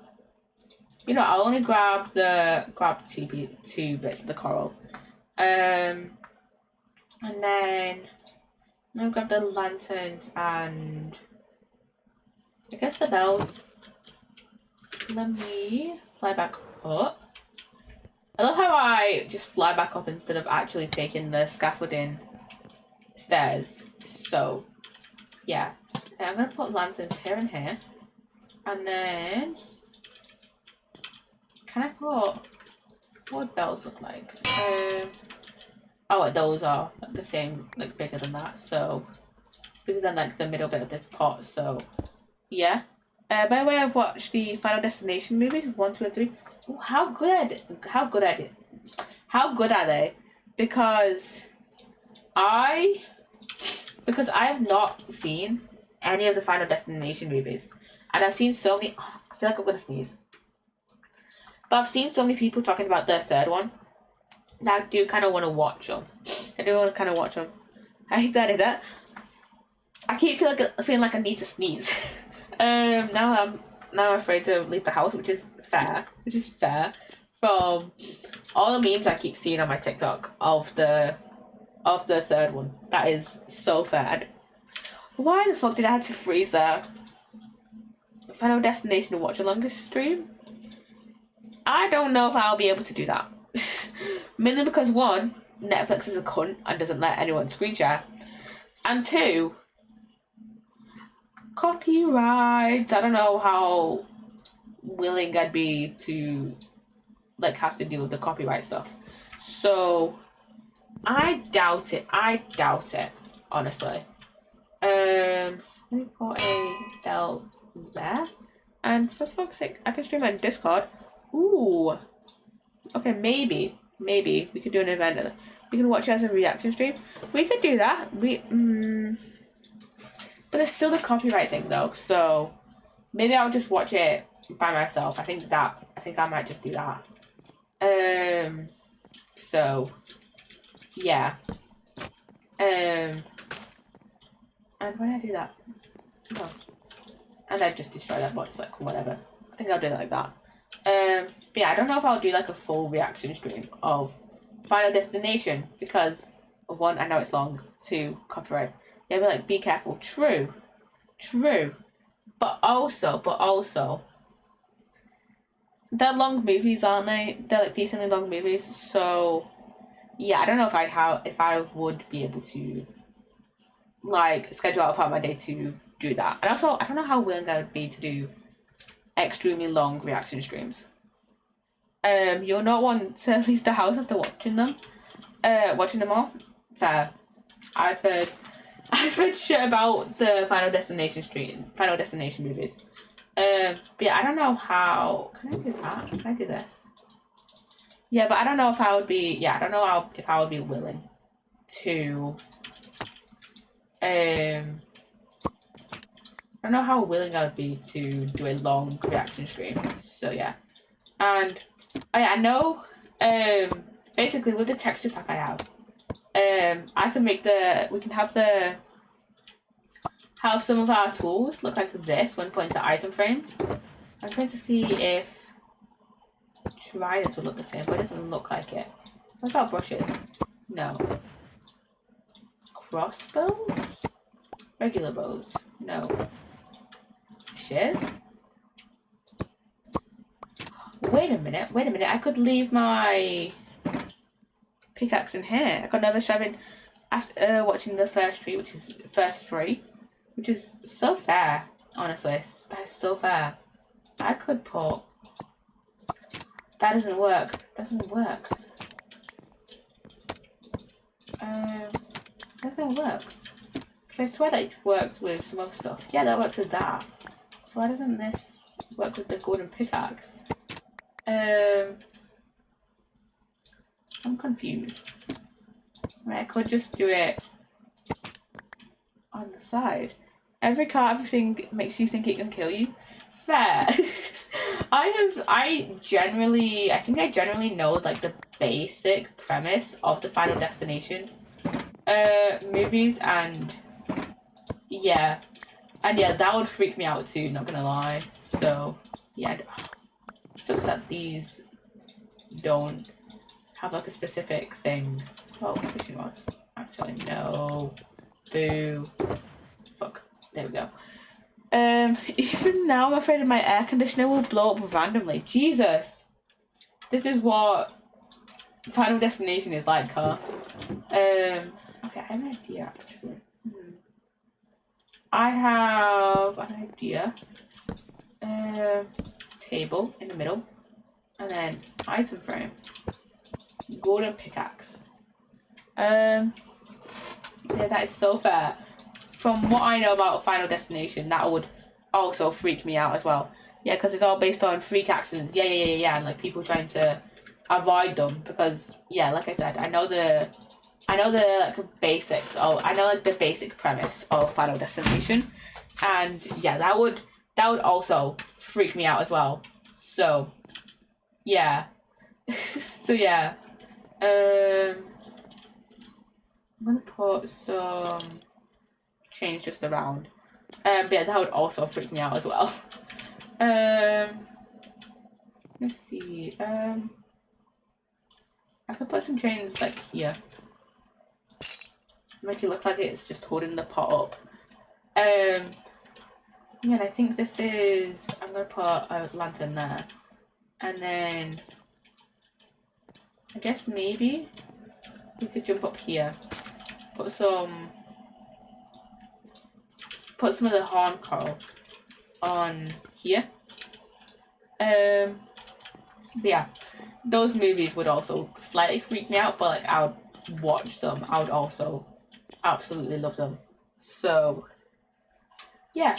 You know, I'll only grab two bits of the coral. And then I'm gonna grab the lanterns and I guess the bells. Let me fly back up. I love how I just fly back up instead of actually taking the scaffolding stairs. So, yeah. I'm gonna put lanterns here and here. And then Can I put, what bells look like? Oh, those are like the same, like bigger than that. So bigger than like the middle bit of this pot. So yeah. By the way, I've watched the Final Destination movies 1, 2, and 3. Ooh, how good are they? How good are they? How good are they? Because I have not seen any of the Final Destination movies, and I've seen so many. Oh, I feel like I'm gonna sneeze. But I've seen so many people talking about the third one that I do kind of want to watch them. I do want to kind of watch them. I hate that I did that. I keep feeling like I need to sneeze. Now I'm afraid to leave the house, which is fair. From all the memes I keep seeing on my TikTok of the third one. That is so fair. And why the fuck did I have to freeze that? Final Destination to watch a longer stream? I don't know if I'll be able to do that. Mainly because 1, Netflix is a cunt and doesn't let anyone screen share. And 2, copyright. I don't know how willing I'd be to like have to deal with the copyright stuff. So I doubt it, honestly. Let me put a bell there. And for fuck's sake, I can stream on Discord. Ooh. Okay, maybe we could do an event. We can watch it as a reaction stream. We could do that. But there's still the copyright thing though, so maybe I'll just watch it by myself. I think I might just do that. So yeah. And when I do that, oh, and I just destroy that box, like whatever. I think I'll do it like that. But yeah, I don't know if I'll do like a full reaction stream of Final Destination because 1, I know it's long. 2, copyright. Yeah, but like be careful. True. But also, they're long movies, aren't they? They're like decently long movies. So yeah, I don't know if I would be able to like schedule out a part of my day to do that. And also, I don't know how willing I would be to do extremely long reaction streams. You'll not want to leave the house after watching them all. Fair. I've heard shit about the Final Destination movies. But yeah, I don't know how. Can I do that? Can I do this? Yeah, but I don't know if I would be. Yeah, I don't know if I would be willing to. I don't know how willing I would be to do a long reaction stream. So yeah, and I know. Basically with the texture pack I have, I can make we can have some of our tools look like this when put into item frames. I'm trying to see if tridents would look the same, but it doesn't look like it. What about brushes? No. Crossbows? Regular bows? No. Shears? Wait a minute. I could leave my pickaxe in here. I got another shoving after watching the first 3, which is so fair. Honestly, that is so fair. I could put. That doesn't work. Doesn't work. Because I swear that it works with some other stuff. Yeah, that works with that. So why doesn't this work with the golden pickaxe? I'm confused. I mean, I could just do it on the side. Every card, everything makes you think it can kill you. Fair. I think I generally know like the basic premise of the Final Destination movies, and yeah, that would freak me out too, not gonna lie. So yeah, it sucks that these don't have like a specific thing. Oh, fishing rods. Actually, no. Boo. Fuck. There we go. Even now, I'm afraid my air conditioner will blow up randomly. Jesus. This is what Final Destination is like, huh? Okay, I have an idea, actually. I have an idea. Table in the middle. And then item frame. Golden pickaxe. Yeah, that is so fair. From what I know about Final Destination, that would also freak me out as well. Yeah, because it's all based on freak accidents. Yeah. And like people trying to avoid them because yeah, like I said, I know the like basics. I know like the basic premise of Final Destination, and yeah, that would also freak me out as well. So yeah, so yeah, I'm gonna put some change just around. But yeah, that would also freak me out as well. Let's see. I could put some chains like here. Make it look like it's just holding the pot up. Yeah, and I think this is. I'm gonna put a lantern there, and then I guess maybe we could jump up here. Put some of the horn coral on here. But yeah, those movies would also slightly freak me out, but like I would watch them. I would also absolutely love them. So yeah,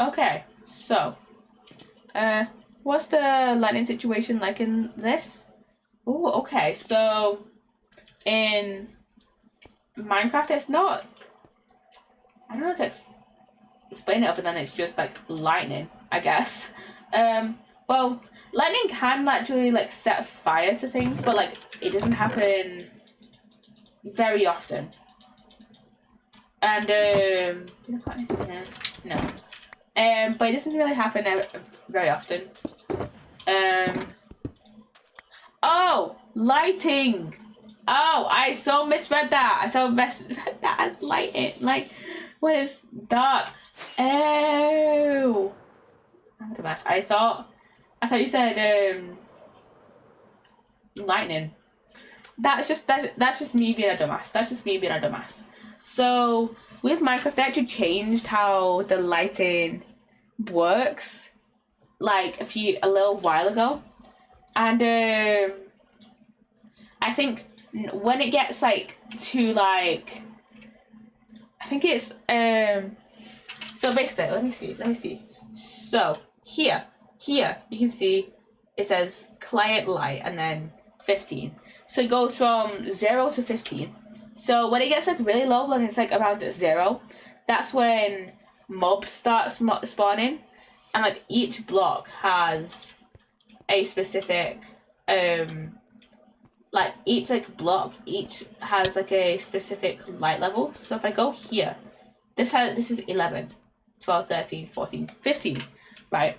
okay, so what's the lightning situation like in this? Oh, okay, so in Minecraft it's not, I don't know how to explain it other than it's just like lightning, I guess. Well, lightning can actually like set fire to things, but like it doesn't happen very often. And did I put anything there? No. But it doesn't really happen very often. Oh, lighting. Oh, I so misread that. I so misread that as lighting. Like when it's dark. Oh, I'm a dumbass. I thought you said lightning. That's just me being a dumbass. That's just me being a dumbass. So with Minecraft, they actually changed how the lighting works, like a little while ago, and I think when it gets like to like, I think it's so basically, let me see. So here you can see it says client light and then 15. So it goes from 0 to 15. So when it gets like really low, when it's like around 0, that's when mobs start spawning, and like each block has a specific like each has like a specific light level. So if I go here, this is 11, 12, 13, 14, 15, right?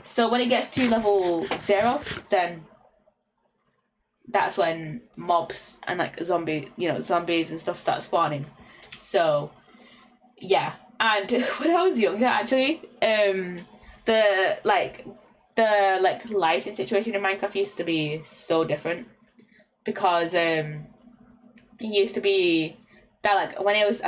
So when it gets to level 0, then that's when mobs and like zombies and stuff start spawning. So yeah, and when I was younger, actually, the lighting situation in Minecraft used to be so different, because it used to be that like when it was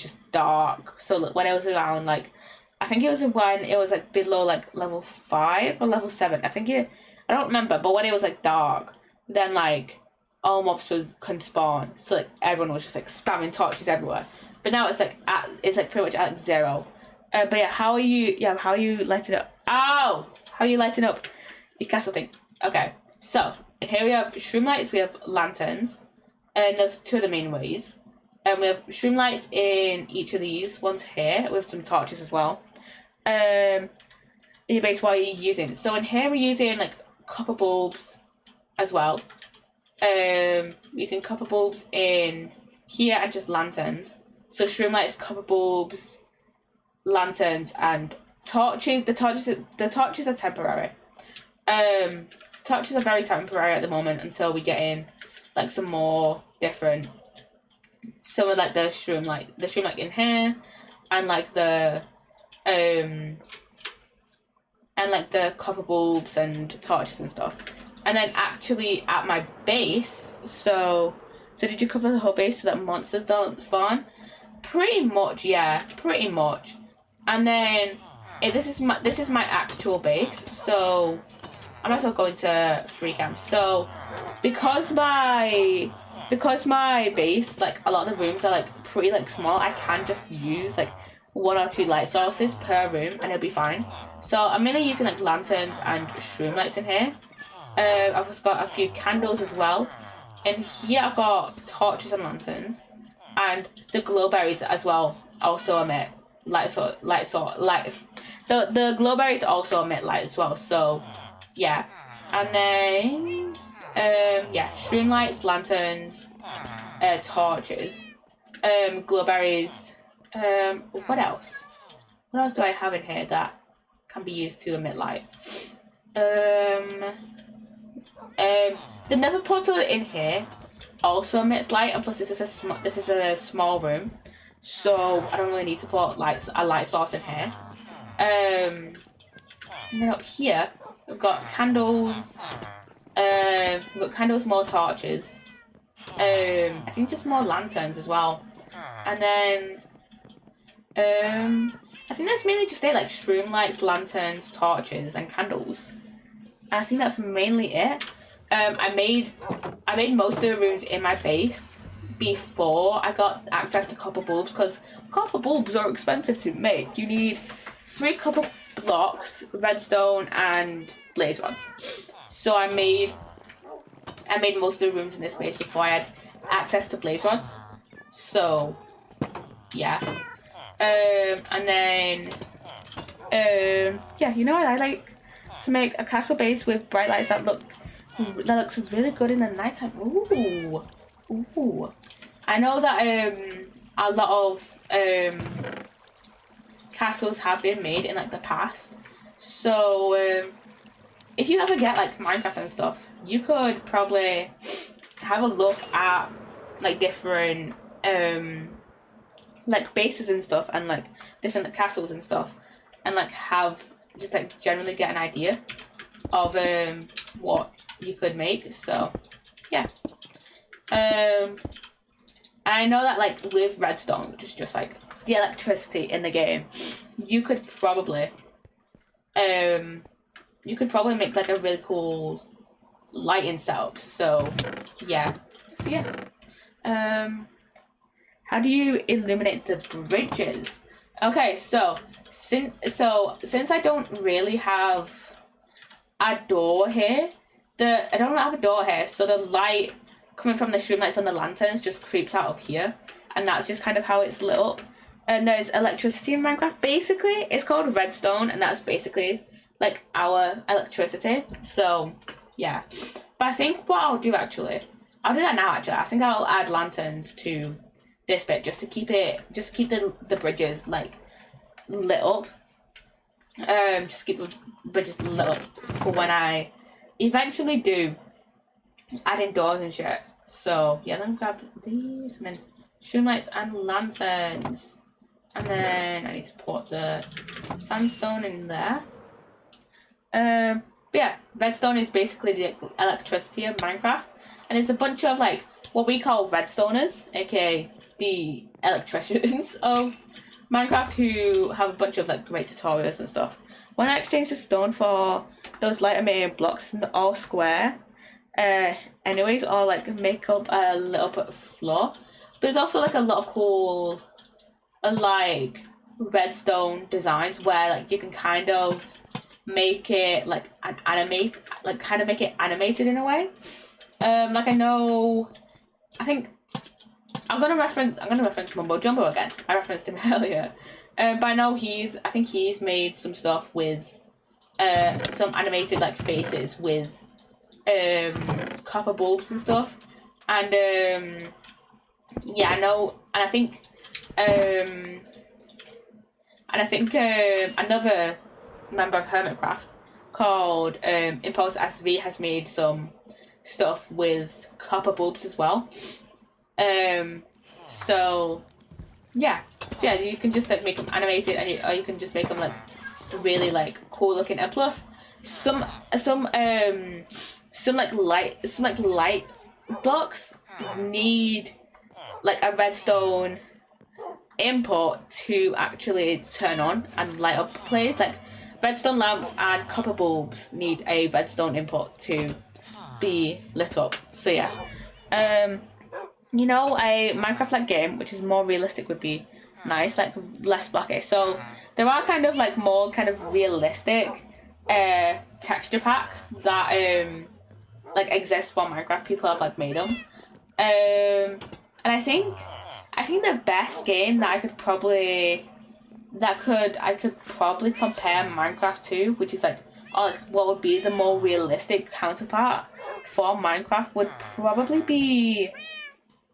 just dark. So when it was around like, I think it was when it was like below like level 5 or level 7. I don't remember, but when it was like dark, then like all mobs can spawn, so like everyone was just like spamming torches everywhere. But now it's like pretty much at 0. But yeah, how are you lighting up? Ow! How are you lighting up the castle thing? Okay, so in here we have shroom lights, we have lanterns, and there's 2 of the main ways. And we have shroom lights in each of these ones here, with some torches as well. Basically what are you using? So in here we're using like copper bulbs as well. Using copper bulbs in here and just lanterns. So shroom lights, copper bulbs, lanterns, and torches. The torches are temporary. Torches are very temporary at the moment until we get in like some more different. Some of like the shroom light in here, and like the copper bulbs and torches and stuff. And then actually at my base, so did you cover the whole base so that monsters don't spawn? Pretty much, yeah, pretty much. And then this is my actual base. So I might as well go into free cam. So because my base, like a lot of the rooms are like pretty like small, I can just use like 1 or 2 light sources per room and it'll be fine. So I'm mainly using like lanterns and shroom lights in here. I've just got a few candles as well. And here I've got torches and lanterns, and the glowberries as well also emit light. So the glowberries also emit light as well. So yeah, and then yeah, shroom lights, lanterns, torches, glowberries. What else? What else do I have in here that can be used to emit light? The nether portal in here also emits light, and plus this is a small room, so I don't really need to put a light source in here. And then up here we've got candles. More torches. I think just more lanterns as well, and then I think that's mainly just it, like shroom lights, lanterns, torches, and candles. And I think that's mainly it. I made most of the rooms in my base before I got access to copper bulbs, because copper bulbs are expensive to make. You need 3 copper blocks, redstone, and blaze rods. So I made most of the rooms in this base before I had access to blaze rods. So yeah. And then yeah, you know what I like? To make a castle base with bright lights that looks really good in the nighttime. Ooh. I know that a lot of castles have been made in like the past. So if you ever get like Minecraft and stuff, you could probably have a look at like different like bases and stuff, and like different like, castles and stuff, and like have just like generally get an idea of what you could make. So yeah. I know that like with redstone, which is just like the electricity in the game, you could probably make like a really cool lighting setup. So yeah. How do you illuminate the bridges? Okay, so since I don't really have a door here, I don't have a door here, so the light coming from the shroom lights and the lanterns just creeps out of here, and that's just kind of how it's lit up. And there's electricity in Minecraft. Basically, it's called redstone, and that's basically like our electricity. So yeah, but I think what I'll do actually, I'll do that now actually. I think I'll add lanterns to this bit just to keep the bridges like lit up. Just keep the bridges lit up for when I eventually do add in doors and shit. So yeah, let me grab these, and then shroom lights and lanterns, and then I need to put the sandstone in there. But yeah, redstone is basically the electricity of Minecraft, and it's a bunch of like what we call redstoners, aka the electricians of Minecraft, who have a bunch of like great tutorials and stuff. When I exchange the stone for those light emitting blocks, all square, anyways, or like make up a little bit of floor. But there's also like a lot of cool like redstone designs where like you can kind of make it like animate, like kind of make it animated in a way. Like I think I'm gonna reference Mumbo Jumbo again. I referenced him earlier. But I know I think he's made some stuff with some animated like faces with copper bulbs and stuff. And yeah, I know, and I think another member of Hermitcraft called Impulse SV has made some stuff with copper bulbs as well. So yeah, you can just like make them animated, or you can just make them like really like cool looking. And plus, some light blocks need like a redstone input to actually turn on and light up the place. Like redstone lamps and copper bulbs need a redstone input to be lit up. So yeah, you know, a Minecraft like game which is more realistic would be nice, like less blocky. So there are kind of like more kind of realistic texture packs that like exist for Minecraft. People have like made them, and I think the best game that I could probably compare Minecraft to, which is like, or like what would be the more realistic counterpart for Minecraft, would probably be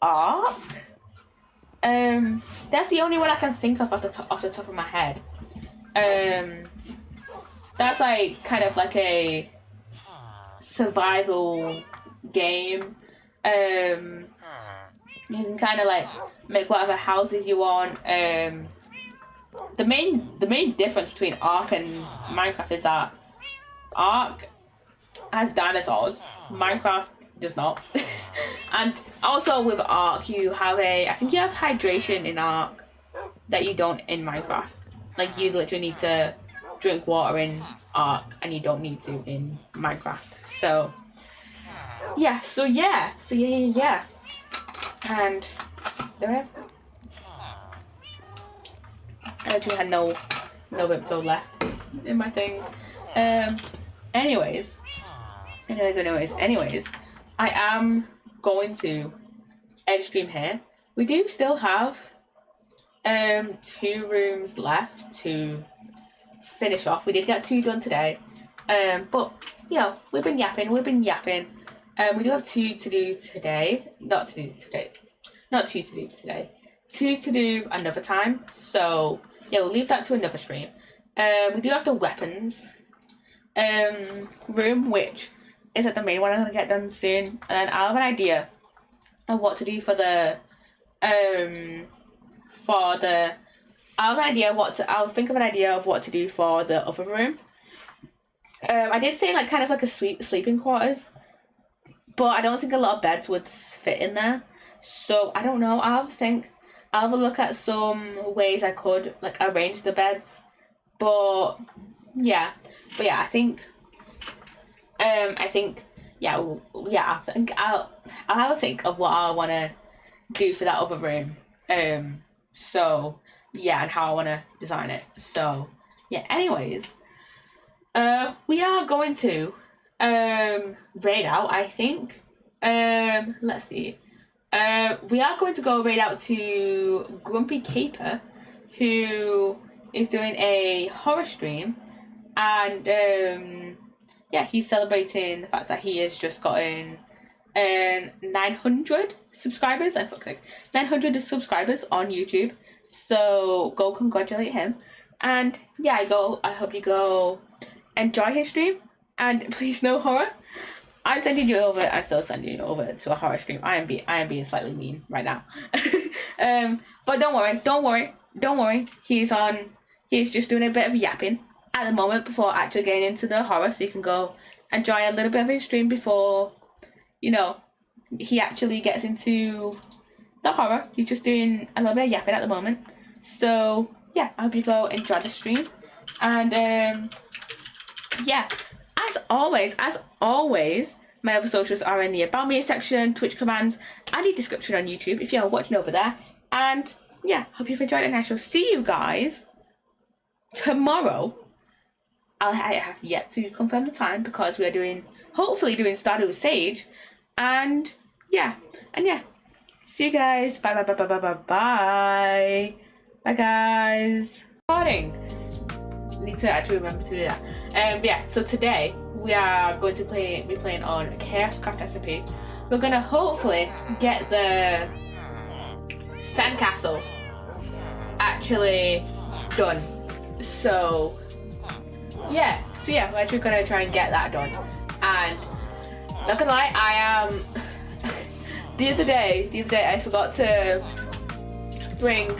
Ark. That's the only one I can think of off the top of my head. That's like kind of like a survival game. You can kind of like make whatever houses you want. The main difference between Ark and Minecraft is that Ark has dinosaurs. Minecraft does not. And also with Ark, I think you have hydration in Ark that you don't in Minecraft. Like you literally need to drink water in Ark and you don't need to in Minecraft. So yeah. And there I literally had no Vimto left in my thing. Anyways, I am going to end stream here. We do still have 2 rooms left to finish off. We did get 2 done today. But you know, we've been yapping. We do have 2 to do today. Not 2 to do today. 2 to do another time. So yeah, we'll leave that to another stream. We do have the weapons room, which is like the main one I'm gonna get done soon. And then I'll have an idea of what to do for the I'll think of an idea of what to do for the other room. I did say like kind of like a sleeping quarters, but I don't think a lot of beds would fit in there. So I don't know. I'll have a look at some ways I could like arrange the beds. But yeah, I think I'll have a think of what I want to do for that other room. So yeah, and how I want to design it. So yeah, anyways, we are going to raid out, I think. Let's see. We are going to go raid out to Grumpy Caper, who is doing a horror stream, and yeah, he's celebrating the fact that he has just gotten 900 subscribers. 900 subscribers on YouTube. So go congratulate him, and yeah, I hope you go enjoy his stream, and please no horror. I'm still sending you over to a horror stream. I am being slightly mean right now. But don't worry. He's just doing a bit of yapping at the moment before actually getting into the horror, so you can go enjoy a little bit of his stream before, you know, he actually gets into the horror. He's just doing a little bit of yapping at the moment. So yeah, I hope you go enjoy the stream. And yeah, as always, my other socials are in the About Me section, Twitch commands, and the description on YouTube if you're watching over there. And yeah, hope you've enjoyed it, and I shall see you guys tomorrow. I have yet to confirm the time because we are hopefully doing Stardew Sage. And yeah, see you guys. Bye. Bye guys. Recording. Need to actually remember to do that. Yeah, so today we are going to be playing on ChaosCraft SMP. We're gonna hopefully get the sandcastle actually done. So yeah, we're actually gonna try and get that done. And not gonna lie, I am the other day I forgot to bring,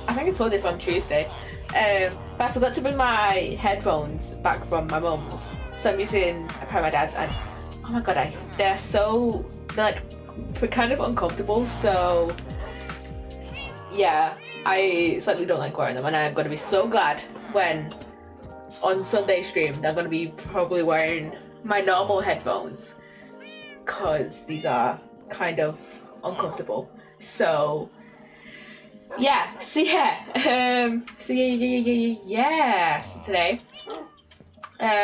I think I told this on Tuesday, but I forgot to bring my headphones back from my mum's, so I'm using a pair of my dad's, and oh my god, they're like kind of uncomfortable. So yeah, I slightly don't like wearing them, and I'm gonna be so glad when on Sunday stream, I'm gonna be probably wearing my normal headphones because these are kind of uncomfortable. So yeah, so today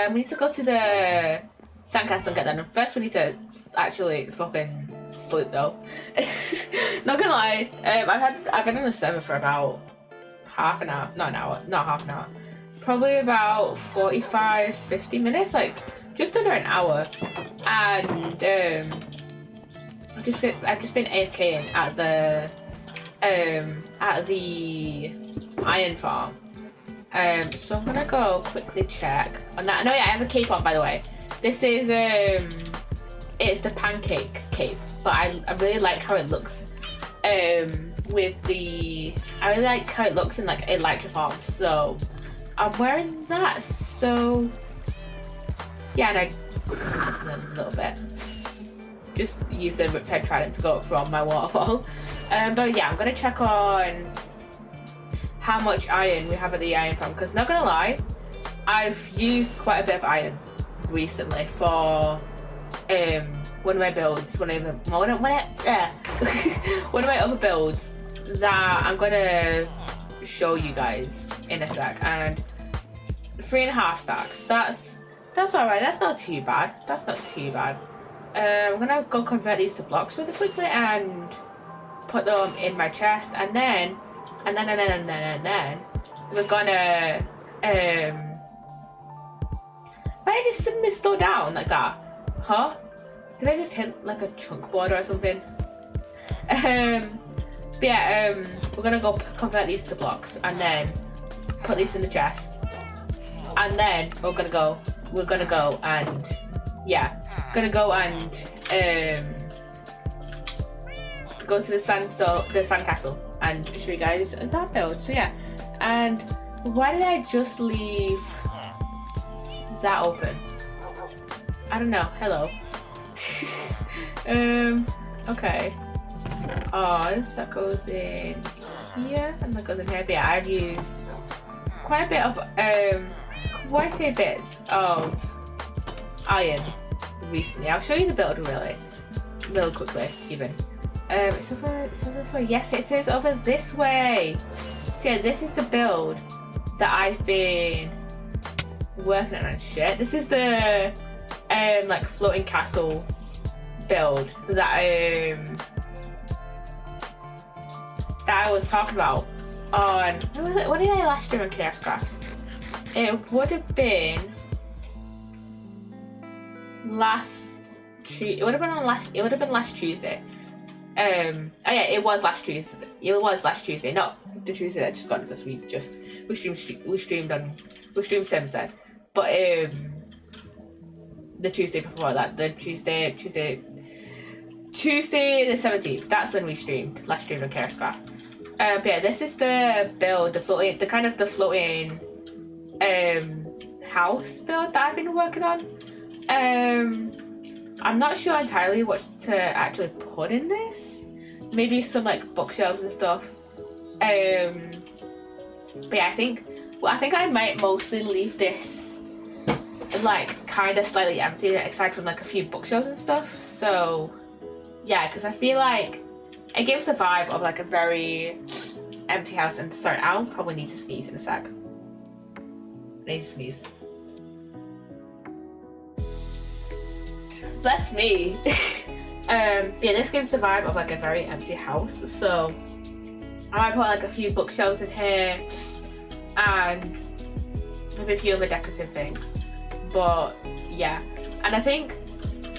we need to go to the sandcastle and get that. And first we need to actually fucking sleep though. Not gonna lie, I've been on the server for about half an hour, not half an hour, probably about 45-50 minutes, like just under an hour. And I've just been AFKing at the iron farm. So I'm gonna go quickly check on that. No, yeah, I have a cape on, by the way. This is it's the pancake cape, but I really like how it looks with the, I really like how it looks in like elytra form, so I'm wearing that. So yeah, and I listen a little bit, just use the Riptide Trident to go up from my waterfall. But yeah, I'm gonna check on how much iron we have at the iron farm, because not gonna lie, I've used quite a bit of iron recently for one of my builds, one of my other builds that I'm gonna show you guys in a sec. And 3.5 stacks, that's alright, that's not too bad, I'm gonna go convert these to blocks really quickly and put them in my chest, and then we're gonna why did I just suddenly slow down like that? Huh? Did I just hit like a chunk border or something? But yeah, we're gonna go convert these to blocks and then put these in the chest, and then we're gonna go and go to the sandcastle and show you guys that build. So yeah, and why did I just leave that open? I don't know. Hello. Okay. Oh, that goes in here and that goes in here. But yeah, I've used quite a bit of iron recently. I'll show you the build really quickly even. It's over this way. Yes, it is over this way. So yeah, this is the build that I've been working on and shit. This is the like floating castle build that I was talking about on, what did I last do on ChaosCraft? It would have been last Tuesday. It would have been last Tuesday. Oh yeah, it was last Tuesday. It was last Tuesday, not the Tuesday that just got because we streamed Sims then. But the Tuesday before that, the Tuesday the 17th. That's when we streamed last stream on ChaosCraft. But yeah, this is the build, the floating house build that I've been working on. I'm not sure entirely what to actually put in this. Maybe some like bookshelves and stuff. But yeah, I think I might mostly leave this like kind of slightly empty, aside from like a few bookshelves and stuff. So yeah, because I feel like it gives the vibe of like a very empty house. And sorry, I'll probably need to sneeze in a sec. I need to sneeze. Bless me. Yeah, this gives the vibe of like a very empty house. So I might put like a few bookshelves in here and maybe a few other decorative things. But yeah, and I think,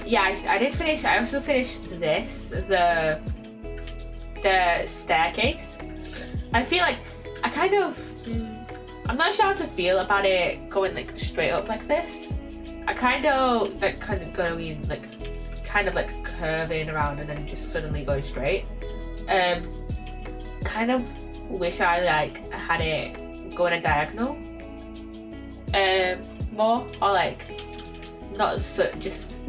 yeah, I also finished this, the staircase. I feel like I'm not sure how to feel about it going like straight up like this. I kind of going like curving around and then just suddenly going straight. Kind of wish I like had it going a diagonal more, or like not so just.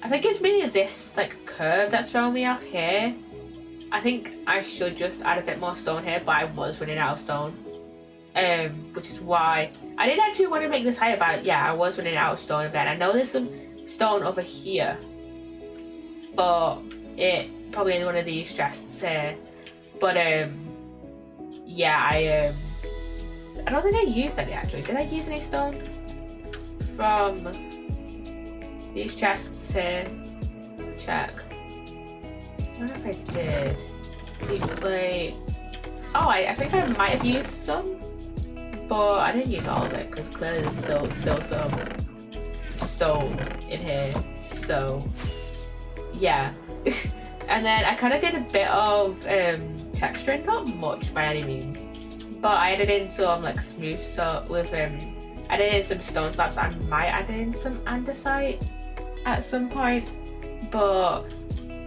I think it's mainly this like curve that's throwing me off here. I think I should just add a bit more stone here, but I was running out of stone, which is why I did actually want to make this higher, but yeah, I was running out of stone again. I know there's some stone over here, but it probably in one of these chests here. But yeah, I don't think I used any actually. Did I use any stone from these chests here? Check. I don't know if I did. Deep slate. Oh, I think I might have used some, but I didn't use all of it because clearly there's still some stone in here. So yeah. And then I kind of did a bit of texturing, not much by any means, but I added in some like smooth stuff with added in some stone slabs. I might add in some andesite at some point, but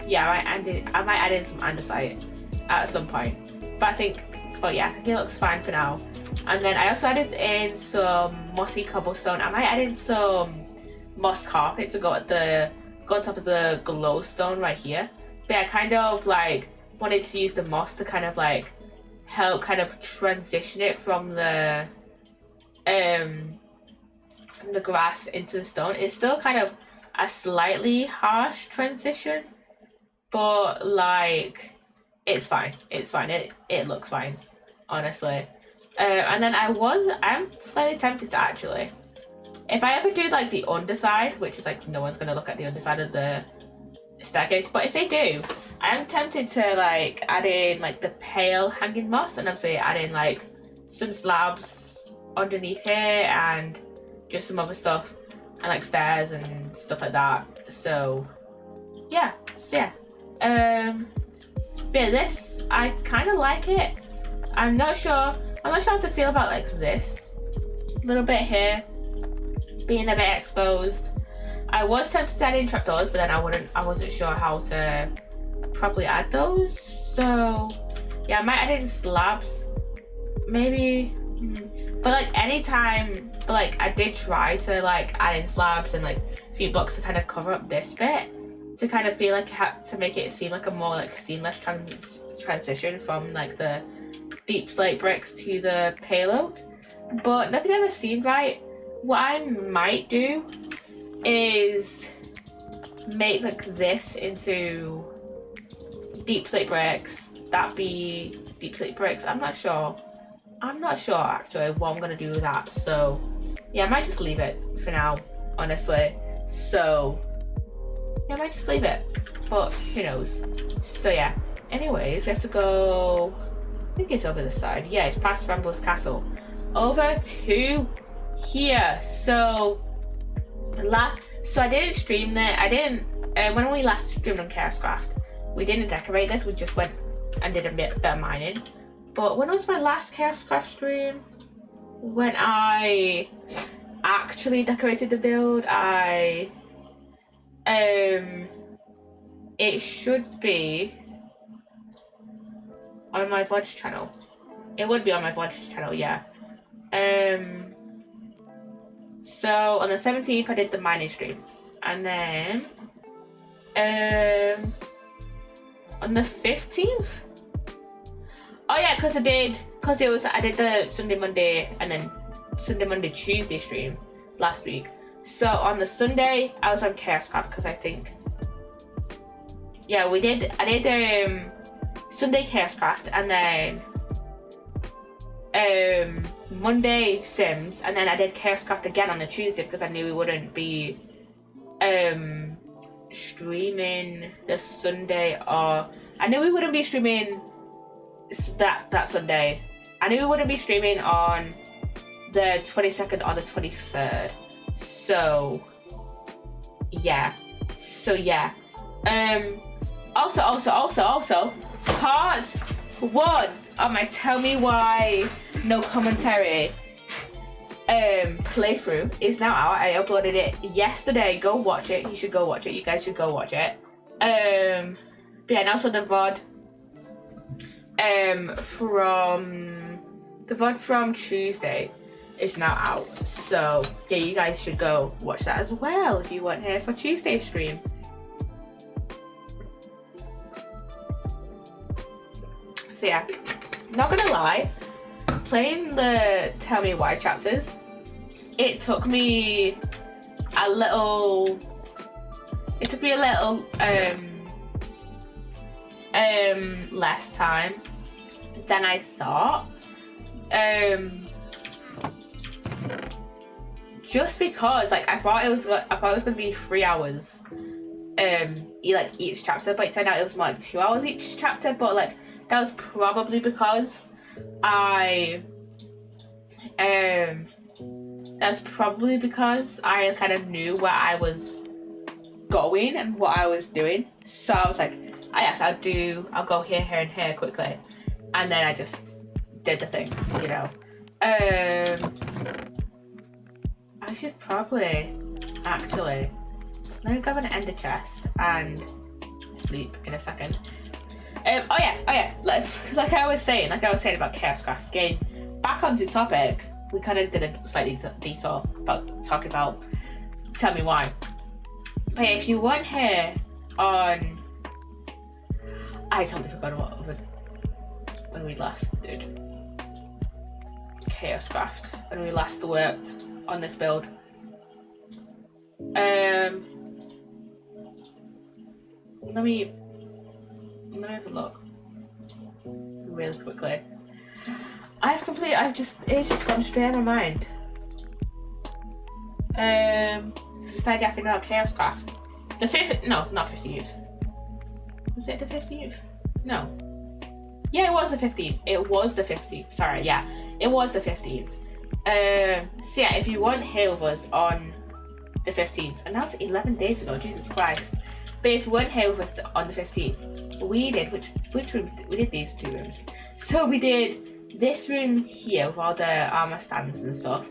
yeah, I might add in some andesite at some point. But yeah, I think it looks fine for now. And then I also added in some mossy cobblestone. I might add in some moss carpet to go on top of the glowstone right here. But I kind of like wanted to use the moss to kind of like help kind of transition it from the grass into the stone. It's still kind of a slightly harsh transition, but like it's fine. It looks fine, honestly. And then I'm slightly tempted to actually, if I ever do like the underside, which is like no one's gonna look at the underside of the staircase, but if they do, I am tempted to like add in like the pale hanging moss, and obviously add in like some slabs underneath here and just some other stuff and like stairs and stuff like that. So yeah. But this, I kind of like it. I'm not sure how to feel about like this little bit here being a bit exposed. I was tempted to add in trapdoors, but then I wasn't sure how to properly add those. So yeah, I might add in slabs, maybe. But like I did try to like add in slabs and like a few blocks to kind of cover up this bit, to kind of feel like it had to make it seem like a more like seamless transition from like the deep slate bricks to the pale oak, but nothing ever seemed right. What I might do is make like this into deep slate bricks, that be deep slate bricks. I'm not sure actually what I'm gonna do with that. So yeah, I might just leave it for now, honestly. So yeah, I might just leave it, but who knows. So yeah, anyways, we have to go, I think it's over this side. Yeah, it's past Rambler's Castle over to here. So I didn't stream that. I didn't when we last streamed on ChaosCraft, we didn't decorate this. We just went and did a bit of mining. But when was my last ChaosCraft stream? When I actually decorated the build, it should be on my VOD channel. It would be on my VOD channel, yeah. So on the 17th I did the mining stream, and then on the 15th, oh yeah, I did the Sunday Monday and then Sunday Monday Tuesday stream last week. So on the Sunday I was on ChaosCraft because I think, yeah, I did Sunday ChaosCraft, and then Monday Sims, and then I did ChaosCraft again on the Tuesday because I knew we wouldn't be streaming this Sunday, or I knew we wouldn't be streaming that Sunday. I knew we wouldn't be streaming on the 22nd or the 23rd. So yeah. Also, part 1 of my Tell Me Why No Commentary playthrough is now out. I uploaded it yesterday. Go watch it. You should go watch it. You guys should go watch it. But yeah, and also the VOD from Tuesday is now out. So yeah, you guys should go watch that as well if you weren't here for Tuesday's stream. So yeah, not gonna lie, playing the Tell Me Why chapters it took me a little less time than I thought. Just because like I thought it was gonna be 3 hours each chapter, but it turned out it was more like 2 hours each chapter. But like that was probably because I kind of knew where I was going and what I was doing. So I was like, yes, I'll go here, here, and here quickly, and then I just did the things, you know. I should probably actually let me grab an ender chest and sleep in a second. Oh yeah. Like I was saying about ChaosCraft. Getting back onto topic, we kind of did a slightly detour about talking about Tell Me Why. But yeah, if you weren't here on, I totally forgot when we last did ChaosCraft, when we last worked on this build. Let me have a look really quickly. It's just gone straight in my mind. We started yapping about ChaosCraft. Not 15th. Was it the 15th? No. Yeah, it was the 15th. It was the 15th. Sorry, yeah. It was the 15th. So yeah, if you weren't here with us on the 15th, and that's 11 days ago, Jesus Christ. But if you weren't here with us on the 15th, we did, which rooms? We did these 2 rooms. So we did this room here with all the armor stands and stuff.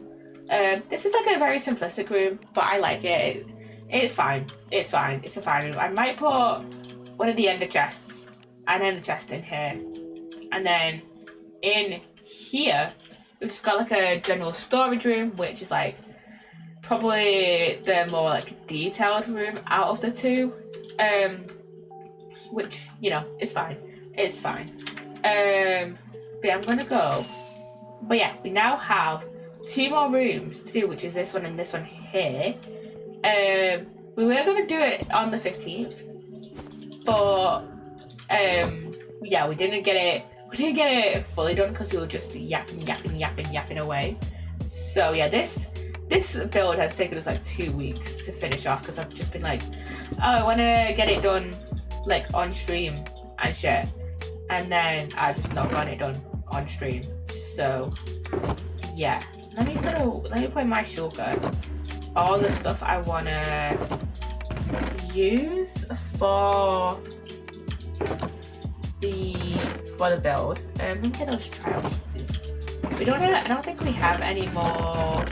This is like a very simplistic room, but I like it. It's fine. It's fine. It's a fine room. I might put one of the ender chests, an ender chest in here. And then in here, we've just got like a general storage room, which is like probably the more like detailed room out of the 2. Which, you know, is fine. It's fine. But yeah, I'm gonna go. But yeah, we now have 2 more rooms to do, which is this one and this one here. We were gonna do it on the 15th, but yeah, we didn't get it fully done because we were just yapping away. So yeah, this build has taken us like 2 weeks to finish off because I've just been like, oh, I want to get it done like on stream and shit, and then I've just not got it done on stream. So yeah, let me put in my shortcut all the stuff I want to use for the build. Let me get those trial keys. I don't think we have any more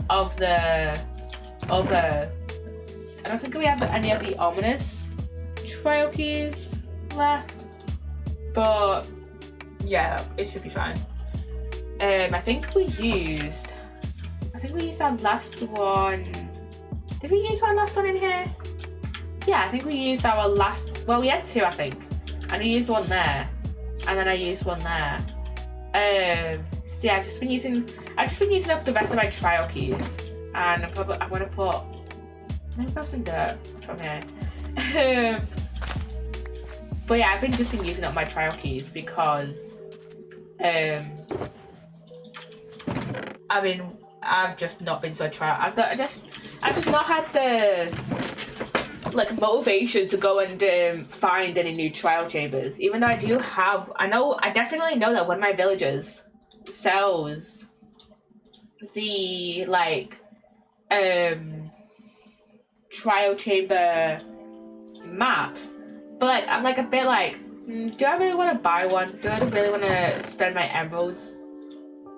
of the other. I don't think we have any of the ominous trial keys left, but yeah, it should be fine. I think we used our last one. Did we use our last one in here? Yeah, I think we used our last. Well, we had 2, I think, and we used one there, and then I used one there. So yeah, I've just been using up the rest of my trial keys, and I want to put. Let me grab some dirt from here. But yeah, I've been using up my trial keys because I've just not been to a trial. I've just not had the like motivation to go and find any new trial chambers. Even though I definitely know that one of my villagers sells the like trial chamber maps, but like I'm like a bit like, do I really want to buy one? Do I really want to spend my emeralds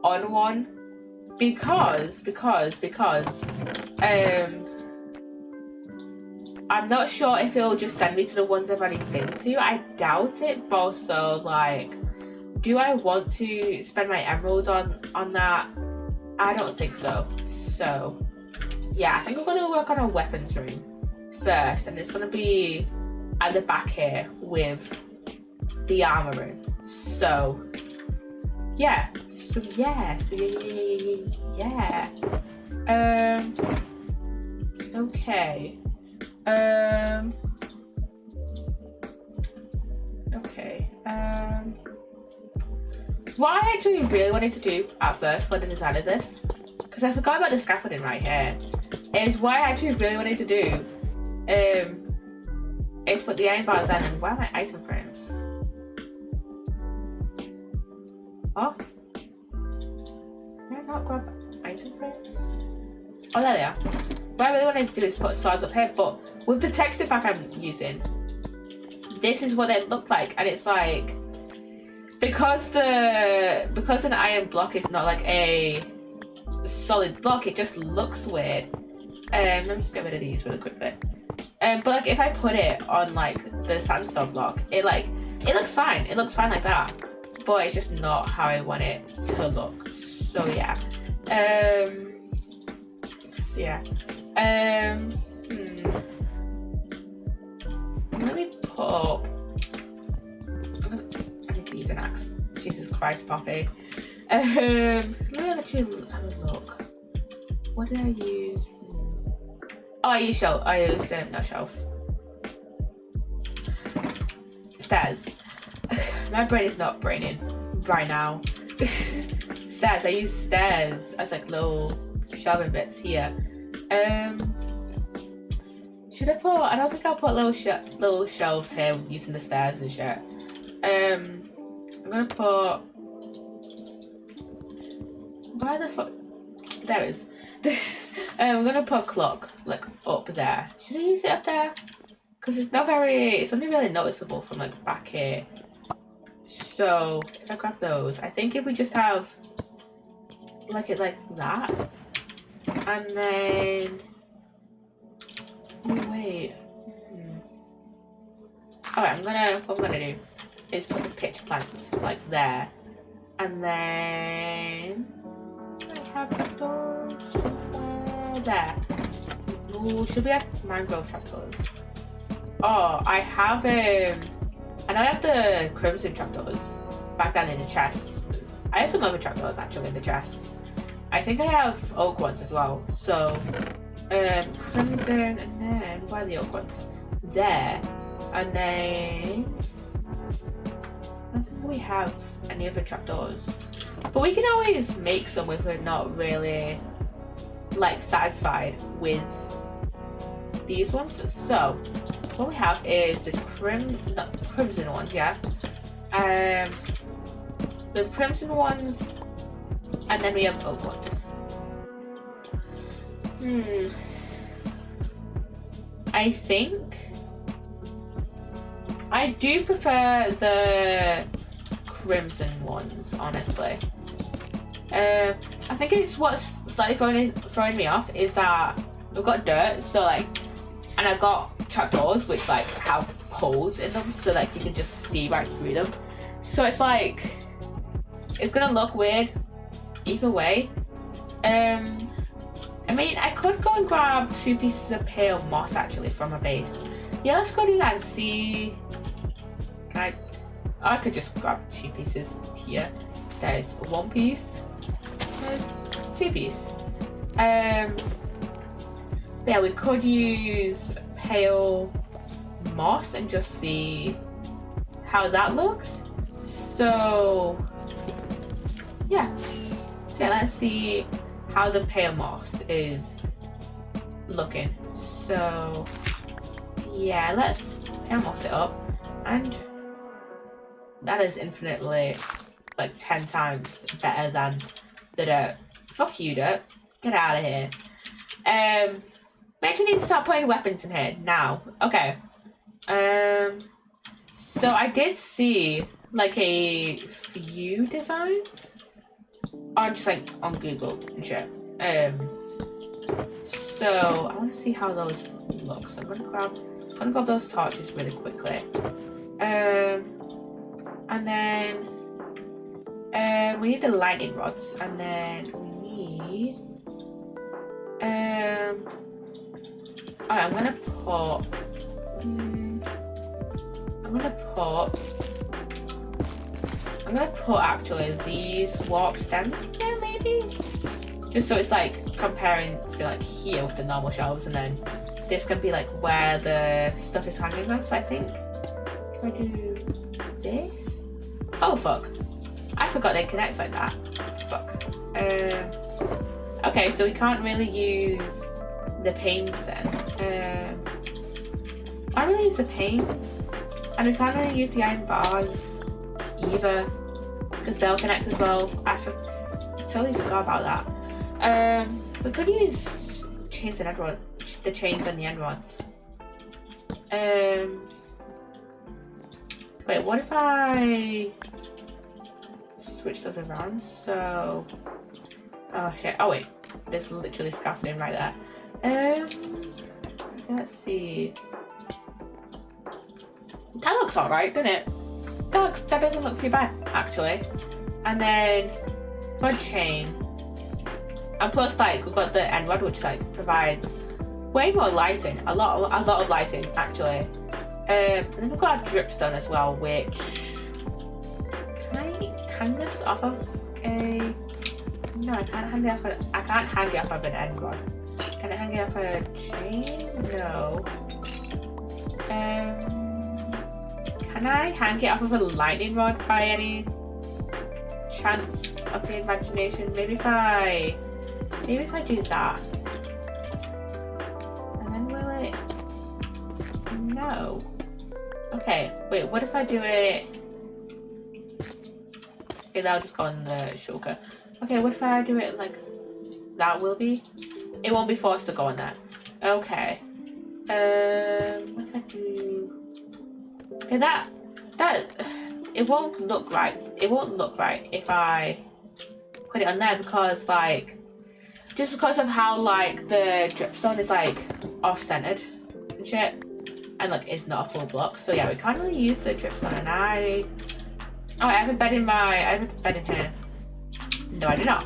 on one? Because I'm not sure if it'll just send me to the ones I've already been to. I doubt it, but also like, do I want to spend my emeralds on that? I don't think so. So yeah, I think we're gonna work on a weapons room first, and it's gonna be at the back here with the armor room. So yeah. So yeah. Okay. Okay. What I actually really wanted to do at first when I decided this, because I forgot about the scaffolding right here, is what I actually really wanted to do is put the iron bars in. And where are my item frames? Oh, can I not grab item frames? Oh, there they are. What I really wanted to do is put swords up here, but with the texture pack I'm using, this is what they look like, and it's like, because an iron block is not like a solid block, it just looks weird. Let me just get rid of these really quickly. But like if I put it on like the sandstone block, it looks fine. It looks fine like that, but it's just not how I want it to look. So yeah. Let me put up. I need to use an axe. Jesus Christ, Poppy. Let me actually have a look. What did I use? Oh, I use not shelves. Stairs. My brain is not braining right now. Stairs. I use stairs as like little shelving bits here. Should I put? I don't think I'll put little shelves here using the stairs and shit. I'm gonna put. Why the fuck? There it is. I'm gonna put a clock like up there. Should I use it up there? Because it's only really noticeable from like back here. So if I grab those, I think if we just have like it like that, and then wait. Alright, what I'm gonna do is put the pitch plants like there, and then I have trapdoors there. Ooh, should we have mangrove trapdoors? Oh, I have I know I have the crimson trapdoors back down in the chests. I have some other trapdoors actually in the chests. I think I have oak ones as well. So crimson, and then where are the oak ones? There, and then I don't think we have any other trapdoors, but we can always make some if we're not really like satisfied with these ones. So what we have is this crimson ones, yeah. There's crimson ones, and then we have oak ones. I think I do prefer the crimson ones, honestly. I think it's what's slightly throwing me off is that we've got dirt, so like, and I've got trapdoors which like have holes in them, so like you can just see right through them. So it's like, it's gonna look weird either way. I mean, I could go and grab 2 pieces of pale moss actually from a base. Yeah, let's go do that and see. I could just grab 2 pieces here. There's 1 piece. There's 2 pieces. Yeah, we could use pale moss and just see how that looks. So yeah. So yeah, let's see how the pale moss is looking. So yeah, let's pale moss it up, and that is infinitely like 10 times better than the dirt. Fuck you, dirt. Get out of here. We actually need to start putting weapons in here now. Okay. So I did see like a few designs on just like on Google and shit. So I want to see how those look. So I'm gonna grab those torches really quickly. And then we need the lightning rods, and then we need alright, I'm gonna put I'm gonna put actually these warp stems here maybe, just so it's like comparing to like here with the normal shelves, and then this can be like where the stuff is hanging on. So I think if I do this, oh fuck, I forgot they connect like that. Fuck. Okay, so we can't really use the panes then. I can't really use the panes, and we can't really use the iron bars either, because they'll connect as well. I totally forgot about that. We could use chains and end rods, the chains and the end rods. Wait, what if I switch those around? So, oh shit! Oh wait, there's literally scaffolding right there. Let's see. That looks alright, doesn't it? That doesn't look too bad actually. And then rod chain, and plus like we've got the end rod, which like provides way more lighting, a lot of lighting actually. And then we've got a dripstone as well, which can I hang this off of a? No, I can't hang it off. I can't hang it off of an end rod. Can I hang it off a chain? No. Can I hang it off of a lightning rod by any chance of the imagination? Maybe if I do that. And then will it? No. Okay, wait, what if I do it? Okay, that'll just go on the shulker. Okay, what if I do it like that? Will be? It won't be forced to go on there. Okay. What if I do? Okay, that it won't look right. It won't look right if I put it on there, because like just because of how like the dripstone is like off-centered and shit, and like it's not a full block. So yeah, we can't really use the dripstone. And I have a bed in here. No, I do not.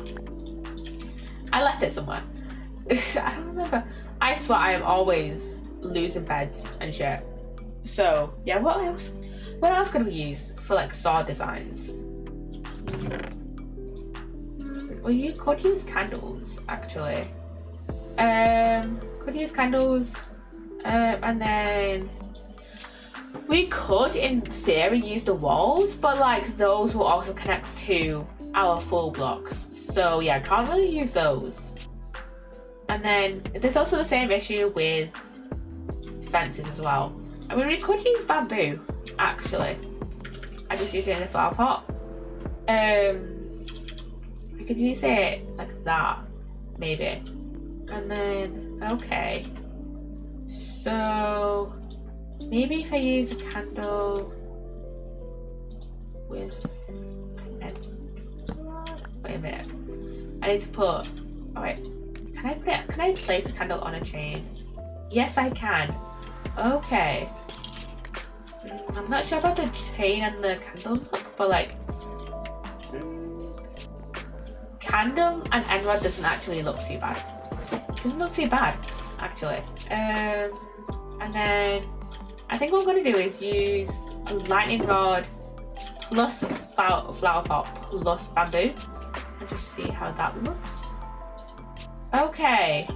I left it somewhere. I don't remember. I swear I am always losing beds and shit. So yeah, what else could we use for like saw designs? Well, you could use candles actually. Could use candles, and then we could in theory use the walls, but like those will also connect to our full blocks. So yeah, can't really use those. And then there's also the same issue with fences as well. I mean, we could use bamboo, actually. I just use it in a flower pot. We could use it like that, maybe. And then, okay. So, maybe if I use a candle with... Wait a minute. I need to put... Oh wait. Can I place a candle on a chain? Yes, I can. Okay. I'm not sure about the chain and the candle look, but like candle and end rod doesn't actually look too bad. Doesn't look too bad actually. And then I think what I'm gonna do is use a lightning rod plus flower pot plus bamboo and just see how that looks. Okay.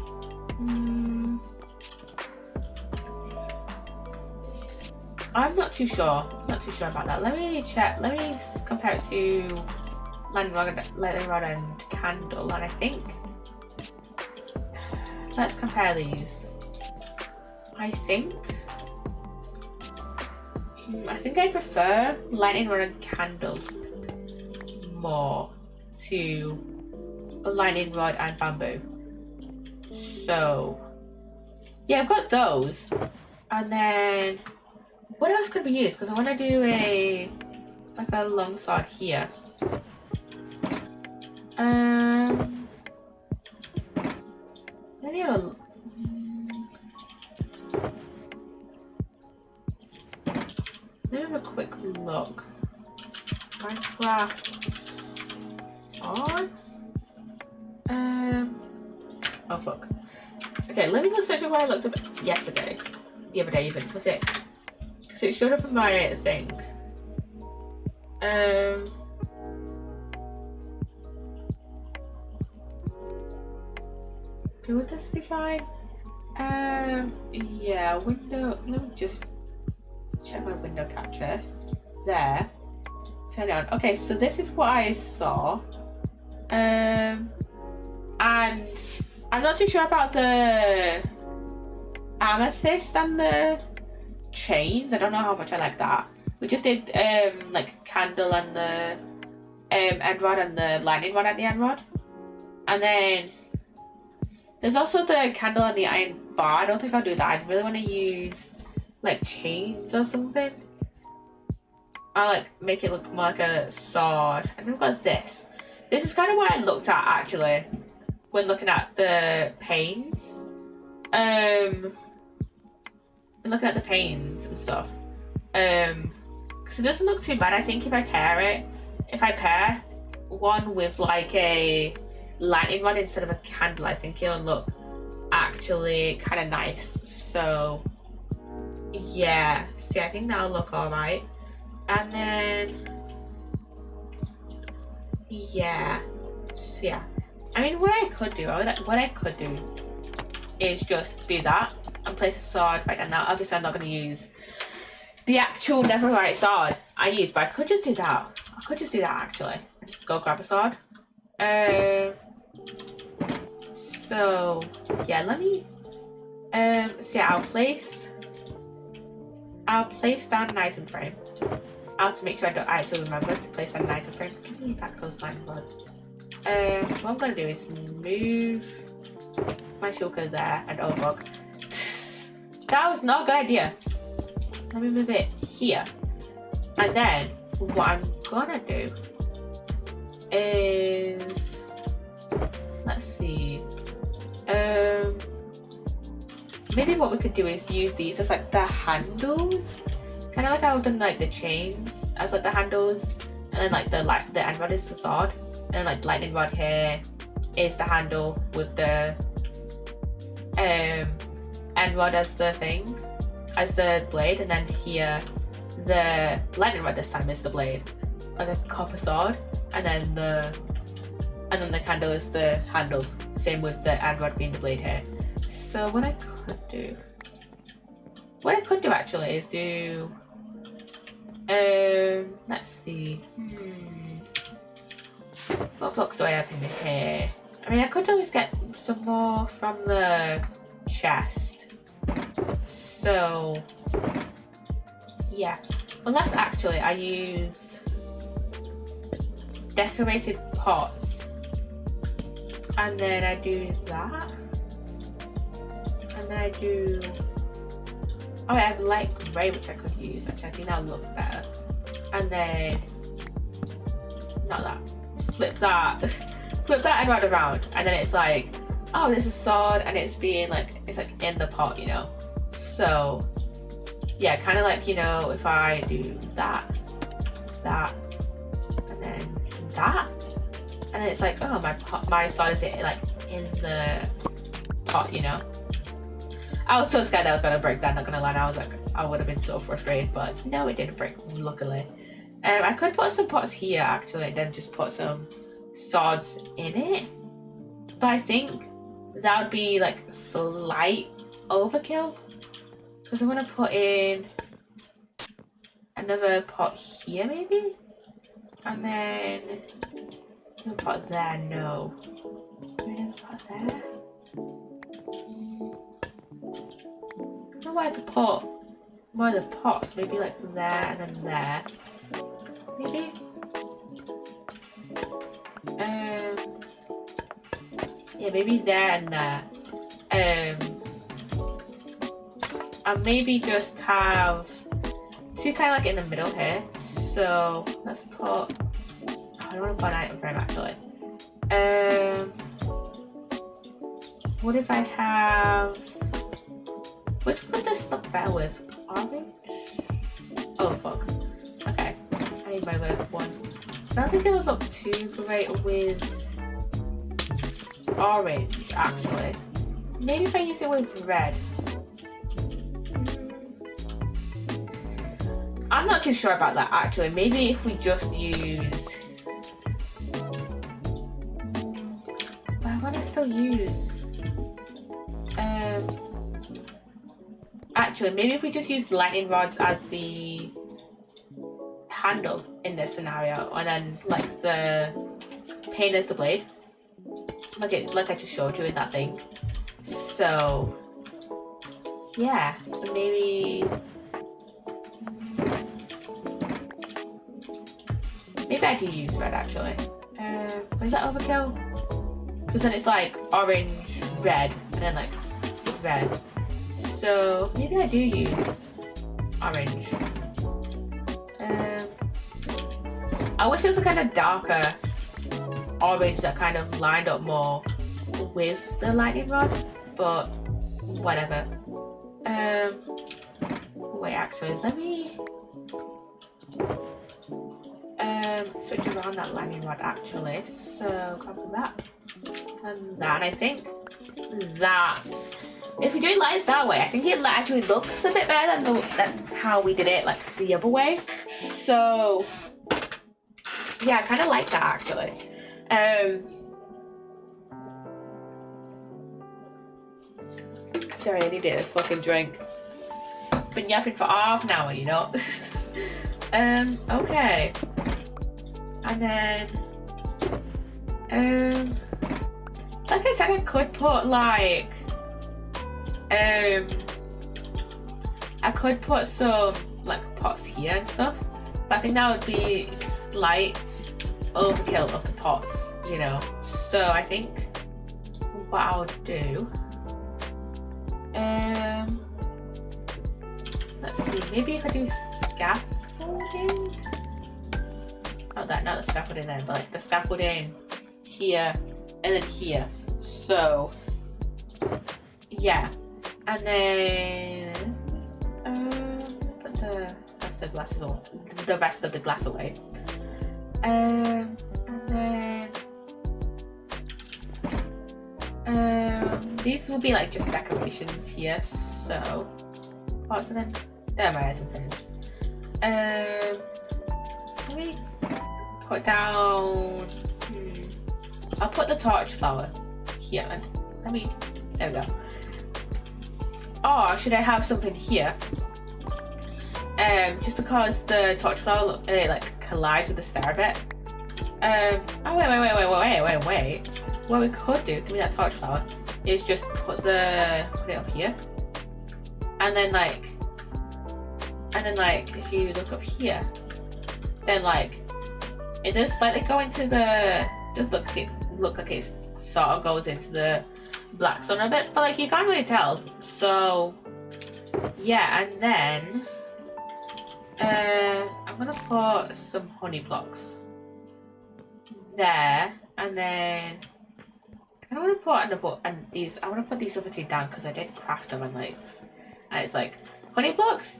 I'm not too sure. Not too sure about that. Let me check. Let me compare it to lightning rod and candle. And I think let's compare these. I think I prefer lightning rod and candle more to a lightning rod and bamboo. So yeah, I've got those, and then what else could we use? Because I want to do like a long sword here. Let me have a quick look. Minecraft swords. Oh fuck. Okay, let me go search where I looked up yesterday. The other day even. Was it? Because it showed up in my thing. Would this be fine? Yeah, window. Let me just check my window capture. There. Turn it on. Okay, so this is what I saw. And I'm not too sure about the amethyst and the chains. I don't know how much I like that. We just did like candle and the end rod and the lightning rod at the end rod. And then there's also the candle and the iron bar. I don't think I'll do that. I really want to use like chains or something. I'll like make it look more like a sword. And then we've got this. This is kind of what I looked at actually when looking at the panes. When looking at the panes and stuff. Because it doesn't look too bad. I think if I pair one with like a lightning rod instead of a candle, I think it'll look actually kind of nice. So yeah, see, I think that'll look alright. And then yeah, so yeah, I mean, what I could do is just do that and place a sword right now. Obviously I'm not going to use the actual netherite sword I used, but I could just do that. I could just do that actually. Just go grab a sword. So yeah, let me so yeah, I'll place down an item frame. I have to make sure I don't actually remember to place down an item frame. Give me back those line words. What I'm gonna do is move my shulker there and overlook. That was not a good idea. Let me move it here. And then what I'm gonna do is, let's see, maybe what we could do is use these as like the handles, kind of like how I've done like the chains as like the handles, and then like the end rod is the sword, and then like lightning rod here is the handle with the end rod as the thing, as the blade, and then here the lightning rod this time is the blade, like a copper sword, and then the candle is the handle, same with the end rod being the blade here. So what I could do actually is do let's see, what blocks do I have in here? I mean, I could always get some more from the chest. So yeah, unless actually I use decorated pots and then I do that, and then I do, oh, I have light grey which I could use. Actually, I think that'll look better. And then not that, flip that end right around, and then it's like, oh, there's a sword and it's being like, it's like in the pot, you know. So yeah, kind of like, you know, if I do that, and then that, and then it's like, oh, my sword is like in the pot, you know. I was so scared that I was gonna break that, not gonna lie. I was like, I would have been so frustrated, but no, it didn't break, luckily. I could put some pots here actually, and then just put some swords in it, but I think that would be like slight overkill, because I want to put in another pot here maybe, and then no pot there, no. Another pot there. I don't know where to put more of the pots, maybe like there and then there. Maybe. Yeah, maybe there and there. And maybe just have two kind of like in the middle here. So let's put, I don't want to put an item frame actually. What if I have, which one would this look better with? Orange? Oh fuck. Okay, I need my red one. I don't think it would look too great with orange actually. Maybe if I use it with red. I'm not too sure about that actually. Maybe if we just use, but I want to still use Actually, maybe if we just use lightning rods as the handle in this scenario, and then like the paint as the blade, like I just showed you in that thing. So yeah, so maybe I do use red actually. Is that overkill? Because then it's like orange, red, and then like red. So maybe I do use orange. I wish there was a kind of darker orange that kind of lined up more with the lightning rod, but whatever. Wait, actually, let me switch around that lightning rod actually. So copy that and that, and I think that if we do it like that way, I think it actually looks a bit better than how we did it like the other way. So yeah, I kind of like that actually. Sorry, I needed a fucking drink. Been yapping for half an hour, you know. Okay. And then like I said, I could put like I could put some like pots here and stuff, but I think that would be slight overkill of the pots, you know. So I think what I would do, let's see, maybe if I do scaffolding, not the scaffolding there, but like the scaffolding here and then here. So yeah, and then put the rest of the glasses on, the rest of the glass away. And then these will be like just decorations here. So what's then? There are my item frames. Let me put down. I'll put the torch flower here, and there we go. Or should I have something here? Just because the torch flower like collides with the star a bit. Oh wait. What we could do, give me that torch flower, is just put it up here, and then like if you look up here, then like it does slightly go into the, just look like it sort of goes into the black stone a bit, but like you can't really tell. So yeah, and then I'm gonna put some honey blocks there, and then I want to put I want to put these other two down because I did craft them, and it's like honey blocks.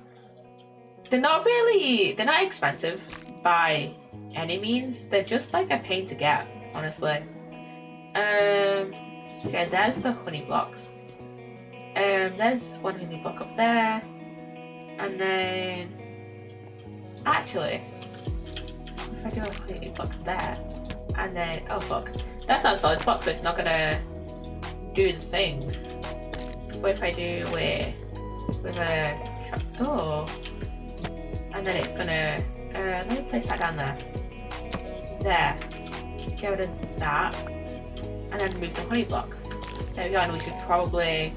They're not expensive by any means. They're just like a pain to get, honestly. So yeah, there's the honey blocks. There's one honey block up there, and then actually, if I do a honey block there, and then oh fuck, that's not a solid block, so it's not gonna do the thing. What if I do with a trapdoor, and then it's gonna let me place that down there. Get rid of that, and then move the honey block. There we go, and we should probably,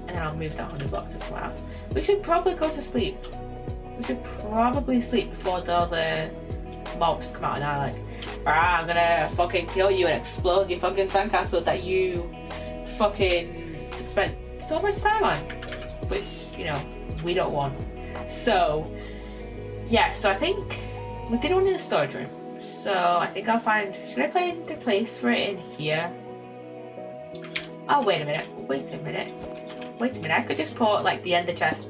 and then I'll move that honey block to somewhere else. We should probably go to sleep. We should probably sleep before the other mobs come out and are like, I'm gonna fucking kill you and explode your fucking sandcastle that you fucking spent so much time on, which, you know, we don't want. So yeah, so I think we did one in the storage room. So I think I'll find, should I find a place for it in here? Oh, wait a minute, I could just put like the ender chest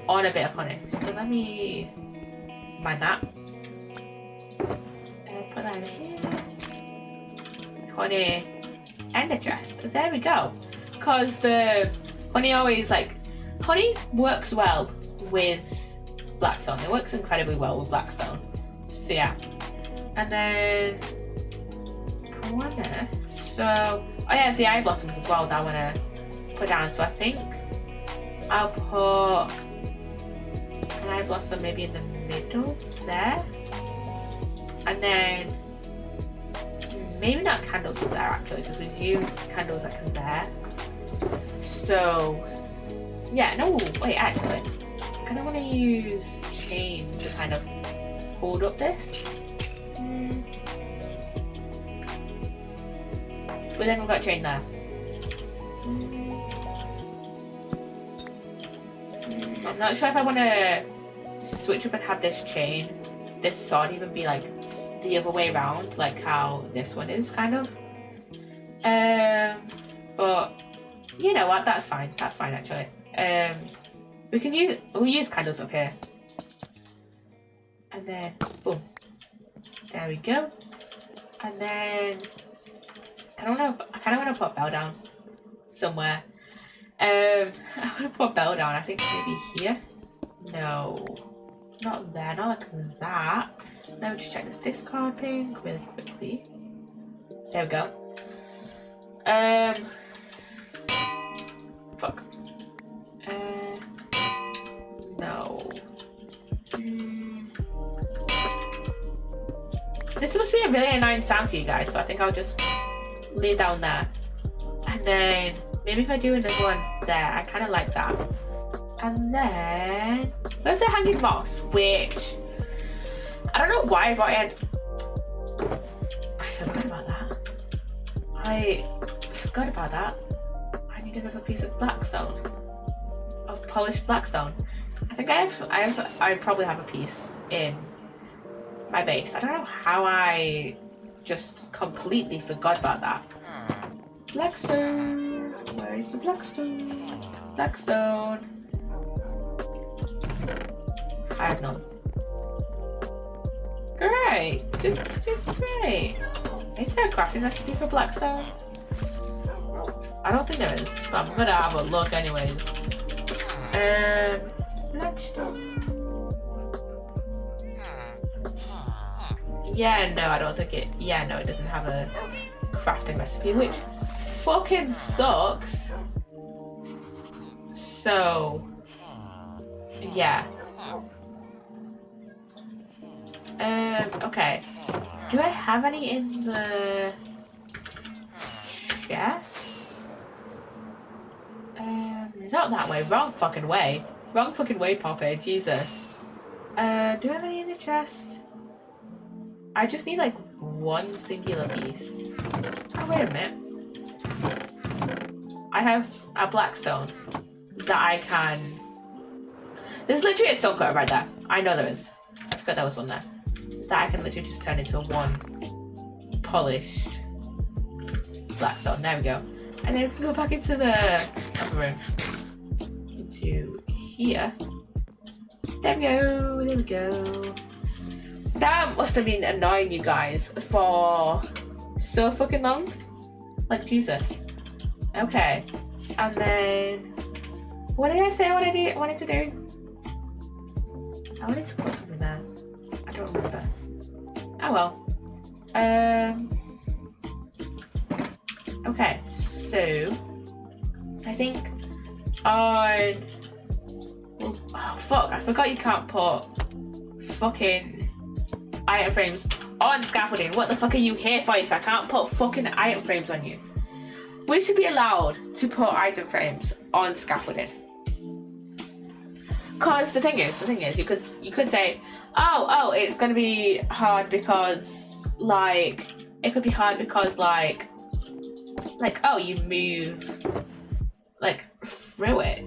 on a bit of honey. So let me mine that. And put that in here. Honey ender chest. There we go. Because the honey always honey works well with blackstone. It works incredibly well with blackstone. So yeah. And then I wanna, so oh yeah, the eye blossoms as well that I wanna put down. So I think I'll put can I blossom maybe in the middle there? And then maybe not candles up there actually, because we've used candles that can there. So yeah, no, wait, actually, I kind of want to use chains to kind of hold up this. But then we've got chain there. I'm not sure if I want to switch up and have this chain, this sword even be like the other way around, like how this one is kind of. But you know what? That's fine. That's fine actually. We'll use candles up here, and then boom. There we go. And then I kind of want to put a bell down somewhere. I want to put a bell down. I think maybe here. No, not there. Not like that. Let me just check this discard thing really quickly. There we go. Fuck. No. This must be a really annoying sound to you guys, so I think I'll just lay down there. And then maybe if I do another one there, I kind of like that. And then we have the hanging moss, which I don't know why I brought in. I forgot about that. I forgot about that. I need another piece of blackstone, of polished blackstone. I think I probably have a piece in my base. I don't know how I just completely forgot about that. Blackstone. Where is the blackstone? Blackstone. I have none. Great. Just great. Is there a crafting recipe for blackstone? I don't think there is, but I'm gonna have a look anyways. Blackstone. Yeah, no, I don't think it. Yeah, no, it doesn't have a crafting recipe, which fucking sucks. So, yeah. Okay. Do I have any in the chest? Not that way. Wrong fucking way. Wrong fucking way, Poppy. Jesus. Do I have any in the chest? I just need like one singular piece. Oh, wait a minute. I have a blackstone that I can... There's literally a stone cutter right there. I know there is. I forgot there was one there. That I can literally just turn into one polished blackstone. There we go. And then we can go back into the upper room. Into here. There we go. There we go. That must have been annoying you guys for so fucking long. Like, Jesus. Okay. And then... What did I say I wanted to do? I wanted to put something there. I don't remember. Oh well. Okay, so... I think on... Oh, fuck. I forgot you can't put fucking item frames on scaffolding. What the fuck are you here for if I can't put fucking item frames on you? We should be allowed to put item frames on scaffolding. Cause the thing is, you could say, oh, it's gonna be hard because like it could be hard because like oh, you move like through it,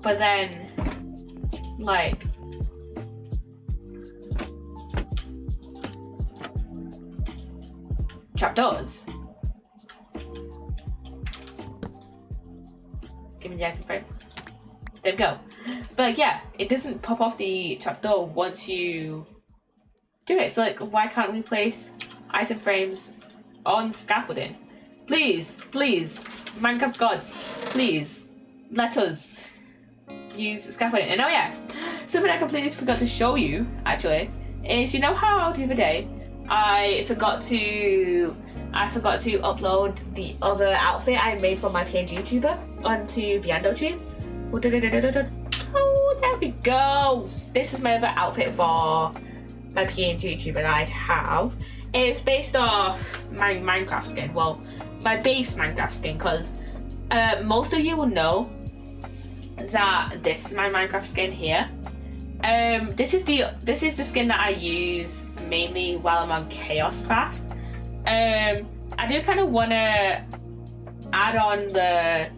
but then like trapdoors. Give me the item frame. There we go. But yeah, it doesn't pop off the trapdoor once you do it. So like, why can't we place item frames on scaffolding? Please, Minecraft gods, please let us use scaffolding. And oh yeah, something I completely forgot to show you actually is, you know how the other day I forgot to upload the other outfit I made for my page YouTuber onto the Ando tube. there we go. This is my other outfit for my PNG tube that I have. It's based off my Minecraft skin. Well, my base Minecraft skin, because most of you will know that this is my Minecraft skin here. This is the skin that I use mainly while I'm on ChaosCraft. I do kind of want to add on the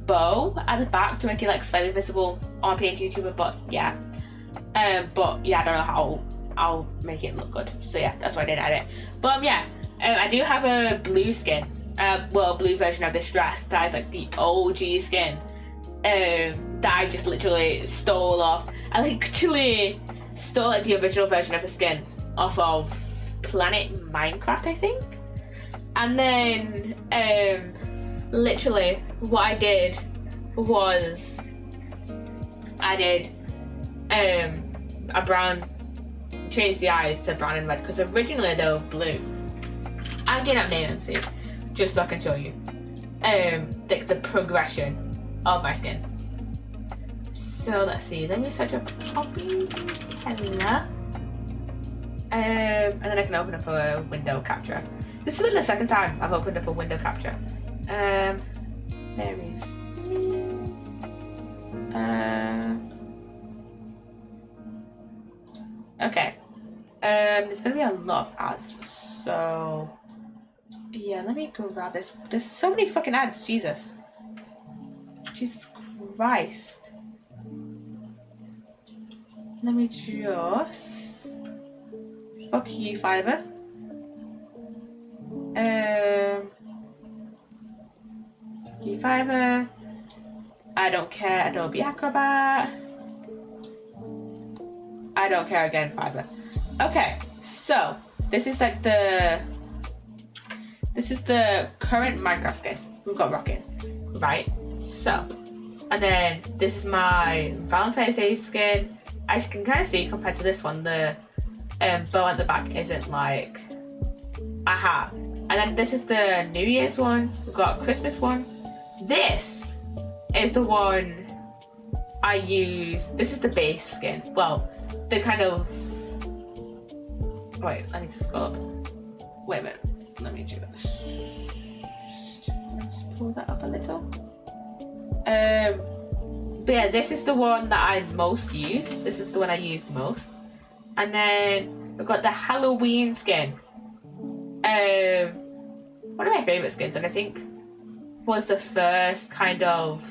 bow at the back to make it like slightly visible on PNG YouTuber, but yeah, I don't know how I'll make it look good. So yeah, that's why I didn't add it. But yeah, I do have a blue skin, blue version of this dress that is like the OG skin. That I just literally stole off. I literally stole like the original version of the skin off of Planet Minecraft, I think. And then literally what I did was I did a brown, changed the eyes to brown and red because originally they were blue. I'm getting up name MC just so I can show you the progression of my skin. So let's see, let me search up Poppy Hella. And then I can open up a window capture. This is the second time I've opened up a window capture. There is okay. There's gonna be a lot of ads, so yeah, let me grab this. There's so many fucking ads, Jesus Christ. Let me just fuck you, Fiverr. Fuck you, Fiverr. I don't care, Adobe Acrobat. I don't care again, Fiverr. Okay, so this is like the current Minecraft skin we've got rocking, right? So, and then this is my Valentine's Day skin. As you can kind of see, compared to this one, the bow at the back isn't like a hat. And then this is the New Year's one. We've got a Christmas one. This is the one I use. This is the base skin. Well, the kind of... Wait, I need to scroll up. Wait a minute. Let me just pull that up a little. But yeah, this is the one that I most use. This is the one I used most. And then we've got the Halloween skin. One of my favourite skins, and I think was the first kind of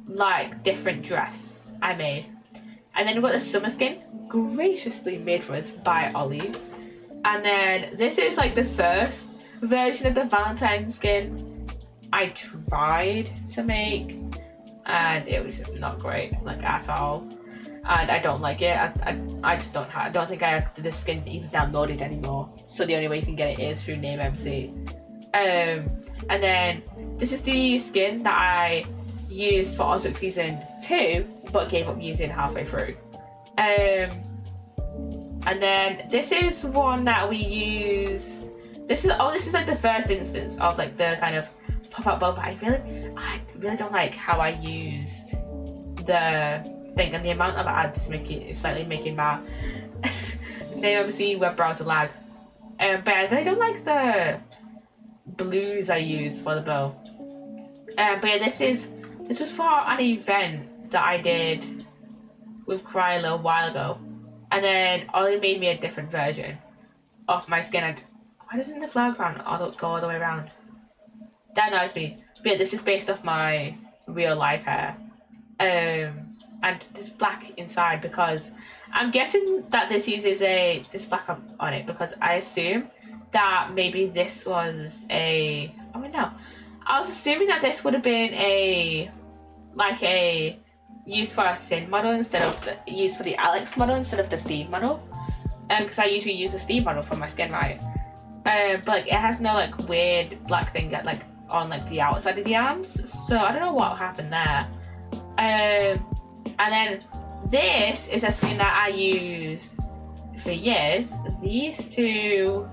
like different dress I made. And then we've got the summer skin, graciously made for us by Ollie. And then this is like the first version of the Valentine's skin I tried to make, and it was just not great, like at all. And I don't like it. I just don't have. I don't think I have this skin even downloaded anymore. So the only way you can get it is through Name MC. And then this is the skin that I used for Osric Season 2, but gave up using halfway through. And then this is one that we use. This is like the first instance of like the kind of pop-up bow, but I really don't like how I used the thing, and the amount of ads is slightly making my Name MC web browser lag. But I really don't like the blues I used for the bow. But yeah, this was for an event that I did with Cry a little while ago, and then Ollie made me a different version of my skin. And why doesn't the flower crown go all the way around? That annoys me. But yeah, this is based off my real life hair. And there's black inside because I'm guessing that this uses this black on it, because I assume that maybe this was I was assuming that this would have been used for a thin model instead of used for the Alex model instead of the Steve model, because I usually use the Steve model for my skin, right? But like it has no like weird black thing that like on like the outside of the arms, so I don't know what happened there. And then this is a skin that I used for years. These two,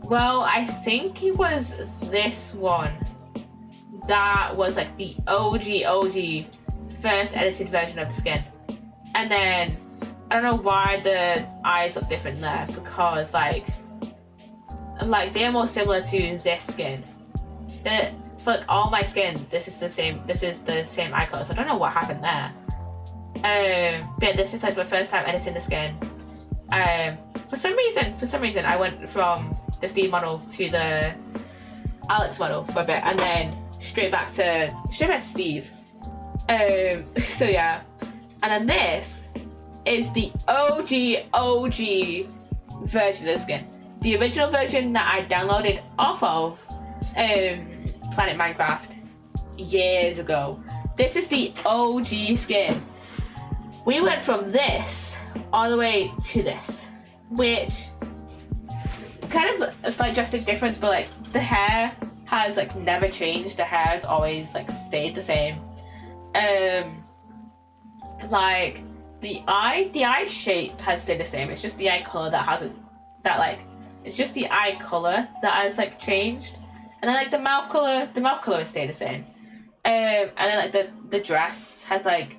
well, I think it was this one that was like the OG first edited version of the skin. And then I don't know why the eyes look different there, because like they're more similar to this skin. For like all my skins, this is the same eye color, so I don't know what happened there. But yeah, this is like my first time editing the skin. For some reason I went from the Steve model to the Alex model for a bit, and then straight back to Steve. So yeah, and then this is the OG version of the skin, the original version that I downloaded off of Planet Minecraft years ago. This is the OG skin. We went from this all the way to this, which kind of a slight drastic difference, but like the hair has like never changed. The hair has always like stayed the same. Like the eye shape has stayed the same. It's just the eye color it's just the eye color that has like changed. And then like the mouth color has stayed the same. And then like the dress has like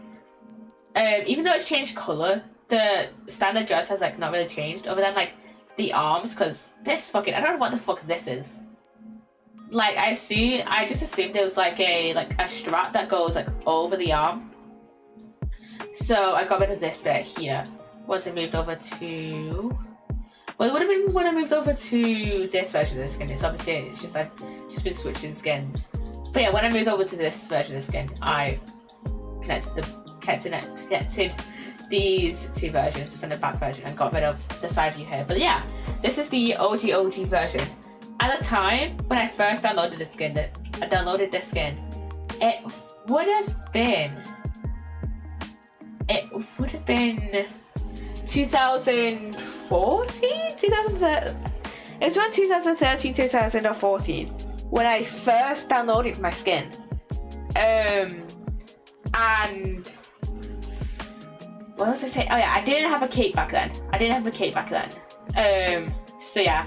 even though it's changed color, the standard dress has like not really changed, other than like the arms, because this fucking, I don't know what the fuck this is. Like I just assumed it was like a strap that goes like over the arm. So I got rid of this bit here once I moved over to, well, it would have been when I moved over to this version of the skin. It's obviously, it's just I've just been switching skins. But yeah, when I moved over to this version of the skin, I connected these two versions, the front and back version, and got rid of the side view here. But yeah, this is the OG version. At the time when I first downloaded this skin, it would have been 2014, 2013, it's around 2013, 2014 when I first downloaded my skin. And what was I saying? Oh yeah, I didn't have a cape back then. So yeah.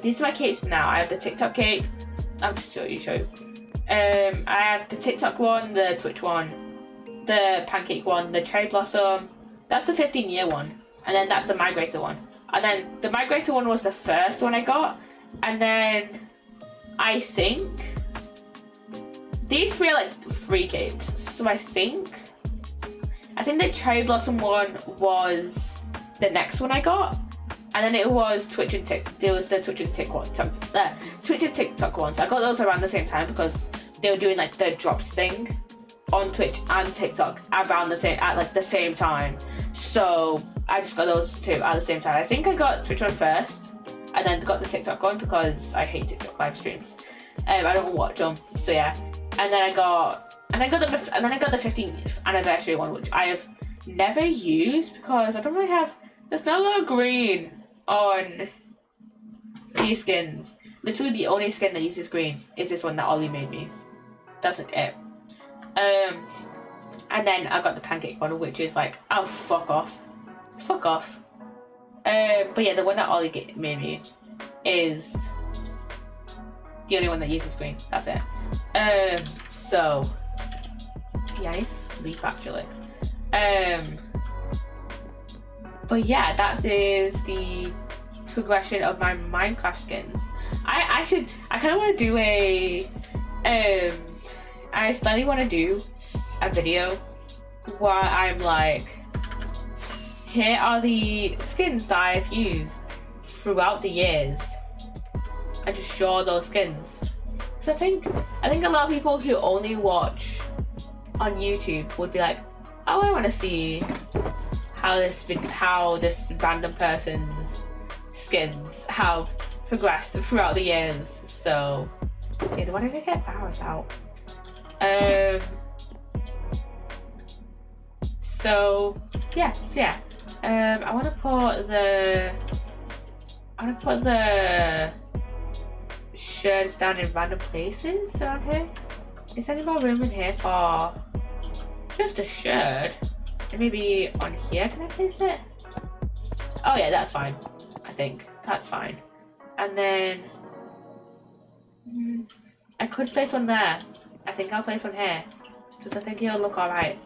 These are my capes now. I have the TikTok cape. I'll just show you. I have the TikTok one, the Twitch one, the pancake one, the cherry blossom. That's the 15-year one. And then that's the migrator one. And then the migrator one was the first one I got. And then I think these three are like free capes. So I think the cherry blossom one was the next one I got. And then it was Twitch and TikTok ones. I got those around the same time because they were doing like the drops thing on Twitch and TikTok around the same time. So I just got those two at the same time. I think I got Twitch one first, and then got the TikTok one because I hate TikTok live streams. I don't watch them. So yeah, and then I got the 15th anniversary one, which I have never used because I don't really have. There's no logo green on these skins. Literally the only skin that uses green is this one that Ollie made me. That's like it. And then I got the pancake one, which is like, oh, fuck off. But yeah, the one that Ollie made me is the only one that uses green. That's it. So yeah, I need to sleep actually. But yeah, that is the progression of my Minecraft skins. I kind of want to do I slightly want to do a video where I'm like, here are the skins that I've used throughout the years. I just show those skins. So I think a lot of people who only watch on YouTube would be like, oh, I want to see how this random person's skins have progressed throughout the years. So yeah, why did I get powers out? So yeah. I want to put the shirts down in random places around here. Is there any more room in here for just a shirt? And maybe on here, can I place it? Oh yeah, that's fine. I think that's fine. And then I could place one there. I think I'll place one here. Because I think it'll look alright.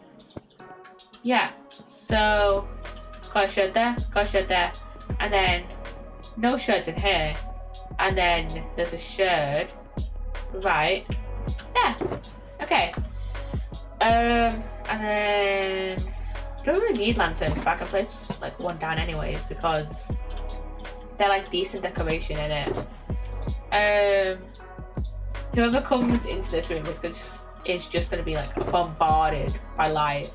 Yeah, so got a shirt there, got a shirt there, and then no shirts in here, and then there's a shirt right there. Okay. And then I don't really need lanterns, but I can place like one down anyways because they're like decent decoration in it. Whoever comes into this room is just gonna be like bombarded by light.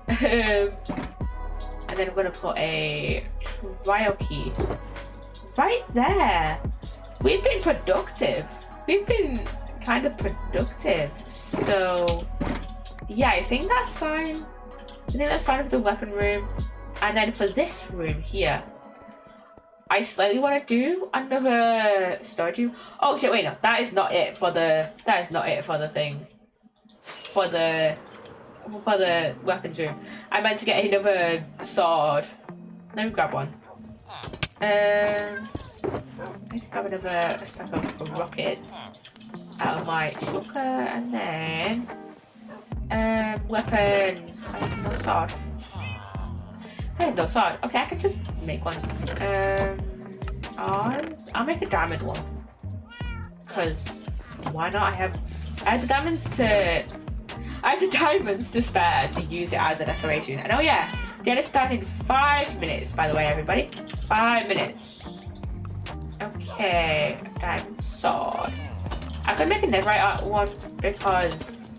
And then I'm gonna put a trial key right there. We've been productive. We've been kind of productive. So yeah, I think that's fine. I think that's fine for the weapon room. And then for this room here, I slightly want to do another storage room. Oh shit! Wait, no, that is not it for the. That is not it for the thing. For the weapons room. I meant to get another sword. Let me grab one. I grab another stack of rockets out of my shulker, and then weapons. I have no sword. I have no sword. Okay, I can just make one. I'll make a diamond one. Cause why not? I have the diamonds to spare to use it as a decoration. And oh yeah, the edit's done in 5 minutes, by the way, everybody. 5 minutes. Okay, diamond sword. I could make a netherite one because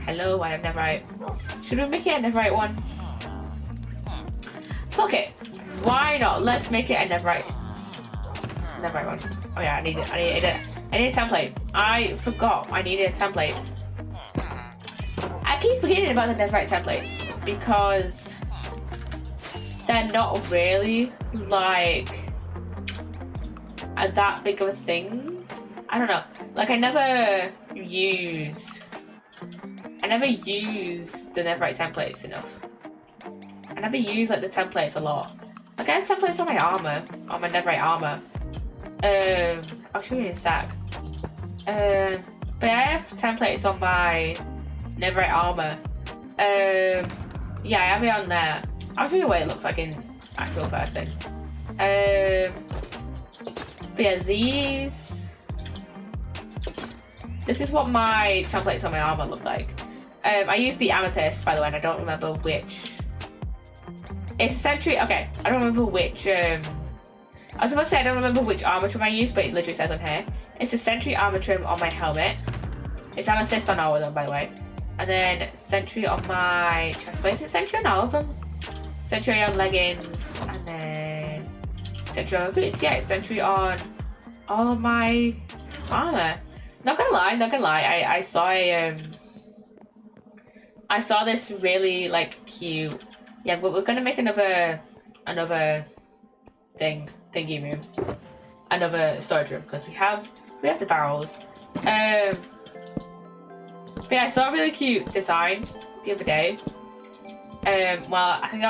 hello, I have netherite. Should we make it a netherite one? Fuck it. Why not? Let's make it a netherite one. Oh yeah, I need a template. I forgot I needed a template. I keep forgetting about the netherite templates because they're not really like that big of a thing. I don't know. Like I never use the netherite templates enough. I never use like the templates a lot. Like I have templates on my armor, on my netherite armor. I'll show you in a sec. But I have templates on my netherite armor. Yeah, I have it on there. I'll show you what it looks like in actual person. But yeah, this is what my templates on my armor look like. I use the amethyst, by the way, and I don't remember which. It's Sentry. Okay, I don't remember which. I was about to say I don't remember which armor trim I use, but it literally says on here. It's a Sentry armor trim on my helmet. It's amethyst on all of them, by the way. And then Sentry on my chest plate. Is it Sentry on all of them? Sentry on leggings, and then Sentry on boots. Yeah, it's Sentry on all of my armor. Not gonna lie. I saw this really like cute. Yeah, but we're gonna make another thingy room, another storage room because we have the barrels. But yeah, I saw a really cute design the other day. Well, I think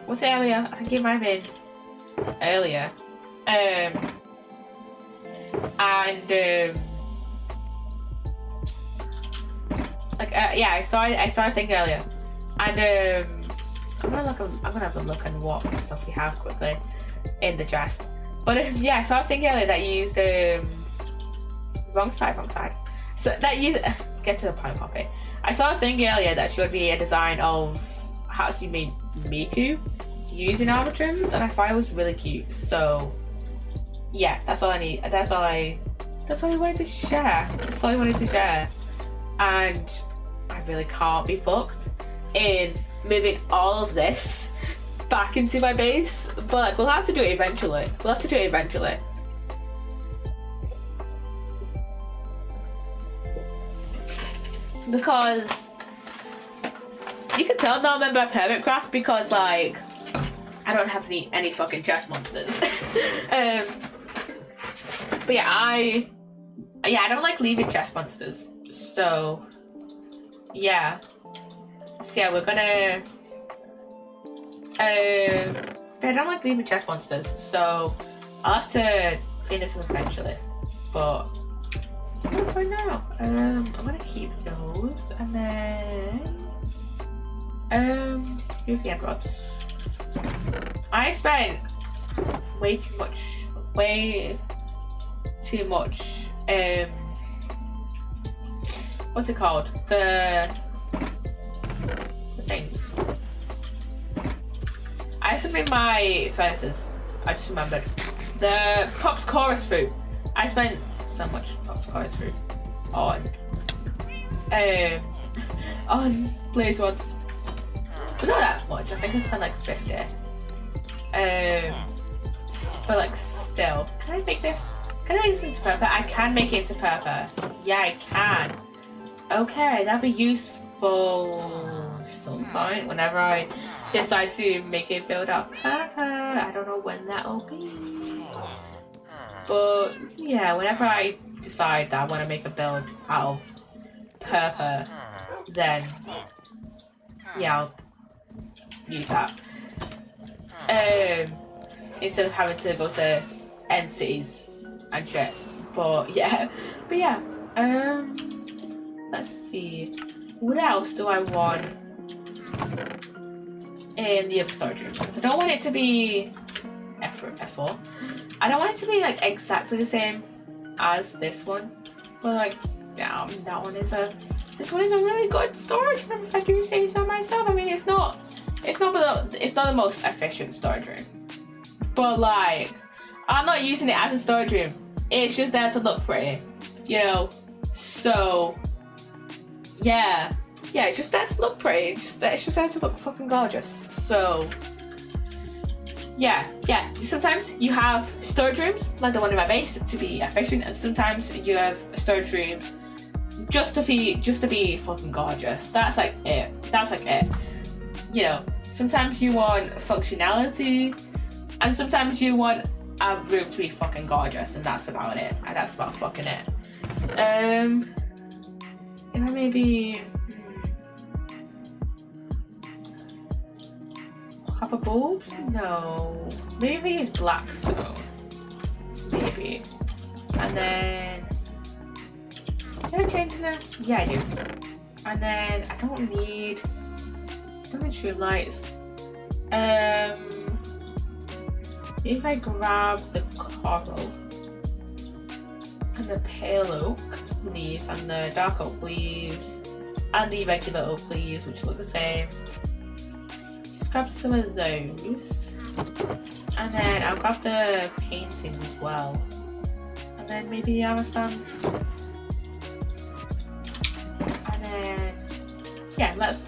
what's it earlier? I think it might have been earlier. Yeah, I saw a thing earlier, and I'm gonna have a look at what stuff we have quickly in the chest. But yeah, I saw a thing earlier that used wrong side. So that used get to the point, Poppy. I saw a thing earlier that showed me a design of Hatsune Miku using armor trims, and I thought it was really cute. So yeah, that's all I need. That's all I wanted to share. And I really can't be fucked in moving all of this back into my base, but like, we'll have to do it eventually. Because you can tell I'm not a member of Hermitcraft because like I don't have any fucking chest monsters. But yeah, I don't like leaving chest monsters. So yeah. So yeah, we're gonna I don't like leaving chest monsters, so I'll have to clean this up eventually. But What for now? I'm gonna keep those and then here's the end rods. I spent way too much what's it called? The things. I have some in my furnaces. I just remembered. The Pops Chorus fruit. I spent so much Pops Chorus fruit on blaze rods. But not that much. I think I spent like 50. But like still. Can I make this? Can I make this into purple? I can make it into purple. Yeah, I can. Okay, that'd be useful some point whenever I decide to make it build up purple. I don't know when that'll be. But yeah, whenever I decide that I want to make a build out of purple, then yeah, I'll use that. Instead of having to go to end cities and shit. But yeah, let's see. What else do I want in the other storage room? Because I don't want it to be F4. I don't want it to be like exactly the same as this one. But like, yeah, this one is a really good storage room if I do say so myself. I mean, it's not the most efficient storage room. But like, I'm not using it as a storage room. It's just there to look pretty, you know? So yeah, it's just there to look pretty. It's just there to look fucking gorgeous. So yeah. Sometimes you have storage rooms like the one in my base to be efficient, and sometimes you have storage rooms just to be fucking gorgeous. That's like it. You know, sometimes you want functionality, and sometimes you want a room to be fucking gorgeous, and that's about it. And that's about fucking it. If I maybe copper bulbs? No. Maybe use blackstone. Maybe. And then did I change that? Yeah, I do. And then I don't need stream lights. If I grab the coral and the pale oak leaves and the dark oak leaves and the regular oak leaves, which look the same, just grab some of those, and then I'll grab the paintings as well, and then maybe the armor stands, and then yeah, let's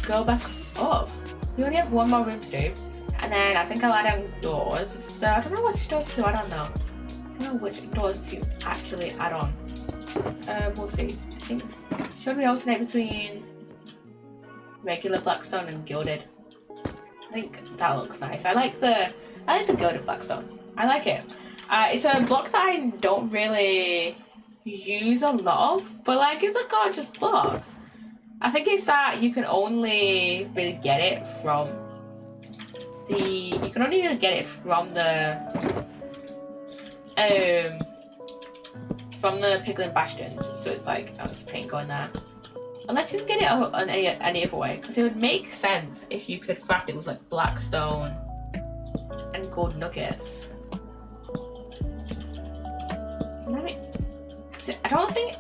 go back up. We only have one more room to do, and then I think I'll add on doors. So I don't know which doors to add on now. I don't know which doors to actually add on. We'll see. I think should we alternate between regular blackstone and gilded? I think that looks nice. I like the gilded blackstone. I like it. It's a block that I don't really use a lot of, but like it's a gorgeous block. I think it's that you can only really get it from the Piglin Bastions, so it's like, oh, there's paint going there. Unless you can get it any other way, because it would make sense if you could craft it with like blackstone and gold nuggets. I don't think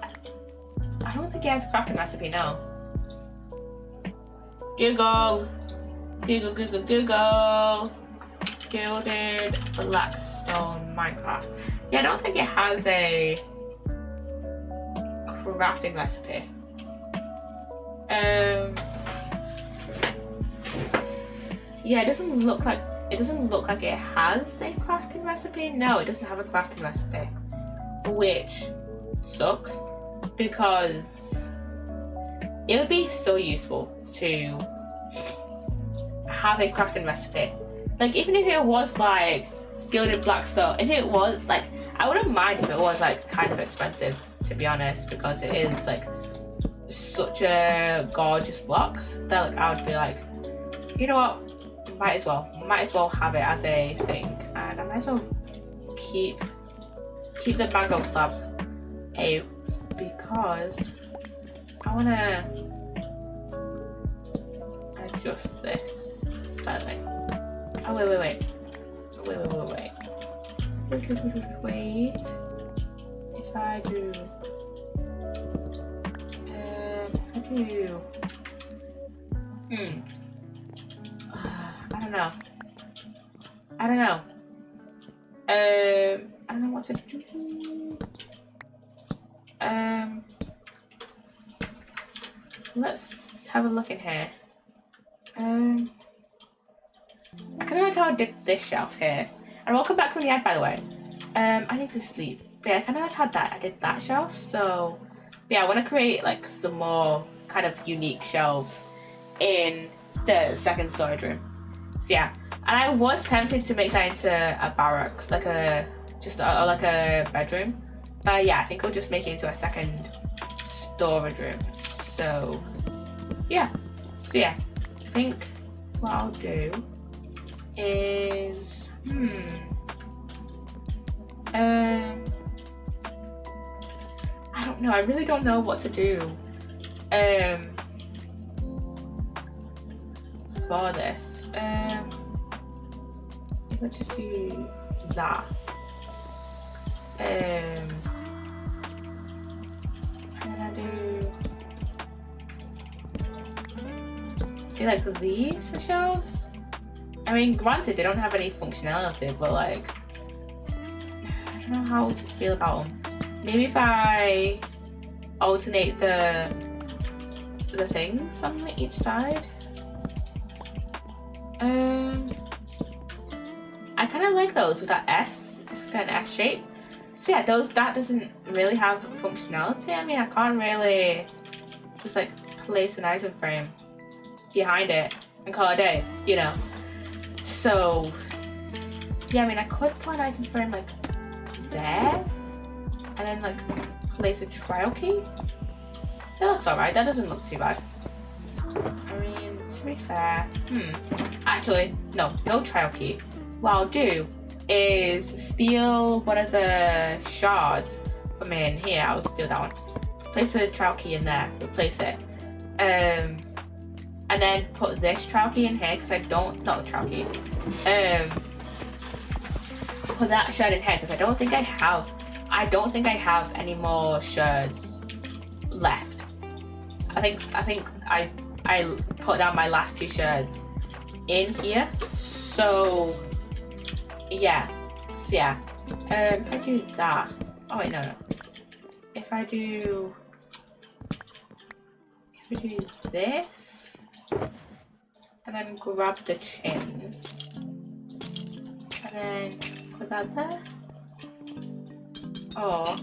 it has a crafting recipe now. Google. Gilded blackstone Minecraft. Yeah, I don't think it has a crafting recipe. Yeah, it doesn't look like it has a crafting recipe. No, it doesn't have a crafting recipe, which sucks because it would be so useful to have a crafting recipe. Like, even if it was like gilded blackstone, if it was like, I wouldn't mind if it was like kind of expensive, to be honest, because it is like such a gorgeous block that like I would be like, you know what, might as well have it as a thing, and I might as well keep the mango slabs because I wanna adjust this slightly. Oh wait. Wait. If I do I don't know. I don't know what to do. Let's have a look in here. I kind of like how I did this shelf here. And welcome back from the ad, by the way. I need to sleep. But yeah, I kind of like how I did that shelf. So yeah, I want to create like some more kind of unique shelves in the second storage room. So yeah, and I was tempted to make that into a barracks, like like a bedroom. But yeah, I think we'll just make it into a second storage room. So yeah, I think what I'll do is I don't know. I really don't know what to do for this. Let's just do that. And then I do like these for shelves. I mean, granted, they don't have any functionality, but like, I don't know how to feel about them. Maybe if I alternate the things on each side. I kind of like those with that S. It's like an S shape. So yeah, that doesn't really have functionality. I mean, I can't really just like place an item frame behind it and call it a day, you know. So yeah, I mean, I could put an item frame like there and then like place a trial key. That looks alright. That doesn't look too bad. I mean, to be fair, actually, no trial key. What I'll do is steal one of the shards from in here. I'll steal that one. Place a trial key in there. Replace it. And then put this trial key in here because not the trial key. Put that shard in here because I don't think I have any more shards left. I think I put down my last 2 shards in here. So yeah. If I do that. Oh wait, no. If I do this and then grab the chains and then put that there. Or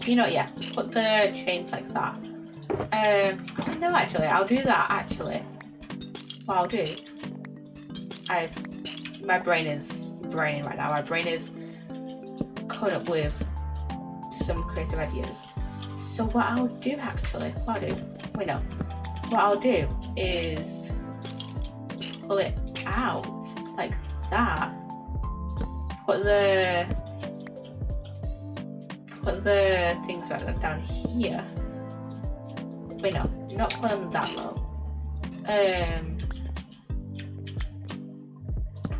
yeah, put the chains like that. No, actually, I'll do that. Actually, what I'll do, my brain is braining right now. My brain is coming up with some creative ideas. So what I'll do is pull it out like that. Put the things down here. Wait, no, not put them that low.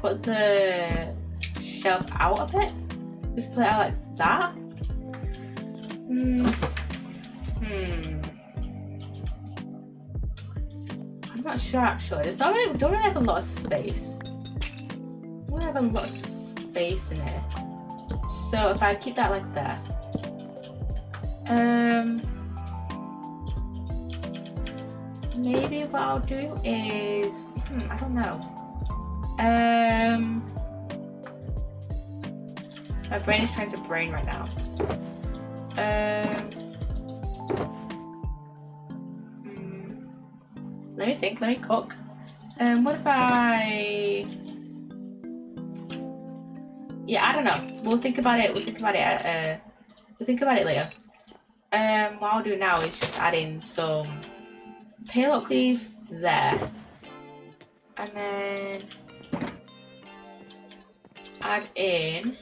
Put the shelf out a bit. Just put it out like that. I'm not sure actually. We don't really have a lot of space. We don't have a lot of space in here. So if I keep that like that. Maybe what I'll do is I don't know. My brain is trying to brain right now. Let me think, let me cook. What if I... Yeah, I don't know. We'll think about it later. What I'll do now is just add in some payload leaves there. And then add in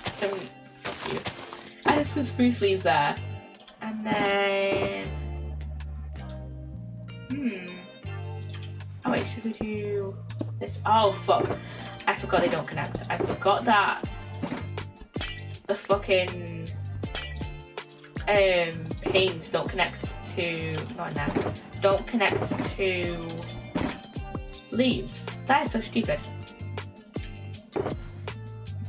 some I just put spruce leaves there. And then... Oh wait, should we do this? Oh fuck. I forgot they don't connect. I forgot that the fucking panes don't connect to... Not in there. Don't connect to leaves. That is so stupid.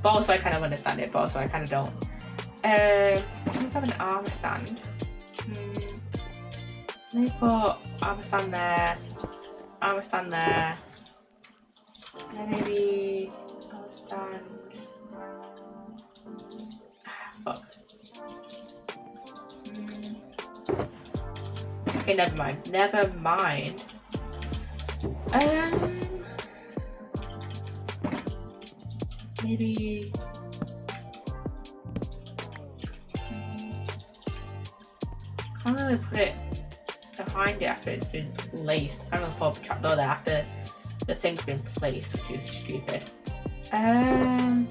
But also I kind of understand it, but also I kind of don't. I don't have an armor stand. Let me put armor stand there, armor stand there, and then maybe armor stand. Fuck. Okay, never mind. Never mind. Maybe. Can't really put it behind it after it's been placed. I can't really put a trapdoor there after the thing's been placed, which is stupid. I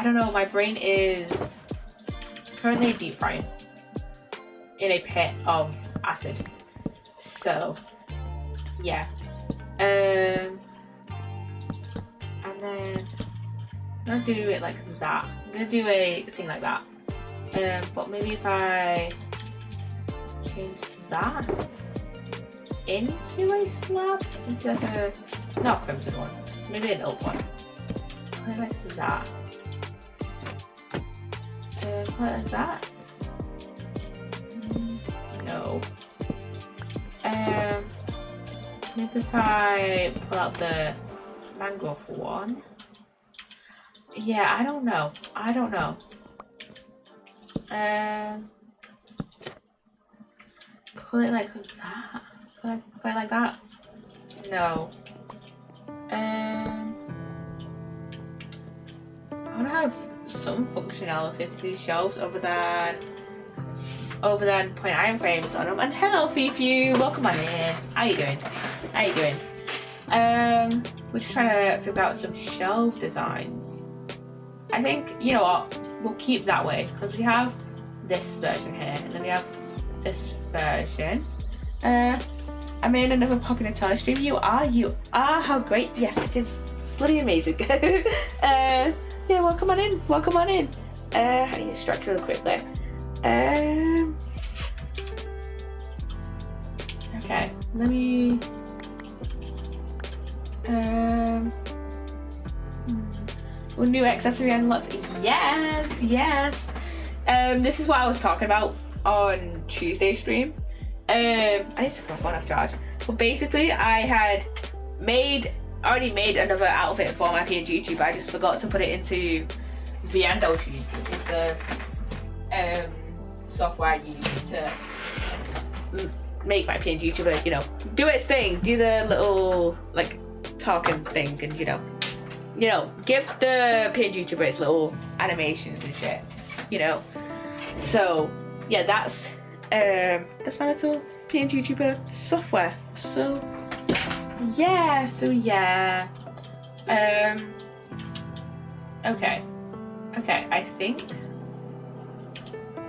don't know. My brain is currently deep frying in a pit of acid. So, yeah. And then I'm gonna do it like that. I'm gonna do a thing like that. But maybe if I change that into a slab, into like a not crimson one, maybe an oak one. Put it like that. Put it like that. No. Maybe if I pull out the mangrove one. Yeah, I don't know. Pull it like that. Pull it like that. No. I want to have some functionality to these shelves other than putting iron frames on them. And hello, Fifi, welcome on in. How you doing? We're just trying to figure out some shelf designs. I think, you know what, we'll keep that way because we have this version here and then we have this version. I made another Poppy Nutella stream. You are, how great. Yes, it is bloody amazing. Yeah, welcome on in. I need to stretch really quickly. Okay, let me new accessory unlocked. Yes. This is what I was talking about on Tuesday stream. I need to put my phone off charge. But basically I had already made another outfit for my PNG tube, but I just forgot to put it into Viando tube, which is the software I use to make my PNG tube, like, you know, do its thing, do the little like talking thing, and you know, give the PNG tuber its little animations and shit, you know. So yeah, that's my little PNG tuber software. So yeah. Okay, I think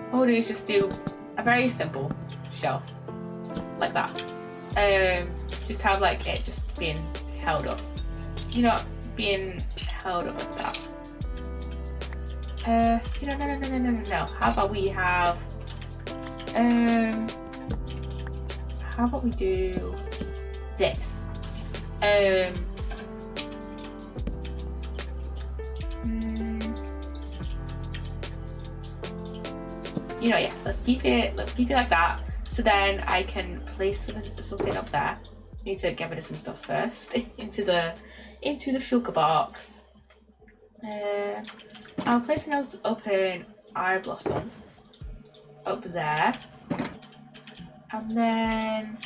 what we'll do is just do a very simple shelf like that. Just have like it just being held up, you know, being held up like that. No. How about we have how about we do this? You know, yeah, let's keep it like that. So then I can place something up there. Need to get rid of some stuff first into the sugar box. I'll place an open eye blossom up there, and then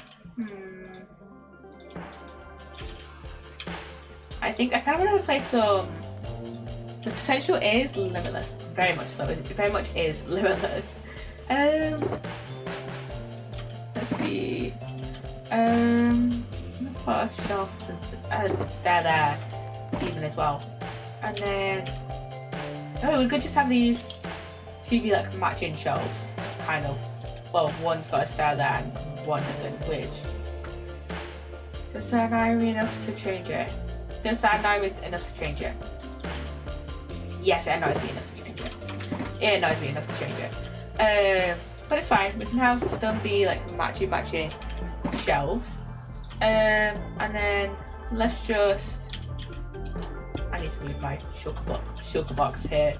I think I kind of want to place some. The potential is limitless, very much so. It very much is limitless. Let's see. put a shelf and stair there even as well. And then we could just have these to be like matching shelves, kind of. Well, one's got a stair there and one isn't, which does that annoy me enough to change it? Does that annoy me enough to change it? Yes, it annoys me enough to change it. It annoys me enough to change it. But it's fine. We can have them be like matchy shelves. And then let's just. I need to move my sugar box here,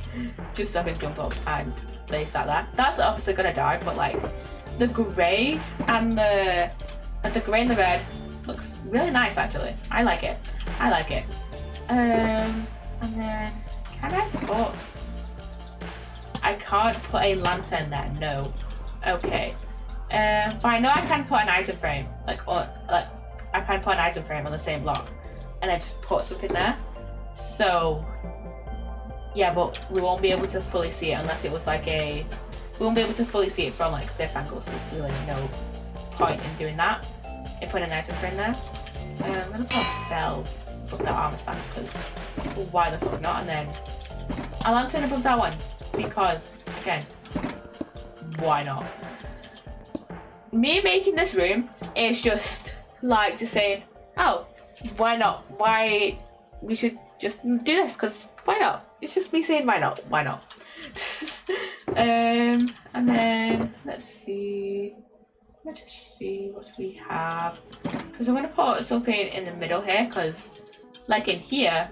just so I can jump up and place that there. That's obviously gonna die, but like the grey and the grey and the red looks really nice actually. I like it. And then can I put? I can't put a lantern there. No. Okay. But I know I can put an item frame, I can put an item frame on the same block, and then just put something there. So yeah, but we won't be able to fully see it unless it was like we won't be able to fully see it from like this angle. So there's really no point in doing that. And put an item frame there. I'm gonna put a bell above that armor stand because why the fuck not? And then a lantern above that one because again, why not? Me making this room is just like just saying, oh, why not? Why we should just do this because why not? It's just me saying why not? And then let's see what we have, because I'm gonna put something in the middle here because like in here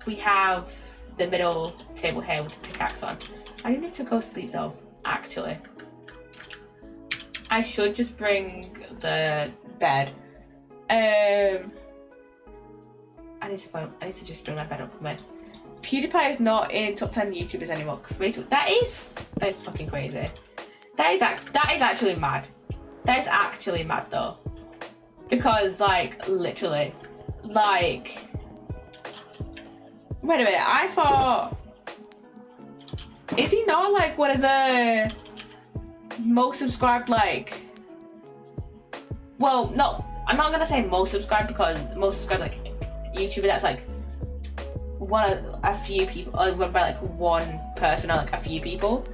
we have the middle table here with the pickaxe on. I do need to go sleep though, actually. I should just bring the bed. I need to just bring my bed up. PewDiePie is not in top 10 YouTubers anymore. That is fucking crazy. That is actually mad. That is actually mad though. Because like literally, like wait a minute, I thought, is he not like one of the most subscribed, like, well, no, I'm not gonna say most subscribed because most subscribed like YouTuber that's like a few people, or run by like one person or like a few people,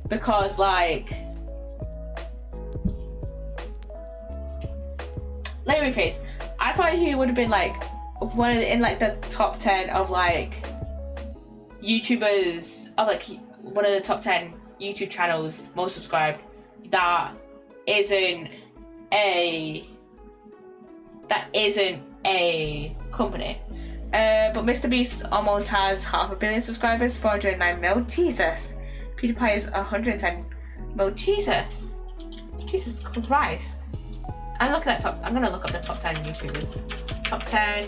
because like, let me rephrase. I thought he would have been like one of in like the top 10 of like YouTubers, of like one of the top 10 YouTube channels most subscribed that isn't a company. But MrBeast almost has 500 million subscribers, 409 mil. Jesus. PewDiePie is 110 mil. Jesus Christ. I'm gonna look up the top 10 YouTubers. Top 10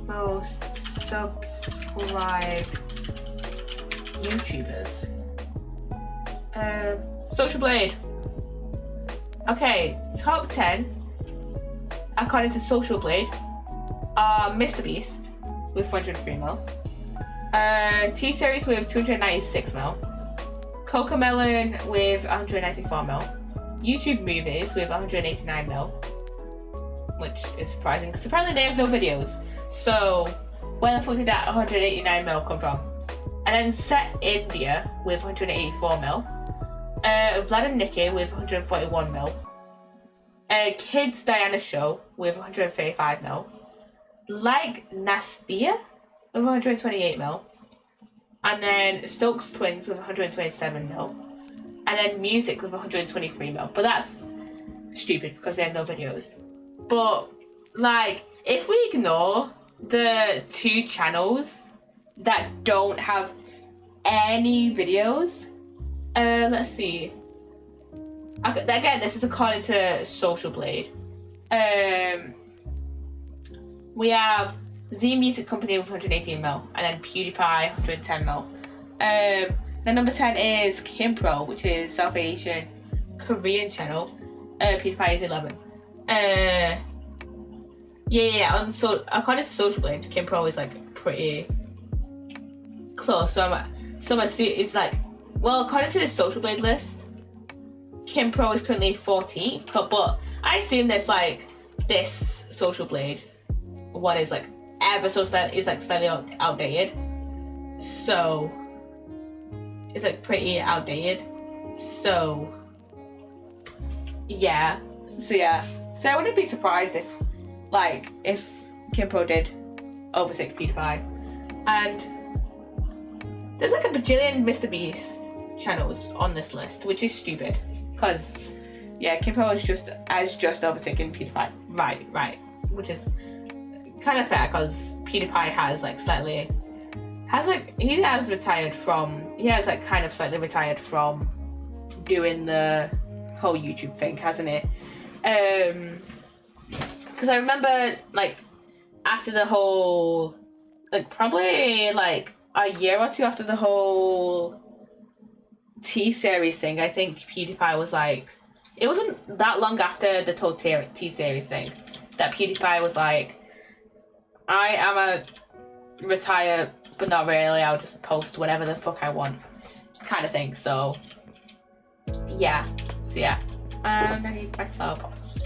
most subscribed YouTubers. Social Blade. Okay, top 10 according to Social Blade are MrBeast with 403 mil, T-Series with 296 mil, Cocomelon with 194 mil, YouTube Movies with 189 mil, which is surprising because apparently they have no videos. So where the fuck did that 189 mil come from? And then Set India with 184 mil, Vlad and Nikki with 141 mil, Kids Diana Show with 135 mil, Like Nastia with 128 mil, and then Stokes Twins with 127 mil, and then Music with 123 mil. But that's stupid because they have no videos. But like, if we ignore the 2 channels that don't have any videos, let's see. Again, this is according to Social Blade. We have Z Music Company with 118 mil, and then PewDiePie 110 mil. Then number 10 is Kim Pro, which is South Asian Korean channel. PewDiePie is 11. So according to Social Blade, Kim Pro is like pretty close. So it's like, well, according to the Social Blade list, Kim Pro is currently 14th, but I assume there's like this Social Blade one is like ever so slightly outdated. So it's like pretty outdated. So yeah. So I wouldn't be surprised if Kim Pro did overtake PewDiePie. And there's like a bajillion Mr. Beast channels on this list, which is stupid. Because Kim Pro is just overtaken PewDiePie. Right. Which is kind of fair because PewDiePie has kind of slightly retired from doing the whole YouTube thing, hasn't it? Because I remember after the whole probably a year or two after the whole T-Series thing, I think PewDiePie was it wasn't that long after the whole T-Series thing that PewDiePie was I am a retire, but not really, I'll just post whatever the fuck I want kind of thing. So yeah. And I need my flower pots.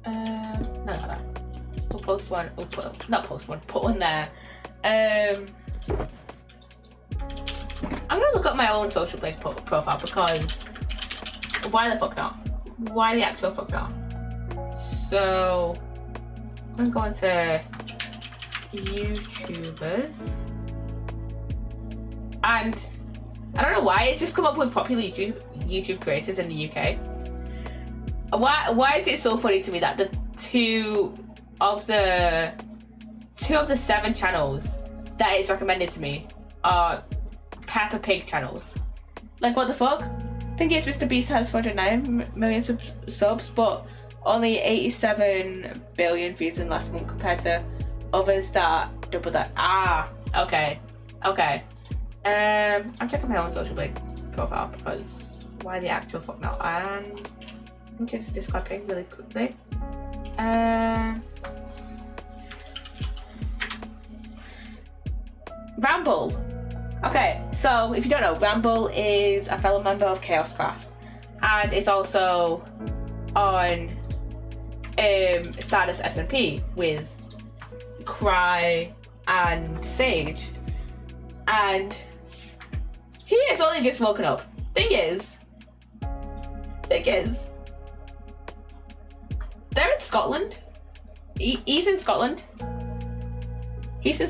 No. We'll post one. Put one there. I'm gonna look up my own Social Blade profile because why the fuck not? Why the actual fuck not? So I'm going to YouTubers, and I don't know why it's just come up with popular YouTube creators in the UK. Why is it so funny to me that the two of the 7 channels that is recommended to me are Peppa Pig channels? What the fuck? I think it's Mr. Beast has 409 million subs, but only 87 billion views in last month compared to others that double that. Okay. I'm checking my own Social Blade profile because why the actual fuck not? And I'm just Discord really quickly. Ramble. Okay, so if you don't know, Ramble is a fellow member of ChaosCraft and is also on Stardust SMP with Cry and Sage, and he has only just woken up. Thing is, they're in Scotland. He's in Scotland. He's in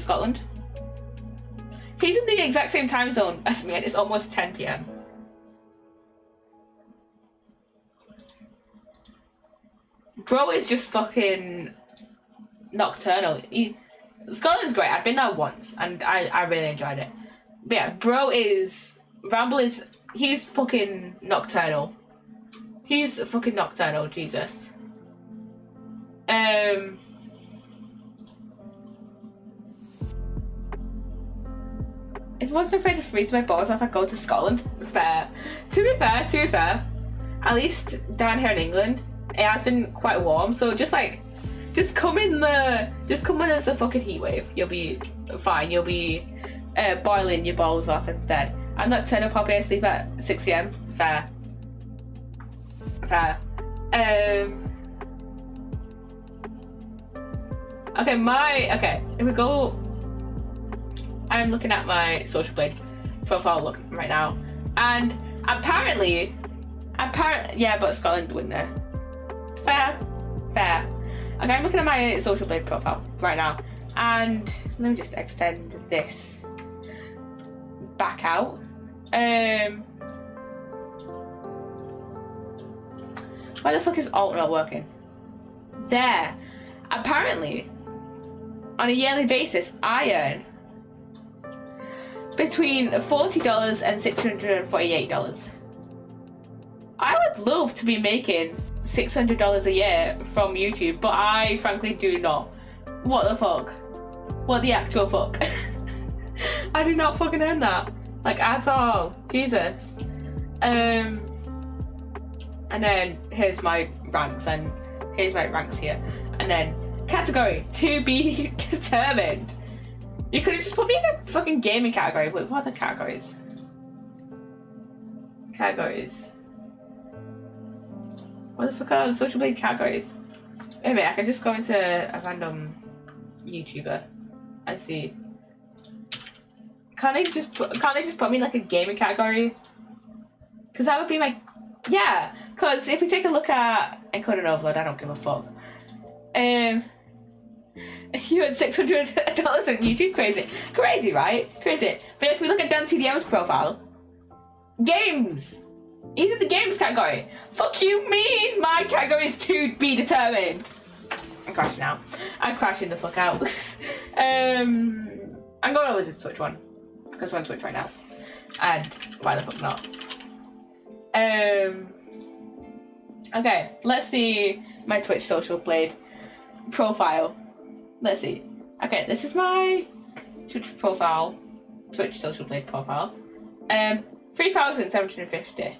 the exact same time zone as me, and it's almost 10 p.m. Bro is just fucking nocturnal. Scotland's great. I've been there once, and I really enjoyed it. But yeah, he's fucking nocturnal. He's fucking nocturnal, Jesus. If I wasn't afraid to freeze my balls off, I'd go to Scotland. Fair. To be fair, at least down here in England, it has been quite warm, so just come when there's a fucking heat wave. You'll be fine. You'll be boiling your balls off instead. I'm not turning up probably asleep at 6 a.m. Fair. Okay, here we go. I'm looking at my Social Blade profile right now, and apparently, but Scotland wouldn't know. Fair. Okay, I'm looking at my Social Blade profile right now, and let me just extend this back out. Why the fuck is alt not working? There. Apparently, on a yearly basis, I earn between $40 and $648. I would love to be making $600 a year from YouTube, but I frankly do not. What the fuck? What the actual fuck? I do not fucking earn that. At all. Jesus. And then here's my ranks, and here's my ranks here. And then category to be determined. You could have just put me in a fucking gaming category. Wait, what are the categories? Categories. What the fuck are the social blade categories? Wait a minute, I can just go into a random YouTuber and see. Can't they just put me in like a gaming category? Cause that would be my, yeah. Cause if we take a look at Encoded Overload, I don't give a fuck. You had $600 on YouTube, crazy, right? Crazy. But if we look at Dan TDM's profile, games. He's in the games category. Fuck you, mean my category is to be determined. I'm crashing out. I'm crashing the fuck out. I'm going over this Twitch one because we're on Twitch right now, and why the fuck not? Okay, let's see my Twitch Social Blade profile. Let's see. Okay, this is my Twitch profile, Twitch Social Blade profile. 3,750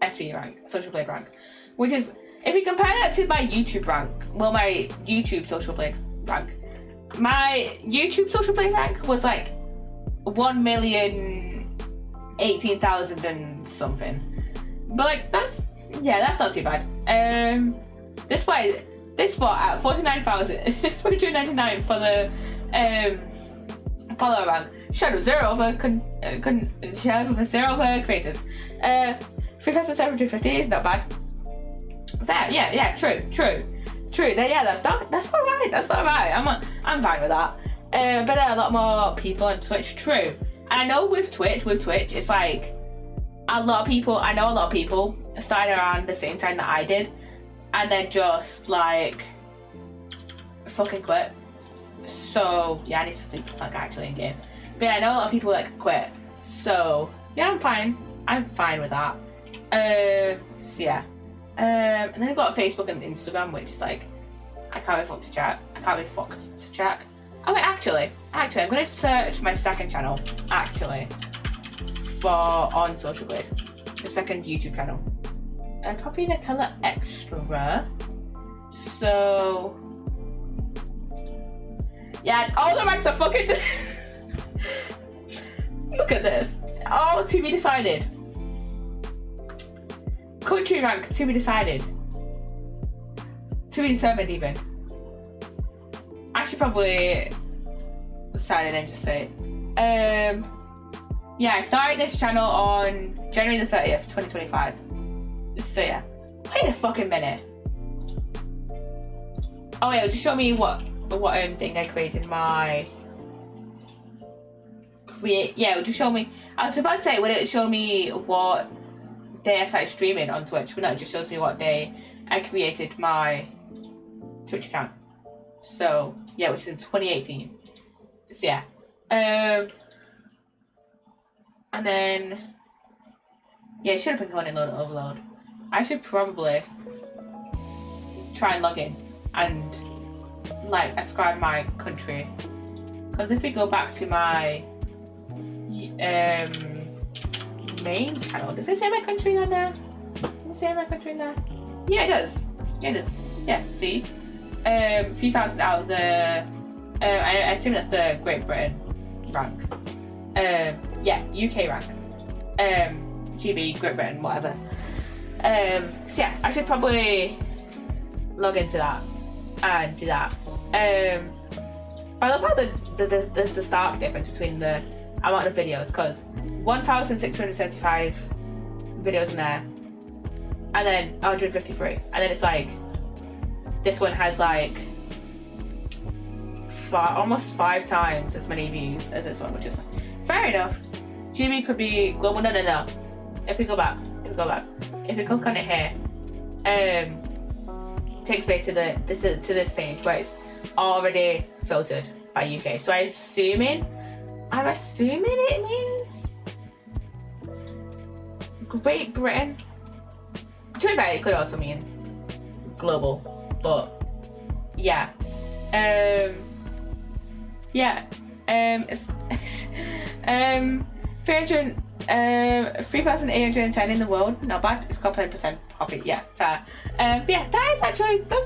SV rank, Social Blade rank, which is, if we compare that to my YouTube rank, well, my YouTube Social Blade rank, my YouTube Social Blade rank was like 1,018,000 and something. But like that's not too bad. This spot at 49,299 for the follower rank. Shadow zero over creators. 3,750 is not bad. Fair, yeah, true. Yeah, that's alright. That's alright. I'm fine with that. But there are a lot more people on Twitch. True. And I know with Twitch, it's like I know a lot of people started around the same time that I did, and then just like fucking quit. So yeah, I need to sleep like actually in game. But yeah, I know a lot of people like quit. So yeah, I'm fine with that. So yeah. And then I've got Facebook and Instagram, which is like I can't be fucked to chat. Oh wait, actually, I'm gonna search my second channel on Social Blade, the second YouTube channel. I'm copying Nutella Extra. So yeah, all the ranks are fucking. Look at this. Oh, to be decided. Country rank to be decided. To be determined even. I should probably sign in and just say. Yeah, I started this channel on January the 30th, 2025. So yeah. Wait a fucking minute. Oh yeah, just show me what thing I created my just show me. I was about to say, would it show me what day I started streaming on Twitch? But no, it just shows me what day I created my Twitch account. So yeah, which is in 2018. So yeah. And then yeah, it should have been called Encoded Overload. I should probably try and log in and like ascribe my country, because if we go back to my main channel, does it say my country on there? Does it say my country in there? Yeah, it does. Yeah, see, 3,000 hours. I assume that's the Great Britain rank. Yeah, UK rank. GB, Great Britain, whatever. So yeah, I should probably log into that and do that. I love how there's a stark difference between the amount of videos, because 1,675 videos in there, and then 153, and then it's like this one has like almost 5 times as many views as this one, which is fair enough. GB could be global. No. If we click on it here, it takes me to this page where it's already filtered by UK. So I'm assuming it means Great Britain. To be fair, it could also mean global, but yeah. It's 3,810 in the world. Not bad. It's got 10% copy. Yeah, fair. But yeah, that's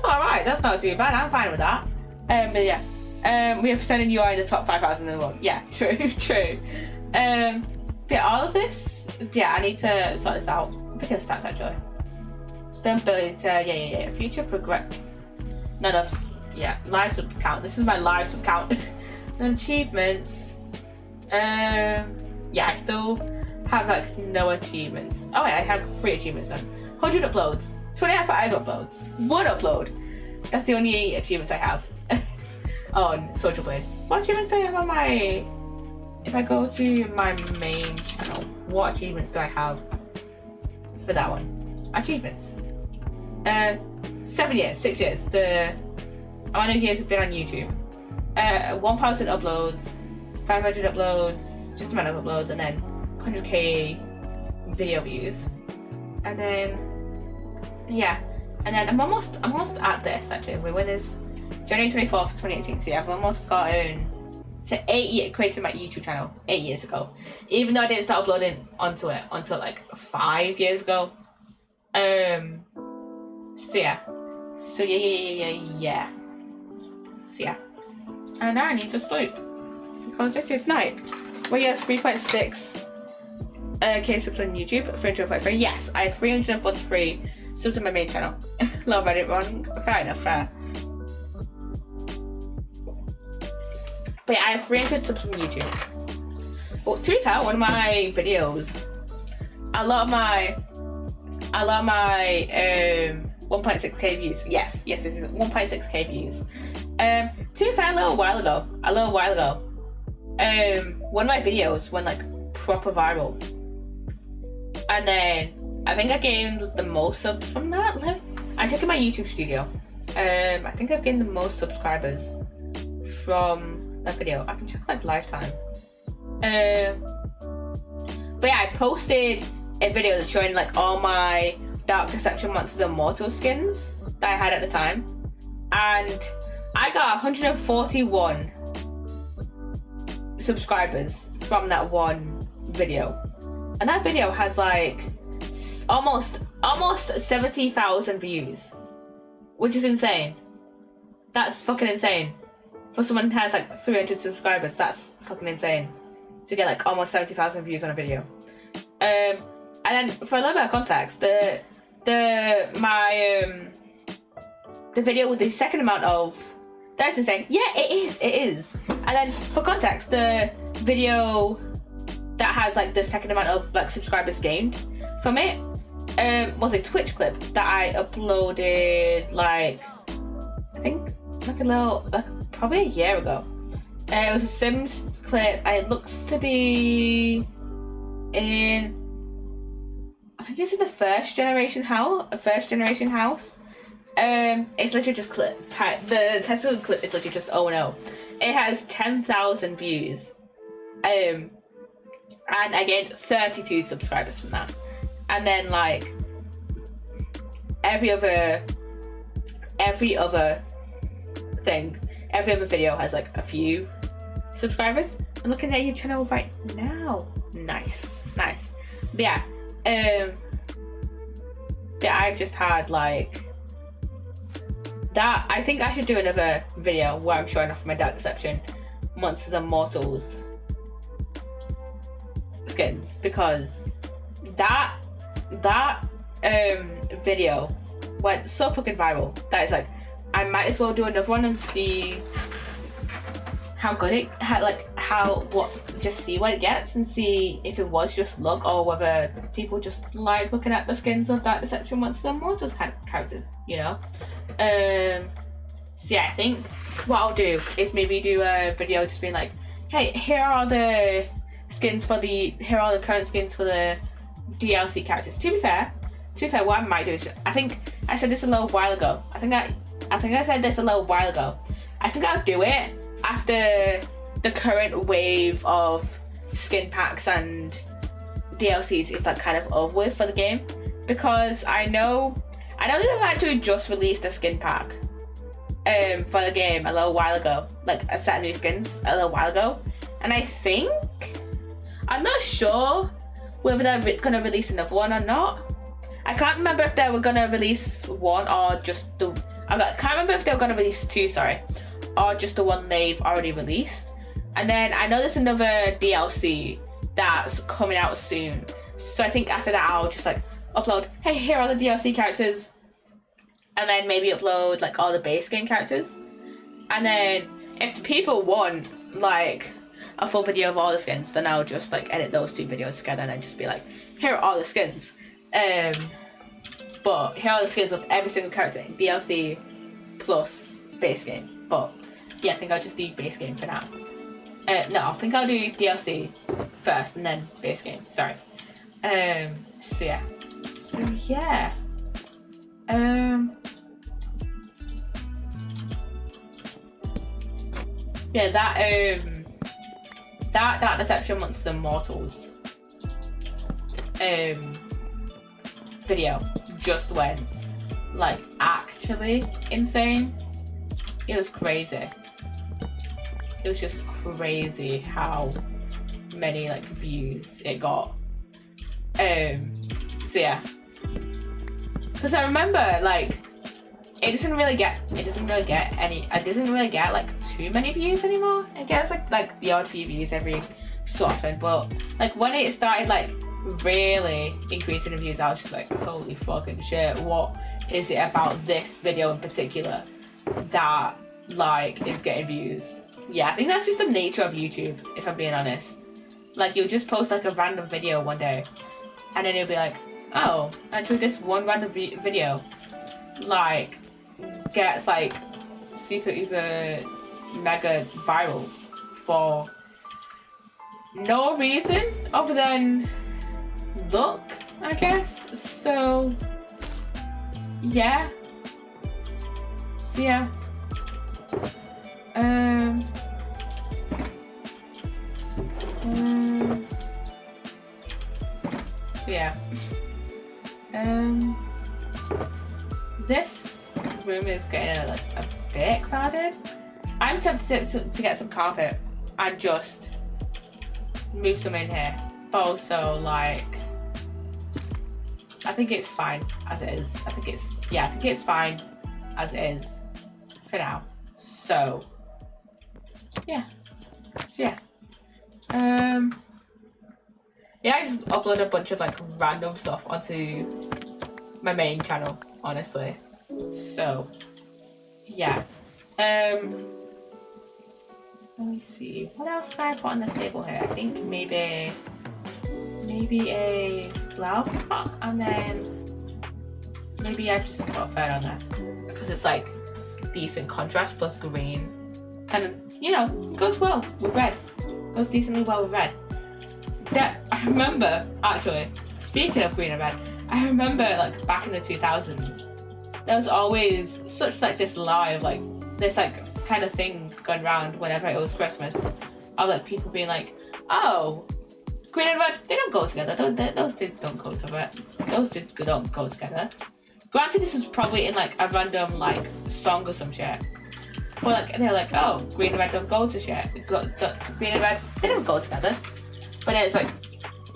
alright. That's not too bad. I'm fine with that. But yeah, we are pretending you are in the top 5,000 in the world. Yeah, true. Yeah, all of this. Yeah, I need to sort this out. Video stats actually. Stone ability to yeah. Future progress. None of live sub count. This is my live sub count. And achievements. Yeah, I still have like no achievements. Oh yeah, I have 3 achievements done. 100 uploads. 25 uploads. 1 upload. That's the only achievements I have. On Social Blade. What achievements do I have on my... If I go to my main channel, what achievements do I have for that one? Achievements. 7 years, 6 years. The amount of years I've been on YouTube. 1,000 uploads, 500 uploads, just amount of uploads, and then 100k video views. And then I'm almost at this actually. When is January 24th, 2018. So yeah, I've almost gotten to 8 years creating my YouTube channel 8 years ago. Even though I didn't start uploading onto it until like 5 years ago. So yeah. So yeah. And now I need to sleep because it is night. Well, yes, 3.6 K subs on YouTube, 343. Yes, I have 343 subs on my main channel. Love, I did it wrong. Fair enough, fair. But yeah, I have 300 subs on YouTube. Well, to be fair, one of my videos, a lot of my 1.6k views. Yes, this is 1.6k views. To be fair, a little while ago, one of my videos went like proper viral, and then I think I gained the most subs from that. I'm checking my YouTube studio. I think I've gained the most subscribers from that video. I can check like lifetime. But yeah, I posted a video showing like all my Dark Deception Monsters and Mortal skins that I had at the time, and I got 141 subscribers from that one video, and that video has like almost 70,000 views, which is insane. That's fucking insane. For someone who has like 300 subscribers, that's fucking insane to get like almost 70,000 views on a video. And then for a little bit of context, the video with the second amount of... That's insane. Yeah, it is. And then for context, the video that has like the second amount of like subscribers gained from it was a Twitch clip that I uploaded like, I think like probably a year ago. It was a Sims clip, and it looks to be in, I think it's in the first generation house. It's literally just clip. The title of the clip is literally just oh no. It has 10,000 views, and I gained 32 subscribers from that. And then like every other video has like a few subscribers. I'm looking at your channel right now. Nice. But yeah, I've just had like that. I think I should do another video where I'm showing off my Dark Deception Monsters and Mortals skins, because that video went so fucking viral that it's like I might as well do another one and see how good it had, just see what it gets and see if it was just luck or whether people just like looking at the skins of Dark Deception Monsters and Mortals kind of characters, you know. So yeah, I think what I'll do is maybe do a video just being like, hey, here are the current skins for the DLC characters. To be fair, what I might do is, I think I said this a little while ago. I think I said this a little while ago. I think I'll do it after the current wave of skin packs and DLCs is like kind of over with for the game, because I know they've actually just released a skin pack for the game a little while ago, like a set of new skins a little while ago, and I'm not sure whether they're gonna release another one or not. I can't remember if they were gonna release one or just I can't remember if they were gonna release two, or just the one they've already released. And then I know there's another DLC that's coming out soon. So I think after that I'll just like upload, hey, here are the DLC characters, and then maybe upload like all the base game characters, and then if the people want like a full video of all the skins, then I'll just like edit those 2 videos together and then just be like, here are all the skins. But here are the skins of every single character in DLC plus base game. But yeah, I think I'll just do base game for now. No, I think I'll do DLC first and then base game. Sorry. So yeah. Yeah, that Deception Amongst the Mortals video just went like actually insane. It was crazy. It was just crazy how many like views it got. So yeah, because I remember like it doesn't really get like too many views anymore. It gets like the odd few views every so often, but like when it started like really increasing in views, I was just like, holy fucking shit, what is it about this video in particular that like is getting views? Yeah, I think that's just the nature of YouTube, if I'm being honest. Like you'll just post like a random video one day and then you'll be like, oh, actually this one random video like gets like super mega viral for no reason other than luck, I guess. So yeah. So yeah. This room is getting like a bit crowded. I'm tempted to get some carpet and just move some in here, but also like I think it's fine as it is. I think it's fine as it is for now. So yeah. Yeah, I just upload a bunch of like random stuff onto my main channel, honestly. So yeah. Let me see. What else can I put on this table here? I think maybe a flower pot, and then maybe I just put a fern on there because it's like decent contrast plus green. Kind of, you know, goes well with red. Goes decently well with red. That I remember, actually, speaking of green and red, I remember like back in the 2000s, there was always such like this live, like this like kind of thing going around whenever it was Christmas. I was like people being like, oh, green and red, they don't go together. Those two don't go together. Those two don't go together. Granted, this is probably in like a random like song or some shit. But like they're like, oh, green and red don't go to shit. Green and red, they don't go together. But it's like,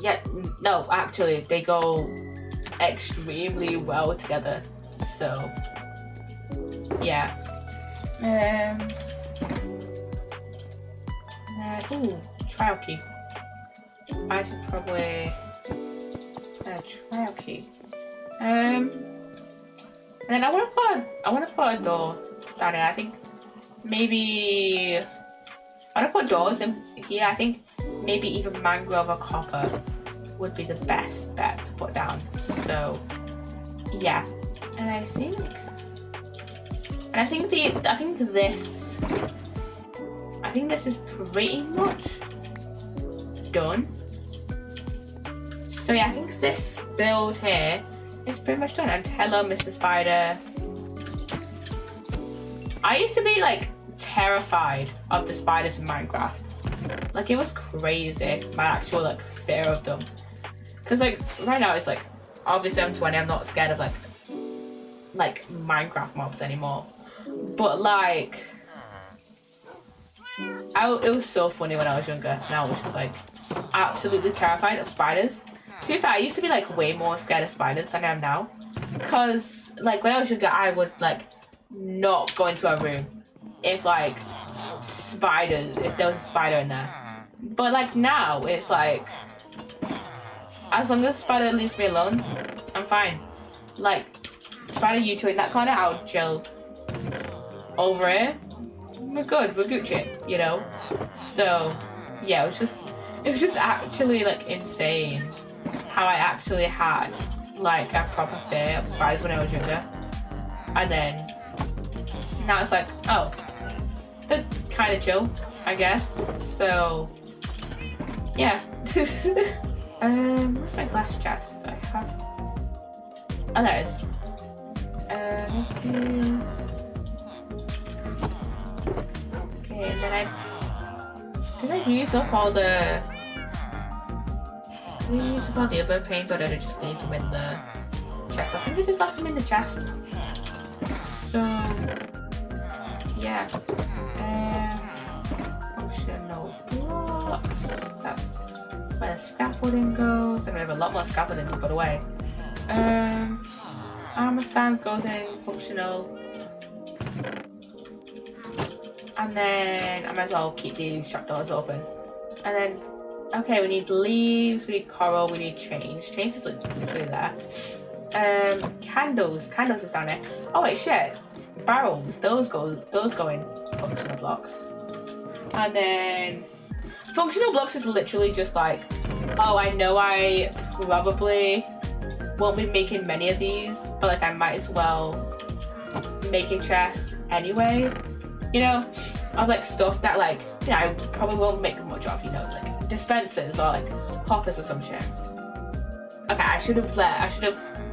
yeah, no, actually, they go extremely well together. So, yeah. Ooh, trial key. I should probably trial key. And then I want to put a door down here. I think maybe I want to put doors in here. I think maybe even mangrove or copper would be the best bet to put down. So yeah, and I think this is pretty much done. So yeah, I think this build here is pretty much done. And hello, Mr. Spider. I used to be like terrified of the spiders in Minecraft. Like it was crazy, my actual like fear of them. Cause like right now it's like obviously I'm 20, I'm not scared of like Minecraft mobs anymore. But like it was so funny when I was younger, and I was just like absolutely terrified of spiders. To be fair, I used to be like way more scared of spiders than I am now. Cause like when I was younger, I would like not go into a room if like if there was a spider in there. But like now it's like as long as Spider leaves me alone, I'm fine. Like, Spider, you two in that corner, I'll chill. Over here, we're good, we're Gucci, you know? So, yeah, it was just actually, like, insane how I actually had, like, a proper fear of spiders when I was younger. And then, now it's like, oh, they're kind of chill, I guess. So, yeah. Where's my glass chest? I have... Oh, there it is. This is... Okay, and then did I use up all the... Did I use up all the other paints, or did I just leave them in the chest? I think I just left them in the chest. So... Yeah. Functional blocks. That's where the scaffolding goes. And we have a lot more scaffolding to put away. Armor stands goes in functional. And then I might as well keep these trapdoors open. And then, okay, we need leaves, we need coral, we need chains. Chains is literally there. Candles is down there. Oh wait, shit. Barrels, those go in functional blocks. And then functional blocks is literally just like, oh, I know I probably won't be making many of these, but like I might as well make a chest anyway. You know, of like stuff that like, you know, I probably won't make much of, you know, like dispensers or like hoppers or some shit. Okay, I should have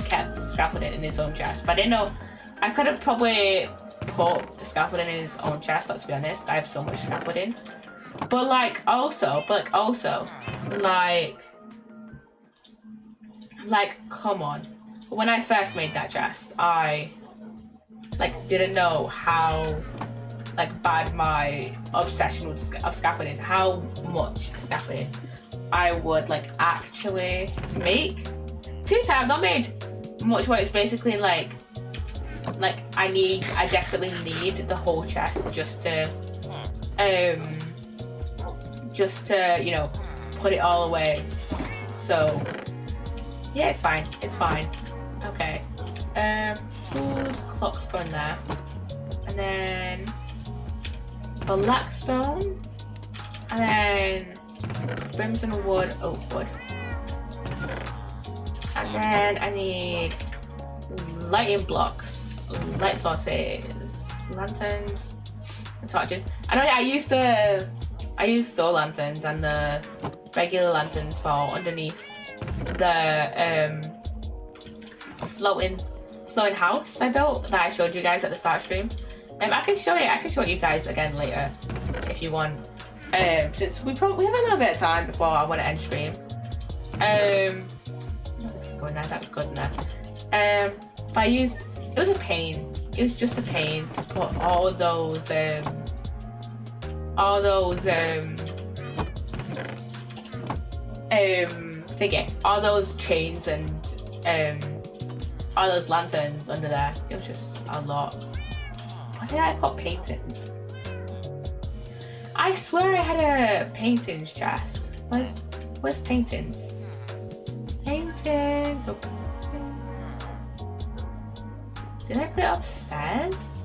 kept scaffolding in his own chest, but I didn't know. I could have probably put the scaffolding in his own chest, let's be honest. I have so much scaffolding. But like also, come on. When I first made that chest, I like didn't know how like bad my obsession with scaffolding, how much scaffolding I would like actually make. To be fair, I've not made much where it's basically like I desperately need the whole chest just to you know, put it all away. So yeah, it's fine. Okay. Tools, clocks go in there. And then blackstone. And then crimson wood, wood. And then I need lighting blocks, light sources, lanterns, and torches. I know I use solar lanterns and the regular lanterns for underneath the floating house I built that I showed you guys at the start stream. I can show you guys again later if you want. Since we have a little bit of time before I want to end stream. Going there, that goes in there. But it was a pain. It was just a pain to put all those chains and all those lanterns under there. It was just a lot. Why did I put paintings? I swear I had a paintings chest. Where's paintings? Paintings. Did I put it upstairs?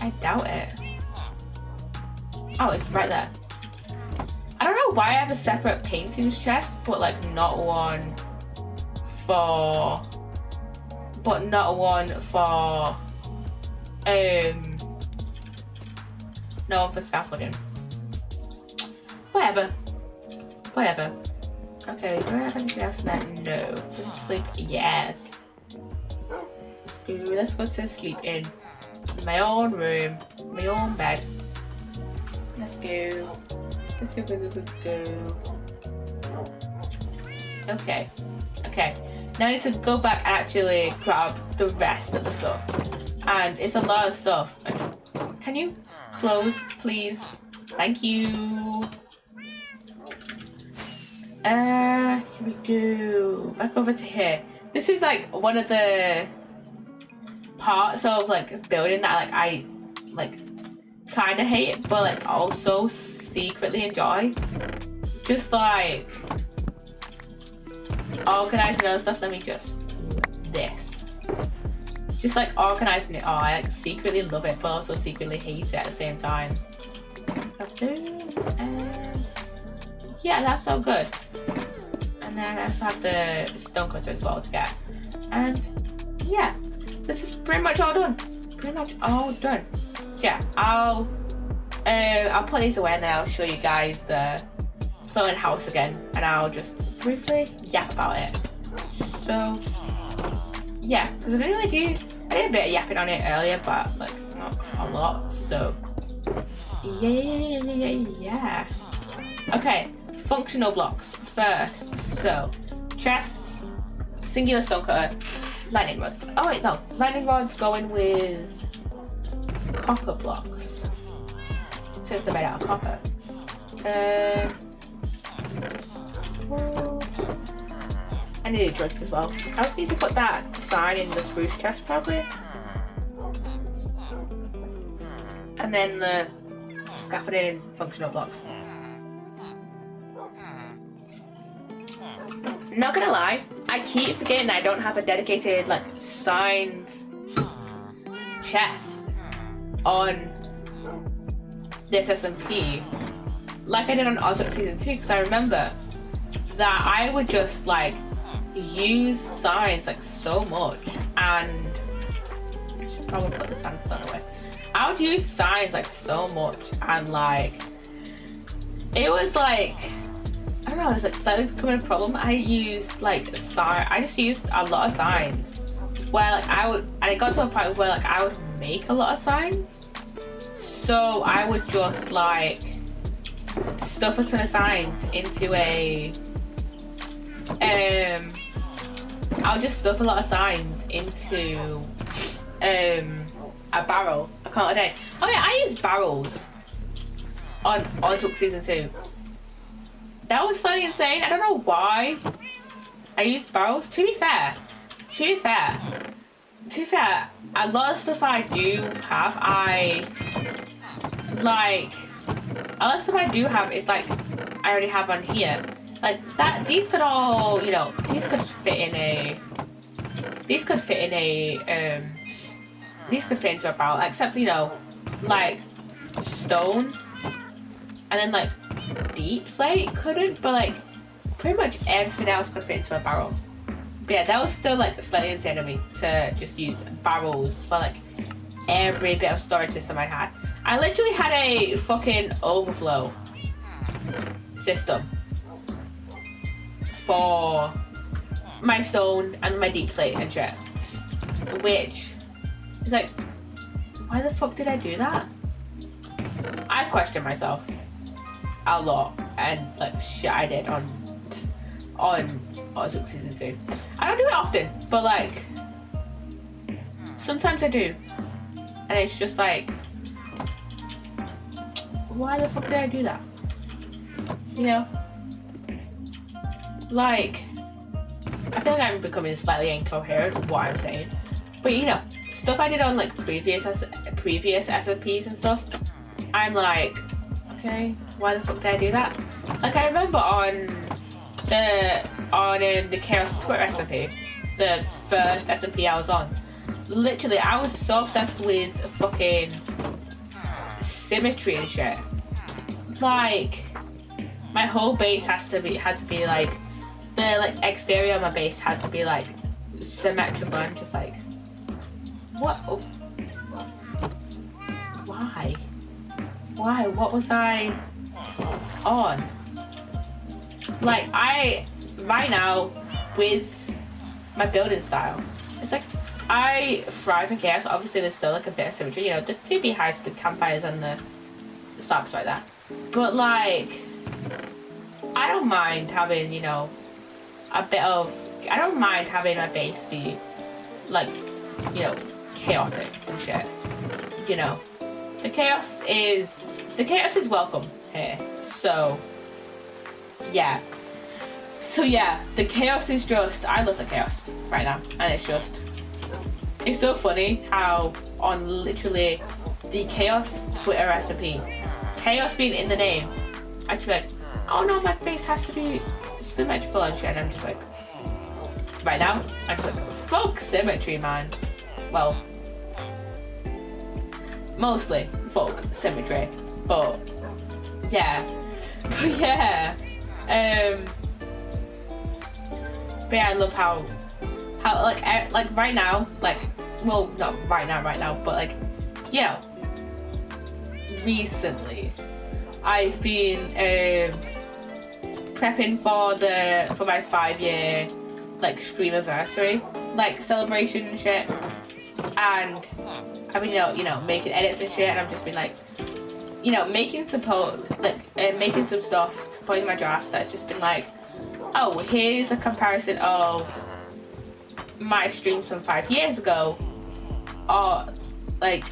I doubt it. Oh, it's right there. I don't know why I have a separate paintings chest, but like not one for scaffolding. Whatever. Okay, do I have anything else in there? No. Let's sleep. Yes. Let's go to sleep in my own room, my own bed. Let's go. Okay. Now I need to go back and actually grab the rest of the stuff. And it's a lot of stuff. Can you close, please? Thank you. Here we go. Back over to here. This is like one of the parts of like building that I kind of hate, but like also secretly enjoy. Just like organizing other stuff. Let me just just like organizing it. Oh, I like secretly love it, but also secretly hate it at the same time. Got those, and yeah, that's so good. And then I also have the stone cutter as well to get. And yeah, this is pretty much all done. Pretty much all done. So yeah, I'll put these away and then I'll show you guys the floating house again, and I'll just briefly yap about it. So yeah, because I did a bit of yapping on it earlier, but like not a lot. So yeah. Okay, functional blocks first. So chests, singular stone cutter, lightning rods. Oh wait, no, lightning rods going with copper blocks. Since they're made out of copper. I need a drink as well. I just need to put that sign in the spruce chest probably. And then the scaffolding in functional blocks. Not gonna lie, I keep forgetting I don't have a dedicated like signed chest on this SMP like I did on Ozark Season 2, because I remember that I would just like use signs like so much, and I should probably put the sandstone away. I would use signs like so much, and like it was like, I don't know, it was like slightly becoming a problem. I used like I just used a lot of signs where like and it got to a point where like I would make a lot of signs, so I would just like stuff a ton of signs into a I'll just stuff a lot of signs into a barrel. I can't today. Oh yeah, I used barrels on Ozark Season 2. That was slightly insane. I don't know why I used barrels. To be fair, a lot of stuff I do have, a lot of stuff I do have is like I already have on here. Like that, these could all, you know, these could fit into a barrel, except, you know, like stone, and then like deep slate couldn't, but like pretty much everything else could fit into a barrel. But yeah, that was still like slightly insane of me to just use barrels for like every bit of storage system I had. I literally had a fucking overflow system for my stone and my deep slate and shit, which is like, why the fuck did I do that? I question myself a lot, and like shit I did on Ozark Season 2. I don't do it often, but like sometimes I do, and it's just like, why the fuck did I do that? You know? Like, I feel like I'm becoming slightly incoherent with what I'm saying. But you know, stuff I did on like previous SMPs and stuff, I'm like, okay, why the fuck did I do that? Like I remember on the Chaos Twitter SMP, the first SMP I was on, literally I was so obsessed with fucking symmetry and shit. Like my whole base had to be like, the like exterior of my base had to be like symmetrical. I'm just like, what? Oh. Why? What was I on? Like right now with my building style, it's like I thrive in chaos. Obviously there's still like a bit of symmetry, you know, the two beehives, the campfires and the slabs like that. But like, I don't mind having, you know, I don't mind having my base be like, you know, chaotic and shit. You know, the chaos is welcome here. So yeah, the chaos is just, I love the chaos right now, and it's so funny how on literally the chaos Twitter recipe, chaos being in the name, I should be like, oh no, my base has to be symmetrical and shit, and I'm just like, right now, I'm just like, fuck symmetry, man. Well, mostly fuck symmetry, but yeah. But yeah, I love how like right now, like, well, not right now, but like, you know, recently I've been prepping for my 5-year like stream anniversary like celebration and shit, and I've been you know making edits and shit, and I've just been like, you know, making some stuff to put in my drafts that's just been like, oh, here's a comparison of my streams from 5 years ago, or like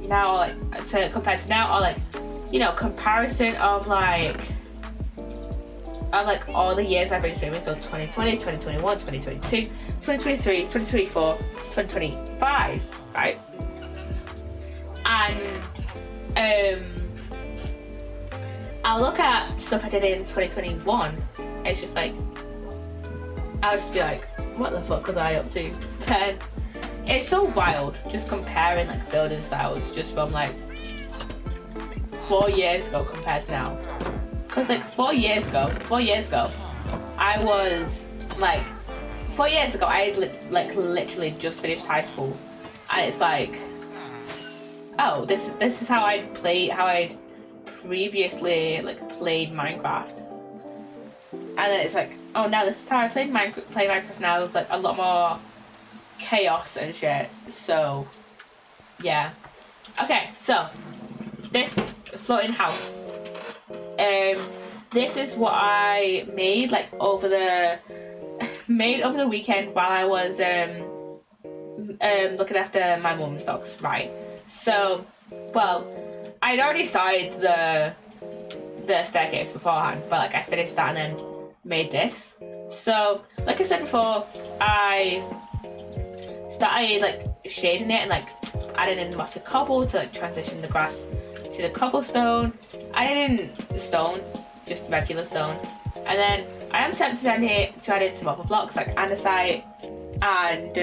now, like compared to now, or like, you know, comparison of like all the years I've been streaming, so 2020, 2021, 2022, 2023, 2024, 2025, right? And I'll look at stuff I did in 2021, and it's just like, I'll just be like, what the fuck was I up to then? It's so wild just comparing like building styles just from like 4 years ago compared to now. Cause like 4 years ago, I was like, 4 years ago I had like literally just finished high school, and it's like, oh, this is how I'd previously like played Minecraft, and then it's like, oh, now this is how I play Minecraft now with like a lot more chaos and shit. So yeah, okay, so this floating house, this is what I made like over the weekend while I was looking after my mum's dogs, right? So, well, I'd already started the staircase beforehand, but like I finished that and then made this. So, like I said before, I started like shading it and like adding in lots of cobble to like transition the grass to the cobblestone. I didn't stone, just regular stone. And then I am tempted down here to add in some other blocks like andesite and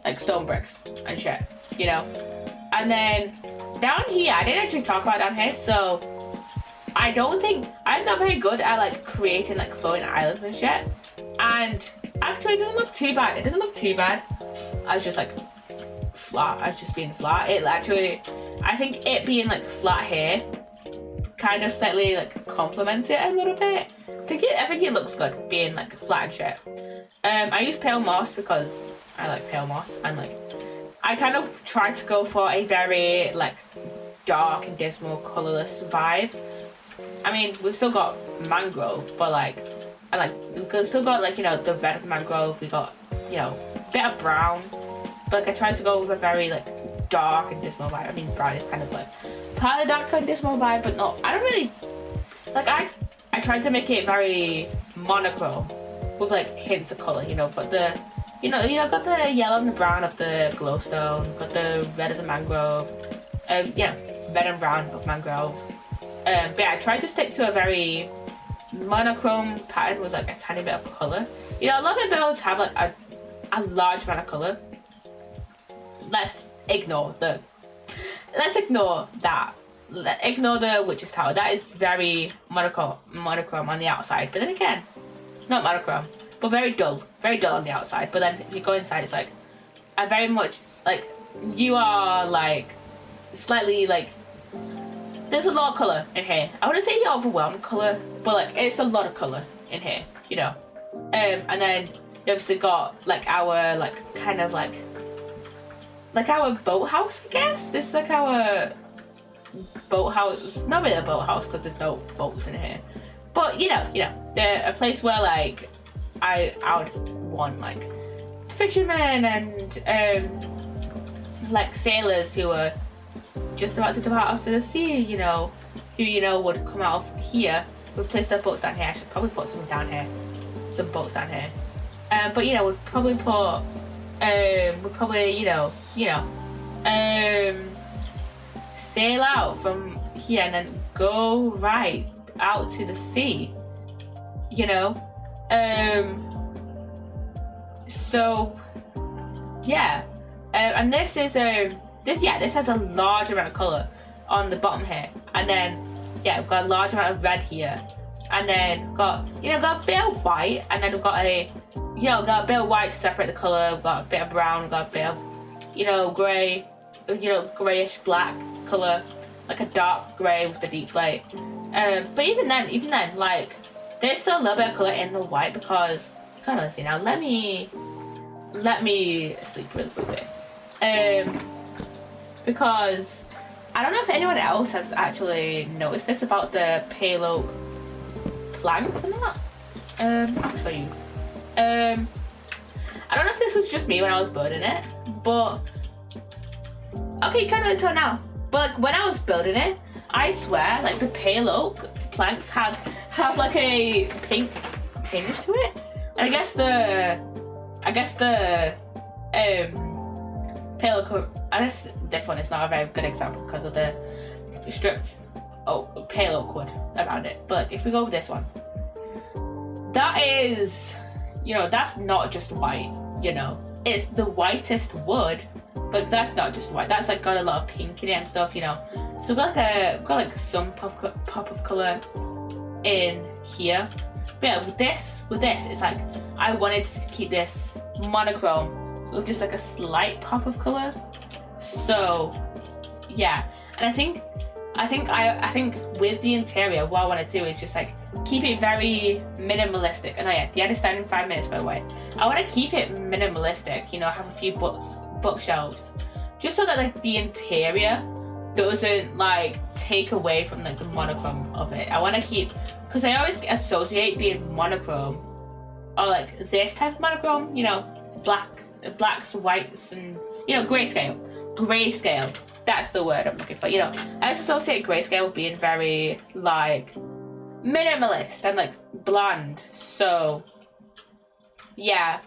like stone bricks and shit, you know. And then down here, I didn't actually talk about down here, so I'm not very good at like creating like floating islands and shit. And actually, it doesn't look too bad. I was just like flat. I was just being flat. It actually, I think it being like flat here kind of slightly like complements it a little bit. I think it looks good being like flat and shit. I use pale moss because I like pale moss, and like I kind of tried to go for a very like dark and dismal, colourless vibe. I mean, we've still got mangrove, but like, we've still got like, you know, the red of mangrove. We got, you know, a bit of brown, but like I tried to go with a very like dark and dismal vibe. I mean, brown is kind of like part of the dark and dismal vibe, but not. I don't really like. I tried to make it very monochrome with like hints of colour, you know, but the. You know, got the yellow and the brown of the glowstone, got the red of the mangrove, yeah, red and brown of mangrove. But yeah, I tried to stick to a very monochrome pattern with like a tiny bit of colour. You know, a lot of my builds have like a large amount of colour. Let's ignore that. Ignore the witch's tower. That is very monochrome on the outside, but then again, not monochrome. But very dull on the outside. But then if you go inside, it's like a very much like you are like slightly like there's a lot of colour in here. I wouldn't say you're overwhelmed colour, but like it's a lot of colour in here, you know. And then you obviously got like our like kind of like our boathouse, I guess. This is like our boathouse. Not really a boathouse because there's no boats in here, but you know, they're a place where like. I would want like fishermen and like sailors who are just about to depart out to the sea, you know, who would come out of here, would place their boats down here. I should probably put some boats down here. But you know, would probably sail out from here and then go right out to the sea, you know. So yeah, and this is this has a large amount of color on the bottom here, and then yeah, we've got a large amount of red here, and then got got a bit of white, and then we've got a got a bit of white to separate the color. We've got a bit of brown, we've got a bit of grey, greyish black color, like a dark grey with the deep light. But even then, like there's still a little bit of color in the white because you can't really see now. Let me sleep really quickly. Because I don't know if anyone else has actually noticed this about the pale oak planks or not. I'll show you. I don't know if this was just me when I was building it, but okay, you can't really tell now. But like when I was building it, I swear, like the pale oak planks have like a pink tinge to it. And I guess the pale oak. I guess this one is not a very good example because of the stripped pale oak wood around it. But like, if we go with this one, that is, that's not just white. It's the whitest wood, but that's not just white. That's like got a lot of pink in it and stuff. So we've got like some pop of color in here. But yeah, with this, it's like I wanted to keep this monochrome with just like a slight pop of color. So yeah, and I think with the interior, what I want to do is just like keep it very minimalistic. And the ad is starting in 5 minutes, by the way. I want to keep it minimalistic. Have a few bookshelves, just so that like the interior doesn't like take away from like the monochrome of it. I want to keep, because I always associate being monochrome or like this type of monochrome, blacks, whites, and grayscale. That's the word I'm looking for. I associate grayscale with being very like minimalist and like bland. So yeah,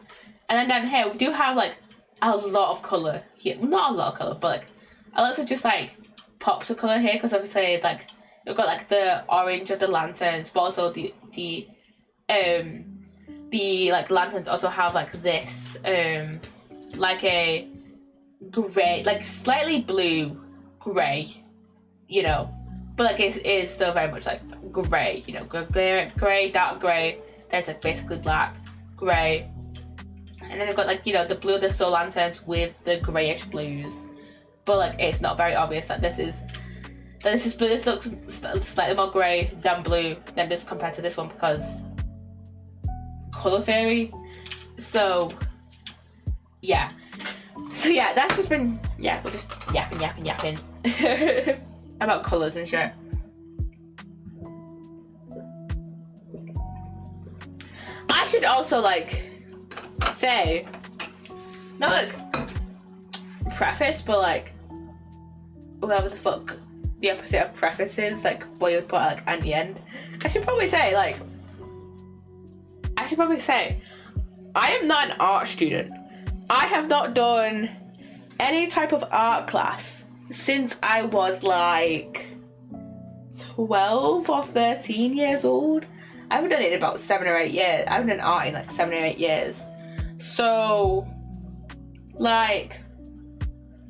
and then down here we do have like a lot of color here. Not a lot of color, but like a lot of just like pops of color here, because obviously like we've got like the orange of the lanterns, but also the like lanterns also have like this like a gray, like slightly blue gray, but like it is still very much like gray, gray, dark gray. There's like basically black, gray, and then I've got like the blue of the soul lanterns with the grayish blues, but like it's not very obvious that this is blue. This looks slightly more gray than blue than just compared to this one because color theory. So yeah, that's just been, we're just yapping about colors and shit. I should also like say, not like preface, but like whatever the fuck the opposite of preface is, like what you would put like at the end. I should probably say I am not an art student. I have not done any type of art class since I was like 12 or 13 years old. I haven't done it in about 7 or 8 years. I haven't done art in like 7 or 8 years. So, like,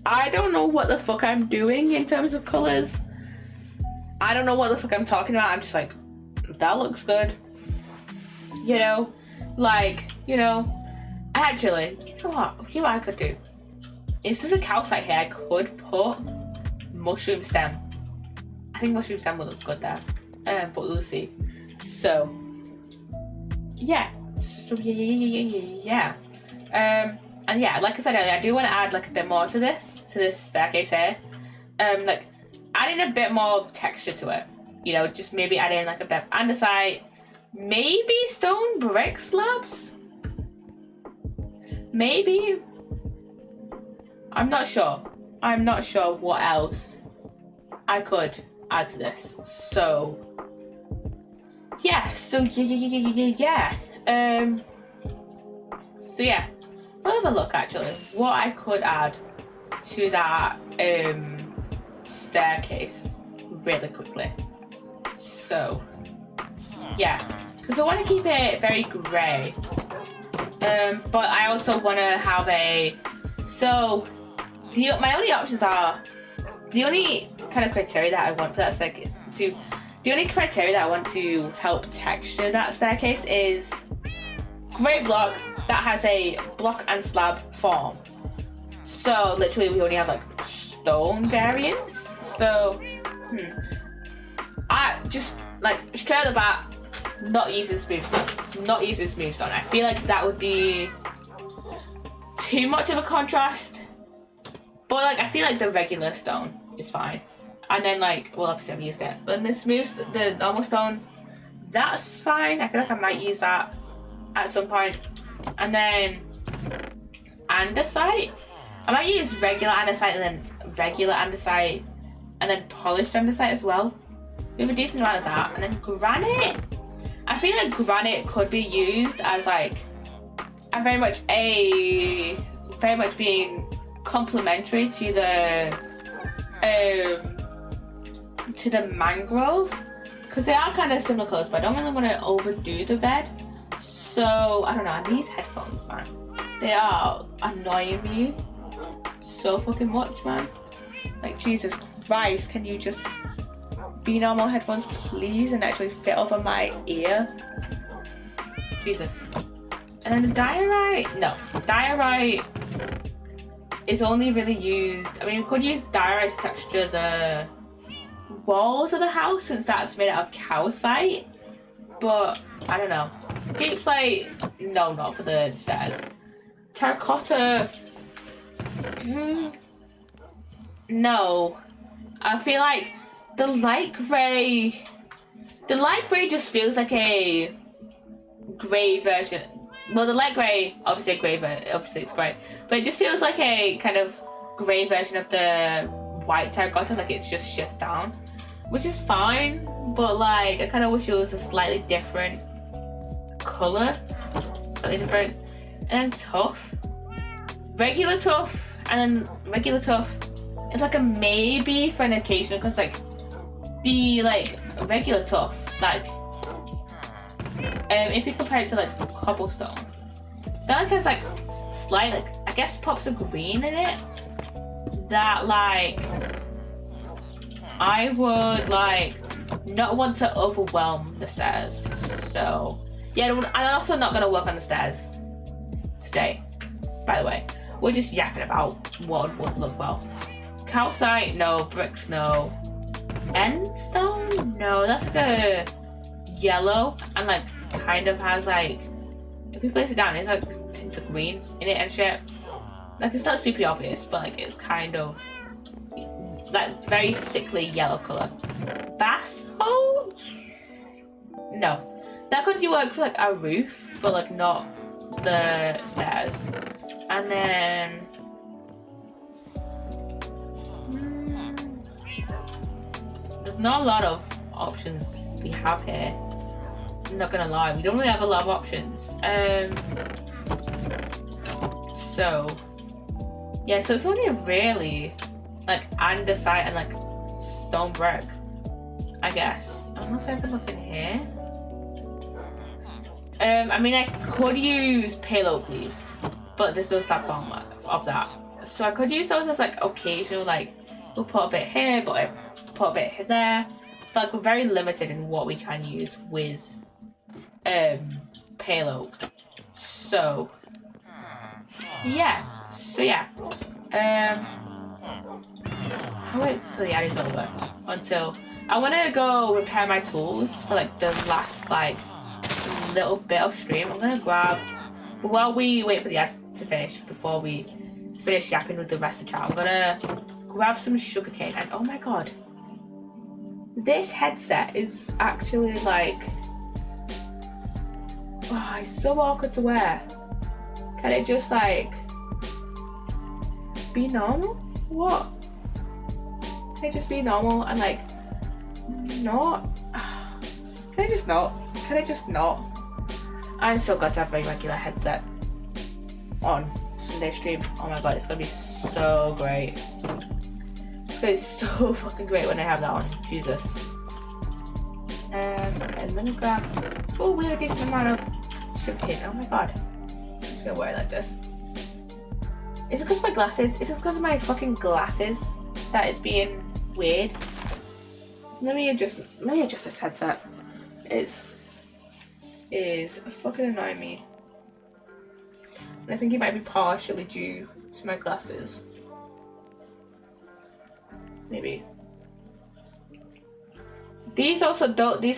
I don't know what the fuck I'm doing in terms of colours. I don't know what the fuck I'm talking about. I'm just like, that looks good. Actually, you know what I could do? Instead of calcite here, I could put mushroom stem. I think mushroom stem would look good there. But we'll see. So, yeah. And yeah, like I said earlier, I do want to add like a bit more to this staircase here. Like adding a bit more texture to it. Just maybe adding like a bit of andesite, maybe stone brick slabs. Maybe. I'm not sure what else I could add to this. So yeah. So yeah. Let's have a look actually what I could add to that staircase really quickly. So yeah, because I want to keep it very grey. But I also want to have a, so my only options are, the only kind of criteria that I want for that the only criteria that I want to help texture that staircase is grey block that has a block and slab form. So literally we only have like stone variants. So I just like straight out the bat, not using smooth stone. I feel like that would be too much of a contrast. But like I feel like the regular stone is fine. And then like, well obviously I've used it. But the normal stone, that's fine. I feel like I might use that at some point. And then andesite. I might use regular andesite and then regular andesite and then polished andesite as well. We have a decent amount of that. And then granite. I feel like granite could be used as like very much being complementary to the mangrove, because they are kind of similar colours, but I don't really want to overdo the red. So I don't know. And these headphones, man, they are annoying me so fucking much, man. Like Jesus Christ, can you just be normal headphones, please, and actually fit over my ear? Jesus. And then the diorite, no, diorite is only really used. I mean, we could use diorite to texture the walls of the house since that's made out of calcite, but I don't know. Keeps like, no, not for the stairs. Terracotta, no. I feel like the light grey just feels like a grey version. Well, the light grey, obviously it's grey, but it just feels like a kind of grey version of the white terracotta, like it's just shift down, which is fine, but like I kind of wish it was a slightly different colour, and then tough, regular tough, and then regular tough. It's like a maybe for an occasional, because like the like regular tough, like if you compare it to like cobblestone, that like has like slight, like I guess pops of green in it that like I would like not want to overwhelm the stairs. So yeah, I'm also not gonna work on the stairs today, by the way. We're just yapping about what would look well. Calcite, no. Bricks, no. End stone, no. That's like a yellow and like kind of has like, if we place it down, it's like tints of green in it and shit. Like it's not super obvious, but like it's kind of like very sickly yellow colour. Basalt, no. That could work for like a roof, but like not the stairs. And then there's not a lot of options we have here. I'm not gonna lie, we don't really have a lot of options. So yeah, so it's only really like andesite and like stone brick, I guess. Unless I could look in here. I mean, I could use pale oak leaves, but there's no slab form of that. So I could use those as like occasional, like we'll put a bit here, but I put a bit there. But like we're very limited in what we can use with pale oak. So yeah. I'll wait till the ad is over until I want to go repair my tools for like the last like little bit of stream. I'm gonna grab, while we wait for the ad to finish, before we finish yapping with the rest of the chat, I'm gonna grab some sugarcane. And oh my god, this headset is actually like, oh, it's so awkward to wear. Can it just like be normal? What? Can it just be normal and like not? Can I just not? Can I just not? I'm so glad to have my regular headset on Sunday stream. Oh my god, it's gonna be so great. It's gonna be so fucking great when I have that on. Jesus. And let me grab. Oh, we have a decent amount of sugarcane. Oh my god. just gonna wear it like this. Is it because of my glasses? Is it because of my fucking glasses that it's being weird? Let me adjust this headset. It is fucking annoying me. And I think it might be partially due to my glasses. Maybe. This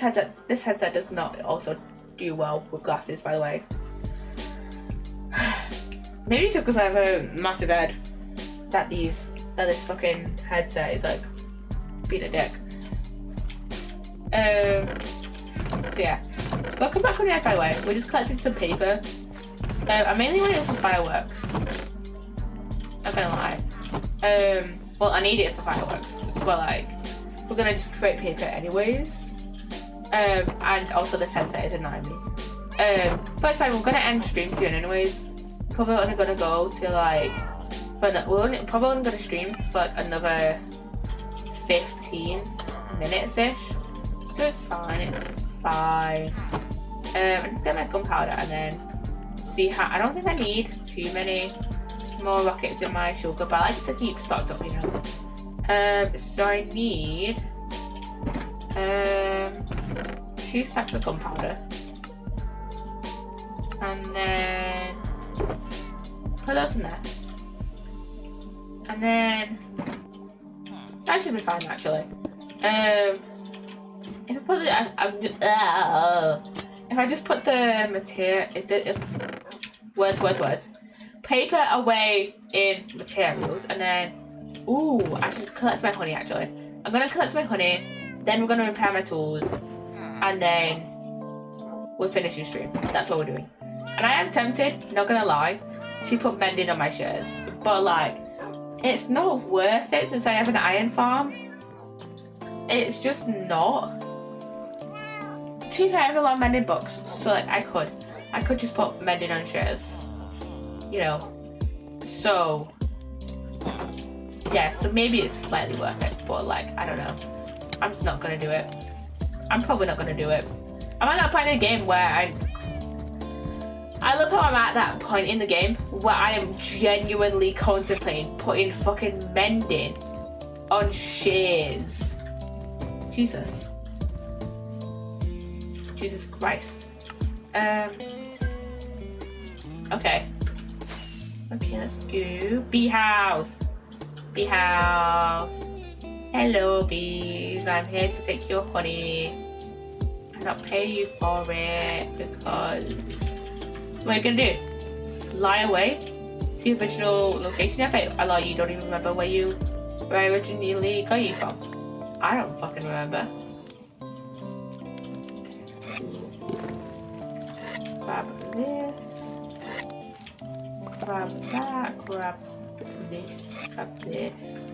headset does not also do well with glasses, by the way. Maybe it's just because I have a massive head that this fucking headset is like being a dick. So yeah. So I'll come back on the by the way. We're just collecting some paper. I mainly want it for fireworks. I'm gonna lie. Well, I need it for fireworks, but like, we're gonna just create paper anyways. And also this headset is annoying me. But it's fine, we're gonna end stream soon anyways. Probably only gonna go to like, we're probably only gonna stream for like another 15 minutes-ish. So it's fine, I'm just gonna make gunpowder and then see how, I don't think I need too many more rockets in my sugar, but I like to keep stocked up, you know. So I need 2 stacks of gunpowder, and then put those in there, and then that should be fine actually. If I put if I just put the material, words, paper away in materials, and then, ooh, I should collect my honey actually. I'm gonna collect my honey, then we're gonna repair my tools, and then we're finishing stream. That's what we're doing. And I am tempted, not gonna lie, to put mending on my shirts, but like, it's not worth it since I have an iron farm. It's just not. To be fair, I have a lot of mending books, so like I could just put mending on shirts, you know. So yeah, so maybe it's slightly worth it, but like, I don't know. I'm just not gonna do it. I'm probably not gonna do it. I'm at that point in the game where I love how I'm at that point in the game where I am genuinely contemplating putting fucking mending on shears. Jesus Christ. Okay, let's go. Bee house. Hello bees, I'm here to take your honey and I'll pay you for it because what are you gonna do? Fly away to your original location? If I lie, you don't even remember where I originally got you from. I don't fucking remember. Grab this, grab that, grab this.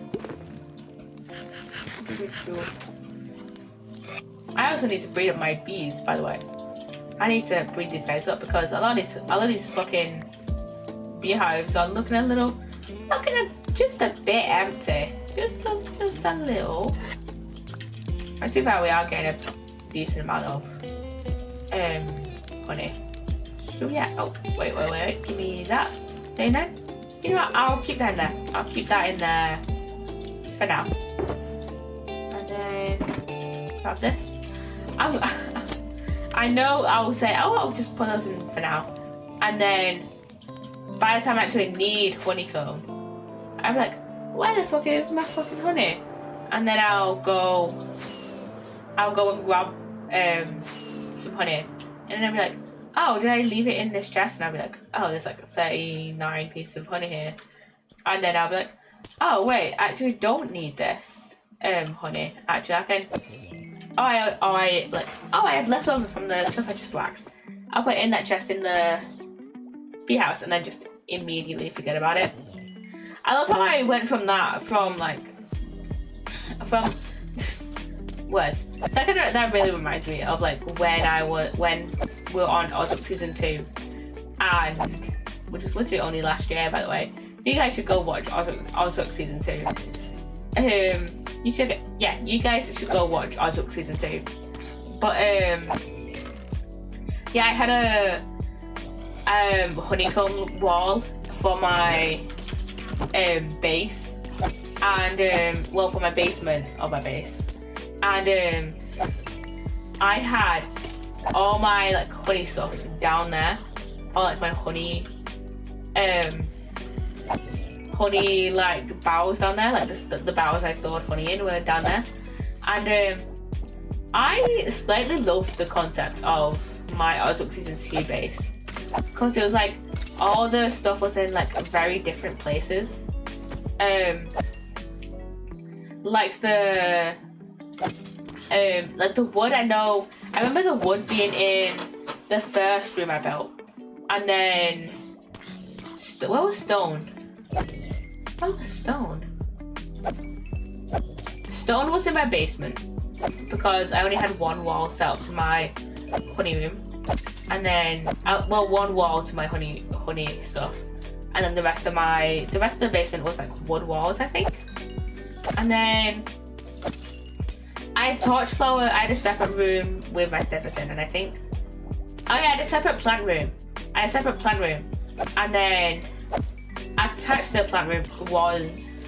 I also need to breed up my bees, by the way. I need to breed these guys up because a lot of these fucking beehives are looking just a bit empty. Just a little. And too far we are getting a decent amount of honey. So yeah, oh wait, give me that. There you know. You know what, I'll keep that in there. I'll keep that in there for now. And then grab this. I know I'll say, oh, I'll just put those in for now. And then by the time I actually need honeycomb, I'm like, where the fuck is my fucking honey? And then I'll go and grab some honey. And then I'll be like, oh, did I leave it in this chest? And I'll be like, oh, there's like 39 pieces of honey here. And then I'll be like, oh wait, I actually don't need this honey. Actually, I can. I have leftover from the stuff I just waxed. I'll put it in that chest in the bee house and then just immediately forget about it. I love how I went from words. That really reminds me of like when we were on Ozuk season 2, and which was literally only last year, by the way. You guys should go watch Ozuk season 2. You guys should go watch Ozuk season 2. But yeah, I honeycomb wall for my base, and well, for my basement of my base, and I had all my like honey stuff down there, or like my honey like barrels down there, like the barrels I stored honey in were down there, and I slightly loved the concept of my Ozbook Season 2 base, because it was like all the stuff was in like very different places. Like the wood, I remember the wood being in the first room I built, and then where was stone? Where was stone? Stone was in my basement because I only had one wall set up to my honey room, and then well, one wall to my honey stuff, and then the rest of the basement was like wood walls, I think. And then I had torchflower. I had a separate room with my snippers in, and I think, oh yeah, I had a separate plant room. And then attached to the plant room was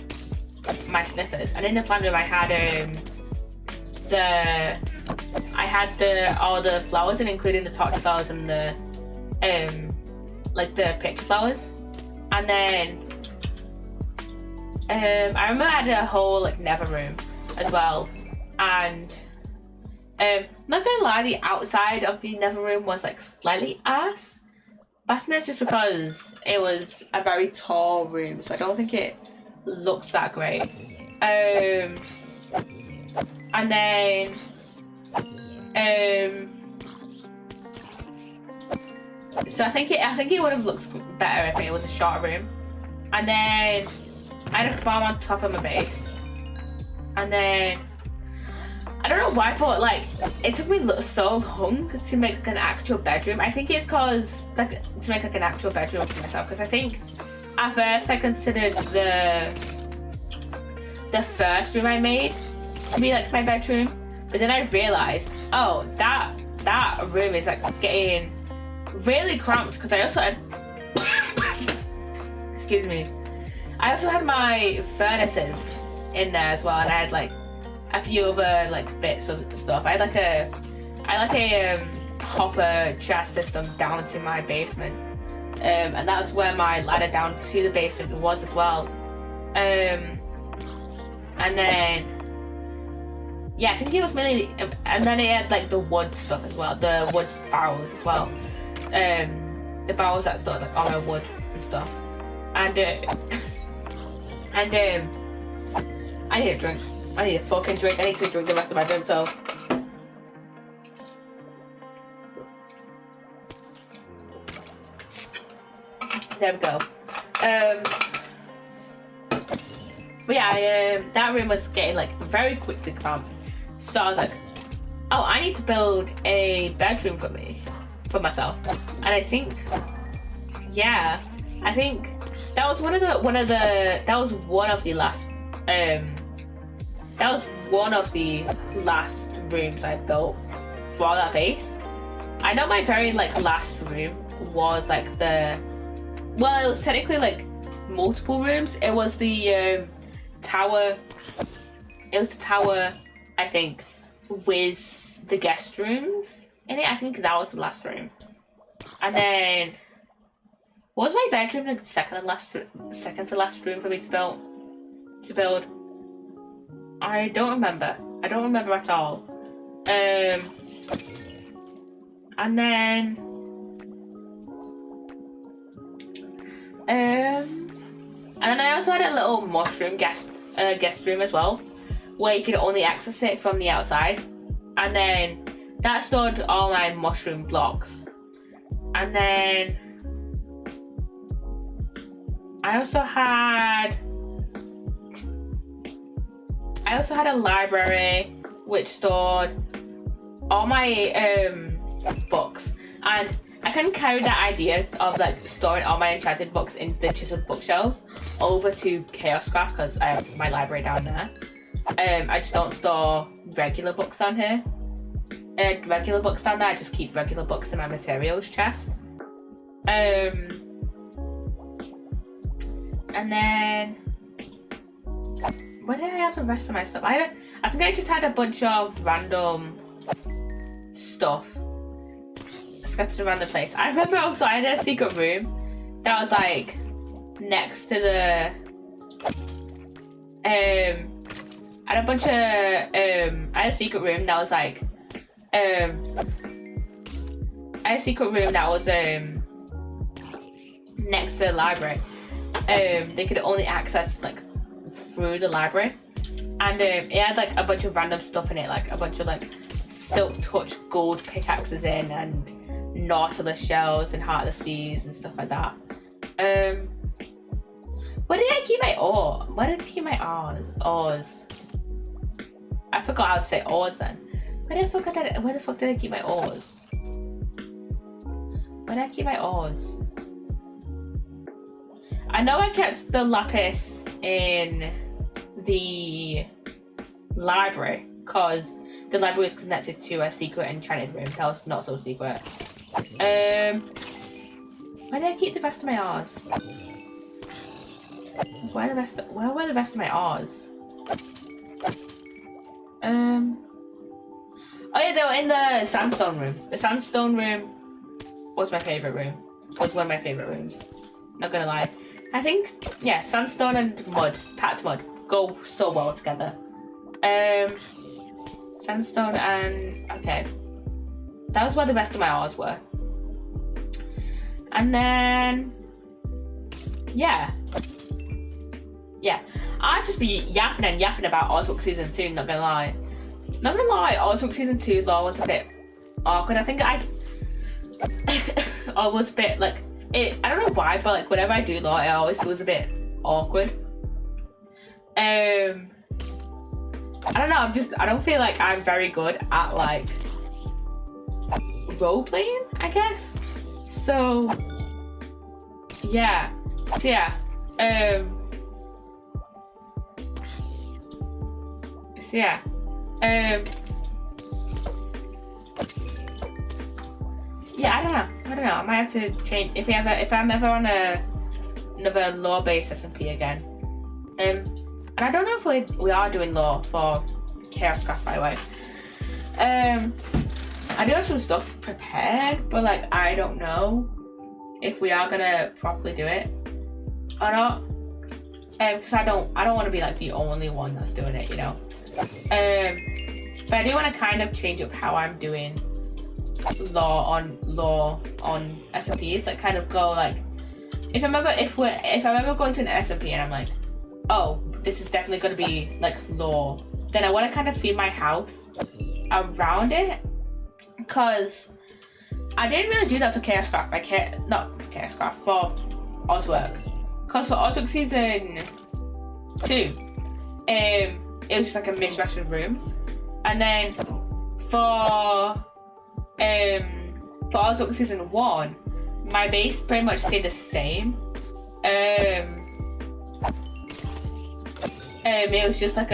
my sniffers, and in the plant room I had all the flowers in, including the torch flowers and the like the picture flowers. And then I remember I had a whole like nether room as well, and not gonna lie, the outside of the nether room was like slightly ass, but that's just because it was a very tall room, so I don't think it looks that great. And then so I think it would have looked better if it was a short room. And then I had a farm on top of my base, and then I don't know why, but like it took me so long to make like an actual bedroom. I think it's cause like to make like an actual bedroom for myself, because I think at first I considered the first room I made to be like my bedroom, but then I realized, oh, that room is like getting really cramped, because I also had excuse me, I also had my furnaces in there as well, and I had like a few other like bits of stuff. I had like a hopper chest system down to my basement, and that's where my ladder down to the basement was as well. And then yeah, I think it was mainly, and then it had like the wood stuff as well, the wood barrels as well, the barrels that stored like all my wood and stuff. And I need a drink. I need a fucking drink. I need to drink the rest of my drink, so. There we go. But yeah, that room was getting like very quickly cramped. So I was like, oh, I need to build a bedroom for myself. And I think, yeah, I think that was one of the last rooms I built for that base. I know my very like last room was like it was technically like multiple rooms. It was the tower. It was the tower, I think, with the guest rooms in it. I think that was the last room. And then was my bedroom like second to last room for me to build? I don't remember. I don't remember at all. And then I also had a little mushroom guest room as well, where you could only access it from the outside, and then that stored all my mushroom blocks. And then I also had a library which stored all my books, and I can carry that idea of like storing all my enchanted books in the chiseled bookshelves over to ChaosCraft, because I have my library down there. I just don't store regular books down here. I just keep regular books in my materials chest. And then where did I have the rest of my stuff? I think I just had a bunch of random stuff scattered around the place. I remember also I had a secret room that was like next to the I had a bunch of I had a secret room that was like I had a secret room that was next to the library. They could only access like through the library, and it had like a bunch of random stuff in it, like a bunch of like silk touch gold pickaxes in, and nautilus shells and heart of the seas and stuff like that. Where did I keep my ore? Where did I keep my ores? I forgot how to say ores then. Where the fuck did I keep my ores? Where did I keep my ores? I know I kept the lapis in the library because the library was connected to a secret enchanted room. That was not so secret. Where did I keep the rest of my ores? Where were the rest of my ores? Oh yeah, they were in the sandstone room. The sandstone room was my favourite room. Was one of my favourite rooms. Not gonna lie. I think, yeah, sandstone and mud, packed mud, go so well together. Sandstone and, okay. That was where the rest of my ores were. And then, yeah. I'd just be yapping about Osbook Season 2, not gonna lie. Osbook Season 2 lore was a bit awkward. I think I was a bit, like, I don't know why, but like whenever I do lore, it always feels a bit awkward. I don't know, I don't feel like I'm very good at like role playing, I guess. So yeah. Yeah, I don't know. I might have to change if I'm ever on another lore-based SMP again. And I don't know if we are doing lore for ChaosCraft, by the way. I do have some stuff prepared, but like I don't know if we are gonna properly do it or not. Because I don't want to be like the only one that's doing it, you know. But I do want to kind of change up how I'm doing lore on SMPs. Like kind of go like, if I'm ever going to an SMP and I'm like, oh, this is definitely going to be like lore, then I want to kind of feed my house around it, because I didn't really do that for ChaosCraft. Not for ChaosCraft, for Oswork. Because for Oswork Season 2, it was just like a mishmash of rooms. And then for Oswork Season 1, my base pretty much stayed the same. It was just like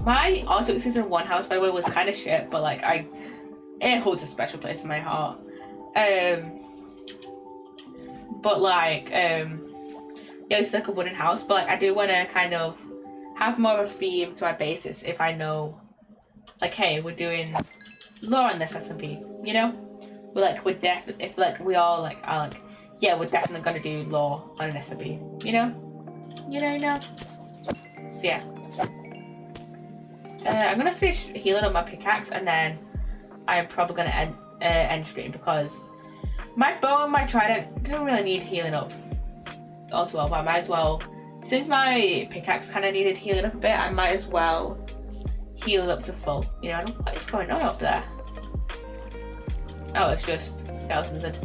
my Oswork Season 1 house, by the way, was kind of shit, but like it holds a special place in my heart. But like it's like a wooden house, but like I do want to kind of have more of a theme to our bases. If I know, like, hey, we're doing lore on this SMP, you know, we're definitely, if like we all like are like, yeah, we're definitely gonna do lore on an SMP, you know. So yeah, I'm gonna finish healing up my pickaxe, and then I'm probably gonna end stream, because my bow and my trident don't really need healing up as well, but I might as well, since my pickaxe kind of needed healing up a bit, I might as well heal it up to full, you know. What is going on up there? Oh, it's just skeletons and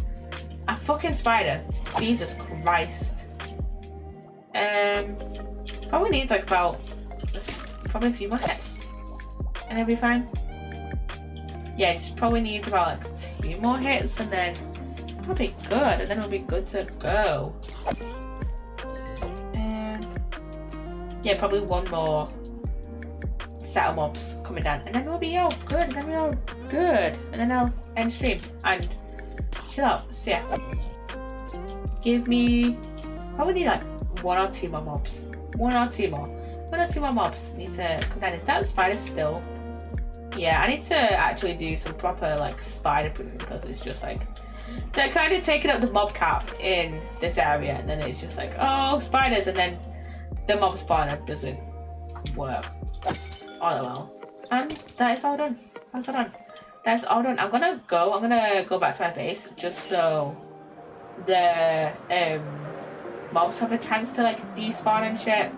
a fucking spider. Jesus Christ. Probably needs like probably a few more hits and it'll be fine. Yeah, it just probably needs about like 2 more hits, and then it'll be good, and then it'll be good to go. Yeah, probably 1 more set of mobs coming down, and then we'll be all good, and then I'll end stream, and chill out. So yeah, give me probably need like 1 or 2 more mobs. 1 or 2 more. 1 or 2 more mobs need to come down. Is that spider still? Yeah, I need to actually do some proper like spider proofing because it's just like they're kind of taking up the mob cap in this area, and then it's just like, oh, spiders, and then the mob spawner doesn't work. Oh well. And that is all done. That's all done. That's all done. I'm gonna go back to my base just so the mobs have a chance to like despawn and shit.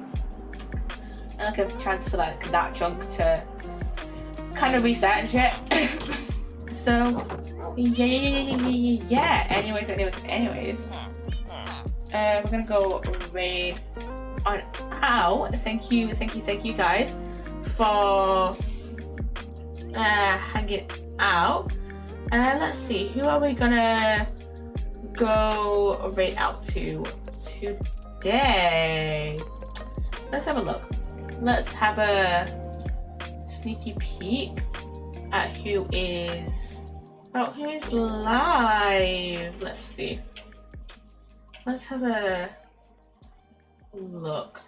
And like a chance for like that chunk to kind of reset and shit. So yeah. Anyways. We're gonna go raid on out. Thank you guys for hanging out. Let's see, who are we gonna go raid out to today? Let's have a look. Let's have a sneaky peek at who is live. Let's see. Let's have a look.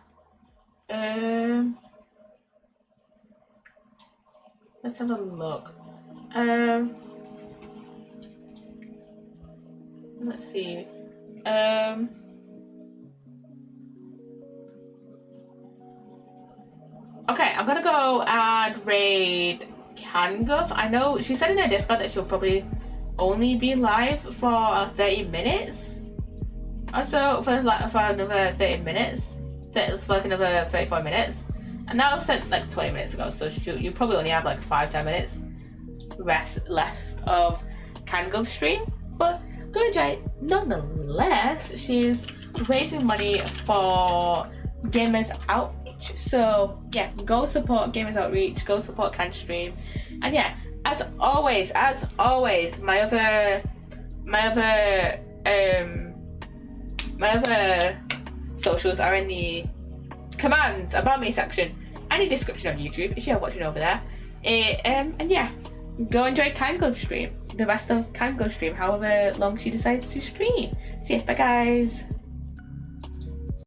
Let's have a look. Let's see. Okay, I'm gonna go and raid Canguff. I know she said in her Discord that she'll probably only be live for 30 minutes. Also for another 30 minutes. For like another 34 minutes. And that was sent like 20 minutes ago, so you probably only have like 5-10 minutes left of Canguff's stream. But go enjoy it nonetheless. She's raising money for Gamers Outreach. So yeah, go support Gamers Outreach, go support Can Stream. And yeah, as always, my other socials are in the commands about me section and the description on YouTube if you're watching over there. And yeah, go enjoy Canguff's stream, the rest of Canguff's stream, however long she decides to stream. See ya, bye guys.